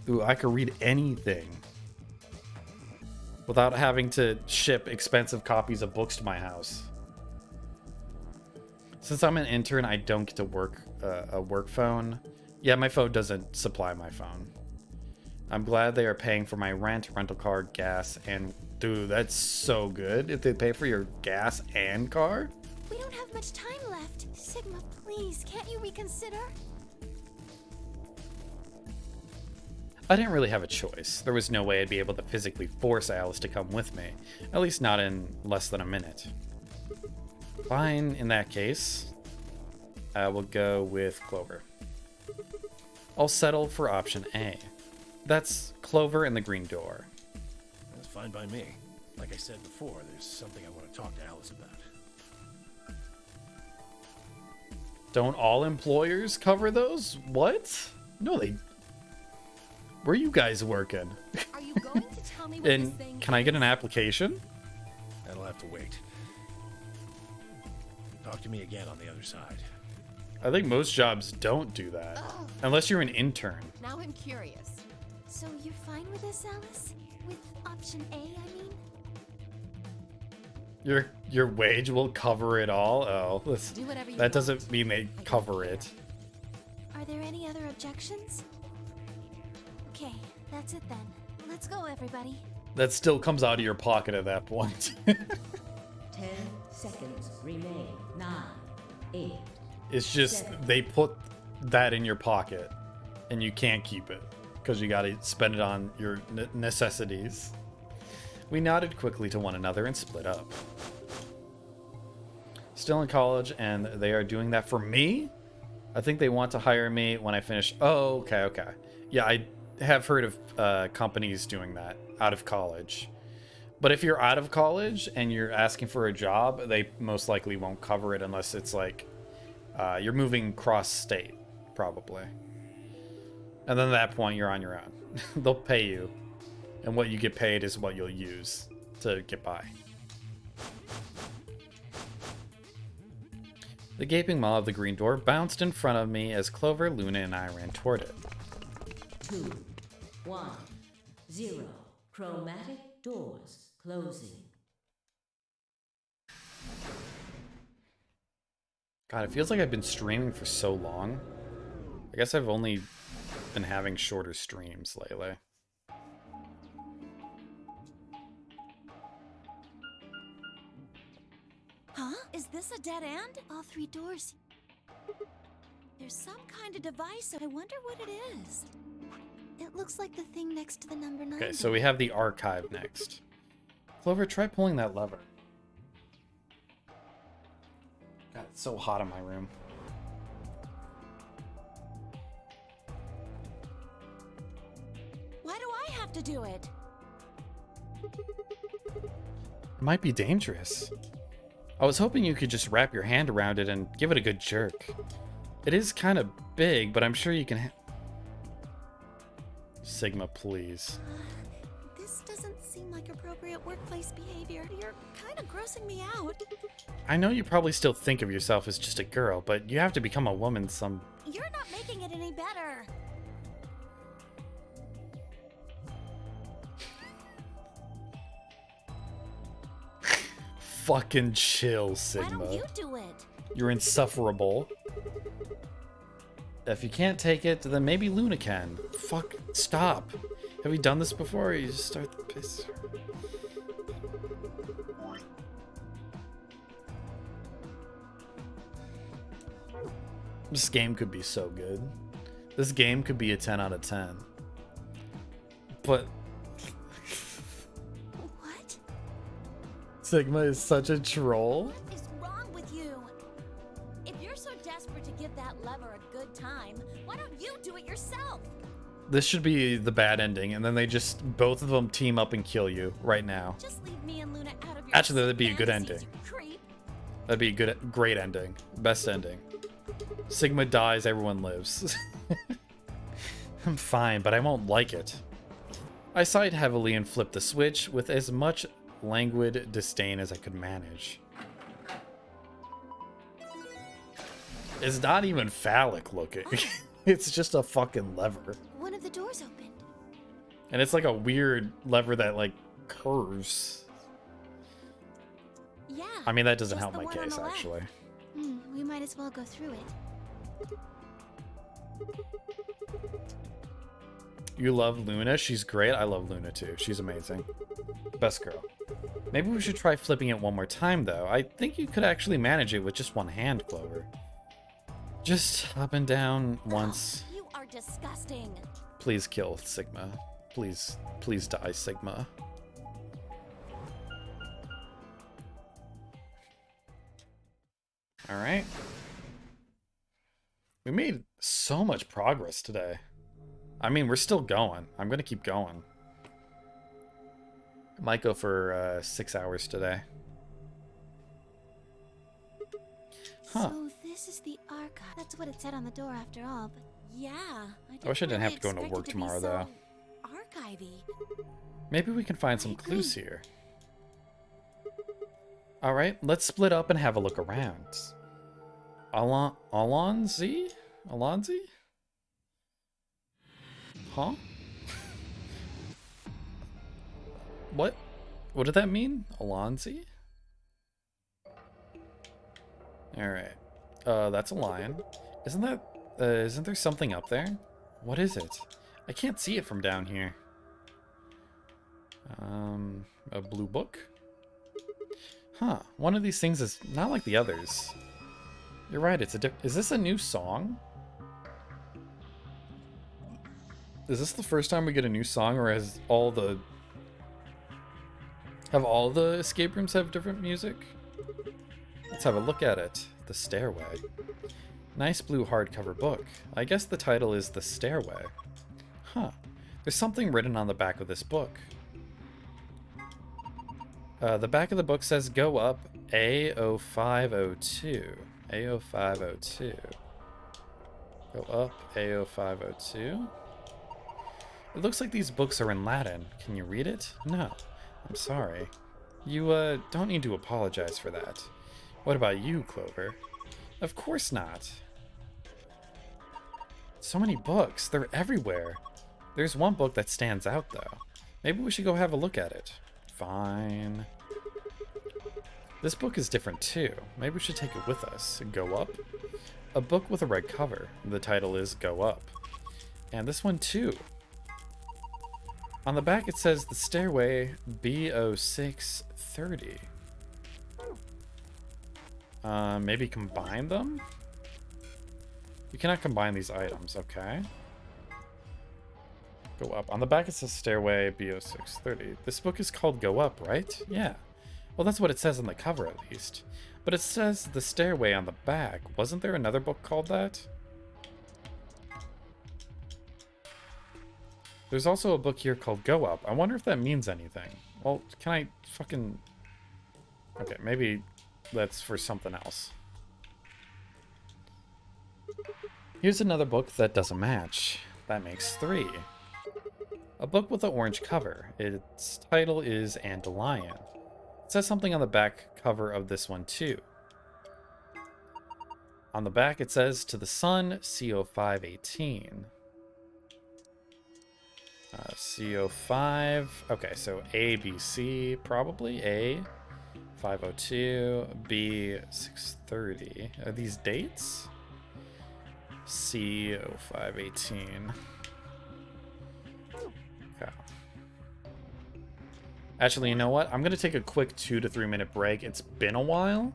Dude, I could read anything without having to ship expensive copies of books to my house. Since I'm an intern, I don't get to work a work phone. Yeah, my phone doesn't supply my phone. I'm glad they are paying for my rent, rental car, gas, and... Dude, that's so good. If they pay for your gas and car? We don't have much time left. Sigma, please, can't you reconsider? I didn't really have a choice. There was no way I'd be able to physically force Alice to come with me, at least not in less than a minute. Fine, in that case, I will go with Clover. I'll settle for option A. That's Clover and the green door. That's fine by me. Like I said before, there's something I want to talk to Alice about. Don't all employers cover those? What? No, they... Where are you guys working? Are you going to tell me what And this thing can I get an application? That'll have to wait. Talk to me again on the other side. I think most jobs don't do that. Unless you're an intern. Now I'm curious. So you're fine with this, Alice? With option A, I mean? Your wage will cover it all? Oh, Do whatever you that want. doesn't mean they cover it. Are there any other objections? Okay, that's it then. Let's go, everybody. That still comes out of your pocket at that point. 10 seconds remain. 9, 8. It's just they put that in your pocket and you can't keep it because you got to spend it on your necessities. We nodded quickly to one another and split up. Still in college, and they are doing that for me? I think they want to hire me when I finish. Oh, okay. Yeah, I have heard of companies doing that out of college. But if you're out of college and you're asking for a job, they most likely won't cover it unless it's like you're moving cross-state, probably. And then at that point, you're on your own. They'll pay you. And what you get paid is what you'll use to get by. The gaping maw of the green door bounced in front of me as Clover, Luna, and I ran toward it. 2, 1, 0. Chromatic doors closing. God, it feels like I've been streaming for so long. I guess I've only been having shorter streams lately. Huh? Is this a dead end? All 3 doors. There's some kind of device. I wonder what it is. It looks like the thing next to the number 9. Okay, so we have the archive next. Clover, try pulling that lever. God, it's so hot in my room. Why do I have to do it? It might be dangerous. I was hoping you could just wrap your hand around it and give it a good jerk. It is kind of big, but I'm sure you can Sigma, please. This doesn't seem like appropriate workplace behavior. You're kind of grossing me out. I know you probably still think of yourself as just a girl, but you have to become a woman some... You're not making it any better. Fucking chill, Sigma. Why don't you do it? You're insufferable. If you can't take it, then maybe Luna can. Fuck, stop. Have you done this before? You just start the piss. This game could be so good. This game could be a 10 out of 10. But... What? Sigma is such a troll. What is wrong with you? If you're so desperate to give that lever a good time, why don't you do it yourself? This should be the bad ending, and then they just, both of them team up and kill you right now. Just leave me and Luna out of your Actually, that'd be a good fantasies, ending. you creep. That'd be a great ending. Best ending. Sigma dies, everyone lives. I'm fine, but I won't like it. I sighed heavily and flipped the switch with as much languid disdain as I could manage. It's not even phallic looking. It's just a fucking lever. One of the doors opened. And it's like a weird lever that like curves. Yeah. I mean, that doesn't just help the my one on case, the left. actually. We might as well go through it. You love Luna? She's great. I love Luna too. She's amazing. Best girl. Maybe we should try flipping it one more time, though. I think you could actually manage it with just one hand, Clover. Just up and down once. You are disgusting. Please kill Sigma. Please, please die, Sigma. All right. We made so much progress today. I mean, we're still going. I'm going to keep going. Might go for 6 hours today. Huh. So this is the archive. That's what it said on the door after all, but Yeah. I wish I didn't have to go into work tomorrow, though. Archivey. Maybe we can find some clues here. All right, let's split up and have a look around. Alonzi? Alonzi? Huh? What? What did that mean? Alonzi? Alright. That's a lion. Isn't there something up there? What is it? I can't see it from down here. A blue book? Huh. One of these things is not like the others. You're right, it's is this a new song? Is this the first time we get a new song, or have all the escape rooms have different music? Let's have a look at it. The Stairway. Nice blue hardcover book. I guess the title is The Stairway. Huh. There's something written on the back of this book. The back of the book says go up A0502. A0502. Go up A0502. It looks like these books are in Latin. Can you read it? No. I'm sorry. You, don't need to apologize for that. What about you, Clover? Of course not. So many books. They're everywhere. There's one book that stands out, though. Maybe we should go have a look at it. Fine. This book is different, too. Maybe we should take it with us. Go Up? A book with a red cover. The title is Go Up. And this one, too. On the back it says The Stairway B0630. Maybe combine them? You cannot combine these items, okay. Go Up. On the back it says Stairway B0630. This book is called Go Up, right? Yeah. Well, that's what it says on the cover, at least. But it says The Stairway on the back. Wasn't there another book called that? There's also a book here called Go Up. I wonder if that means anything. Well, can I fucking... Okay, maybe that's for something else. Here's another book that doesn't match. That makes 3. A book with an orange cover. Its title is Andalion. It says something on the back cover of this one, too. On the back it says To the Sun, CO518. CO5. Okay, so A, B, C, probably A. 502, B, 630. Are these dates? CO518. Okay. Actually, you know what? I'm going to take a quick 2 to 3 minute break. It's been a while.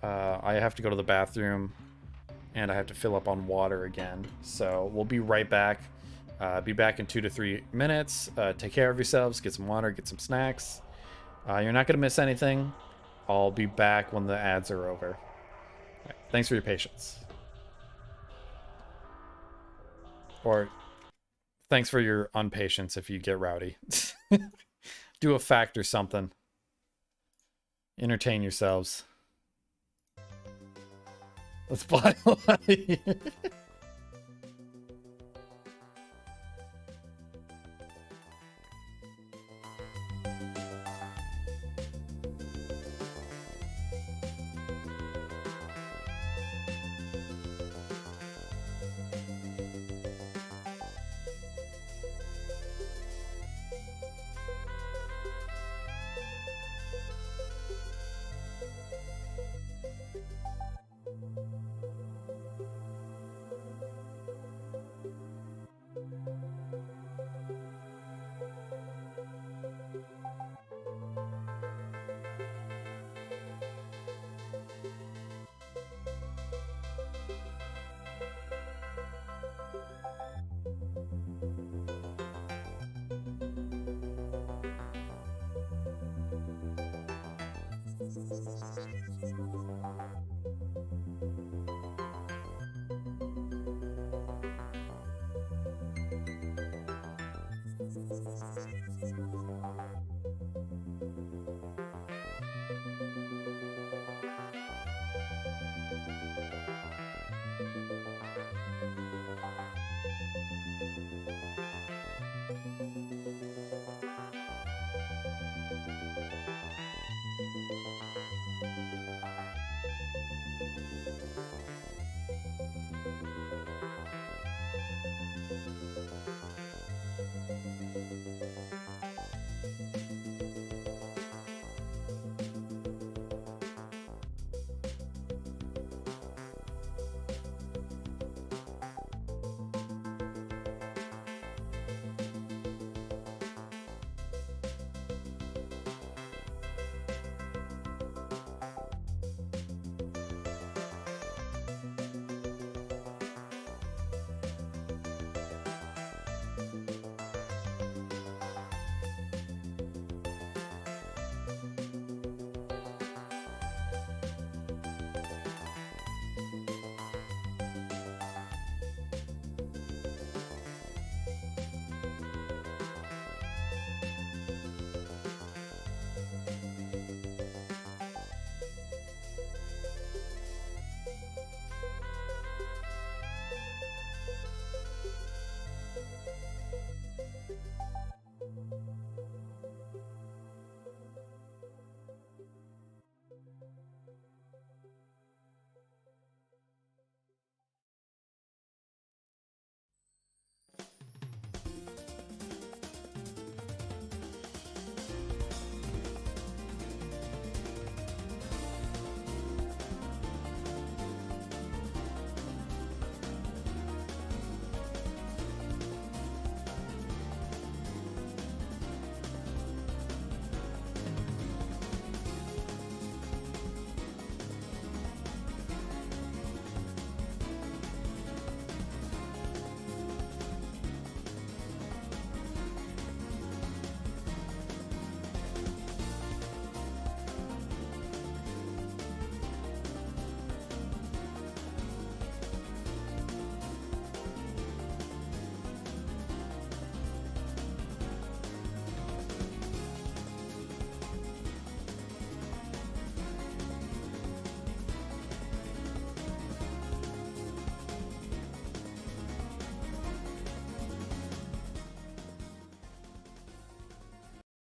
I have to go to the bathroom, and I have to fill up on water again. So we'll be right back. Be back in 2 to 3 minutes. Take care of yourselves. Get some water. Get some snacks. You're not going to miss anything. I'll be back when the ads are over. All right, thanks for your patience. Or thanks for your unpatience if you get rowdy. Do a fact or something. Entertain yourselves. Let's play.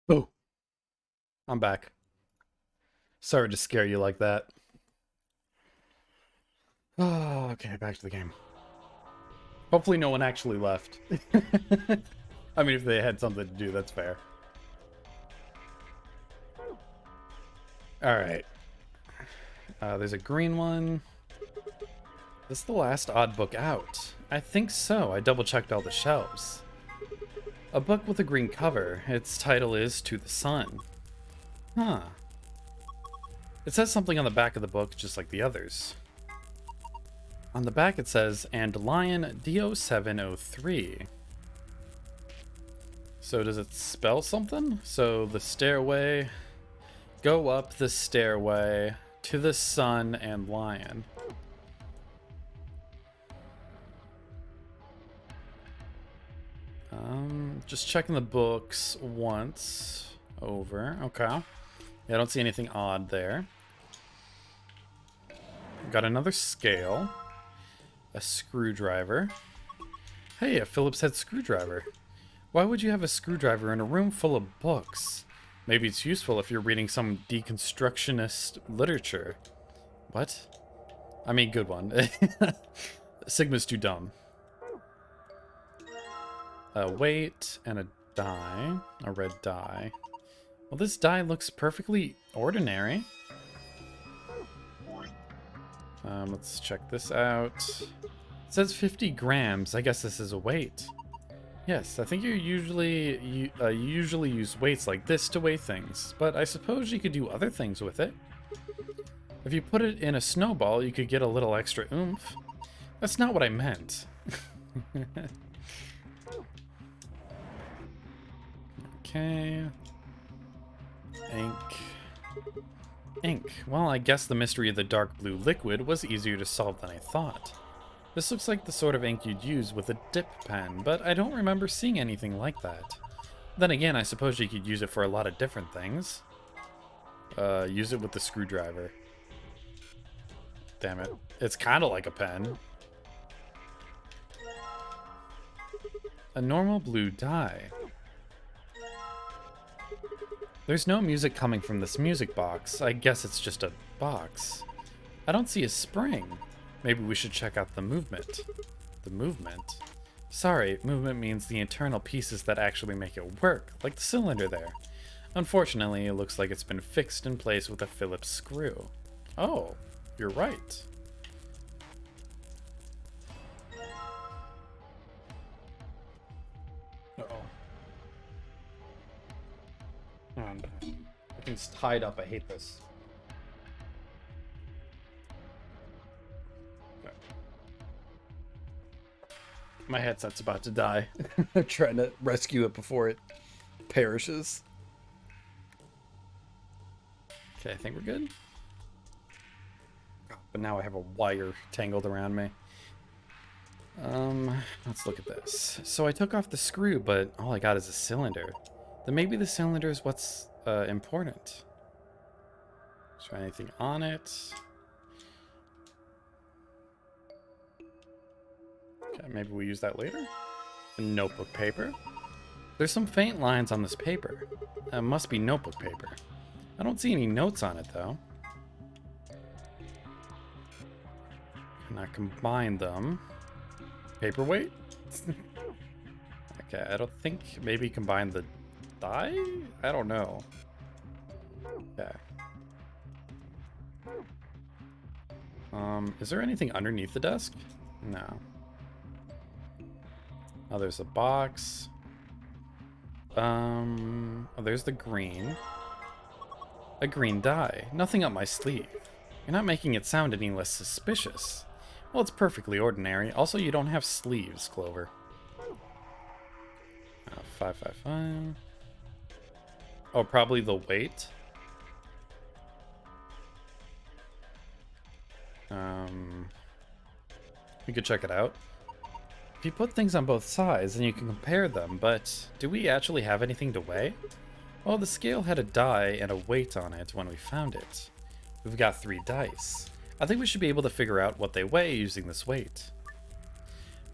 Oh, I'm back. Sorry to scare you like that. Oh, okay, back to the game. Hopefully no one actually left. I mean, if they had something to do, that's fair. Alright. There's a green one. This is the last odd book out. I think so. I double-checked all the shelves. A book with a green cover. Its title is To the Sun. Huh. It says something on the back of the book, just like the others. On the back it says, and Lion DO703. So does it spell something? So the stairway, go up the stairway to the sun and lion. Just checking the books once over. Okay. Yeah, I don't see anything odd there. Got another scale. A screwdriver. Hey, a Phillips head screwdriver. Why would you have a screwdriver in a room full of books? Maybe it's useful if you're reading some deconstructionist literature. What? I mean, good one. Sigma's too dumb. A weight and a die. A red die. Well, this die looks perfectly ordinary. Let's check this out. It says 50 grams. I guess this is a weight. Yes, I think you usually use weights like this to weigh things, but I suppose you could do other things with it. If you put it in a snowball, you could get a little extra oomph. That's not what I meant. Okay. Ink. Ink. Well, I guess the mystery of the dark blue liquid was easier to solve than I thought. This looks like the sort of ink you'd use with a dip pen, but I don't remember seeing anything like that. Then again, I suppose you could use it for a lot of different things. Use it with the screwdriver. Damn it. It's kind of like a pen. A normal blue dye. There's no music coming from this music box. I guess it's just a box. I don't see a spring. Maybe we should check out the movement. The movement? Sorry, movement means the internal pieces that actually make it work, like the cylinder there. Unfortunately, it looks like it's been fixed in place with a Phillips screw. Oh, you're right. Uh-oh. And everything's tied up. I hate this. Okay. My headset's about to die. I'm trying to rescue it before it perishes. Okay, I think we're good. But now I have a wire tangled around me. Let's look at this. So I took off the screw, but all I got is a cylinder. Then maybe the cylinder is what's important. Is there anything on it? Okay, maybe we use that later. Notebook paper. There's some faint lines on this paper. It must be notebook paper. I don't see any notes on it though. Can I combine them? Paperweight? Okay, I don't think maybe combine the dye? I don't know. Okay. Is there anything underneath the desk? No. Oh, there's a box. Oh, there's the green. A green dye. Nothing up my sleeve. You're not making it sound any less suspicious. Well, it's perfectly ordinary. Also, you don't have sleeves, Clover. 555. Oh, probably the weight. We could check it out. If you put things on both sides, then you can compare them, but do we actually have anything to weigh? Well, the scale had a die and a weight on it when we found it. We've got 3 dice. I think we should be able to figure out what they weigh using this weight.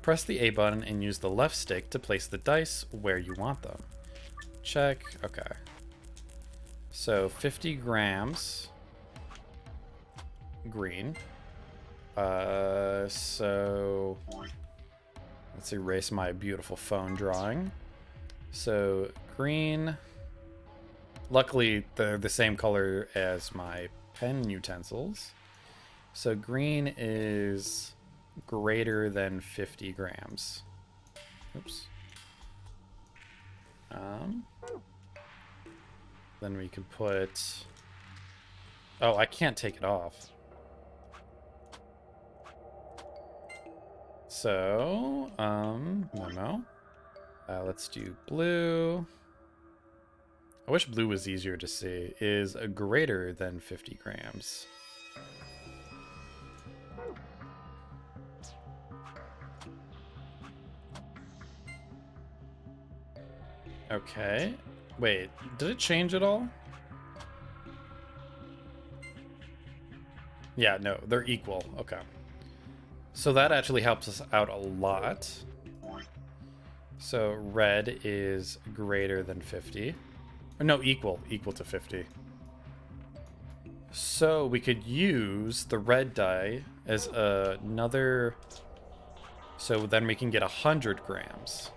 Press the A button and use the left stick to place the dice where you want them. Check. Okay. So 50 grams. Green. So let's erase my beautiful phone drawing. So green. Luckily, they're the same color as my pen utensils. So green is greater than 50 grams. Oops. Then we could put... Oh, I can't take it off. So, no. Let's do blue. I wish blue was easier to see. Is greater than 50 grams. Okay. Wait, did it change at all? Yeah, no, they're equal. Okay. So that actually helps us out a lot. So red is greater than 50. Or no, equal to 50. So we could use the red die as another... So then we can get 100 grams.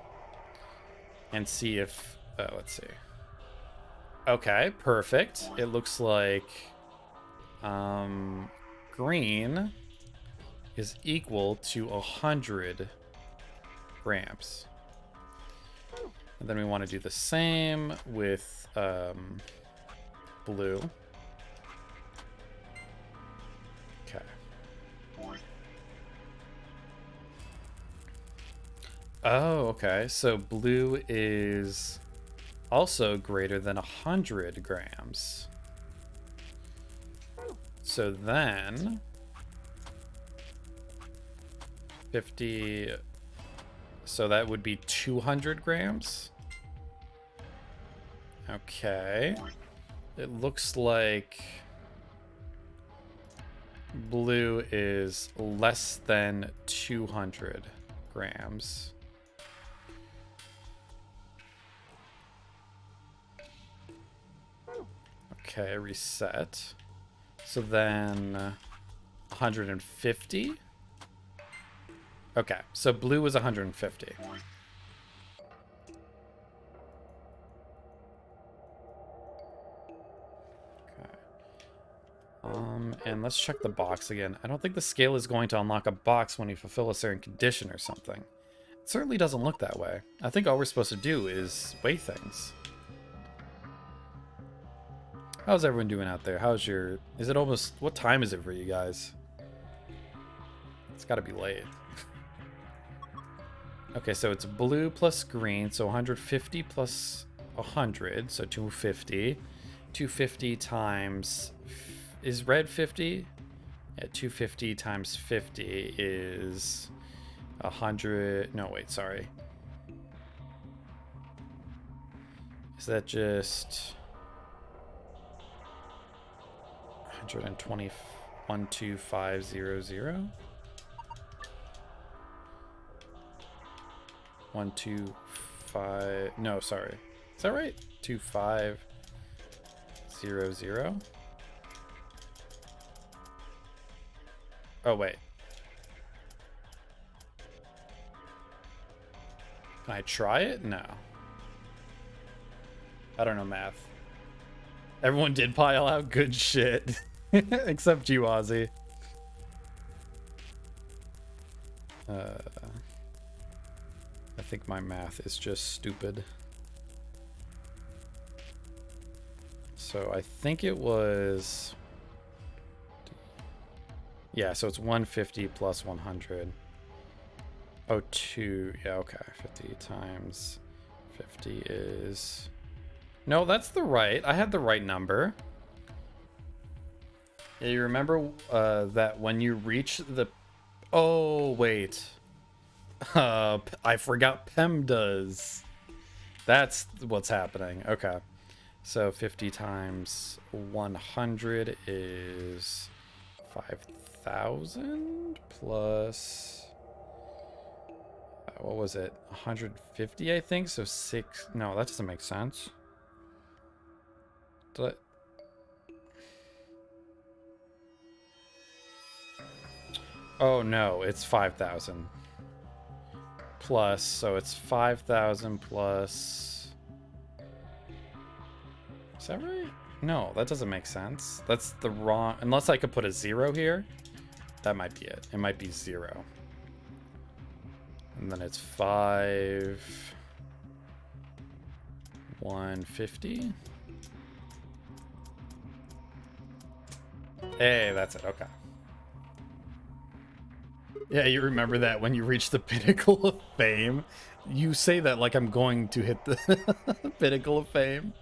And see if... let's see. Okay, perfect. It looks like... green is equal to 100 grams. And then we want to do the same with blue. Okay. Oh, okay. So blue is also greater than 100 grams. So then 50, so that would be 200 grams. Okay. It looks like blue is less than 200 grams. Okay, reset. So then 150. Okay, so blue was 150. And let's check the box again. I don't think the scale is going to unlock a box when you fulfill a certain condition or something. It certainly doesn't look that way. I think all we're supposed to do is weigh things. How's everyone doing out there? How's your... Is it almost... What time is it for you guys? It's gotta be late. Okay, so it's blue plus green, so 150 plus 100, so 250. 250 times... Is red 50? Yeah, 250 times 50 is 100... No, wait, sorry. Is that just... 120... 12500? 125... No, sorry. Is that right? 2500? Oh, wait. Can I try it? No. I don't know math. Everyone did pile out good shit. Except you, Ozzy. I think my math is just stupid. So I think it was... Yeah, so it's 150 plus 100. Oh, 2. Yeah, okay. 50 times 50 is... No, that's the right. I had the right number. Yeah, you remember that when you reach the... Oh, wait. I forgot PEMDAS. That's what's happening. Okay. So 50 times 100 is 5,000 plus... what was it? 150, I think? So 6... No, that doesn't make sense. Did I... Oh, no, it's 5,000. Plus, so it's 5,000 plus... Is that right? No, that doesn't make sense. That's the wrong... Unless I could put a 0 here. That might be it. It might be 0. And then it's 150. Hey, that's it. Okay. Yeah, you remember that when you reach the pinnacle of fame? You say that like I'm going to hit the pinnacle of fame.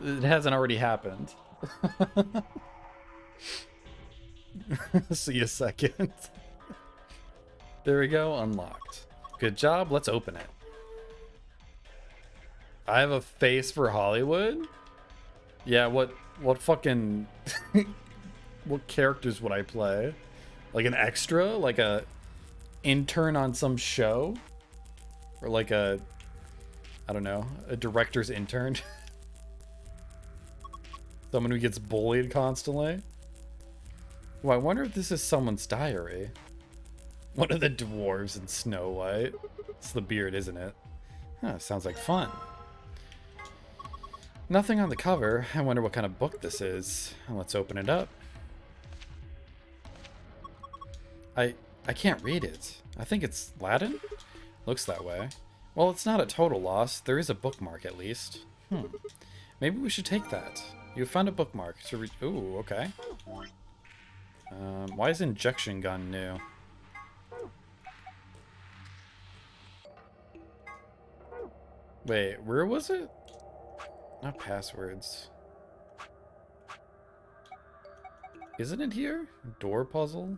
It hasn't already happened. See a second. There we go, unlocked. Good job, let's open it. I have a face for Hollywood? Yeah, what fucking... What characters would I play? Like an extra? Like a intern on some show? Or like a... I don't know, a director's intern? Someone who gets bullied constantly? Well, I wonder if this is someone's diary. One of the dwarves in Snow White. It's the beard, isn't it? Huh, sounds like fun. Nothing on the cover. I wonder what kind of book this is. Let's open it up. I can't read it. I think it's Latin? Looks that way. Well, it's not a total loss. There is a bookmark at least. Maybe we should take that. You found a bookmark to read. Ooh, okay. Why is injection gun new? Wait, where was it? Not passwords. Isn't it here? Door puzzle?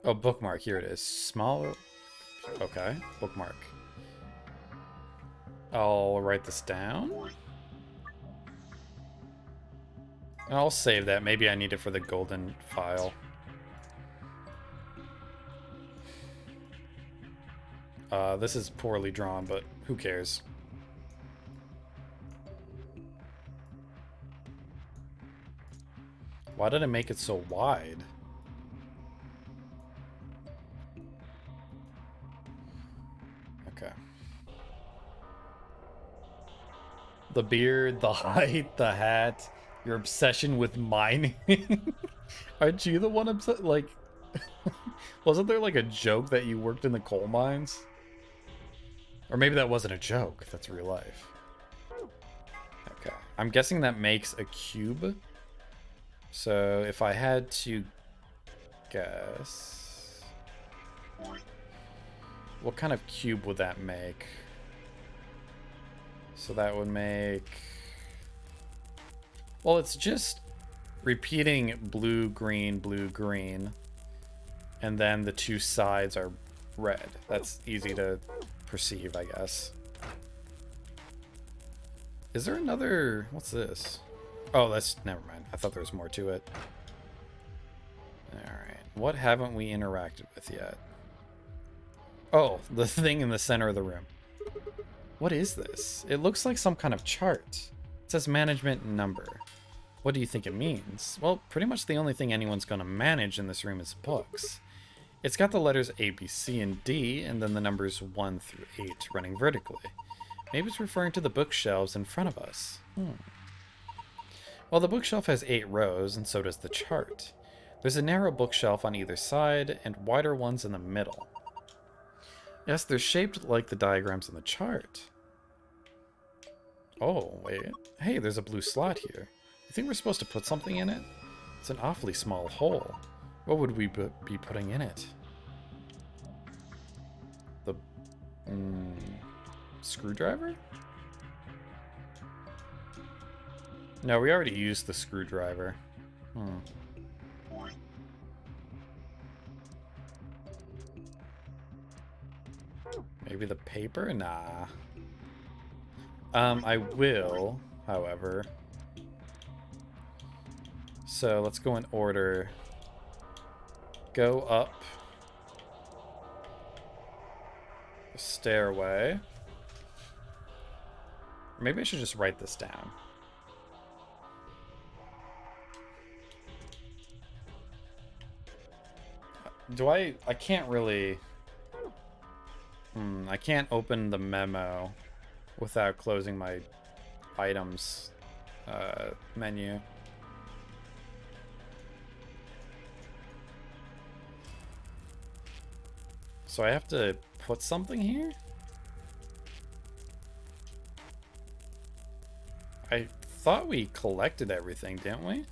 Oh, bookmark. Here it is. Small. Okay, bookmark. I'll write this down. And I'll save that. Maybe I need it for the golden file. This is poorly drawn, but who cares? Why did I make it so wide? Okay. The beard, the height, the hat, your obsession with mining. Aren't you the one upset? Like, wasn't there like a joke that you worked in the coal mines? Or maybe that wasn't a joke. That's real life. Okay. I'm guessing that makes a cube. So if I had to guess, what kind of cube would that make? So that would make, well, it's just repeating blue, green, and then the two sides are red. That's easy to perceive, I guess. Is there another, what's this? Oh, that's, never mind. I thought there was more to it. Alright, what haven't we interacted with yet? Oh, the thing in the center of the room. What is this? It looks like some kind of chart. It says management number. What do you think it means? Well, pretty much the only thing anyone's gonna manage in this room is books. It's got the letters A, B, C, and D, and then the numbers 1 through 8 running vertically. Maybe it's referring to the bookshelves in front of us. Well, the bookshelf has 8 rows, and so does the chart. There's a narrow bookshelf on either side, and wider ones in the middle. Yes, they're shaped like the diagrams in the chart. Oh, wait. Hey, there's a blue slot here. You think we're supposed to put something in it? It's an awfully small hole. What would we be putting in it? The screwdriver? No, we already used the screwdriver. Maybe the paper? Nah. I will, however. So let's go in order. Go up the stairway. Maybe I should just write this down. I can't really... I can't open the memo without closing my items menu. So I have to put something here? I thought we collected everything, didn't we?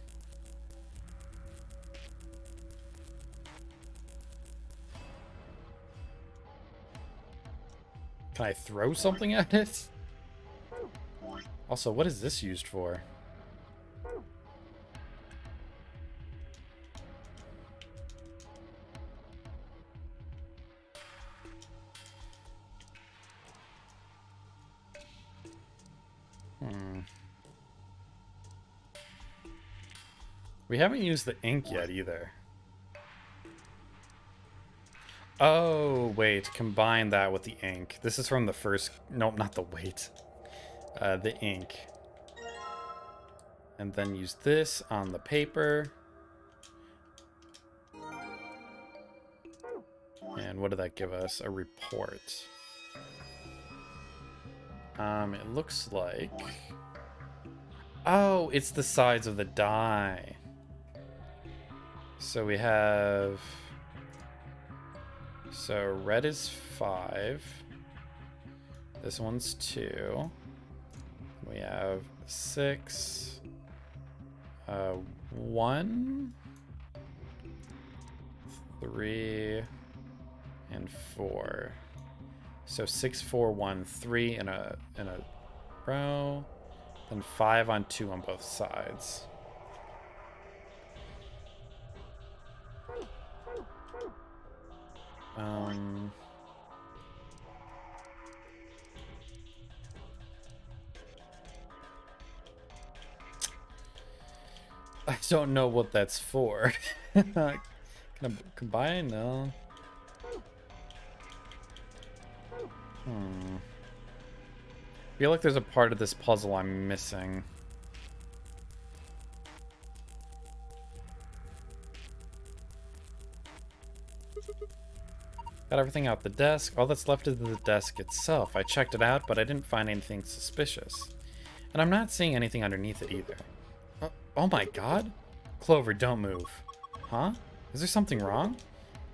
Can I throw something at it? Also, what is this used for? We haven't used the ink yet either. Oh, wait. Combine that with the ink. This is from the first... Nope, not the weight. The ink. And then use this on the paper. And what did that give us? A report. It looks like... Oh, it's the sides of the die. So we have... So red is 5. This one's 2. We have 6. 1. 3. And 4. So 6, 4, 1, 3 in a row. Then 5 on 2 on both sides. I don't know what that's for. Can I combine? No. I feel like there's a part of this puzzle I'm missing. Got everything out the desk. All that's left is the desk itself. I checked it out, but I didn't find anything suspicious. And I'm not seeing anything underneath it either. Oh my god? Clover, don't move. Huh? Is there something wrong?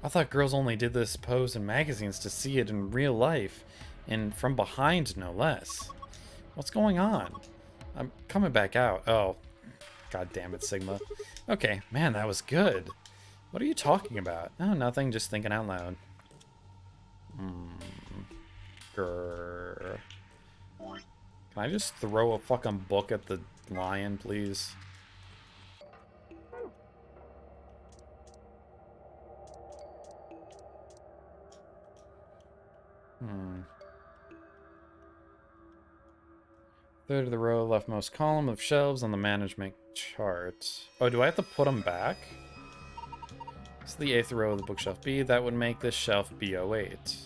I thought girls only did this pose in magazines to see it in real life. And from behind, no less. What's going on? I'm coming back out. Oh. God damn it, Sigma. Okay, man, that was good. What are you talking about? Oh, nothing, just thinking out loud. Grr. Can I just throw a fucking book at the lion, please? Third of the row, leftmost column of shelves on the management chart. Oh, do I have to put them back? It's the 8th row of the bookshelf B. That would make this shelf B08.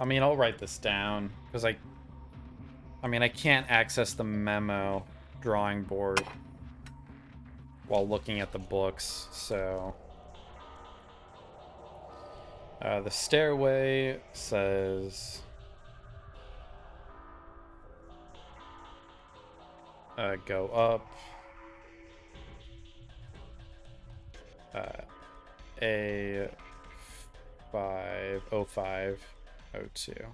I mean, I'll write this down, because I can't access the memo drawing board while looking at the books, so... the stairway says... go up. A50502.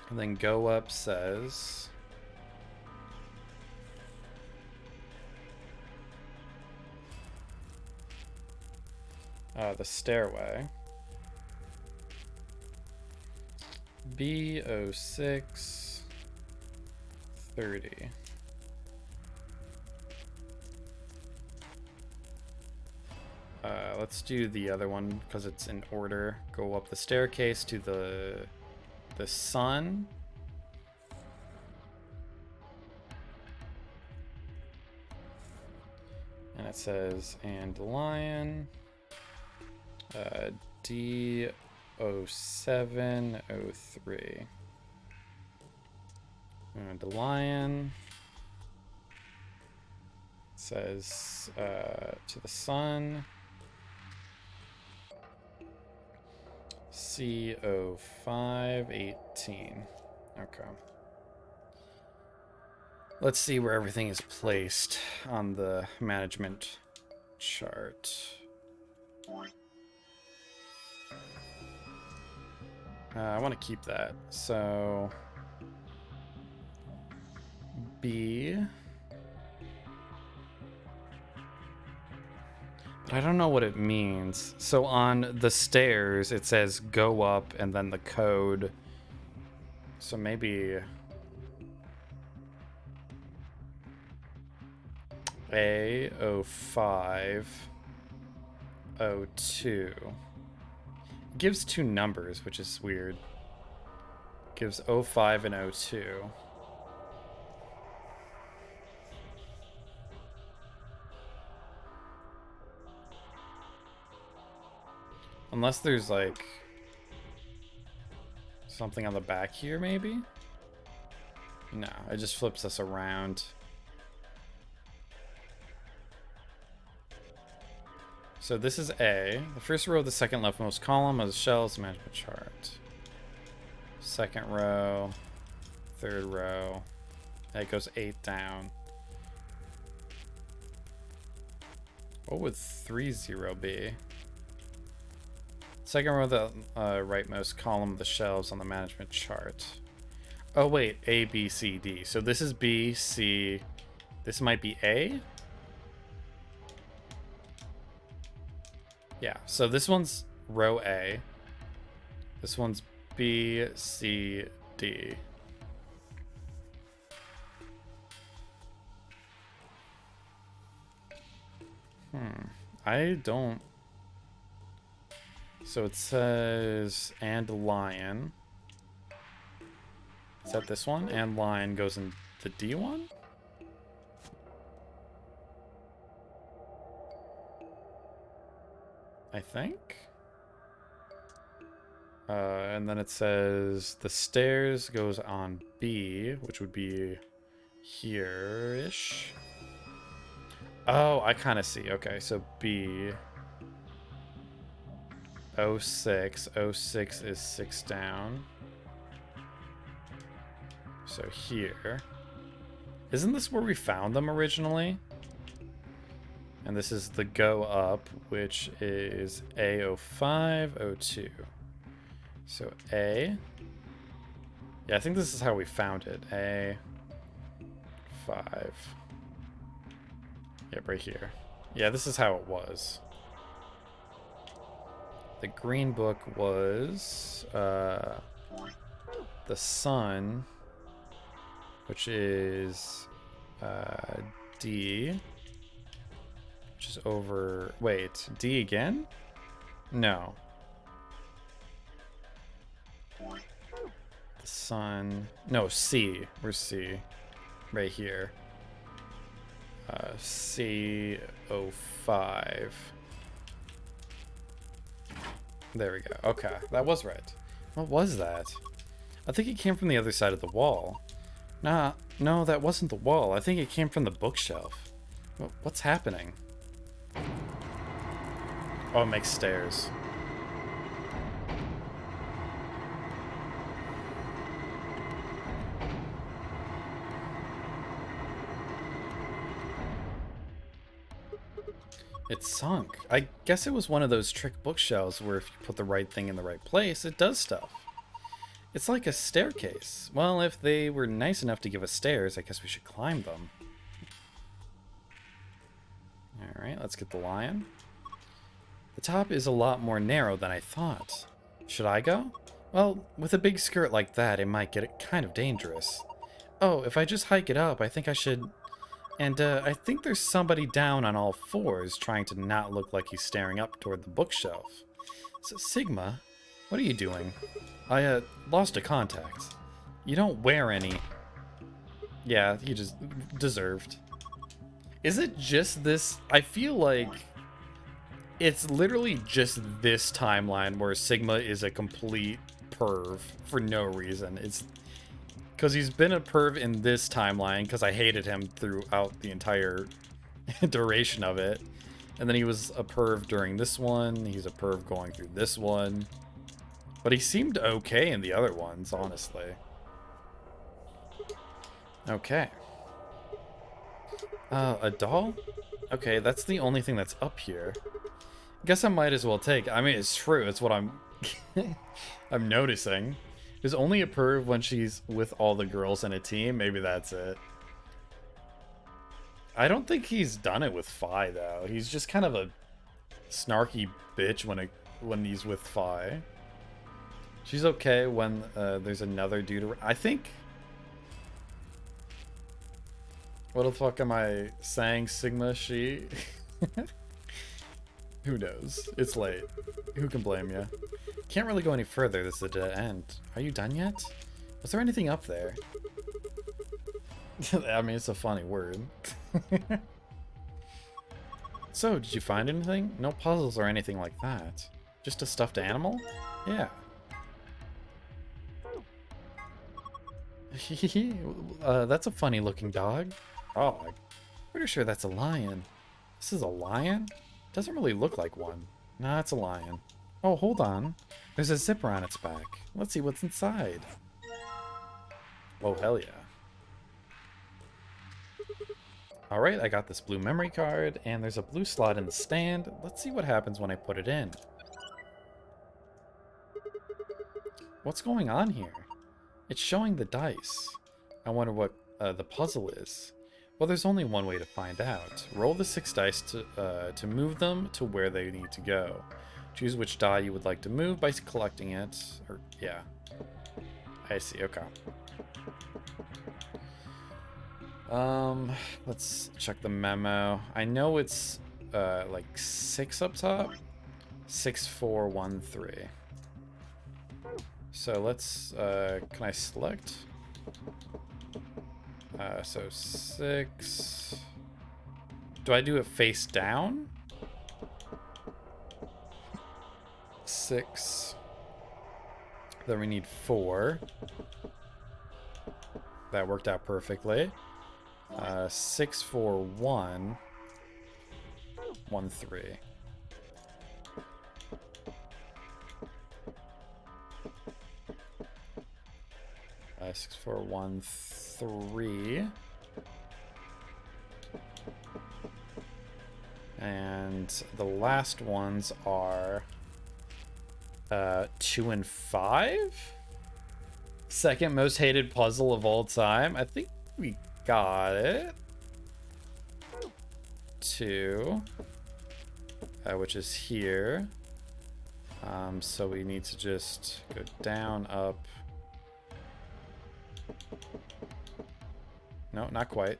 And then go up says... the stairway. B0630. Let's do the other one because it's in order. Go up the staircase to the sun. And it says and lion. D0703. And lion. It says to the sun. C0518. Okay. Let's see where everything is placed on the management chart. I want to keep that. So B. But I don't know what it means. So on the stairs, it says go up and then the code. So maybe A0502. It gives two numbers, which is weird. It gives 05 and 02. Unless there's like something on the back here, maybe? No, it just flips us around. So this is A. The first row of the second leftmost column of the shelves management chart. Second row, third row. It goes 8 down. What would 30 be? Second row of the rightmost column of the shelves on the management chart. Oh wait, A, B, C, D. So this is B, C. This might be A? Yeah, so this one's row A. This one's B, C, D. I don't... So it says, and lion. Is that this one? And lion goes in the D one? I think. And then it says the stairs goes on B, which would be here-ish. Oh, I kind of see. Okay, so B. 06. 06 is 6 down. So here. Isn't this where we found them originally? And this is the go up, which is A05, 02. So A. Yeah, I think this is how we found it. A5. Yep, right here. Yeah, this is how it was. The green book was the sun, which is D, which is over... Wait, D again? No. The sun... No, C. Where's C? Right here. C05. There we go. Okay, that was right. What was that? I think it came from the other side of the wall. Nah, no, that wasn't the wall. I think it came from the bookshelf. What's happening? Oh, it makes stairs. It sunk. I guess it was one of those trick bookshelves where if you put the right thing in the right place, it does stuff. It's like a staircase. Well, if they were nice enough to give us stairs, I guess we should climb them. Alright, let's get the lion. The top is a lot more narrow than I thought. Should I go? Well, with a big skirt like that, it might get kind of dangerous. Oh, if I just hike it up, I think I should... And, I think there's somebody down on all fours trying to not look like he's staring up toward the bookshelf. So, Sigma, what are you doing? I, lost a contact. You don't wear any. Yeah, he just deserved. Is it just this? I feel like it's literally just this timeline where Sigma is a complete perv for no reason. It's... Because he's been a perv in this timeline, because I hated him throughout the entire duration of it. And then he was a perv during this one. He's a perv going through this one. But he seemed okay in the other ones, honestly. Okay. A doll? Okay, that's the only thing that's up here. Guess I might as well take... I mean, it's true. It's what I'm... I'm noticing. There's only a perv when she's with all the girls in a team. Maybe that's it. I don't think he's done it with Fi, though. He's just kind of a snarky bitch when he's with Fi. She's okay when there's another dude around. I think... What the fuck am I saying, Sigma? She? Who knows? It's late. Who can blame you? Can't really go any further. This is a dead end. Are you done yet? Was there anything up there? I mean, it's a funny word. So, did you find anything? No puzzles or anything like that. Just a stuffed animal? Yeah. That's a funny looking dog. Oh, I'm pretty sure that's a lion. This is a lion? Doesn't really look like one. Nah, it's a lion. Oh, hold on. There's a zipper on its back. Let's see what's inside. Oh, hell yeah. Alright, I got this blue memory card, and there's a blue slot in the stand. Let's see what happens when I put it in. What's going on here? It's showing the dice. I wonder what the puzzle is. Well, there's only one way to find out. Roll the 6 dice to move them to where they need to go. Choose which die you would like to move by collecting it. Or, yeah. I see, okay. Let's check the memo. I know it's like 6 up top. 6, 4, 1, 3. So let's can I select? So 6. Do I do it face down? 6. Then we need 4. That worked out perfectly. 6, 4, 1. 1, 3. Uh, 6, 4, 1, 3. And the last ones are 2 and 5. Second most hated puzzle of all time. I think we got it. 2, which is here. So we need to just go down, up. No, not quite.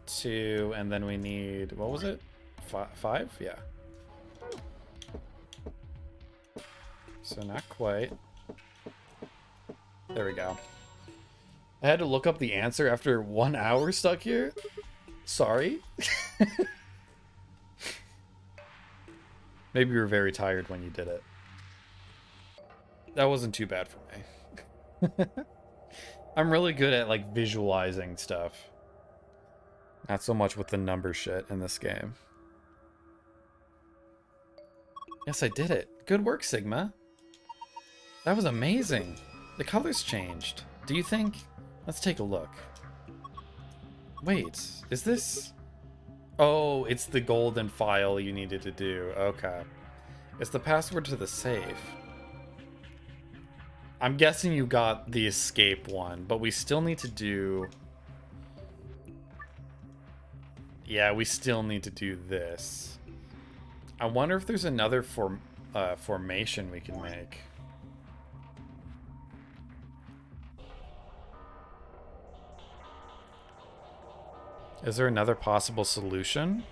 2, and then we need, what was it? 5? Yeah. So not quite. There we go. I had to look up the answer after 1 hour stuck here. Sorry. Maybe you were very tired when you did it. That wasn't too bad for me. I'm really good at like visualizing stuff. Not so much with the number shit in this game. Yes, I did it. Good work, Sigma. That was amazing. The colors changed. Do you think? Let's take a look. Wait, is this? Oh, it's the golden file you needed to do. Okay. It's the password to the safe. I'm guessing you got the escape one, but we still need to do... Yeah, we still need to do this. I wonder if there's another formation we can make. Is there another possible solution?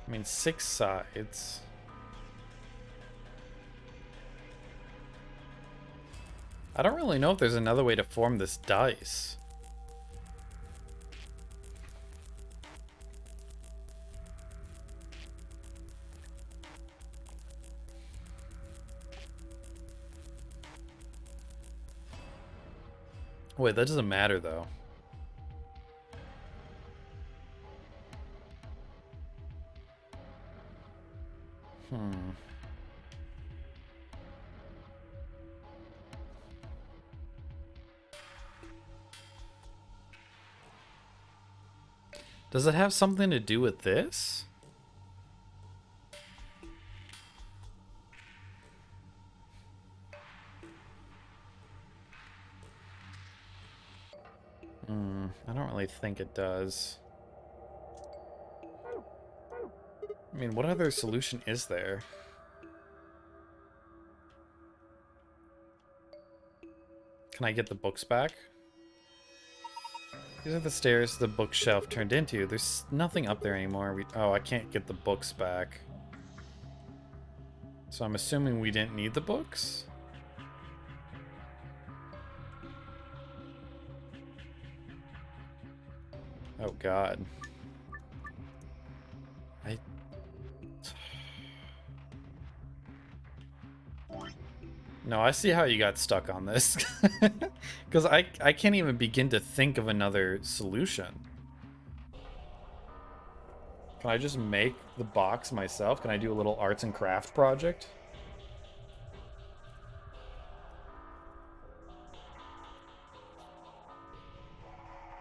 I mean, 6 sides. I don't really know if there's another way to form this dice. Wait, that doesn't matter though. Does it have something to do with this? I don't really think it does. I mean, what other solution is there? Can I get the books back? These are the stairs the bookshelf turned into. There's nothing up there anymore. Oh, I can't get the books back. So I'm assuming we didn't need the books? Oh god. No, I see how you got stuck on this. Because I can't even begin to think of another solution. Can I just make the box myself? Can I do a little arts and craft project?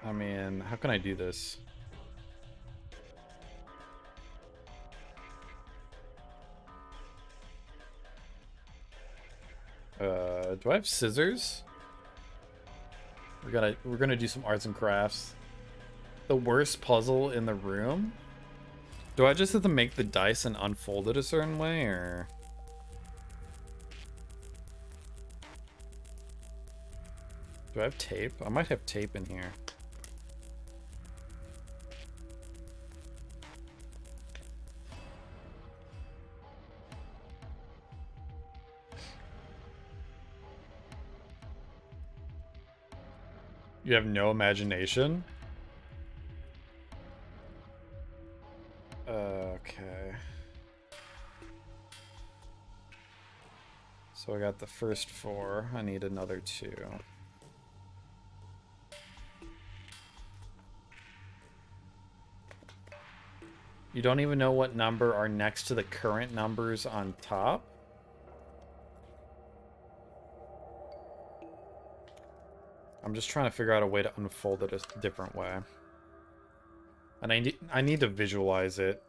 I mean, how can I do this? Do I have scissors? We're gonna do some arts and crafts. The worst puzzle in the room? Do I just have to make the dice and unfold it a certain way, or? Do I have tape? I might have tape in here. You have no imagination? Okay. So I got the first 4. I need another 2. You don't even know what number are next to the current numbers on top? I'm just trying to figure out a way to unfold it a different way. And I need to visualize it.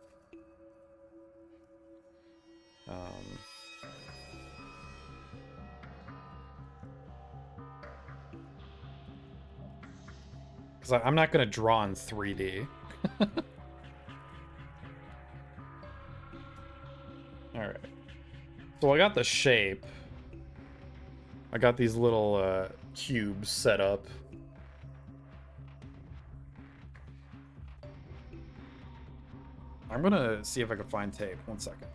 Because I'm not going to draw in 3D. Alright. So I got the shape. I got these little cubes set up. I'm gonna see if I can find tape. 1 second.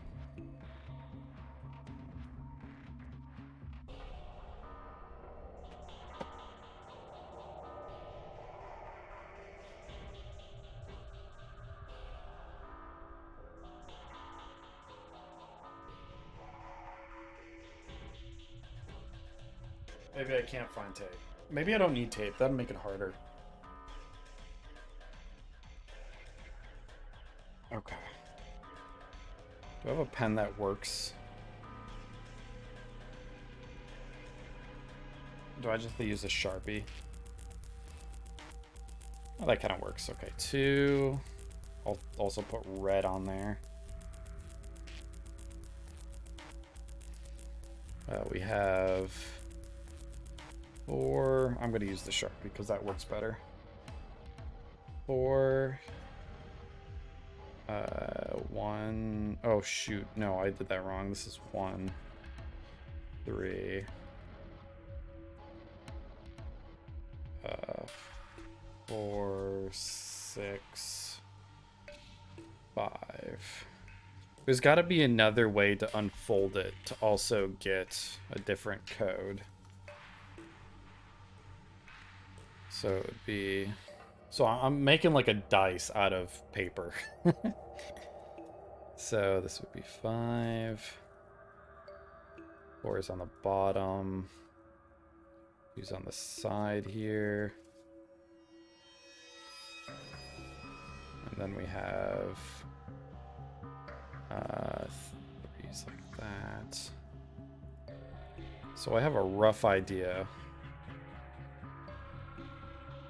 Maybe I can't find tape. Maybe I don't need tape. That'll make it harder. Okay. Do I have a pen that works? Do I just have to use a Sharpie? Oh, that kind of works. Okay, 2. I'll also put red on there. We have 4. I'm going to use the Sharpie because that works better. 4. 1. Oh, shoot. No, I did that wrong. This is 1. 3. 4, 6, 5. There's got to be another way to unfold it to also get a different code. So it would be... So I'm making like a dice out of paper. So this would be 5. 4 is on the bottom. 2's on the side here. And then we have 3's like that. So I have a rough idea.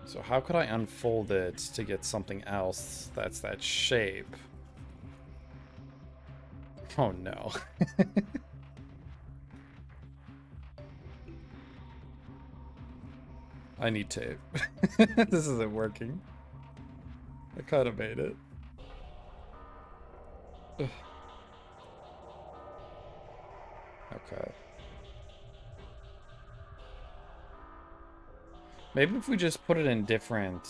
So how could I unfold it to get something else that's that shape? Oh no. I need tape. This isn't working. I kind of made it. Ugh. Okay. Maybe if we just put it in different...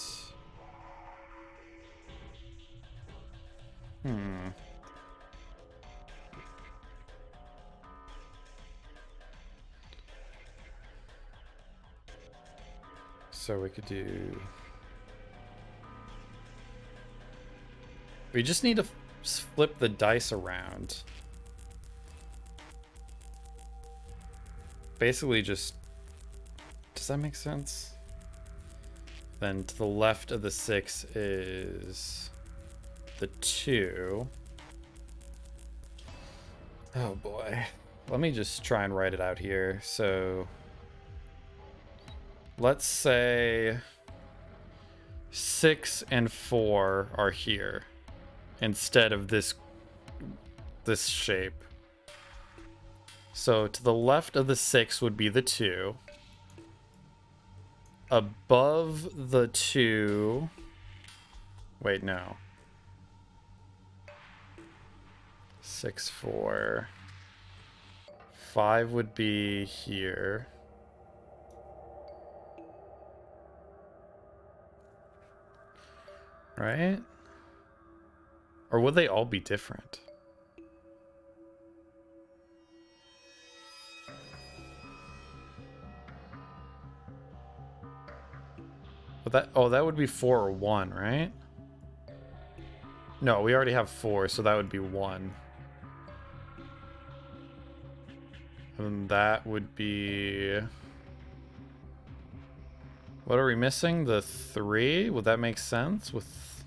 So we could do... We just need to flip the dice around. Basically just... Does that make sense? Then to the left of the 6 is the 2. Oh boy. Let me just try and write it out here. So let's say 6 and 4 are here instead of this shape. So to the left of the 6 would be the 2. Above the 2... Wait, no. 6, 4. 5 would be here. Right? Or would they all be different? But that would be 4 or 1, right? No, we already have 4, so that would be 1. And that would be... What are we missing? The 3? Would that make sense with...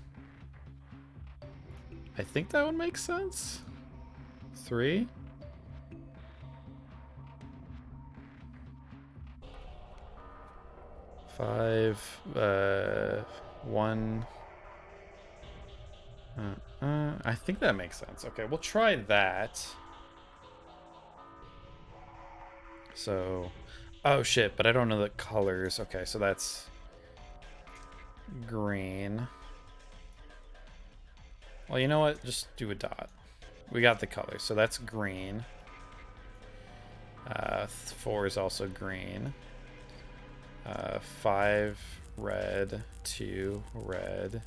I think that would make sense. 3? Five, 1. I think that makes sense. Okay, we'll try that. So, oh shit, but I don't know the colors. Okay, so that's green. Well, you know what? Just do a dot. We got the colors, so that's green. 4 is also green. 5 red, 2 red,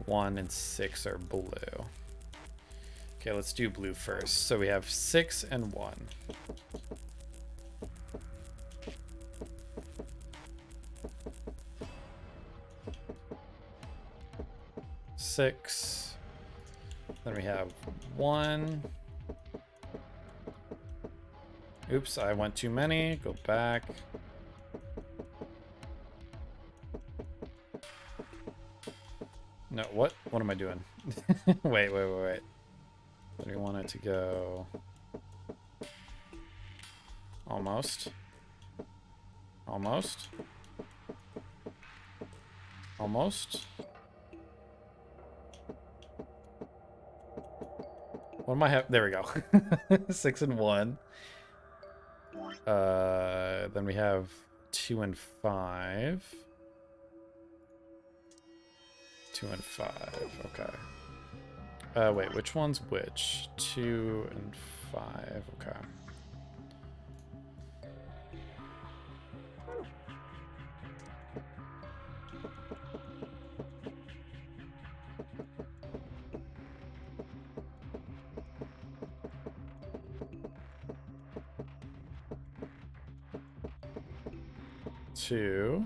1 and 6 are blue. Okay, let's do blue first. So we have 6 and 1. Six. Then we have 1. Oops, I went too many. Go back. No, what? What am I doing? wait. Where do you want it to go? Almost. Almost. Almost. What am I have? There we go. 6 and 1. Then we have 2 and 5. 2 and 5. Okay. Wait, which one's which? 2 and 5. Okay. Two.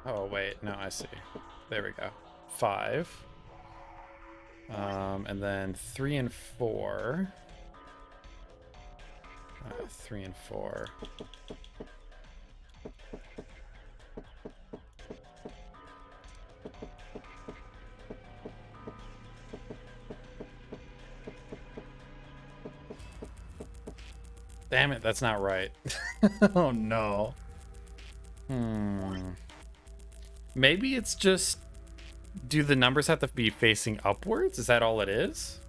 Oh wait, no, I see. There we go. 5. And then 3 and 4. 3 and 4. Damn it, that's not right. Oh no. Maybe it's just... Do the numbers have to be facing upwards? Is that all it is?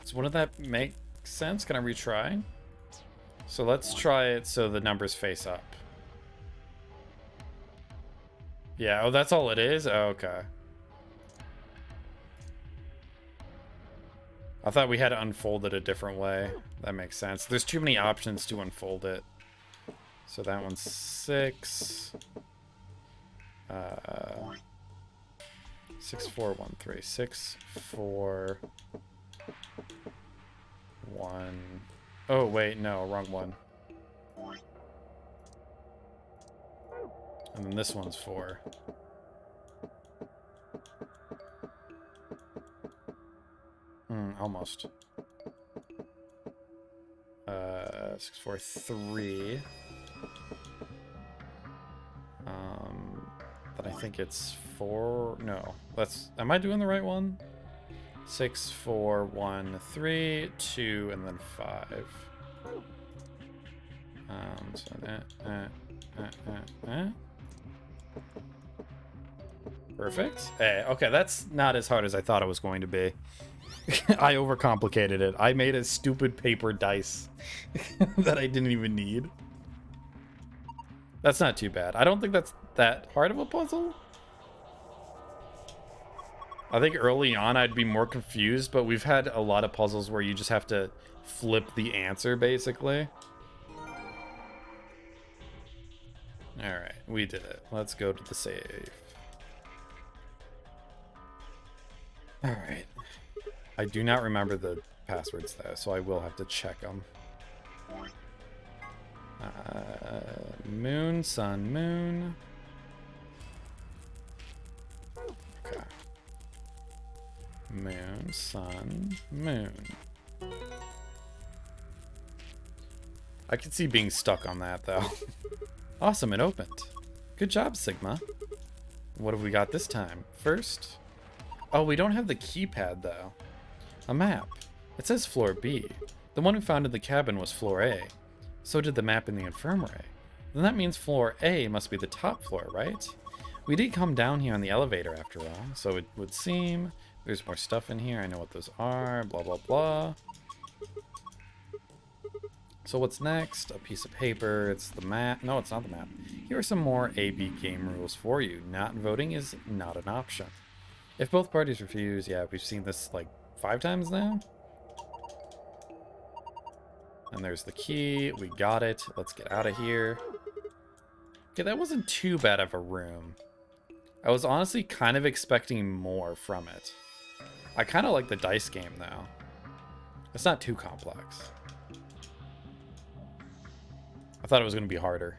So wouldn't that make sense? Can I retry? So let's try it so the numbers face up. Yeah, oh, that's all it is? Oh, okay. I thought we had to unfold it a different way. That makes sense. There's too many options to unfold it. So that one's 6. 6, 4, 1, 3. 6, 4, 1. Oh, wait, no, wrong one. And then this one's 4. Almost. 6, 4, 3. then I think it's 4. No, that's. Am I doing the right one? 6, 4, 1, 3, 2, and then 5. Perfect. Hey, okay, that's not as hard as I thought it was going to be. I overcomplicated it. I made a stupid paper dice that I didn't even need. That's not too bad. I don't think that's that hard of a puzzle. I think early on I'd be more confused, but we've had a lot of puzzles where you just have to flip the answer, basically. Alright, we did it. Let's go to the save. Alright. I do not remember the passwords, though, so I will have to check them. Moon, sun, moon. Okay. Moon, sun, moon. I could see being stuck on that, though. Awesome, it opened. Good job, Sigma. What have we got this time? First... Oh, we don't have the keypad, though. A map. It says floor B. The one we found in the cabin was floor A. So did the map in the infirmary. Then that means floor A must be the top floor, right? We did come down here on the elevator after all, so it would seem there's more stuff in here. I know what those are, blah, blah, blah. So what's next? A piece of paper. It's the map. No, it's not the map. Here are some more AB game rules for you. Not voting is not an option. If both parties refuse, yeah, we've seen this like 5 times now. And there's the key. We got it. Let's get out of here. Okay, that wasn't too bad of a room. I was honestly kind of expecting more from it. I kind of like the dice game, though. It's not too complex. I thought it was going to be harder.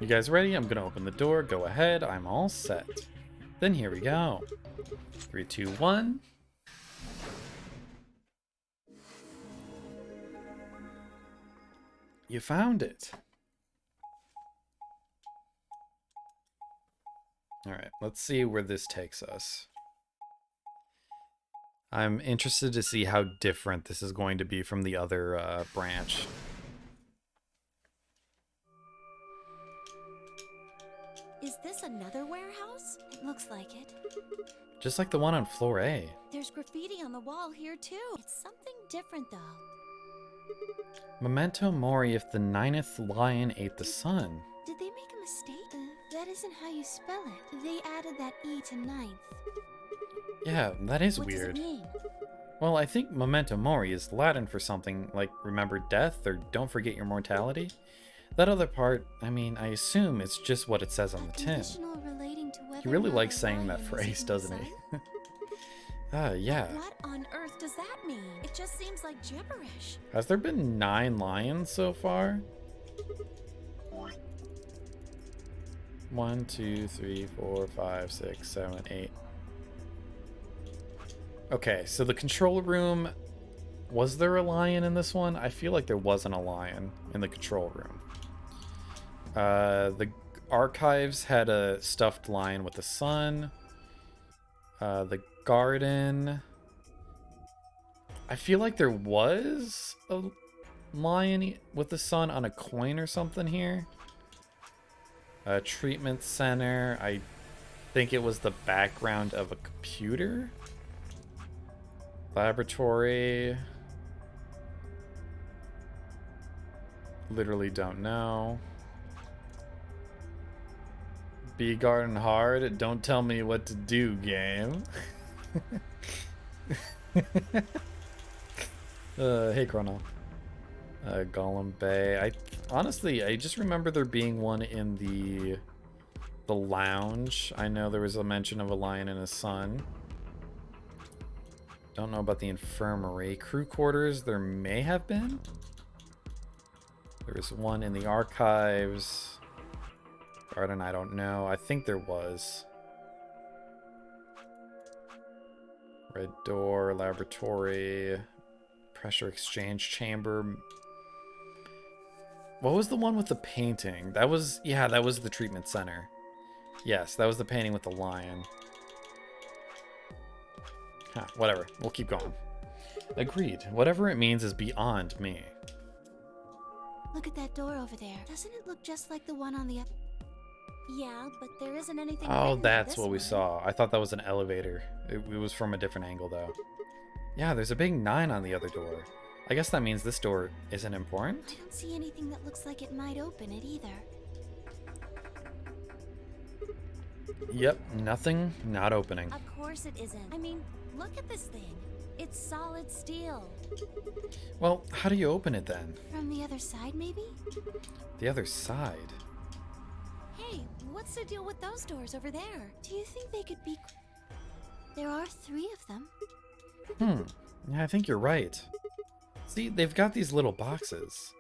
You guys ready? I'm going to open the door. Go ahead. I'm all set. Then here we go. 3, 2, 1. You found it. All right, let's see where this takes us. I'm interested to see how different this is going to be from the other branch. Is this another warehouse? It looks like it. Just like the one on floor A. There's graffiti on the wall here too. It's something different though. Memento mori if the 9th lion ate the sun. Did they make a mistake? That isn't how you spell it. They added that E to 9th. Yeah, that is What weird. does it mean? Well, I think memento mori is Latin for something like remember death or don't forget your mortality. That other part, I mean, I assume it's just what it says on the tin. Relating to whether He really or not likes a saying that lion is phrase, in the doesn't he? Yeah. What on earth does that mean? It just seems like gibberish. Has there been 9 lions so far? 1, 2, 3, 4, 5, 6, 7, 8. Okay, so the control room... Was there a lion in this one? I feel like there wasn't a lion in the control room. The archives had a stuffed lion with the sun. The garden... I feel like there was a lion with the sun on a coin or something here. Treatment center. I think it was the background of a computer. Laboratory. Literally don't know. Bee garden hard. Don't tell me what to do, game. Hey, Chrono. Golem Bay. Honestly, I just remember there being one in the lounge. I know there was a mention of a lion and a sun. Don't know about the infirmary. Crew quarters, there may have been. There's one in the archives. Garden, I don't know. I think there was. Red door, laboratory, pressure exchange chamber. What was the one with the painting? That was, yeah, that was the treatment center. Yes, that was the painting with the lion. Huh, whatever. We'll keep going. Agreed. Whatever it means is beyond me. Look at that door over there. Doesn't it look just like the one on the... Yeah, but there isn't anything. Oh, written on that's this what we one. saw. I thought that was an elevator. It was from a different angle, though. Yeah, there's a big 9 on the other door. I guess that means this door isn't important? I don't see anything that looks like it might open it either. Yep, nothing, not opening. Of course it isn't. I mean, look at this thing. It's solid steel. Well, how do you open it then? From the other side, maybe? The other side? Hey, what's the deal with those doors over there? Do you think they could be... There are 3 of them. Yeah, I think you're right. See, they've got these little boxes.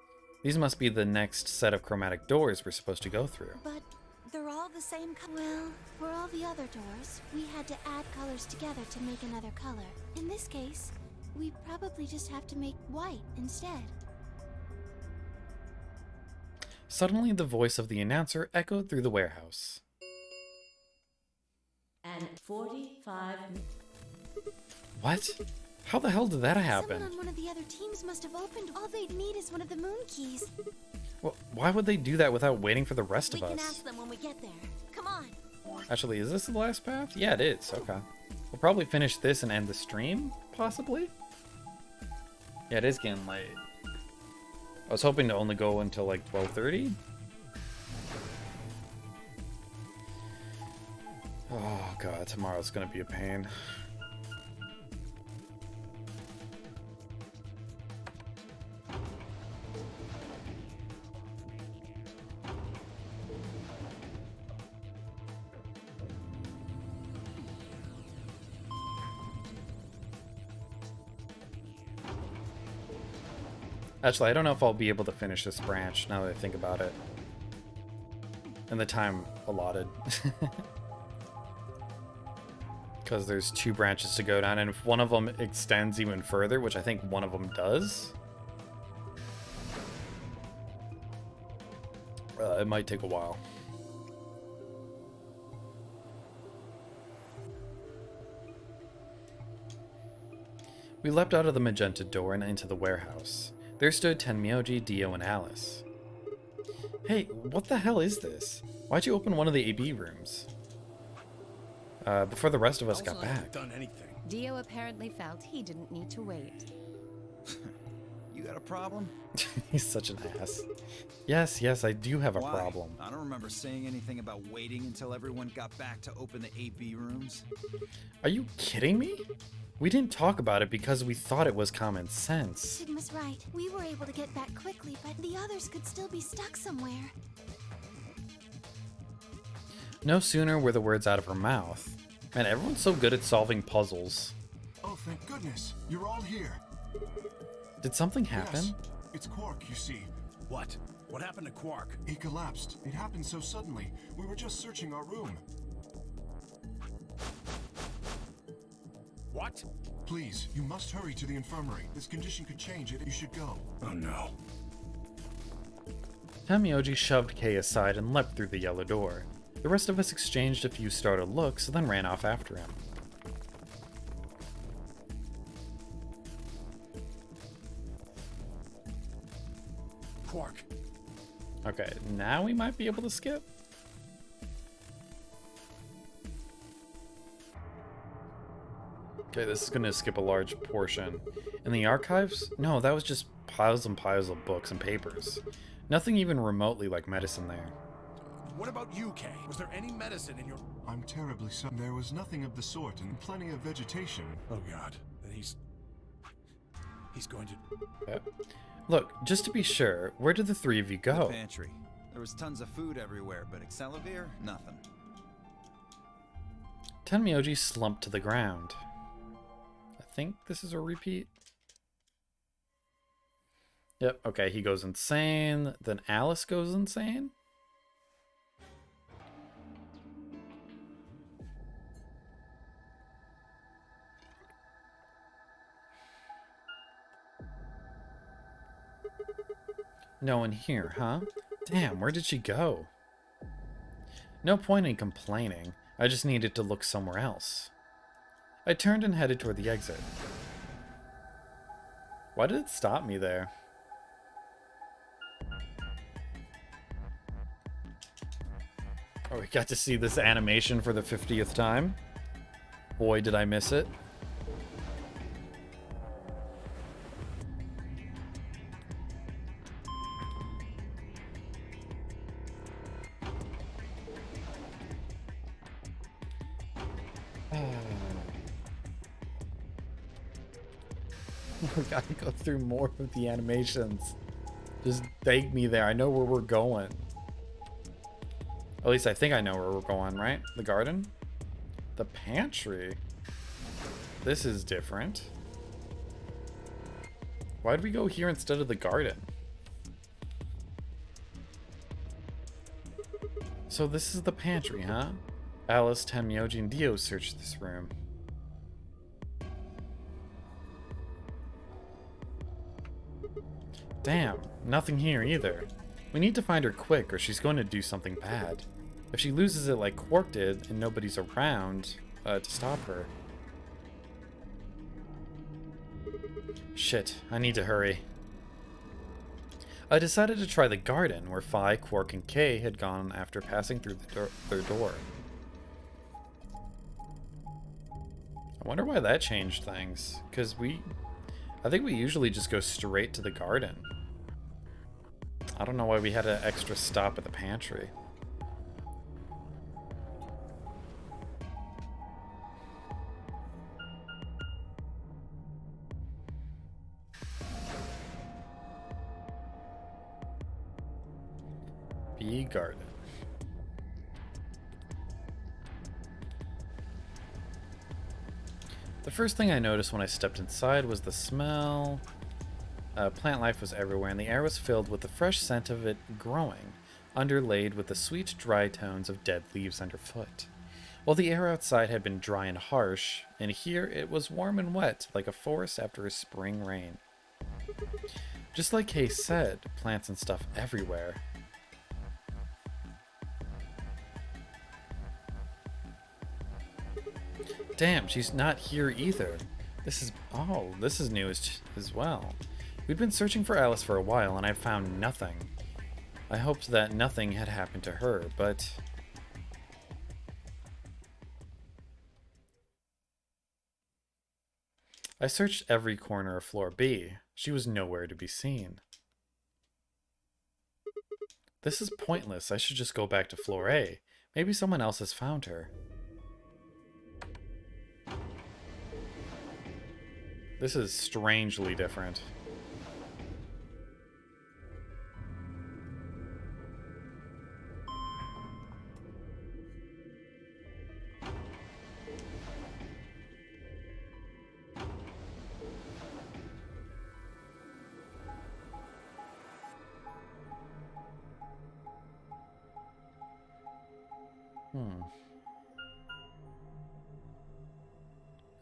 These must be the next set of chromatic doors we're supposed to go through. But they're all the same color. Well, for all the other doors, we had to add colors together to make another color. In this case, we probably just have to make white instead. Suddenly, the voice of the announcer echoed through the warehouse. And 45 What? How the hell did that happen? Someone on one of the other teams must have opened. All they'd need is one of the moon keys. Well, why would they do that without waiting for the rest of We can us? ask them when we get there. Come on. Actually, is this the last path? Yeah, it is. Okay. We'll probably finish this and end the stream, possibly? Yeah, it is getting late. I was hoping to only go until like 12:30. Oh god, tomorrow's gonna be a pain. Actually, I don't know if I'll be able to finish this branch now that I think about it. And the time allotted. Because there's 2 branches to go down, and if one of them extends even further, which I think one of them does, it might take a while. We leapt out of the magenta door and into the warehouse. There stood Tenmyoji, Dio, and Alice. Hey, what the hell is this? Why'd you open one of the AB rooms? Before the rest of us got back. Done anything. Dio apparently felt he didn't need to wait. You got a problem? He's such an ass. Yes, I do have a Why? problem. I don't remember saying anything about waiting until everyone got back to open the AB rooms. Are you kidding me? We didn't talk about it because we thought it was common sense. Sigma's right. We were able to get back quickly, but the others could still be stuck somewhere. No sooner were the words out of her mouth. Man, everyone's so good at solving puzzles. Oh, thank goodness. You're all here. Did something happen? Yes. It's Quark, you see. What? What happened to Quark? He collapsed. It happened so suddenly. We were just searching our room. What? Please, you must hurry to the infirmary. This condition could change it. You should go. Oh no. Tenmyoji shoved Kei aside and leapt through the yellow door. The rest of us exchanged a few startled looks, then ran off after him. Quark. Okay, now we might be able to skip. Okay, this is gonna skip a large portion. In the archives? No, that was just piles and piles of books and papers. Nothing even remotely like medicine there. What about you, Kay? Was there any medicine in your... I'm terribly sorry. There was nothing of the sort and plenty of vegetation. Oh god. Then he's going to... Yep. Look, just to be sure, where did the 3 of you go? The pantry. There was tons of food everywhere, but Excelivir, nothing. Tenmyoji slumped to the ground. I think this is a repeat. Yep, okay, he goes insane. Then Alice goes insane. No one here, huh? Damn, where did she go? No point in complaining. I just needed to look somewhere else. I turned and headed toward the exit. Why did it stop me there? Oh, we got to see this animation for the 50th time. Boy, did I miss it. We gotta go through more of the animations. Just take me there. I know where we're going. At least I think I know where we're going, right? The garden? The pantry? This is different. Why did we go here instead of the garden? So this is the pantry, huh? Alice, Tenmyoji, and Dio searched this room. Damn, nothing here either. We need to find her quick or she's going to do something bad. If she loses it like Quark did and nobody's around to stop her. Shit, I need to hurry. I decided to try the garden where Phi, Quark, and Kay had gone after passing through their door. I wonder why that changed things, because I think we usually just go straight to the garden. I don't know why we had an extra stop at the pantry. Bee garden. The first thing I noticed when I stepped inside was the smell. Plant life was everywhere, and the air was filled with the fresh scent of it growing, underlaid with the sweet, dry tones of dead leaves underfoot. While the air outside had been dry and harsh, in here it was warm and wet, like a forest after a spring rain. Just like Kay said, plants and stuff everywhere. Damn, she's not here either. This is new as well. We'd been searching for Alice for a while, and I found nothing. I hoped that nothing had happened to her, but... I searched every corner of floor B. She was nowhere to be seen. This is pointless. I should just go back to floor A. Maybe someone else has found her. This is strangely different.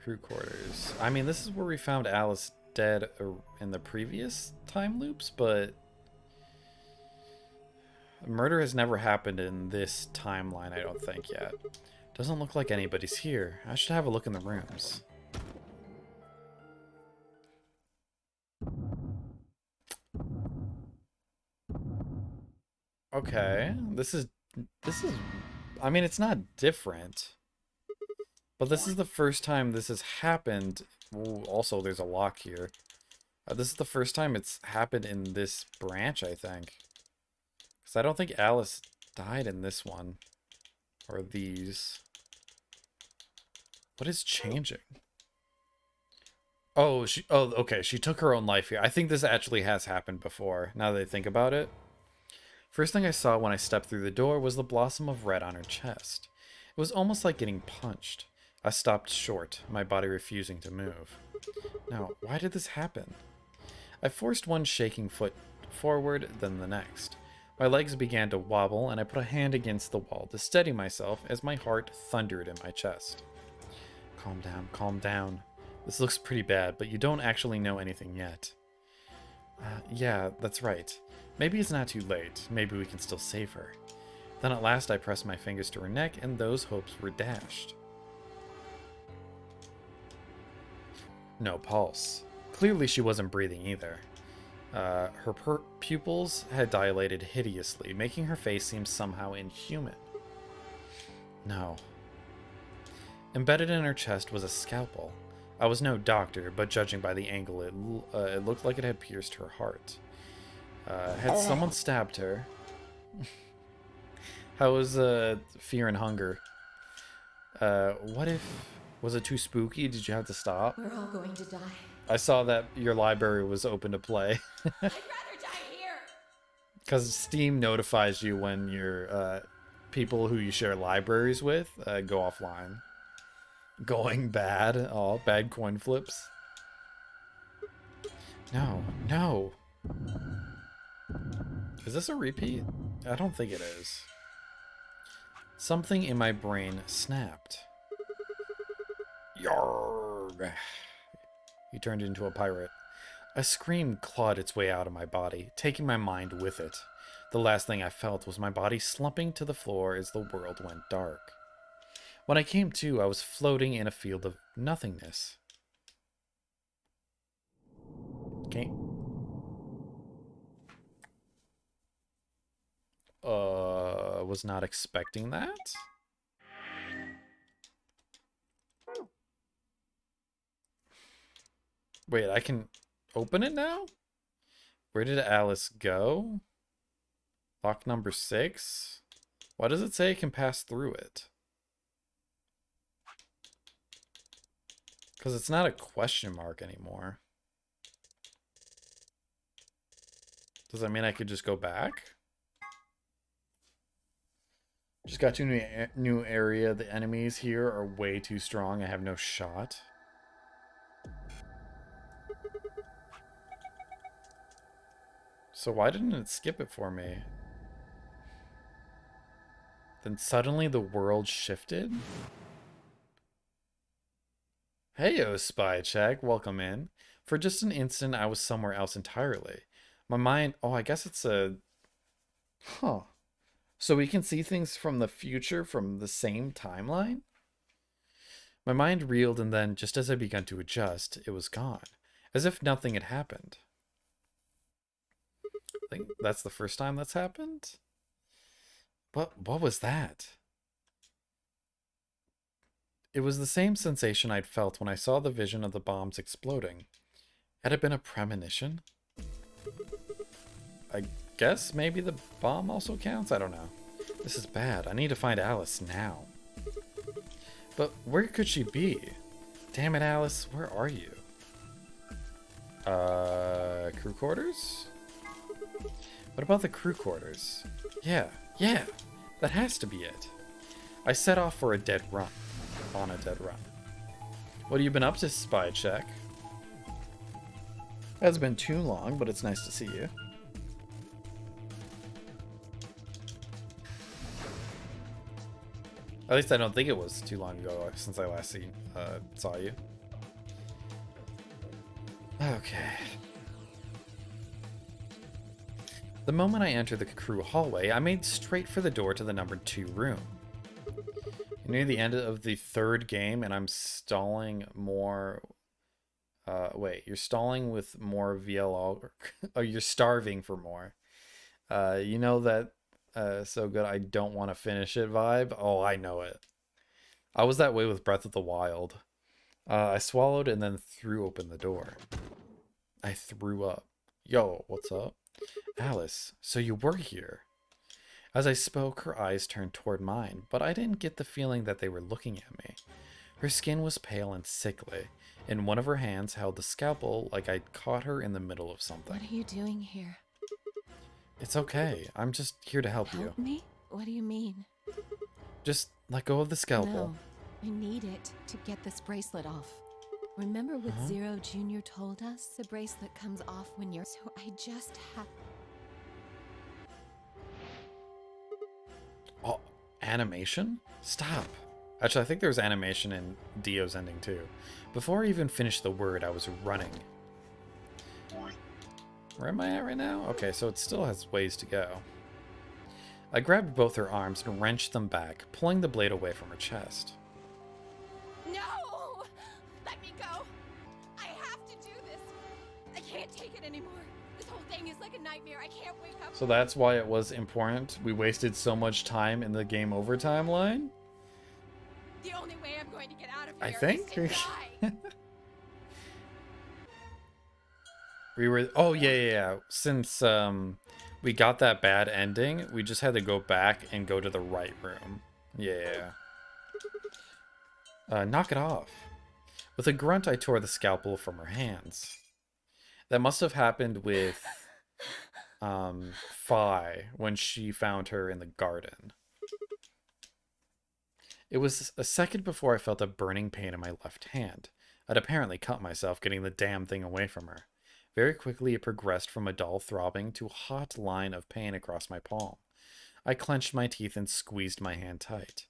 Crew quarters. I mean, this is where we found Alice dead in the previous time loops, but murder has never happened in this timeline, I don't think, yet. Doesn't look like anybody's here. I should have a look in the rooms. Okay, this is, I mean, it's not different. But this is the first time this has happened. Ooh, also, there's a lock here. This is the first time it's happened in this branch, I think. Because I don't think Alice died in this one. Or these. What is changing? Oh, okay. She took her own life here. I think this actually has happened before, now that I think about it. First thing I saw when I stepped through the door was the blossom of red on her chest. It was almost like getting punched. I stopped short, my body refusing to move. Now, why did this happen? I forced one shaking foot forward, then the next. My legs began to wobble, and I put a hand against the wall to steady myself as my heart thundered in my chest. Calm down, calm down. This looks pretty bad, but you don't actually know anything yet. Yeah, that's right. Maybe it's not too late. Maybe we can still save her. Then at last I pressed my fingers to her neck, and those hopes were dashed. No pulse. Clearly she wasn't breathing either. Her pupils had dilated hideously, making her face seem somehow inhuman. No. Embedded in her chest was a scalpel. I was no doctor, but judging by the angle, it looked like it had pierced her heart. Had someone stabbed her? How was fear and hunger? What if... Was it too spooky? Did you have to stop? We're all going to die. I saw that your library was open to play. I'd rather die here. Because Steam notifies you when your people who you share libraries with go offline. Going bad. Oh, bad coin flips. No, no. Is this a repeat? I don't think it is. Something in my brain snapped. Yarg! He turned into a pirate. A scream clawed its way out of my body, taking my mind with it. The last thing I felt was my body slumping to the floor as the world went dark. When I came to, I was floating in a field of nothingness. Okay. Was not expecting that. Wait, I can open it now? Where did Alice go? Lock number 6? Why does it say it can pass through it? Because it's not a question mark anymore. Does that mean I could just go back? Just got to a new area. The enemies here are way too strong. I have no shot. So why didn't it skip it for me? Then suddenly the world shifted? Heyo, Spy Check. Welcome in. For just an instant, I was somewhere else entirely. My mind... Oh, I guess it's a... Huh. So we can see things from the future from the same timeline? My mind reeled, and then, just as I began to adjust, it was gone. As if nothing had happened. I think that's the first time that's happened? What was that? It was the same sensation I'd felt when I saw the vision of the bombs exploding. Had it been a premonition? I guess maybe the bomb also counts? I don't know. This is bad. I need to find Alice now. But where could she be? Damn it, Alice. Where are you? Crew quarters? What about the crew quarters? Yeah. That has to be it. I set off for a dead run. On a dead run. What have you been up to, Spy Check? It hasn't been too long, but it's nice to see you. At least I don't think it was too long ago since I last saw you. Okay. The moment I entered the crew hallway, I made straight for the door to the number 2 room. Near the end of the 3rd game, and I'm stalling more... wait, you're stalling with more VLL... oh, you're starving for more. You know that so good I don't want to finish it vibe? Oh, I know it. I was that way with Breath of the Wild. I swallowed and then threw open the door. I threw up. Yo, what's up? Alice, so you were here. As I spoke, her eyes turned toward mine, but I didn't get the feeling that they were looking at me. Her skin was pale and sickly, and one of her hands held the scalpel like I'd caught her in the middle of something. What are you doing here? It's okay. I'm just here to help you. Help me? What do you mean? Just let go of the scalpel. No, I need it to get this bracelet off. Remember what Zero Jr. told us? The bracelet comes off when you're... So I just have... Oh, animation? Stop. Actually, I think there was animation in Dio's ending too. Before I even finished the word, I was running. Where am I at right now? Okay, so it still has ways to go. I grabbed both her arms and wrenched them back, pulling the blade away from her chest. No! Let me go! I have to do this! I can't take it anymore. This whole thing is like a nightmare. I can't wake up. So that's why it was important. We wasted so much time in the game over timeline. The only way I'm going to get out of here I think. is to die. We were. Oh yeah. Since we got that bad ending, we just had to go back and go to the right room. Yeah. Knock it off. With a grunt, I tore the scalpel from her hands. That must have happened with Fi when she found her in the garden. It was a second before I felt a burning pain in my left hand. I'd apparently cut myself getting the damn thing away from her. Very quickly, it progressed from a dull throbbing to a hot line of pain across my palm. I clenched my teeth and squeezed my hand tight.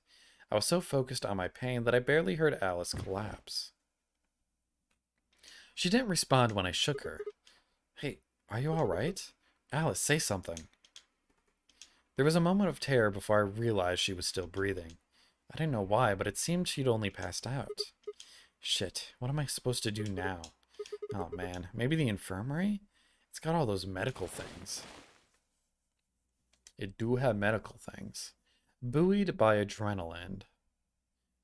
I was so focused on my pain that I barely heard Alice collapse. She didn't respond when I shook her. Hey, are you alright? Alice, say something. There was a moment of terror before I realized she was still breathing. I didn't know why, but it seemed she'd only passed out. Shit, what am I supposed to do now? Oh man, maybe the infirmary? It's got all those medical things. It do have medical things. Buoyed by adrenaline,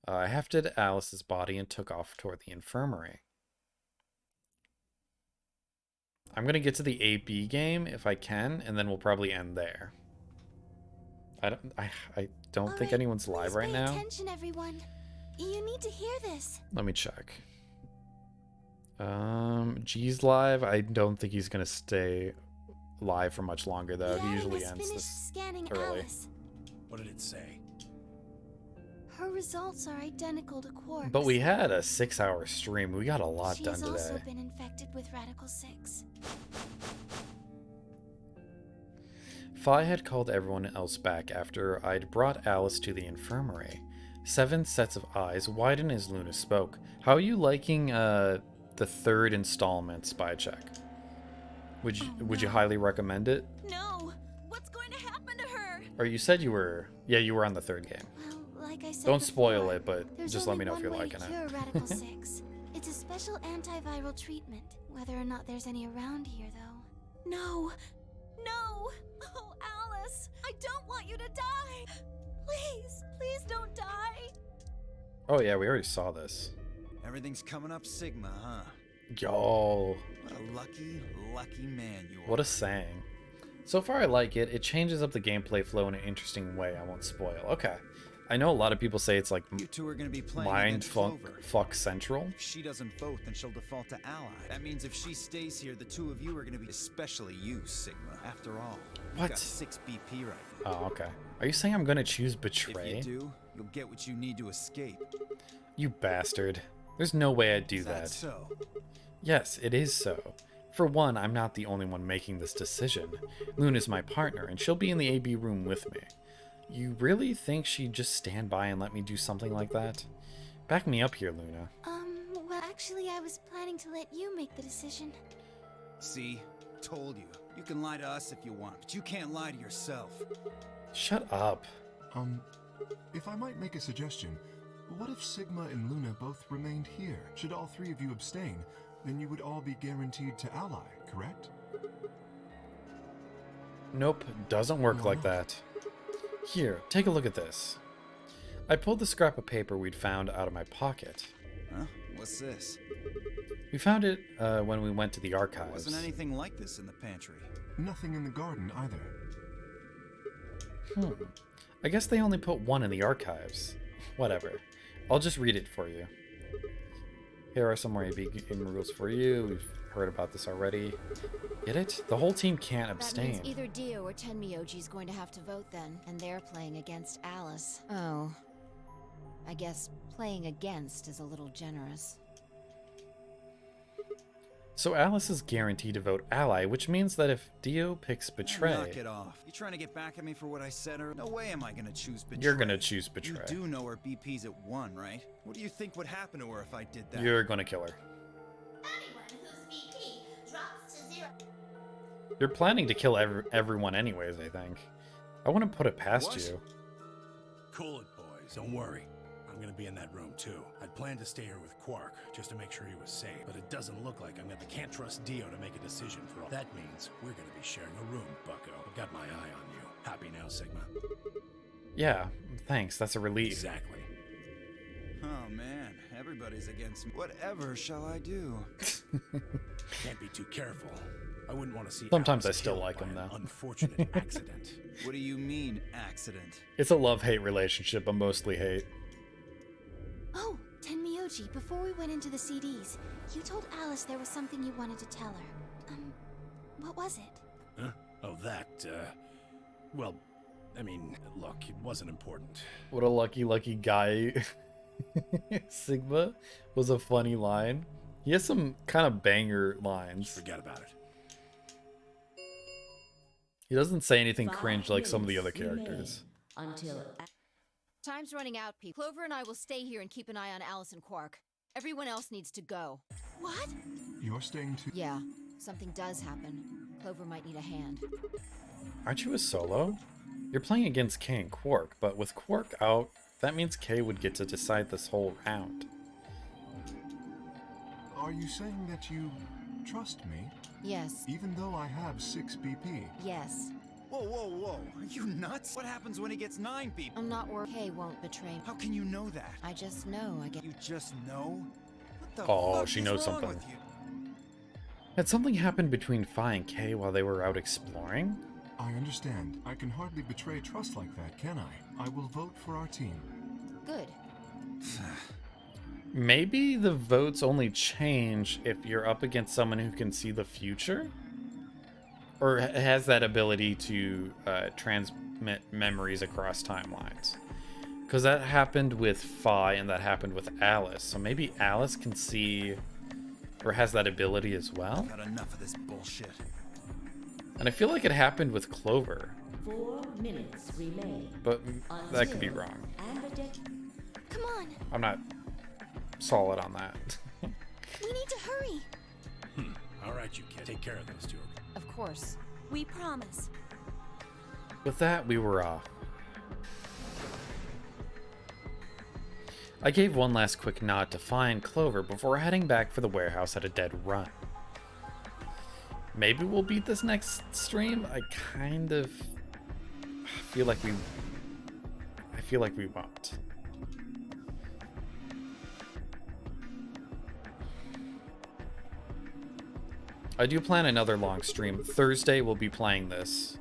I hefted Alice's body and took off toward the infirmary. I'm gonna get to the AB game if I can, and then we'll probably end there. I don't think anyone's live right now. Attention, everyone. You need to hear this. Let me check. G's live. I don't think he's gonna stay live for much longer though. He usually ends this early. Alice. What did it say? Her results are identical to Quark's. But we had a 6-hour stream. We got a lot She done has also today. been infected with Radical 6. Fi had called everyone else back after I'd brought Alice to the infirmary. 7 sets of eyes widened as Luna spoke. How are you liking the 3rd installment Spy Check? Would you highly recommend it? No! What's going to happen to her? Or you said you were on the 3rd game. Well, like I said Don't spoil before, it, but there's just let me only know if you're one way liking to cure it. Radical 6. It's a special antiviral treatment. Whether or not there's any around here, though. No! No! Oh, Alice! I don't want you to die! Please! Please don't die! Oh yeah, we already saw this. Everything's coming up Sigma, huh? Yo. What a lucky, lucky man you are. What a saying. So far I like it. It changes up the gameplay flow in an interesting way I won't spoil. Okay. I know a lot of people say it's like You two are going to be playing mind against Clover. fuck central. If she doesn't vote, then she'll default to Ally. That means if she stays here, the two of you are going to be, especially you, Sigma. After all, What? you've got 6 BP right now. Oh, okay. Are you saying I'm gonna choose Betray? If you do, you'll get what you need to escape. You bastard. There's no way I'd do Is that. so? Yes, it is so. For one, I'm not the only one making this decision. Luna's my partner, and she'll be in the AB room with me. You really think she'd just stand by and let me do something like that? Back me up here, Luna. Well, actually, I was planning to let you make the decision. See? Told you. You can lie to us if you want, but you can't lie to yourself. Shut up. If I might make a suggestion, what if Sigma and Luna both remained here? Should all 3 of you abstain, then you would all be guaranteed to ally, correct? Nope, doesn't work like that. Here, take a look at this. I pulled the scrap of paper we'd found out of my pocket. Huh? What's this? We found it when we went to the archives. Wasn't anything like this in the pantry. Nothing in the garden either. I guess they only put one in the archives. Whatever. I'll just read it for you. Here are some more AB game rules for you. We've heard about this already. Get it? The whole team can't That abstain. means either Dio or Tenmyoji's going to have to vote then, and they're playing against Alice. Oh. I guess playing against is a little generous. So Alice is guaranteed to vote ally, which means that if Dio picks Betray, Knock it off. You trying to get back at me for what I said earlier? No way am I gonna choose Betray. you're gonna choose Betray. You do know her BP's at 1, right? What do you think would happen to her if I did that? You're gonna kill her. Anyone whose BP drops to 0. You're planning to kill everyone anyways, I think. I wouldn't put it past What? you. Cool it, boys. Don't worry. I'm gonna be in that room too. I'd planned to stay here with Quark just to make sure he was safe, but it doesn't look like I can't trust Dio to make a decision for all. That means we're gonna be sharing a room, Bucko. I've got my eye on you. Happy now, Sigma? Yeah, thanks. That's a relief. Exactly. Oh man, everybody's against me. Whatever shall I do? Can't be too careful. I wouldn't want to see. Sometimes Alice I still killed like by him, an though. Unfortunate accident. What do you mean, accident? It's a love-hate relationship, but mostly hate. Oh, Tenmyoji, before we went into the CDs, you told Alice there was something you wanted to tell her. What was it? Huh? Oh, that. Well, I mean, look, it wasn't important. What a lucky guy. Sigma was a funny line. He has some kind of banger lines. Forget about it. He doesn't say anything 5 cringe like some of the other minutes remain characters. Until Time's running out, people. Clover and I will stay here and keep an eye on Alice and Quark. Everyone else needs to go. What? You're staying too. Yeah, something does happen. Clover might need a hand. Aren't you a solo? You're playing against Kay and Quark, but with Quark out, that means Kay would get to decide this whole round. Are you saying that you trust me? Yes. Even though I have 6 BP? Yes. Whoa. Are you nuts? What happens when he gets 9 BP? I'm not worried. Kay won't betray me. How can you know that? I just know, I guess. You just know? What the Oh, fuck she is knows wrong something. with you? Had something happened between Fi and Kay while they were out exploring? I understand. I can hardly betray trust like that, can I? I will vote for our team. Good. Maybe the votes only change if you're up against someone who can see the future? Or has that ability to transmit memories across timelines? Because that happened with Fi and that happened with Alice. So maybe Alice can see or has that ability as well? Got enough of this bullshit. And I feel like it happened with Clover. 4 minutes remain. But that could be wrong. Come on, I'm not solid on that. we need to hurry. All right, you kid. Take care of those two. Of course. We promise. With that, we were off. I gave one last quick nod to Fi and Clover before heading back for the warehouse at a dead run. Maybe we'll beat this next stream. I kind of feel like we won't. I do plan another long stream. Thursday we'll be playing this.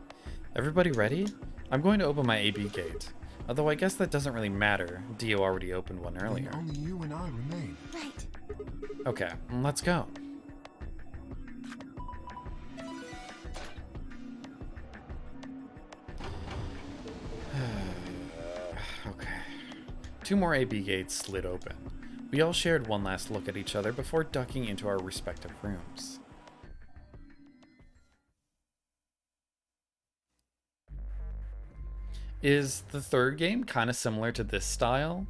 Everybody ready? I'm going to open my AB gate. Although I guess that doesn't really matter. Dio already opened one earlier. Then only you and I remain. Right. Okay, let's go. Okay. 2 more AB gates slid open. We all shared one last look at each other before ducking into our respective rooms. Is the third game kind of similar to this style?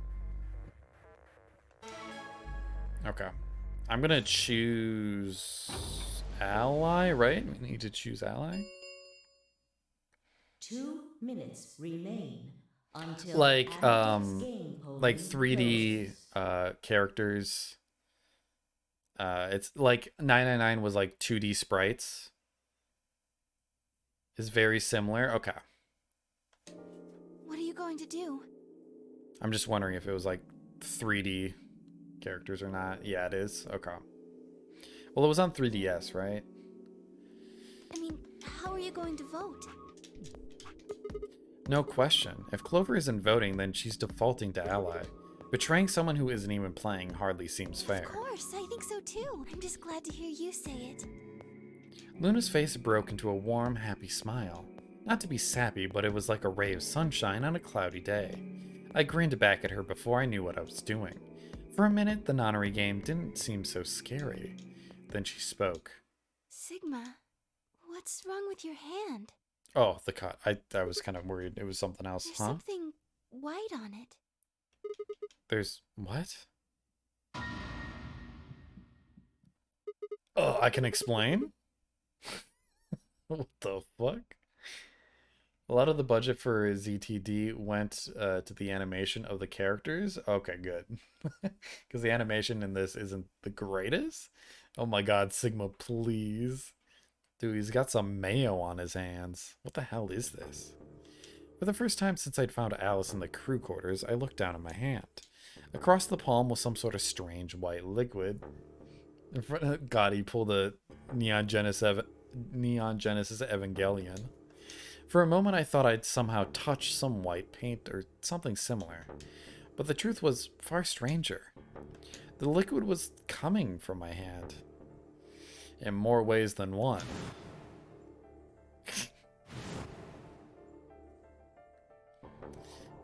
Okay. I'm going to choose Ally, right? We need to choose Ally. 2 minutes remain until Like, Anakin's game like polling 3D closes. characters. It's like 999 was like 2D sprites. Is very similar. Okay. What are you going to do? I'm just wondering if it was like 3D characters or not. Yeah, it is. Okay. Well, it was on 3DS, right? I mean, how are you going to vote? No question. If Clover isn't voting, then she's defaulting to Ally. Betraying someone who isn't even playing hardly seems fair. Of course, I think so too. I'm just glad to hear you say it. Luna's face broke into a warm, happy smile. Not to be sappy, but it was like a ray of sunshine on a cloudy day. I grinned back at her before I knew what I was doing. For a minute, the nonary game didn't seem so scary. Then she spoke. Sigma, what's wrong with your hand? Oh, the cut. I was kind of worried it was something else, There's huh? something white on it. There's... what? Oh, I can explain? What the fuck? A lot of the budget for ZTD went to the animation of the characters. Okay, good. Because the animation in this isn't the greatest. Oh my god, Sigma, please. Dude, he's got some mayo on his hands. What the hell is this? For the first time since I'd found Alice in the crew quarters, I looked down at my hand. Across the palm was some sort of strange white liquid. In front of God, he pulled a Neon Genesis Evangelion. For a moment, I thought I'd somehow touched some white paint or something similar. But the truth was far stranger. The liquid was coming from my hand. In more ways than one.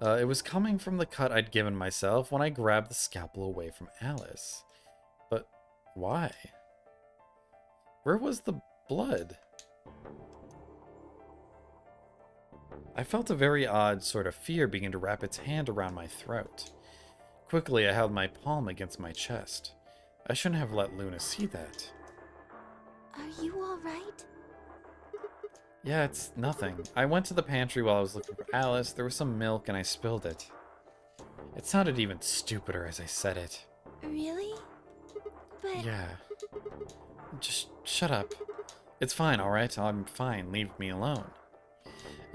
It was coming from the cut I'd given myself when I grabbed the scalpel away from Alice. But why? Where was the blood? I felt a very odd sort of fear begin to wrap its hand around my throat. Quickly, I held my palm against my chest. I shouldn't have let Luna see that. Are you alright? Yeah, it's nothing. I went to the pantry while I was looking for Alice. There was some milk and I spilled it. It sounded even stupider as I said it. Really? But... Yeah. Just shut up. It's fine, alright? I'm fine. Leave me alone.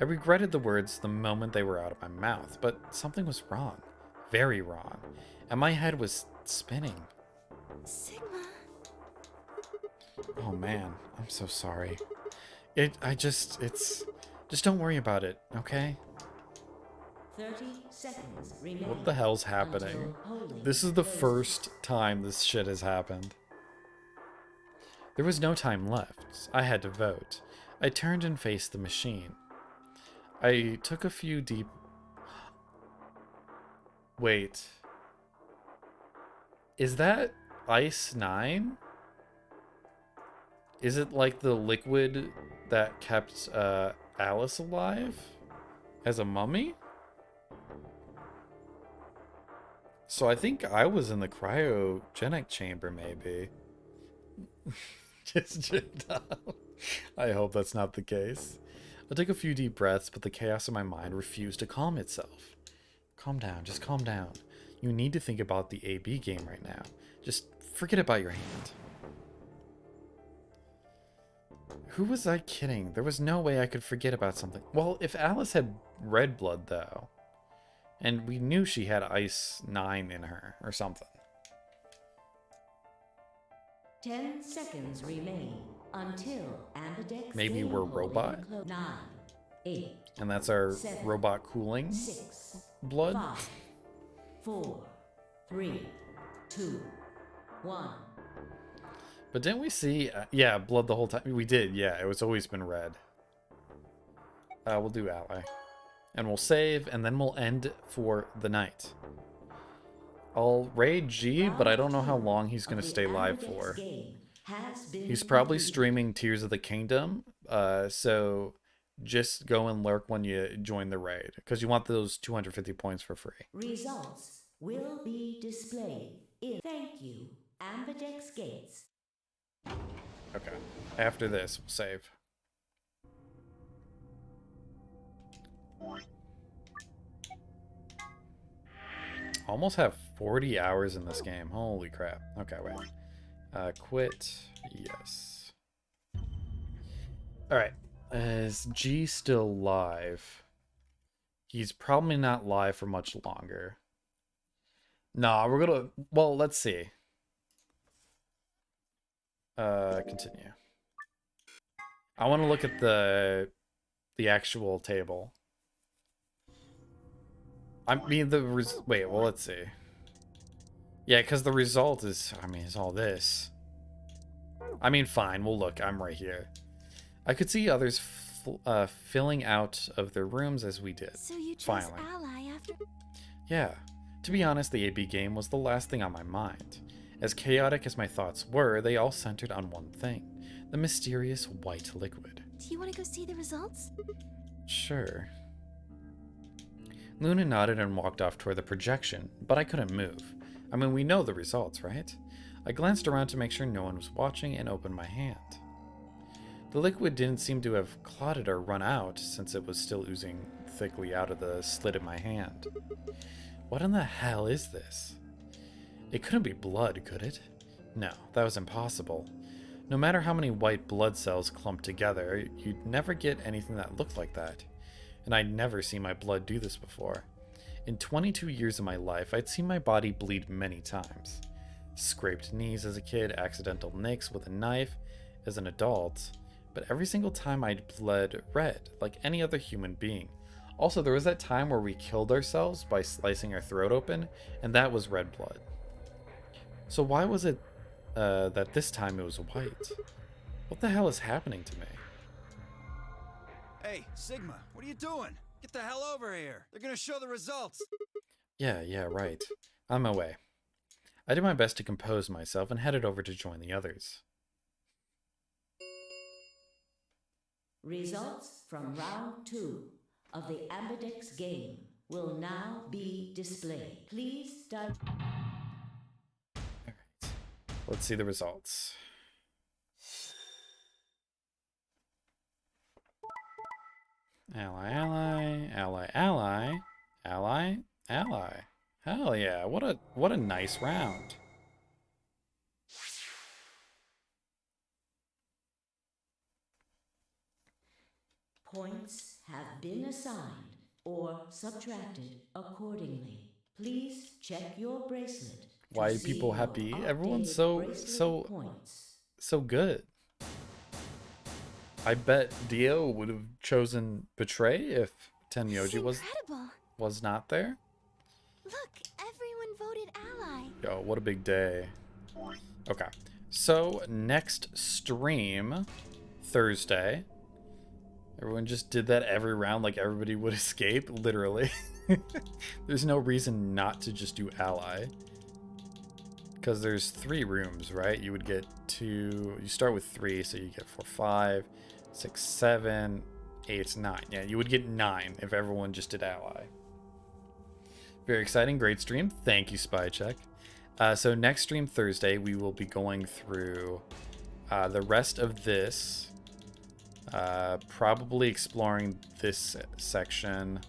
I regretted the words the moment they were out of my mouth, but something was wrong. Very wrong. And my head was spinning. Sigma... Oh man, I'm so sorry. Just don't worry about it, okay? 30 seconds remain. What the hell's happening? This is the first time this shit has happened. There was no time left. I had to vote. I turned and faced the machine. I took a few deep... Wait. Is that Ice 9? Is it like the liquid that kept Alice alive as a mummy? So I think I was in the cryogenic chamber, maybe. I hope that's not the case. I took a few deep breaths, but the chaos in my mind refused to calm itself. Calm down, just calm down. You need to think about the AB game right now. Just forget about your hand. Who was I kidding? There was no way I could forget about something. Well, if Alice had red blood, though, and we knew she had Ice 9 in her, or something. 10 seconds remain until Ambidex. Maybe we're robot? 9, 8, And that's our 7, robot cooling 6, blood? 5, 4, 3, 2, 1. But didn't we see... yeah, blood the whole time. We did, yeah. It was always been red. We'll do ally. And we'll save, and then we'll end for the night. I'll raid G, but I don't know how long he's going to stay live for. He's probably streaming Tears of the Kingdom, so just go and lurk when you join the raid, because you want those 250 points for free. Results will be displayed in... Thank you, Ambidex Gates. Okay. After this, we'll save. Almost have 40 hours in this game. Holy crap. Okay, wait. Quit. Yes. Alright. Is G still live? He's probably not live for much longer. Nah, we're gonna... Well, let's see. Continue. I want to look at the actual table. I mean, wait, well, let's see. Yeah, because the result is, I mean, it's all this. I mean, fine, we'll look. I'm right here. I could see others filling out of their rooms as we did. So you chose Finally. ally after... Yeah. To be honest, the AB game was the last thing on my mind. As chaotic as my thoughts were, they all centered on one thing. The mysterious white liquid. Do you want to go see the results? Sure. Luna nodded and walked off toward the projection, but I couldn't move. I mean, we know the results, right? I glanced around to make sure no one was watching and opened my hand. The liquid didn't seem to have clotted or run out, since it was still oozing thickly out of the slit in my hand. What in the hell is this? It couldn't be blood, could it? No, that was impossible. No matter how many white blood cells clumped together, you'd never get anything that looked like that. And I'd never seen my blood do this before. In 22 years of my life, I'd seen my body bleed many times. Scraped knees as a kid, accidental nicks with a knife as an adult, but every single time I'd bled red, like any other human being. Also, there was that time where we killed ourselves by slicing our throat open, and that was red blood. So why was it that this time it was white? What the hell is happening to me? Hey, Sigma, what are you doing? Get the hell over here. They're gonna show the results. Yeah, right. On my way. I did my best to compose myself and headed over to join the others. Results from round 2 of the Ambidex game will now be displayed. Please start. Let's see the results. Ally, ally, ally, ally, ally, ally. Hell yeah, what a nice round. Points have been assigned or subtracted accordingly. Please check your bracelet. Why are people happy? Everyone's so good. I bet Dio would have chosen Betray if Tenmyoji was not there. Look, everyone voted ally. Yo, what a big day. Okay, so next stream, Thursday. Everyone just did that every round like everybody would escape, literally. There's no reason not to just do ally. Because there's 3 rooms, right? You would get 2, you start with 3, so you get 4, 5, 6, 7, 8, 9. Yeah, you would get 9 if everyone just did ally. Very exciting, great stream. Thank you, Spycheck. So next stream Thursday, we will be going through the rest of this. Probably exploring this section.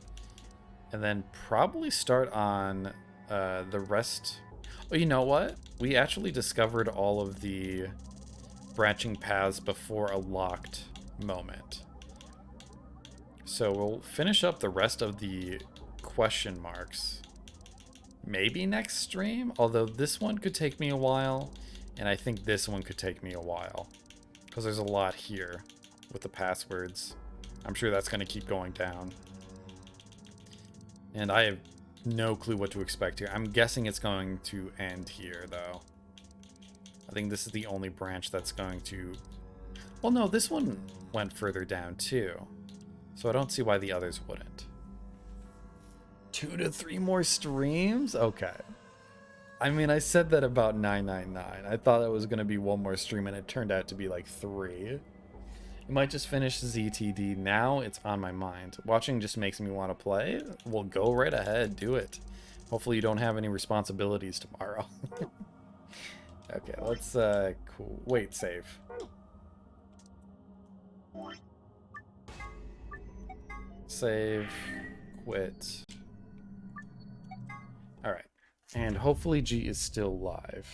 And then probably start on the rest. Oh, you know what? We actually discovered all of the branching paths before a locked moment. So we'll finish up the rest of the question marks. Maybe next stream? Although this one could take me a while. And I think this one could take me a while. Because there's a lot here with the passwords. I'm sure that's going to keep going down. And I have no clue what to expect here. I'm guessing it's going to end here, though. I think this is the only branch that's going to... Well, no, this one went further down, too. So I don't see why the others wouldn't. 2 to 3 more streams? Okay. I mean, I said that about 999. I thought it was going to be 1 more stream, and it turned out to be like 3. You might just finish ZTD now. It's on my mind. Watching just makes me want to play. Well, go right ahead. Do it. Hopefully you don't have any responsibilities tomorrow. Okay, let's, cool. Wait, save. Save. Quit. Alright. And hopefully G is still live.